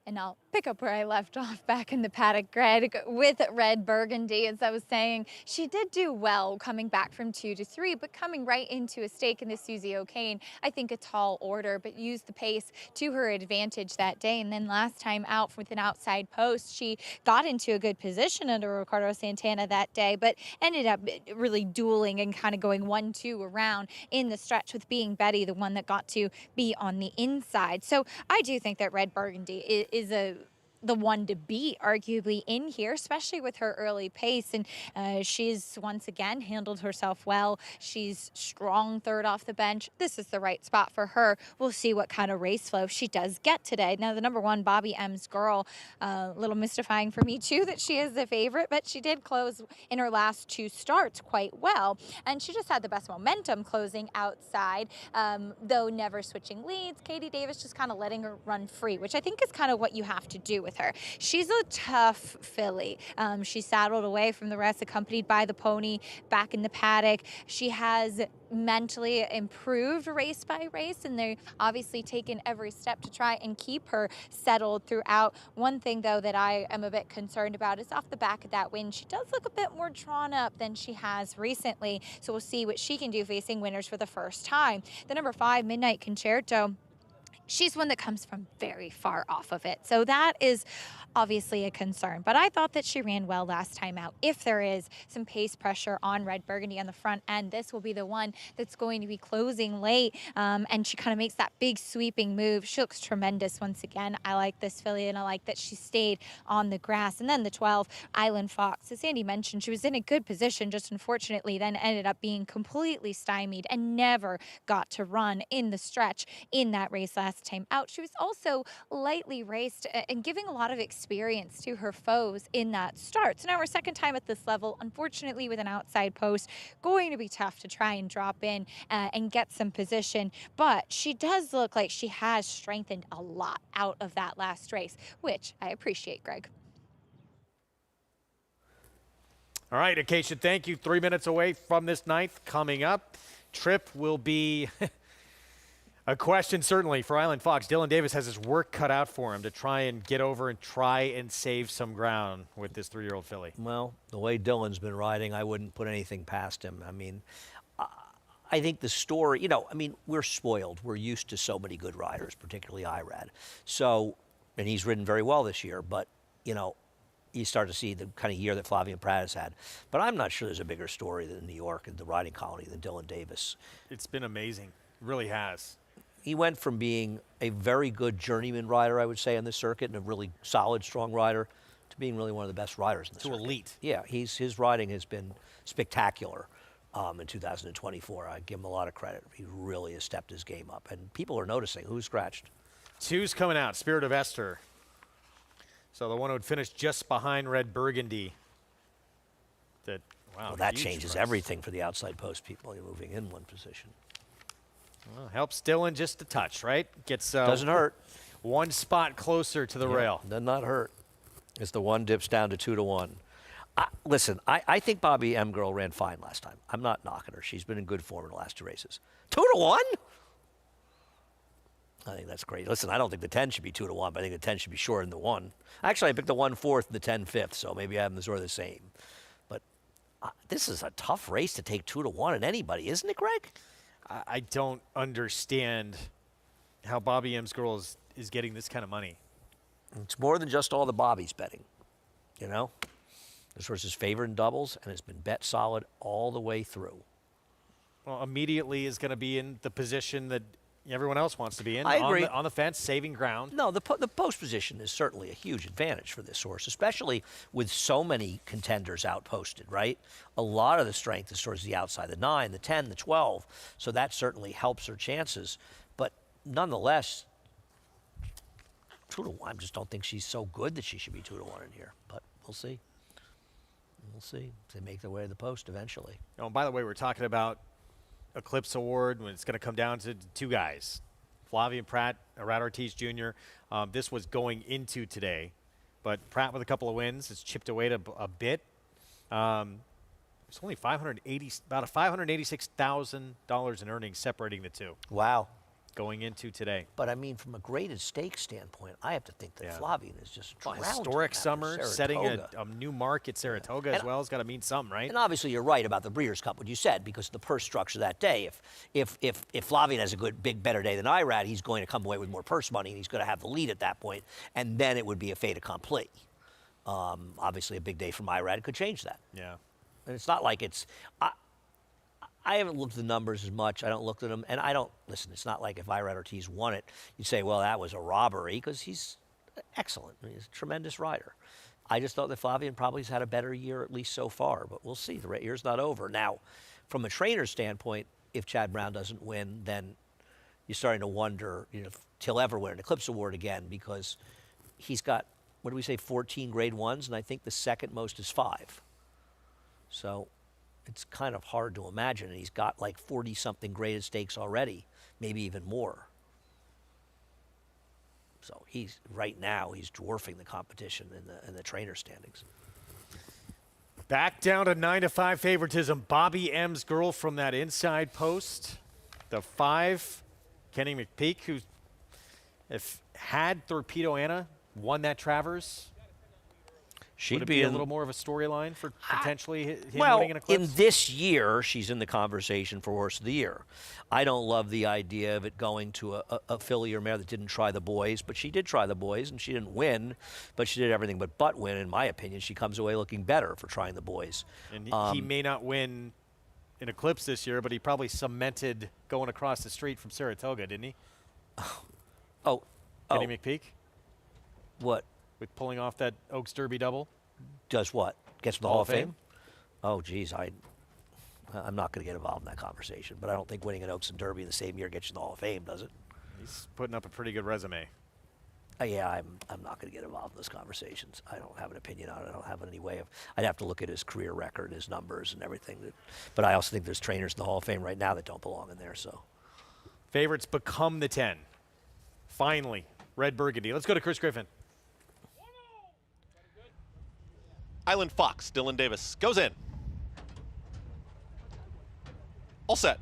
And I'll pick up where I left off back in the paddock, Greg, with Red Burgundy. As I was saying, she did do well coming back from 2 to 3, but coming right into a stake in the Susie O'Kane, I think a tall order, but used the pace to her advantage that day. And then last time out with an outside post, she got into a good position under Ricardo Santana that day, but ended up really dueling and kind of going 1-2 around in the stretch, with being Betty the one that got to be on the inside. So I do think that Red Burgundy is the one to beat, arguably, in here, especially with her early pace. And she's once again handled herself well. She's strong third off the bench. This is the right spot for her. We'll see what kind of race flow she does get today. Now, the number 1, Bobby Emsgerl, a little mystifying for me too that she is the favorite, but she did close in her last 2 starts quite well. And she just had the best momentum closing outside, though never switching leads. Katie Davis just kind of letting her run free, which I think is kind of what you have to do with her. She's a tough filly. She saddled away from the rest, accompanied by the pony back in the paddock. She has mentally improved race by race, and they've obviously taken every step to try and keep her settled throughout. One thing, though, that I am a bit concerned about is off the back of that win, she does look a bit more drawn up than she has recently, so we'll see what she can do facing winners for the first time. The number 5, Midnight Concerto, she's one that comes from very far off of it. So that is obviously a concern. But I thought that she ran well last time out. If there is some pace pressure on Red Burgundy on the front end, this will be the one that's going to be closing late. And she kind of makes that big sweeping move. She looks tremendous once again. I like this filly, and I like that she stayed on the grass. And then the 12, Island Fox. As Andy mentioned, she was in a good position, just unfortunately then ended up being completely stymied and never got to run in the stretch in that race last time out. She was also lightly raced and giving a lot of experience to her foes in that start. So now her second time at this level, unfortunately with an outside post, going to be tough to try and drop in and get some position. But she does look like she has strengthened a lot out of that last race, which I appreciate, Greg. All right, Acacia, thank you. 3 minutes away from this 9th. Coming up, trip will be a question certainly for Island Fox. Dylan Davis has his work cut out for him to try and get over and try and save some ground with this 3-year-old filly. Well, the way Dylan's been riding, I wouldn't put anything past him. I mean, I think the story, you know, I mean, we're spoiled. We're used to so many good riders, particularly Irad. So, and he's ridden very well this year, but, you know, you start to see the kind of year that Flavien Prat has had. But I'm not sure there's a bigger story than New York and the riding colony than Dylan Davis. It's been amazing. It really has. He went from being a very good journeyman rider, I would say, on this circuit, and a really solid, strong rider, to being really one of the best riders in the circuit. To elite. Yeah, his riding has been spectacular in 2024. I give him a lot of credit. He really has stepped his game up, and people are noticing. Who's scratched? 2's coming out, Spirit of Esther. So the one who would finish just behind Red Burgundy. Wow, well, that changes everything for the outside post people. You're moving in one position. Well, helps Dylan just a touch, right? Gets doesn't hurt. One spot closer to the rail. Does not hurt. As the one dips down to 2-1. Listen, I think Bobby Emsgerl ran fine last time. I'm not knocking her. She's been in good form in the last 2 races. 2-1? I think that's great. Listen, I don't think the 10 should be 2-1, but I think the 10 should be shorter than the 1. Actually, I picked the 1 4th and the 10 5th, so maybe I have them sort of the same. But this is a tough race to take 2-1 in anybody, isn't it, Greg? I don't understand how Bobby Emsgerl is getting this kind of money. It's more than just all the Bobbies betting, you know? This horse is favored in doubles and has been bet solid all the way through. Well, immediately is going to be in the position that everyone else wants to be in. I agree. On the fence, saving ground. No, the post position is certainly a huge advantage for this horse, especially with so many contenders outposted, right? A lot of the strength is towards the outside, the 9, the 10, the 12. So that certainly helps her chances. But nonetheless, 2-1. I just don't think she's so good that she should be 2-1 in here. But we'll see. We'll see. They make their way to the post eventually. Oh, and by the way, we're talking about Eclipse Award when it's going to come down to 2 guys, Flavien Prat, Arad Ortiz Jr. This was going into today, but Prat with a couple of wins has chipped away to a bit. It's only about $586,000 in earnings separating the two. Wow. Going into today. But I mean, from a graded stakes standpoint, I have to think that Flavien is just a historic summer, setting a new mark at Saratoga as well. It's got to mean something, right? And obviously, you're right about the Breeders' Cup, what you said, because of the purse structure that day. If Flavien has a good, big, better day than Irad, he's going to come away with more purse money, and he's going to have the lead at that point, and then it would be a fait accompli. Obviously, a big day from Irad could change that. Yeah. And it's not like it's. I haven't looked at the numbers as much. I don't look at them. And I don't, listen, it's not like if Irad Ortiz won it, you'd say, well, that was a robbery, because he's excellent. I mean, he's a tremendous rider. I just thought that Flavien probably has had a better year, at least so far. But we'll see. The year's not over. Now, from a trainer's standpoint, if Chad Brown doesn't win, then you're starting to wonder, if he'll ever win an Eclipse Award again, because he's got, 14 grade 1s, and I think the second most is 5. So it's kind of hard to imagine. And he's got like 40-something graded stakes already, maybe even more. So right now he's dwarfing the competition in the trainer standings. Back down to 9-5 favoritism. Bobby M's girl from that inside post. The 5, Kenny McPeak, who if had Torpedo Anna won that Travers, she'd would it be a little more of a storyline for potentially him well, winning an Eclipse? in this year, she's in the conversation for Horse of the Year. I don't love the idea of it going to a filly or mare that didn't try the boys, but she did try the boys, and she didn't win, but she did everything but win. In my opinion, she comes away looking better for trying the boys. And he may not win an Eclipse this year, but he probably cemented going across the street from Saratoga, didn't he? Kenny McPeak? What? With pulling off that Oaks Derby double? Does what? Gets to the Hall of Fame? Oh, geez, I'm not going to get involved in that conversation, but I don't think winning an Oaks and Derby in the same year gets you in the Hall of Fame, does it? He's putting up a pretty good resume. Yeah, I'm not going to get involved in those conversations. I don't have an opinion on it. I don't have any way of. I'd have to look at his career record, his numbers, and everything. But I also think there's trainers in the Hall of Fame right now that don't belong in there. So, favorites become the 10. Finally, Red Burgundy. Let's go to Chris Griffin. Island Fox, Dylan Davis goes in. All set.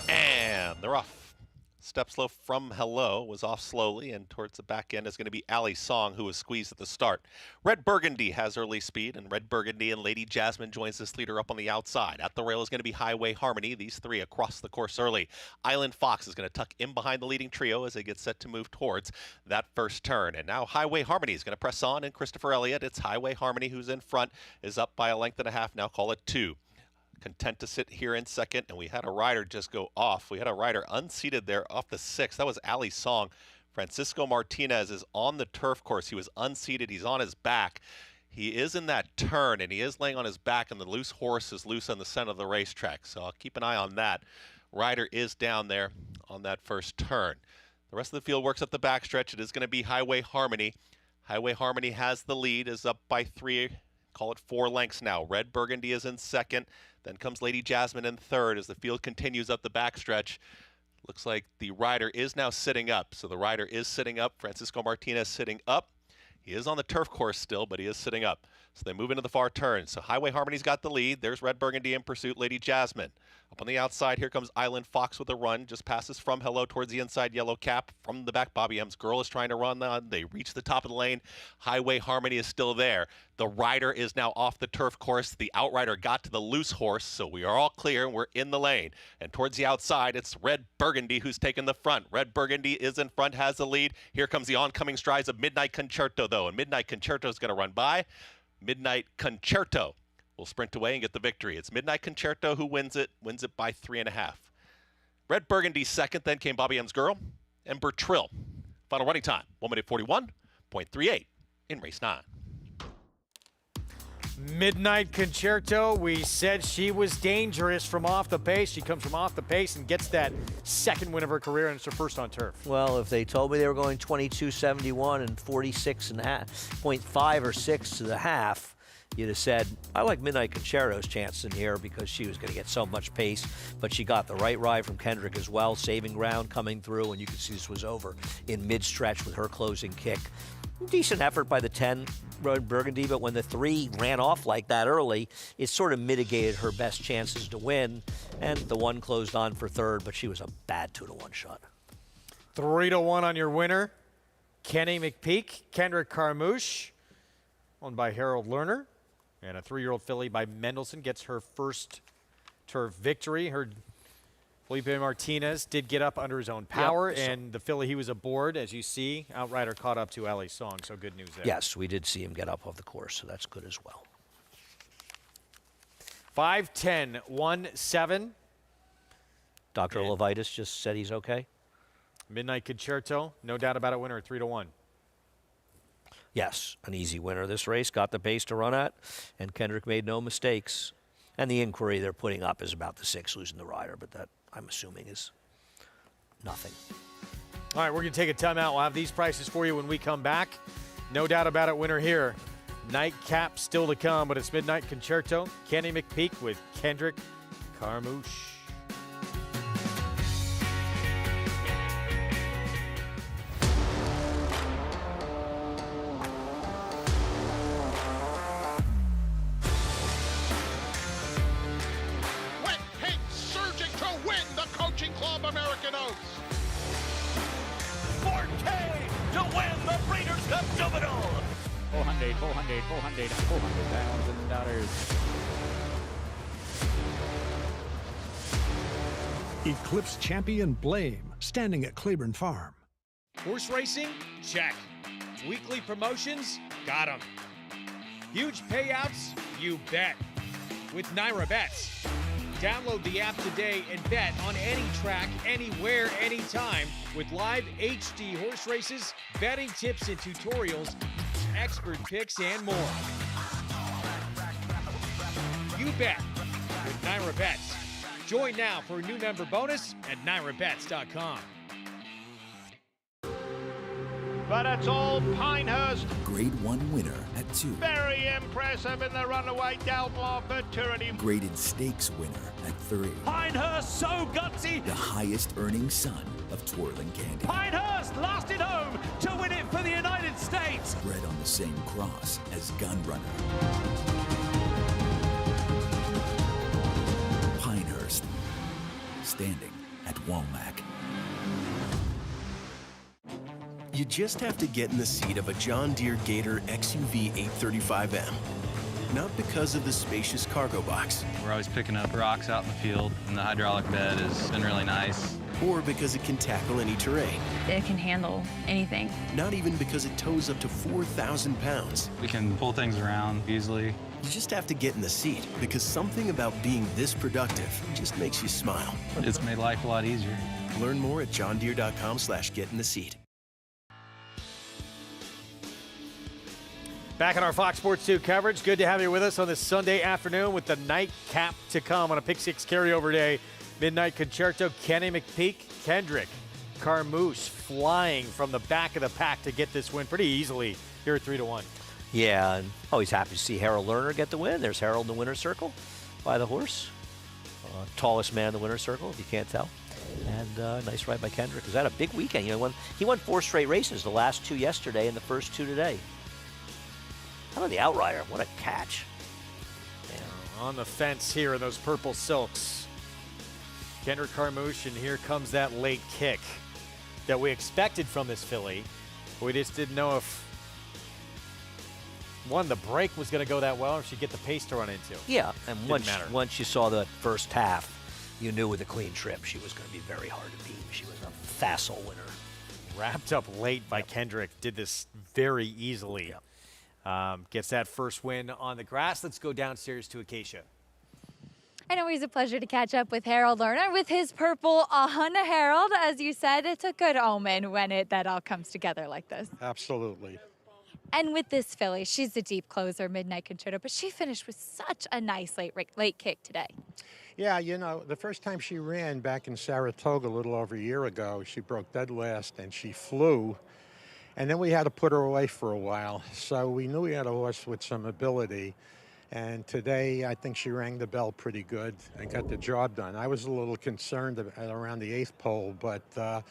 And they're off. Step slow from Hello was off slowly, and towards the back end is going to be Ali Song, who was squeezed at the start. Red Burgundy has early speed, and Red Burgundy and Lady Jasmine joins this leader up on the outside. At the rail is going to be Highway Harmony. These three across the course early. Island Fox is going to tuck in behind the leading trio as they get set to move towards that first turn. And now Highway Harmony is going to press on, and Christopher Elliott, it's Highway Harmony who's in front, is up by a length and a half, now call it 2. Content to sit here in second, and we had a rider just go off. We had a rider unseated there off the 6th. That was Ali Song. Francisco Martinez is on the turf course. He was unseated. He's on his back. He is in that turn, and he is laying on his back, and the loose horse is loose on the center of the racetrack. So I'll keep an eye on that. Rider is down there on that first turn. The rest of the field works up the backstretch. It is going to be Highway Harmony. Highway Harmony has the lead, is up by 3, call it 4 lengths now. Red Burgundy is in second. Then comes Lady Jasmine in third as the field continues up the backstretch. Looks like the rider is now sitting up. So the rider is sitting up. Francisco Martinez sitting up. He is on the turf course still, but he is sitting up. So they move into the far turn. So Highway Harmony's got the lead. There's Red Burgundy in pursuit, Lady Jasmine. Up on the outside, here comes Island Fox with a run. Just passes from Hello towards the inside yellow cap. From the back, Bobby M's girl is trying to run on. They reach the top of the lane. Highway Harmony is still there. The rider is now off the turf course. The outrider got to the loose horse, so we are all clear and we're in the lane. And towards the outside, it's Red Burgundy who's taken the front. Red Burgundy is in front, has the lead. Here comes the oncoming strides of Midnight Concerto. though, and Midnight Concerto is going to run by. Midnight Concerto will sprint away and get the victory. It's Midnight Concerto who wins it by 3.5. Red Burgundy second, then came Bobby M's Girl and Bertrill. Final running time, 1:41.38 in race 9. Midnight Concerto, we said she was dangerous from off the pace. She comes from off the pace and gets that second win of her career, and it's her first on turf. Well, if they told me they were going 22.71 and 46.5 or 6 to the half, you'd have said, I like Midnight Concerto's chances in here because she was going to get so much pace, but she got the right ride from Kendrick as well, saving ground coming through, and you could see this was over in mid-stretch with her closing kick. Decent effort by the 10, Red Burgundy, but when the 3 ran off like that early, it sort of mitigated her best chances to win, and the 1 closed on for third, but she was a bad 2-to-1 shot. 3-to-1 on your winner, Kenny McPeak, Kendrick Carmouche, owned by Harold Lerner, and a 3-year-old filly by Mendelssohn gets her first turf victory. Her Felipe Martinez did get up under his own power, and the filly he was aboard, as you see, Outrider caught up to Ellie Song, so good news there. Yes, we did see him get up off the course, so that's good as well. 5-10-1-7. Dr. Levitas just said he's okay. Midnight Concerto, no doubt about it, winner, 3-to-1. Yes, an easy winner this race, got the pace to run at, and Kendrick made no mistakes. And the inquiry they're putting up is about the 6 losing the rider, but that, I'm assuming, is nothing. All right, we're going to take a timeout. We'll have these prices for you when we come back. No doubt about it, winner here. Nightcap still to come, but it's Midnight Concerto. Kenny McPeak with Kendrick Carmouche. Club American Oaks. 4K to win the Breeders' Cup Juvenile. 400, $400,000. Eclipse champion Blame, standing at Claiborne Farm. Horse racing? Check. Weekly promotions? Got 'em. Huge payouts? You bet. With Naira Bets. Download the app today and bet on any track, anywhere, anytime with live HD horse races, betting tips and tutorials, expert picks, and more. You bet with Naira Bets. Join now for a new member bonus at NairaBets.com. But it's all Pinehurst. Grade 1 winner at 2. Very impressive in the runaway Delmar Futurity. Graded stakes winner at 3. Pinehurst so gutsy. The highest earning son of Twirling Candy. Pinehurst lasted home to win it for the United States. Bred on the same cross as Gunrunner. Pinehurst, standing at Womack. You just have to get in the seat of a John Deere Gator XUV 835M. Not because of the spacious cargo box. We're always picking up rocks out in the field, and the hydraulic bed has been really nice. Or because it can tackle any terrain. It can handle anything. Not even because it tows up to 4,000 pounds. We can pull things around easily. You just have to get in the seat, because something about being this productive just makes you smile. It's made life a lot easier. Learn more at johndeere.com/getintheseat. Back on our Fox Sports 2 coverage. Good to have you with us on this Sunday afternoon with the nightcap to come on a Pick 6 carryover day. Midnight Concerto, Kenny McPeak, Kendrick Carmouche flying from the back of the pack to get this win pretty easily here at 3-to-1. Yeah, and always happy to see Harold Lerner get the win. There's Harold in the winner's circle by the horse. Tallest man in the winner's circle, if you can't tell. And nice ride by Kendrick. Is that a big weekend? You know, he won 4 straight races, the last 2 yesterday and the first 2 today. How about the outrider? What a catch. Yeah. On the fence here in those purple silks. Kendrick Carmouche, and here comes that late kick that we expected from this filly. We just didn't know if, one, the break was going to go that well, or if she'd get the pace to run into. Yeah, and once you saw the first half, you knew with a clean trip she was going to be very hard to beat. She was a facile winner. wrapped up late by Kendrick. Did this very easily. Gets that first win on the grass. Let's go downstairs to Acacia. And always a pleasure to catch up with Harold Lerner with his purple on. Harold, as you said, it's a good omen when that all comes together like this. Absolutely. And with this filly, she's a deep closer, Midnight Concerto, but she finished with such a nice late kick today. Yeah, you know, the first time she ran back in Saratoga a little over a year ago, she broke dead last and she flew. And then we had to put her away for a while. So we knew we had a horse with some ability. And today, I think she rang the bell pretty good and got the job done. I was a little concerned around the 8th pole, but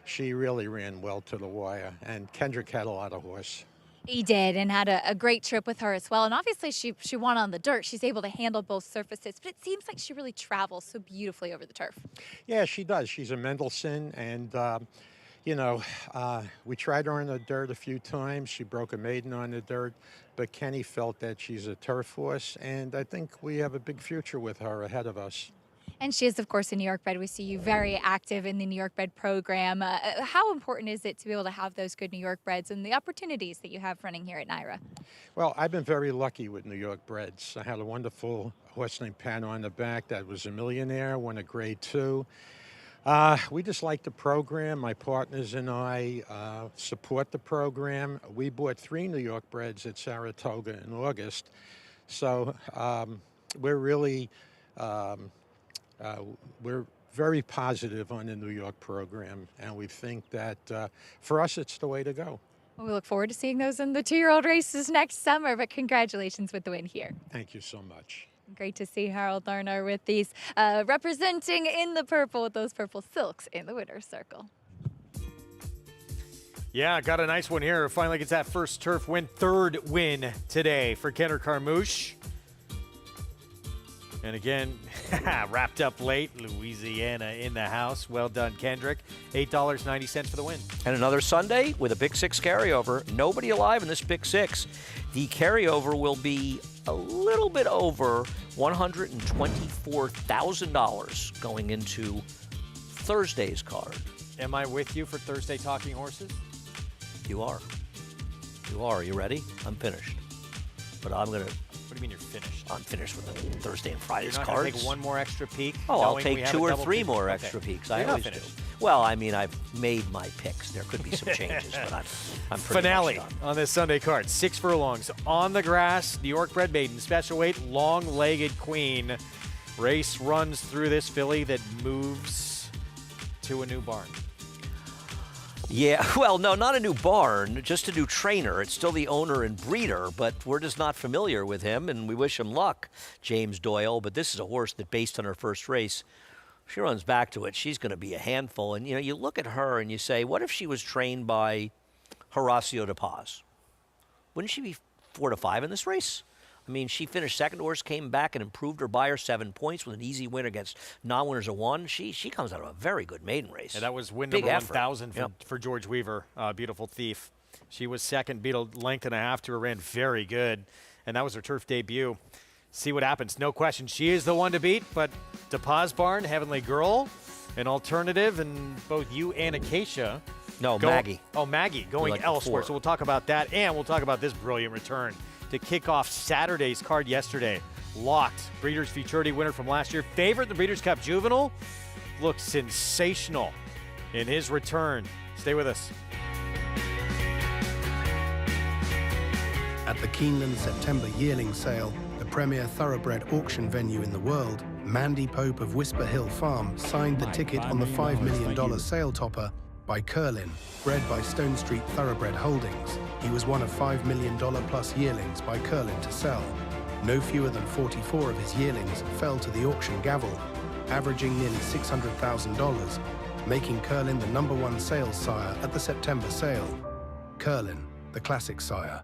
she really ran well to the wire. And Kendrick had a lot of horse. He did, and had a great trip with her as well. And obviously, she won on the dirt. She's able to handle both surfaces, but it seems like she really travels so beautifully over the turf. Yeah, she does. She's a Mendelssohn, and you know, we tried her on the dirt a few times. She broke a maiden on the dirt, but Kenny felt that she's a turf horse, and I think we have a big future with her ahead of us. And she is, of course, a New York bred. We see you very active in the New York bred program. How important is it to be able to have those good New York breds and the opportunities that you have running here at NYRA? Well, I've been very lucky with New York breds. I had a wonderful horse named Pan on the back that was a millionaire, won a grade 2. We just like the program. My partners and I support the program. We bought 3 New York breds at Saratoga in August. So we're really, we're very positive on the New York program. And we think that for us, it's the way to go. Well, we look forward to seeing those in the 2-year-old races next summer, but congratulations with the win here. Thank you so much. Great to see Harold Lerner with these representing in the purple with those purple silks in the winner's circle. Yeah, got a nice one here. Finally gets that first turf win. 3rd win today for Kenner Carmouche. And again, wrapped up late. Louisiana in the house. Well done, Kendrick. $8.90 for the win. And another Sunday with a Big Six carryover. Nobody alive in this Big Six. The carryover will be a little bit over $124,000 going into Thursday's card. Am I with you for Thursday Talking Horses? You are. You are. Are you ready? I'm finished. But I'm going to... What do you mean you're finished? I'm finished with the Thursday and Friday's You're not cards. cards. Take one more extra peek? Oh, I'll take 2 or 3 more Okay. extra peeks. You're I not always finished. do. Well, I mean, I've made my picks. There could be some changes, but I'm pretty Finale much done. on this Sunday card. 6 furlongs on the grass. New York bred maiden, special weight, long-legged queen. Race runs through this filly that moves to a new barn. Yeah, well, no, not a new barn, just a new trainer. It's still the owner and breeder, but we're just not familiar with him, and we wish him luck, James Doyle. But this is a horse that, based on her first race, she runs back to it. She's going to be a handful. And, you know, you look at her and you say, what if she was trained by Horacio de Paz? Wouldn't she be 4 to 5 in this race? I mean, she finished second. Horse came back and improved her by her 7 points with an easy win against non-winners of 1. She comes out of a very good maiden race. Yeah, that was win Big number effort. 1,000 Yep. for George Weaver, Beautiful Thief. She was second, beat a length and a half to her, ran very good, and that was her turf debut. See what happens. No question, she is the one to beat, but DePaz Barn, Heavenly Girl, an alternative, and both you and Acacia. No, Maggie. Oh, Maggie, going like elsewhere. before. So we'll talk about that, and we'll talk about this brilliant return to kick off Saturday's card yesterday. Locked, Breeders' Futurity winner from last year. Favorite in the Breeders' Cup Juvenile. Looked sensational in his return. Stay with us. At the Keeneland September yearling sale, the premier thoroughbred auction venue in the world, Mandy Pope of Whisper Hill Farm signed the ticket on the $5 million sale topper by Curlin, bred by Stone Street Thoroughbred Holdings. He was one of $5 million plus yearlings by Curlin to sell. No fewer than 44 of his yearlings fell to the auction gavel, averaging nearly $600,000, making Curlin the #1 sales sire at the September sale. Curlin, the classic sire.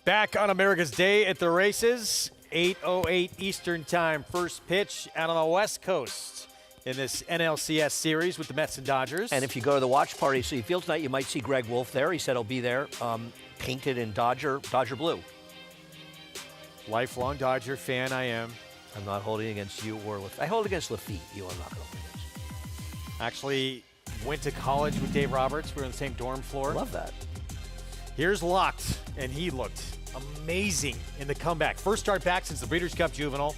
Back on America's Day at the races, 8:08 Eastern Time. First pitch out on the West Coast in this NLCS series with the Mets and Dodgers. And if you go to the watch party at Citi Field tonight, you might see Greg Wolf there. He said he'll be there, painted in Dodger blue. Lifelong Dodger fan I am. I'm not holding against you or Lafitte. I hold against Lafitte. You I'm not going to hold against. Actually went to college with Dave Roberts. We were on the same dorm floor. Love that. Here's Locked, and he looked amazing in the comeback. First start back since the Breeders' Cup Juvenile,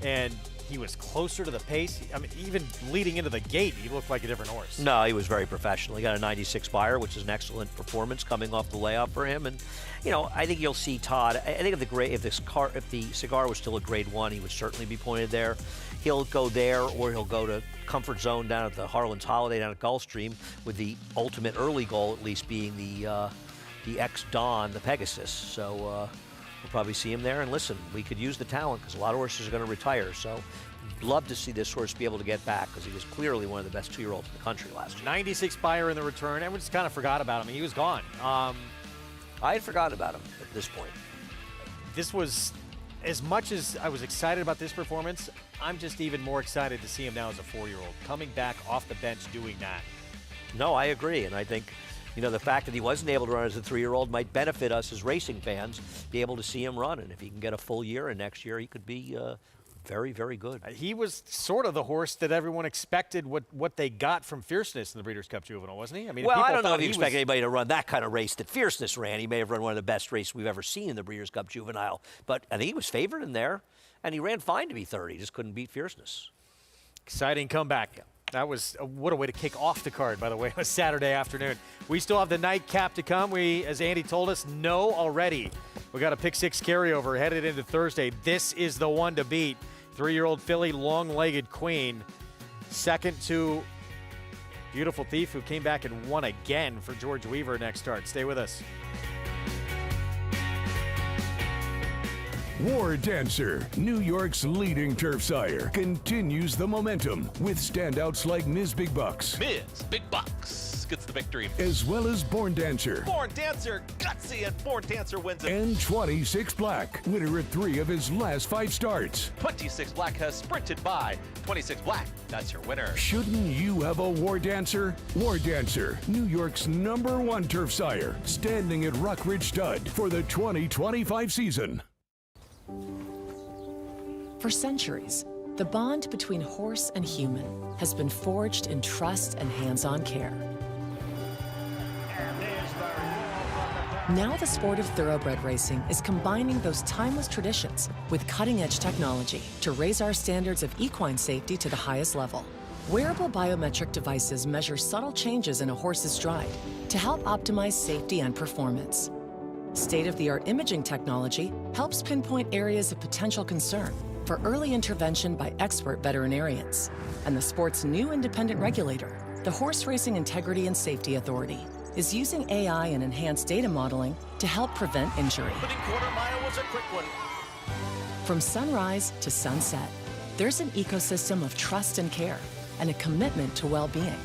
and he was closer to the pace. I mean, even leading into the gate, he looked like a different horse. No, he was very professional. He got a 96 buyer, which is an excellent performance coming off the layoff for him. And, you know, I think you'll see Todd. I think if the cigar was still a grade 1, he would certainly be pointed there. He'll go there, or he'll go to Comfort Zone down at the Harlan's Holiday down at Gulfstream, with the ultimate early goal at least being the ex-Don, the Pegasus. So we'll probably see him there. And listen, we could use the talent because a lot of horses are going to retire. So love to see this horse be able to get back because he was clearly one of the best 2-year-olds in the country last year. 96 buyer in the return. Everyone just kind of forgot about him. He was gone. I had forgotten about him at this point. This was, as much as I was excited about this performance, I'm just even more excited to see him now as a 4-year-old. Coming back off the bench doing that. No, I agree. And I think, you know, the fact that he wasn't able to run as a 3-year-old might benefit us as racing fans, be able to see him run. And if he can get a full year, and next year he could be very, very good. He was sort of the horse that everyone expected what they got from Fierceness in the Breeders' Cup Juvenile, wasn't he? I mean, well, I don't know if you expect anybody to run that kind of race that Fierceness ran. He may have run one of the best races we've ever seen in the Breeders' Cup Juvenile. But I think he was favored in there, and he ran fine to be third. He just couldn't beat Fierceness. Exciting comeback. That was what a way to kick off the card, by the way, on a Saturday afternoon. We still have the nightcap to come. We, as Andy told us, know already. We got a pick 6 carryover headed into Thursday. This is the one to beat. 3-year-old filly, long-legged queen. Second to Beautiful Thief, who came back and won again for George Weaver next start. Stay with us. War Dancer, New York's leading turf sire, continues the momentum with standouts like Ms. Big Bucks. Ms. Big Bucks gets the victory. As well as Born Dancer. Born Dancer, gutsy, and Born Dancer wins it. And 26 Black, winner at 3 of his last 5 starts. 26 Black has sprinted by. 26 Black, that's your winner. Shouldn't you have a War Dancer? War Dancer, New York's #1 turf sire, standing at Rockridge Stud for the 2025 season. For centuries, the bond between horse and human has been forged in trust and hands-on care. Now the sport of thoroughbred racing is combining those timeless traditions with cutting-edge technology to raise our standards of equine safety to the highest level. Wearable biometric devices measure subtle changes in a horse's stride to help optimize safety and performance. State-of-the-art imaging technology helps pinpoint areas of potential concern for early intervention by expert veterinarians. And the sport's new independent regulator, the Horse Racing Integrity and Safety Authority, is using AI and enhanced data modeling to help prevent injury. Opening quarter mile was a quick one. From sunrise to sunset, there's an ecosystem of trust and care and a commitment to well-being.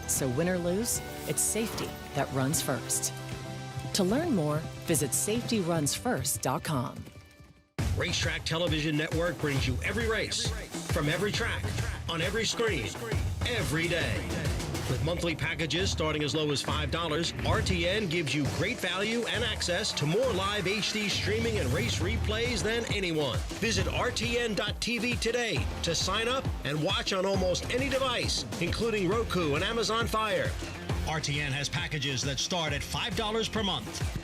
So win or lose, it's safety that runs first. To learn more, visit safetyrunsfirst.com. Racetrack Television Network brings you every race, from every track, on every screen, every day. With monthly packages starting as low as $5, RTN gives you great value and access to more live HD streaming and race replays than anyone. Visit RTN.tv today to sign up and watch on almost any device, including Roku and Amazon Fire. RTN has packages that start at $5 per month.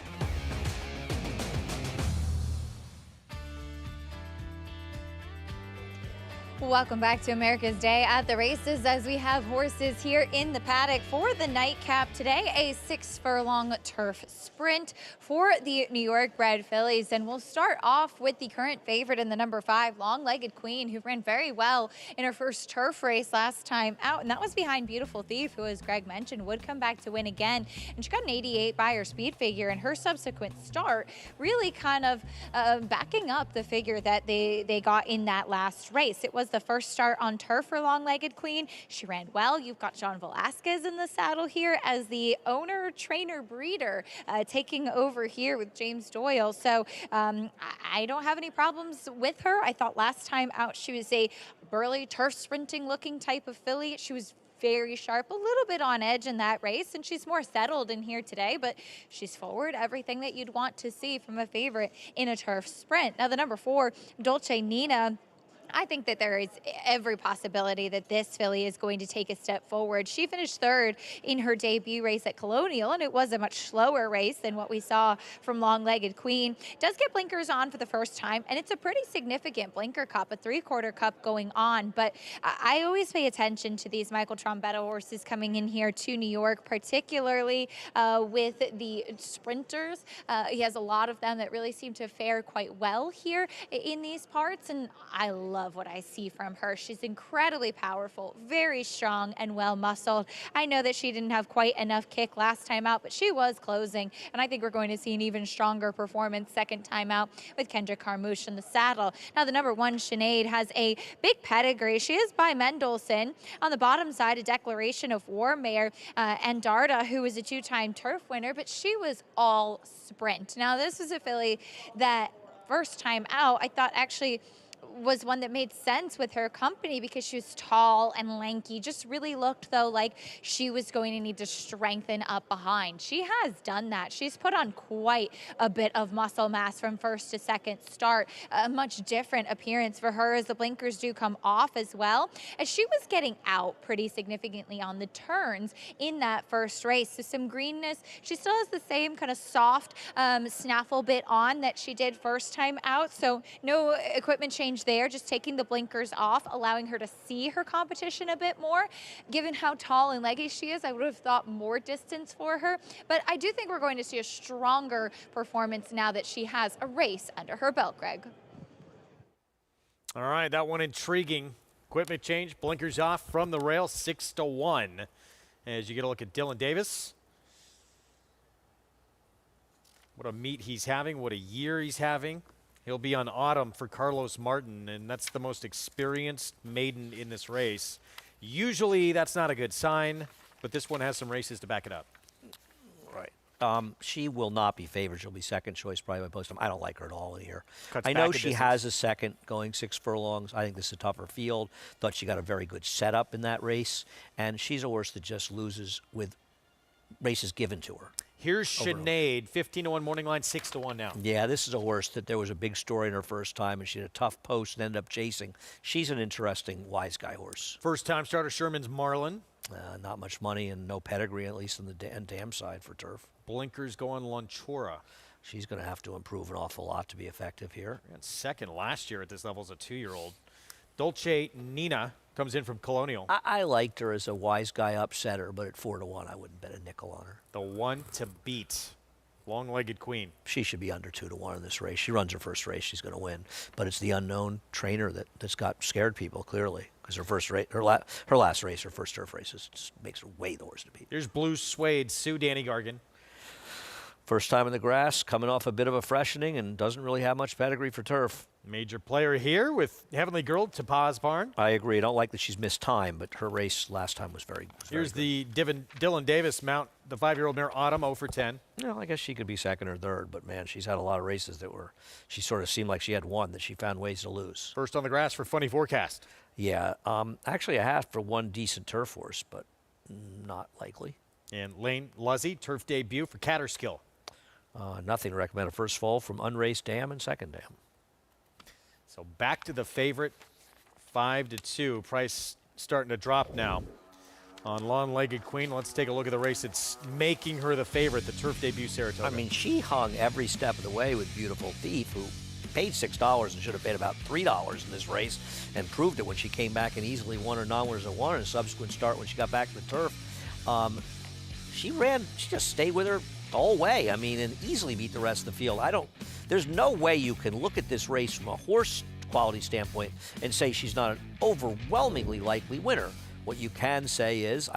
Welcome back to America's Day at the Races as we have horses here in the paddock for the nightcap today. A 6-furlong turf sprint for the New York bred fillies. And we'll start off with the current favorite in the number 5, Long-Legged Queen, who ran very well in her first turf race last time out. And that was behind Beautiful Thief, who, as Greg mentioned, would come back to win again. And she got an 88 by her speed figure, and her subsequent start really kind of backing up the figure that they got in that last race. It was was the first start on turf for Long-Legged Queen. She ran well. You've got John Velasquez in the saddle here as the owner, trainer, breeder, taking over here with James Doyle. So I don't have any problems with her. I thought last time out she was a burly, turf sprinting looking type of filly. She was very sharp, a little bit on edge in that race, and she's more settled in here today, but she's forward, everything that you'd want to see from a favorite in a turf sprint. Now, the number 4, Dolce Nina, I think that there is every possibility that this filly is going to take a step forward. She finished 3rd in her debut race at Colonial, and it was a much slower race than what we saw from Long-Legged Queen. Does get blinkers on for the first time, and it's a pretty significant blinker cup, a 3/4 cup going on. But I always pay attention to these Michael Trombetta horses coming in here to New York, particularly with the sprinters. He has a lot of them that really seem to fare quite well here in these parts, and I love what I see from her. She's incredibly powerful, very strong, and well muscled. I know that she didn't have quite enough kick last time out, but she was closing, and I think we're going to see an even stronger performance second time out with Kendra Carmouche in the saddle. Now, the number 1, Sinead, has a big pedigree. She is by Mendelssohn. On the bottom side, a declaration of war mare, and Darda, who was a 2-time turf winner, but she was all sprint. Now, this is a filly that first time out, I thought actually was one that made sense with her company because she was tall and lanky, just really looked though like she was going to need to strengthen up behind. She has done that. She's put on quite a bit of muscle mass from first to second start. A much different appearance for her as the blinkers do come off as well, as she was getting out pretty significantly on the turns in that first race. So some greenness. She still has the same kind of soft snaffle bit on that she did first time out. So no equipment change there, just taking the blinkers off, allowing her to see her competition a bit more. Given how tall and leggy she is, I would have thought more distance for her, but I do think we're going to see a stronger performance now that she has a race under her belt, Greg. All right, that one intriguing. Equipment change, blinkers off from the rail, 6-1. As you get a look at Dylan Davis. What a meet he's having, what a year he's having. He'll be on Autumn for Carlos Martin, and that's the most experienced maiden in this race. Usually that's not a good sign, but this one has some races to back it up. Right. She will not be favored. She'll be second choice probably by post time. I don't like her at all in here. Cuts I know back a she distance. has a second going 6 furlongs. I think this is a tougher field. Thought she got a very good setup in that race, and she's a horse that just loses with races given to her. Here's Sinead, 15-1 morning line, 6-1 now. Yeah, this is a horse that there was a big story in her first time, and she had a tough post and ended up chasing. She's an interesting wise guy horse. First time starter Sherman's Marlin. Not much money and no pedigree, at least on the dam side for turf. Blinkers go on Lonchora. She's going to have to improve an awful lot to be effective here. And second last year at this level as a 2-year-old. Dolce Nina comes in from Colonial. I liked her as a wise guy upsetter, but at 4-1, I wouldn't bet a nickel on her. The one to beat, Long-Legged Queen. She should be under 2-1 in this race. She runs her first race, she's going to win. But it's the unknown trainer that's got scared people, clearly. Because her first race, her last race, her first turf race, just makes her way the horse to beat. Here's Blue Suede, Sue Danny Gargan. First time in the grass, coming off a bit of a freshening, and doesn't really have much pedigree for turf. Major player here with Heavenly Girl, Topaz Barn. I agree. I don't like that she's missed time, but her race last time was very Here's the Dylan Davis mount, the 5-year-old mare Autumn, 0 for 10. No, I guess she could be second or third, but man, she's had a lot of races that were, she sort of seemed like she had one that she found ways to lose. First on the grass for Funny Forecast. Yeah, actually I have for one decent turf horse, but not likely. And Lane Luzzy, turf debut for Catterskill. Nothing to recommend. A first fall from unraced dam and second dam. So back to the favorite, 5-2. Price starting to drop now on Long-Legged Queen. Let's take a look at the race that's making her the favorite, the turf debut Saratoga. I mean, she hung every step of the way with Beautiful Thief, who paid $6 and should have paid about $3 in this race, and proved it when she came back and easily won her non-winners and won in a subsequent start when she got back to the turf. She just stayed with her the whole way. I mean, and easily beat the rest of the field. There's no way you can look at this race from a horse quality standpoint and say she's not an overwhelmingly likely winner. What you can say is,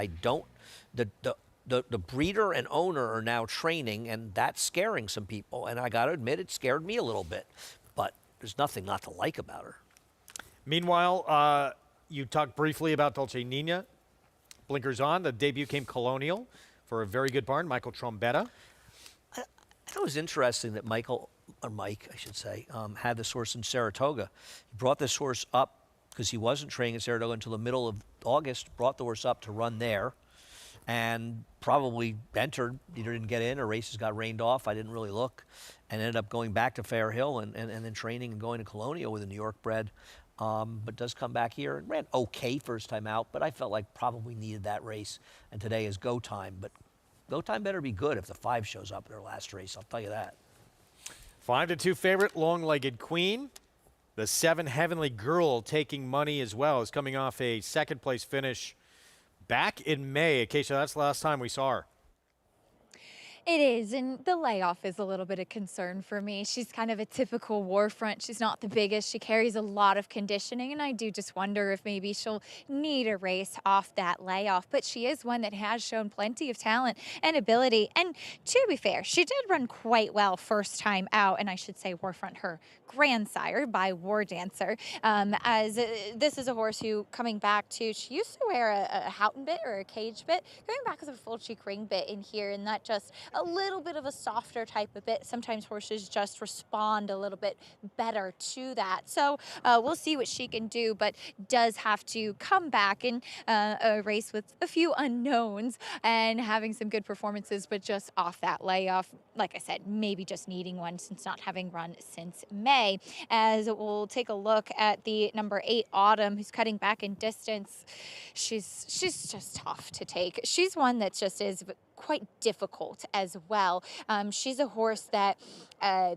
the breeder and owner are now training, and that's scaring some people. And I got to admit, it scared me a little bit. But there's nothing not to like about her. Meanwhile, you talked briefly about Dolce Nina. Blinkers on. The debut came Colonial for a very good barn, Michael Trombetta. I thought it was interesting that Mike, I should say, had this horse in Saratoga. He brought this horse up because he wasn't training in Saratoga until the middle of August, brought the horse up to run there, and probably entered, either didn't get in or races got rained off. I didn't really look, and ended up going back to Fair Hill and then training and going to Colonial with a New York bred. But does come back here and ran okay first time out, but I felt like probably needed that race. And today is Go Time, but Go Time better be good if the 5 shows up in their last race, I'll tell you that. 5-2 favorite, Long-Legged Queen. The 7 Heavenly Girl taking money as well, is coming off a second place finish back in May. Acacia, that's the last time we saw her. It is, and the layoff is a little bit of concern for me. She's kind of a typical war front. She's not the biggest. She carries a lot of conditioning, and I do just wonder if maybe she'll need a race off that layoff. But she is one that has shown plenty of talent and ability. And to be fair, she did run quite well first time out, and I should say war front, her grandsire by War Dancer. This is a horse who, coming back to, she used to wear a Houghton bit or a cage bit, going back with a full cheek ring bit in here, and that just a little bit of a softer type of bit. Sometimes horses just respond a little bit better to that. So we'll see what she can do, but does have to come back in a race with a few unknowns and having some good performances, but just off that layoff. Like I said, maybe just needing one since not having run since May. As we'll take a look at the number 8 Autumn, who's cutting back in distance. She's just tough to take. She's one that just is quite difficult as well. She's a horse that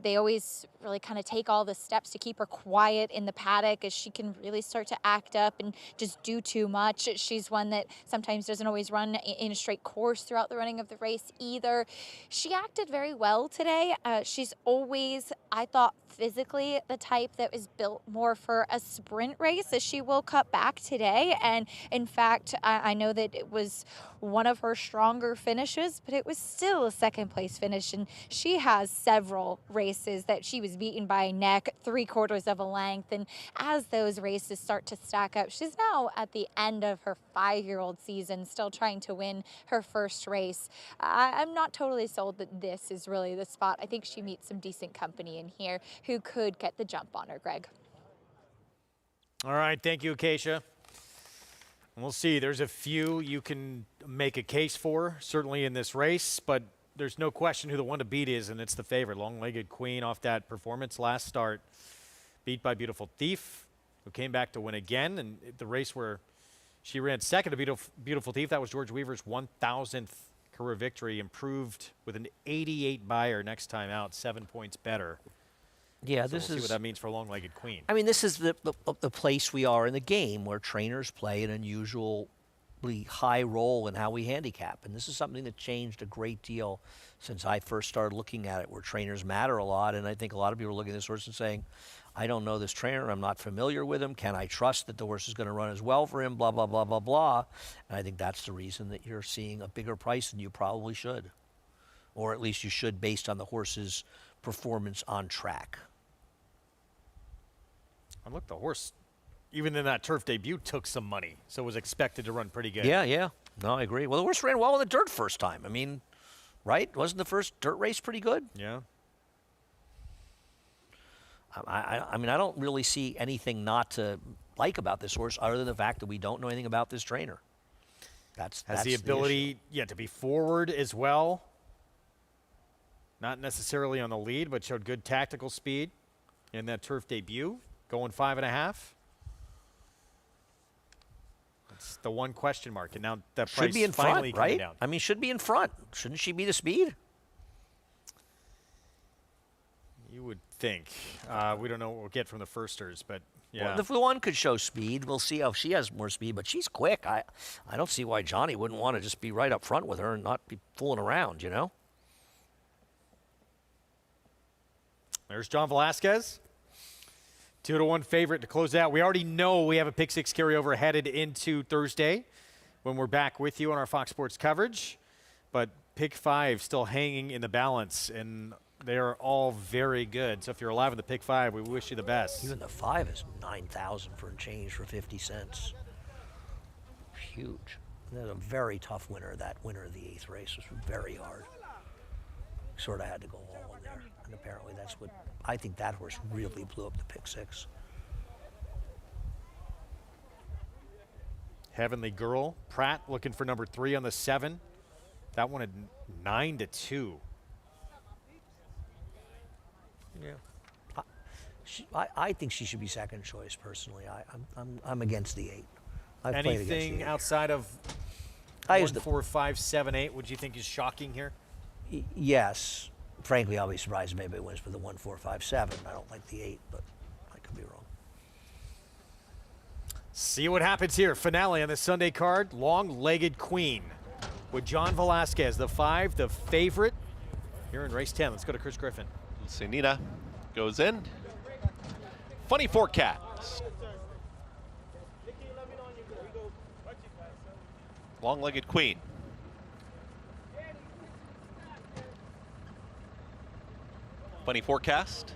they always really kind of take all the steps to keep her quiet in the paddock, as she can really start to act up and just do too much. She's one that sometimes doesn't always run in a straight course throughout the running of the race either. She acted very well today. She's always, I thought, physically the type that was built more for a sprint race, as she will cut back today. And in fact, I know that it was one of her stronger finishes, but it was still a second place finish. And she has several races that she was beaten by a neck, 3/4 of a length. And as those races start to stack up, she's now at the end of her 5-year-old season, still trying to win her first race. I'm not totally sold that this is really the spot. I think she meets some decent company in here who could get the jump on her, Greg. All right, thank you, Acacia. We'll see. There's a few you can make a case for, certainly in this race, but there's no question who the one to beat is, and it's the favorite, Long-Legged Queen, off that performance last start, beat by Beautiful Thief, who came back to win again. And the race where she ran second to Beautiful Thief, that was George Weaver's 1,000th career victory, improved with an 88 buyer next time out, 7 points better. Yeah, so this we'll is see what that means for Long-Legged Queen. I mean, this is the place we are in the game where trainers play an unusually high role in how we handicap. And this is something that changed a great deal since I first started looking at it, where trainers matter a lot. And I think a lot of people are looking at this horse and saying, I don't know this trainer, I'm not familiar with him. Can I trust that the horse is going to run as well for him, blah, blah, blah, blah, blah. And I think that's the reason that you're seeing a bigger price than you probably should. Or at least you should, based on the horse's performance on track. And look, the horse, even in that turf debut, took some money, so was expected to run pretty good. Yeah. No, I agree. Well, the horse ran well in the dirt first time. I mean, right? Wasn't the first dirt race pretty good? Yeah. I mean, I don't really see anything not to like about this horse other than the fact that we don't know anything about this trainer. That's the ability, to be forward as well. Not necessarily on the lead, but showed good tactical speed in that turf debut. Going 5.5. That's the one question mark, and now that price should be in finally front, right? down. I mean, should be in front. Shouldn't she be the speed? You would think. We don't know what we'll get from the firsters, but yeah. Well, if the one could show speed, we'll see if she has more speed. But she's quick. I don't see why Johnny wouldn't want to just be right up front with her and not be fooling around, you know? There's John Velasquez. 2-1 favorite to close out. We already know we have a pick six carryover headed into Thursday when we're back with you on our Fox Sports coverage. But pick 5 still hanging in the balance. And They are all very good. So if you're alive in the pick 5, we wish you the best. Even the 5 is 9,000 for a change for 50 cents. Huge. That's a very tough winner. That winner of the 8th race was very hard. Sort of had to go all in there. And apparently that's what, I think that horse really blew up the pick 6. Heavenly Girl. Pratt looking for number 3 on the 7. That one at 9-2. Yeah. I think she should be second choice personally. I'm against the 8. I've played against the 8. Anything outside of 1, 4, 5, 7, 8, would you think is shocking here? Yes. Frankly, I'll be surprised if maybe wins for the 1, 4, 5, 7. I don't like the 8, but I could be wrong. See what happens here. Finale on the Sunday card. Long-legged Queen with John Velasquez, the 5, the favorite here in race 10. Let's go to Chris Griffin. Senina goes in. Funny forecast. Long-legged Queen. Funny forecast.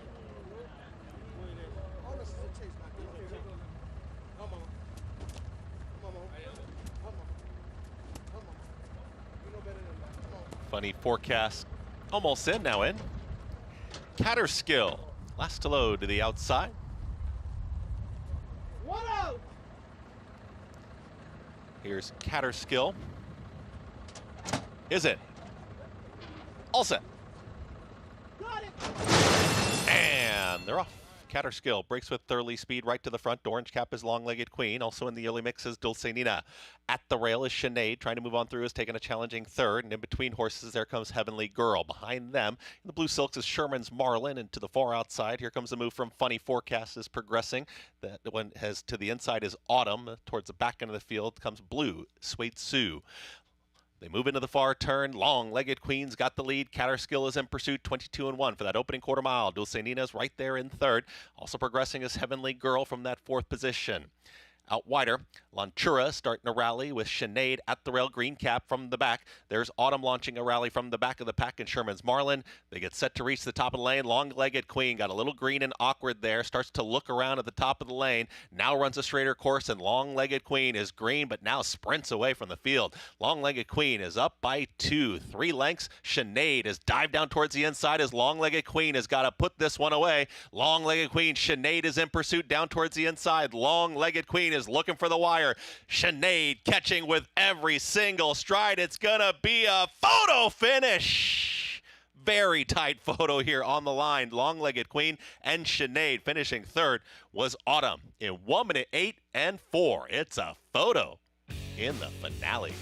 Funny forecast. Almost in, now in. Catterskill. Last to load to the outside. What out? Here's Catterskill. Is it? All set. Got it. And they're off. Catterskill breaks with Thoroughly Speed right to the front. Orange Cap is Long-Legged Queen. Also in the early mix is Dulcinea. At the rail is Sinead. Trying to move on through is taking a challenging third. And in between horses, there comes Heavenly Girl. Behind them, in the blue silks is Sherman's Marlin. And to the far outside, here comes the move from Funny Forecast is progressing. That one has to the inside is Autumn. Towards the back end of the field comes Blue, Sweet Sue. They move into the far turn. Long-legged Queen's got the lead. Catterskill is in pursuit, 22-1 for that opening quarter mile. Dulcinea's right there in third. Also progressing is Heavenly Girl from that 4th position. Out wider, Lantura starting a rally with Sinead at the rail, Green Cap from the back. There's Autumn launching a rally from the back of the pack and Sherman's Marlin. They get set to reach the top of the lane. Long-legged Queen got a little green and awkward there. Starts to look around at the top of the lane. Now runs a straighter course and Long-legged Queen is green but now sprints away from the field. Long-legged Queen is up by 2, 3 lengths. Sinead has dived down towards the inside as Long-legged Queen has got to put this one away. Long-legged Queen, Sinead is in pursuit down towards the inside. Long-legged Queen is looking for the wire. Sinead catching with every single stride. It's gonna be a photo finish. Very tight photo here on the line. Long-legged Queen and Sinead. Finishing third was Autumn in 1 minute 8 and 4. It's a photo in the finale.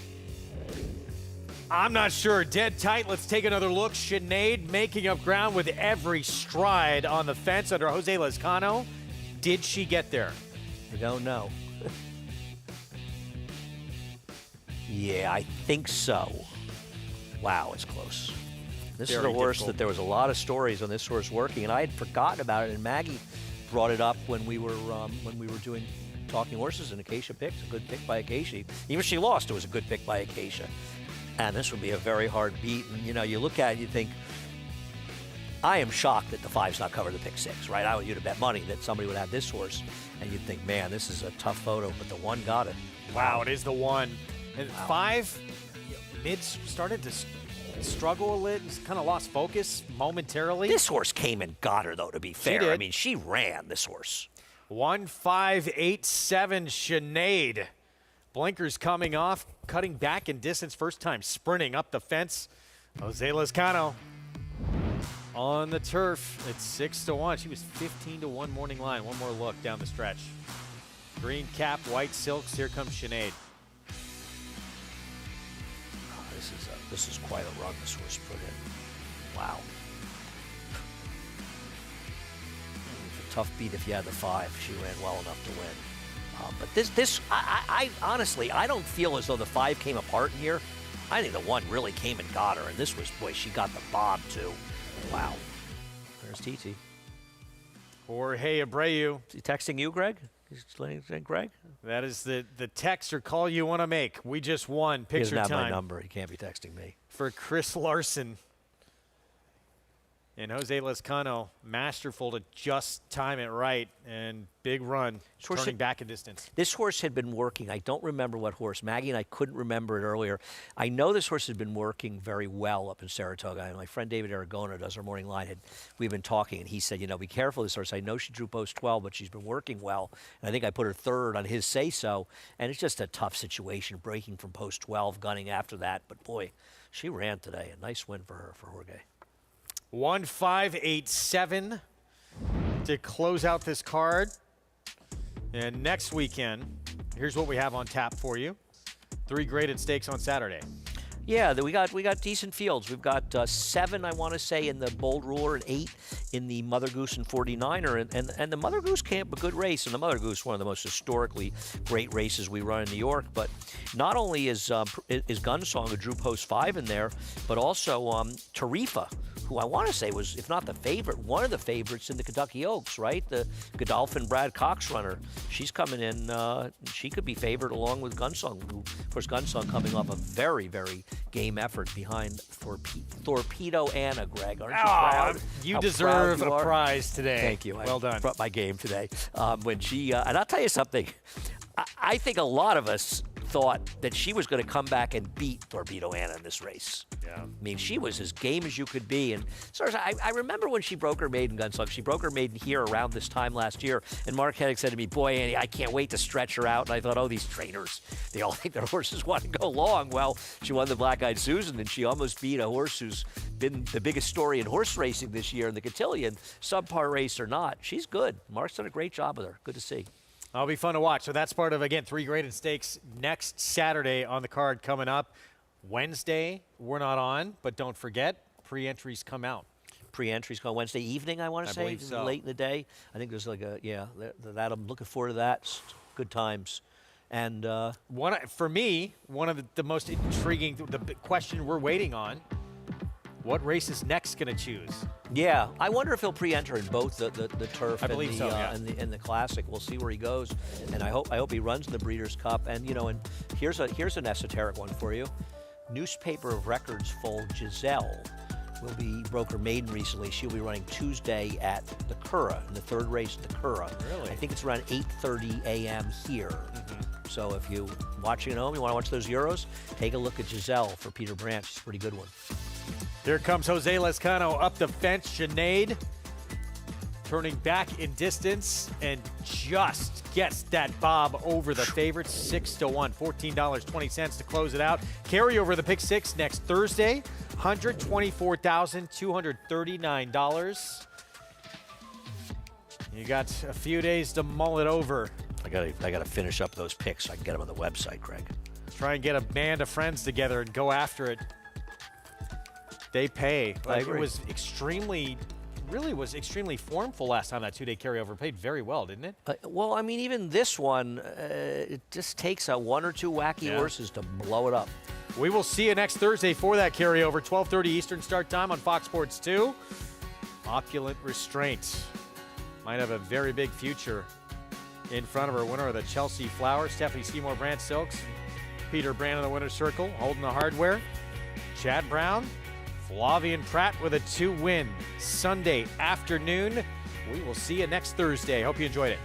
I'm not sure. Dead tight. Let's take another look. Sinead making up ground with every stride on the fence under Jose Lezcano. Did she get there? I don't know. Yeah, I think so. Wow, it's close. This is a horse that there was a lot of stories on this horse working, and I had forgotten about it. And Maggie brought it up when we were doing Talking Horses, and Acacia picked a good pick by Acacia. Even if she lost, it was a good pick by Acacia. And this would be a very hard beat. And you know, you look at it, you think, I am shocked that the 5's not covered the pick 6, right? I want you to bet money that somebody would have this horse, and you'd think, man, this is a tough photo, but the 1 got it. Wow, it is the 1. And 5, mid started to struggle a little, kind of lost focus momentarily. This horse came and got her, though, to be fair. She did. I mean, she ran this horse. 1, 5, 8, 7, Sinead. Blinkers coming off, cutting back in distance, first time sprinting up the fence. Jose Lezcano on the turf. It's 6-1. She was 15-1 morning line. One more look down the stretch. Green cap, white silks. Here comes Sinead. This is quite a run this horse put in. Wow. It's a tough beat if you had the 5. She ran well enough to win. But I honestly, I don't feel as though the 5 came apart in here. I think the 1 really came and got her, and this was, boy, she got the bob too. Wow. There's TT. Jorge Abreu. Is he texting you, Greg? He's saying, Greg? That is the text or call you want to make. We just won. Picture he doesn't have time. my number. He can't be texting me. For Chris Larson. And Jose Lezcano, masterful to just time it right, and big run, turning back a distance. This horse had been working. I don't remember what horse. Maggie and I couldn't remember it earlier. I know this horse had been working very well up in Saratoga. And my friend David Aragona does our morning line. We've been talking, and he said, you know, be careful of this horse. I know she drew post 12, but she's been working well. And I think I put her third on his say-so. And it's just a tough situation, breaking from post 12, gunning after that. But, boy, she ran today. A nice win for her, for Jorge. 1-5-8-7 to close out this card. And next weekend, here's what we have on tap for you. 3 graded stakes on Saturday. Yeah, we got decent fields. We've got 7, I want to say, in the Bold Ruler and 8 in the Mother Goose and 49er. And the Mother Goose camp, a good race. And the Mother Goose, one of the most historically great races we run in New York. But not only is Gunsong, who drew post 5 in there, but also Tarifa, who I want to say was, if not the favorite, one of the favorites in the Kentucky Oaks, right? The Godolphin Brad Cox runner. She's coming in. She could be favored along with Gunsong, who, of course, Gunsong coming off a very, very game effort behind Torpedo Anna, Greg. Aren't you proud? You deserve a prize today. Thank you. Well done. I brought my game today. When she, and I'll tell you something, I think a lot of us thought that she was going to come back and beat Torpedo Anna in this race. Yeah. I mean, she was as game as you could be. And so I remember when she broke her maiden, Gunsong. She broke her maiden here around this time last year. And Mark Hennig said to me, boy, Annie, I can't wait to stretch her out. And I thought, oh, these trainers, they all think their horses want to go long. Well, she won the Black-Eyed Susan, and she almost beat a horse who's been the biggest story in horse racing this year in the Cotillion. Subpar race or not, she's good. Mark's done a great job with her. Good to see. That'll be fun to watch. So that's part of, again, 3 graded stakes next Saturday on the card coming up. Wednesday, we're not on, but don't forget, pre-entries come out. Pre-entries come Wednesday evening, I want to say, believe so. Late in the day. I think there's like a, that I'm looking forward to that. Good times. And for me, one of the most intriguing, the big question we're waiting on, what race is next going to choose? Yeah, I wonder if he'll pre-enter in both the turf I believe so, yeah. and the classic. We'll see where he goes, and I hope he runs in the Breeders' Cup. And and here's an esoteric one for you. Newspaper of Records foal Giselle broke her maiden recently. She'll be running Tuesday at the Curragh, in the 3rd race at the Curragh. Really? I think it's around 8:30 a.m. here. So if you watching at home, you want to watch those Euros, take a look at Giselle for Peter Branch. She's a pretty good one. Here comes Jose Lezcano up the fence. Sinead turning back in distance and just gets that bob over the favorites, 6-1, $14.20 to close it out. Carry over the pick 6 next Thursday, $124,239. You got a few days to mull it over. I gotta finish up those picks so I can get them on the website, Greg. Try and get a band of friends together and go after it. They pay. It was extremely formful last time that 2-day carryover. Played very well, didn't it? Well, I mean, even this one, it just takes 1 or 2 wacky horses to blow it up. We will see you next Thursday for that carryover, 12:30 Eastern start time on Fox Sports 2. Opulent Restraint might have a very big future in front of her. Winner of the Chelsea Flower, Stephanie Seymour Brandt Silks, Peter Brand in the winner's circle, holding the hardware. Chad Brown, Flavian Pratt with a 2-win Sunday afternoon. We will see you next Thursday. Hope you enjoyed it.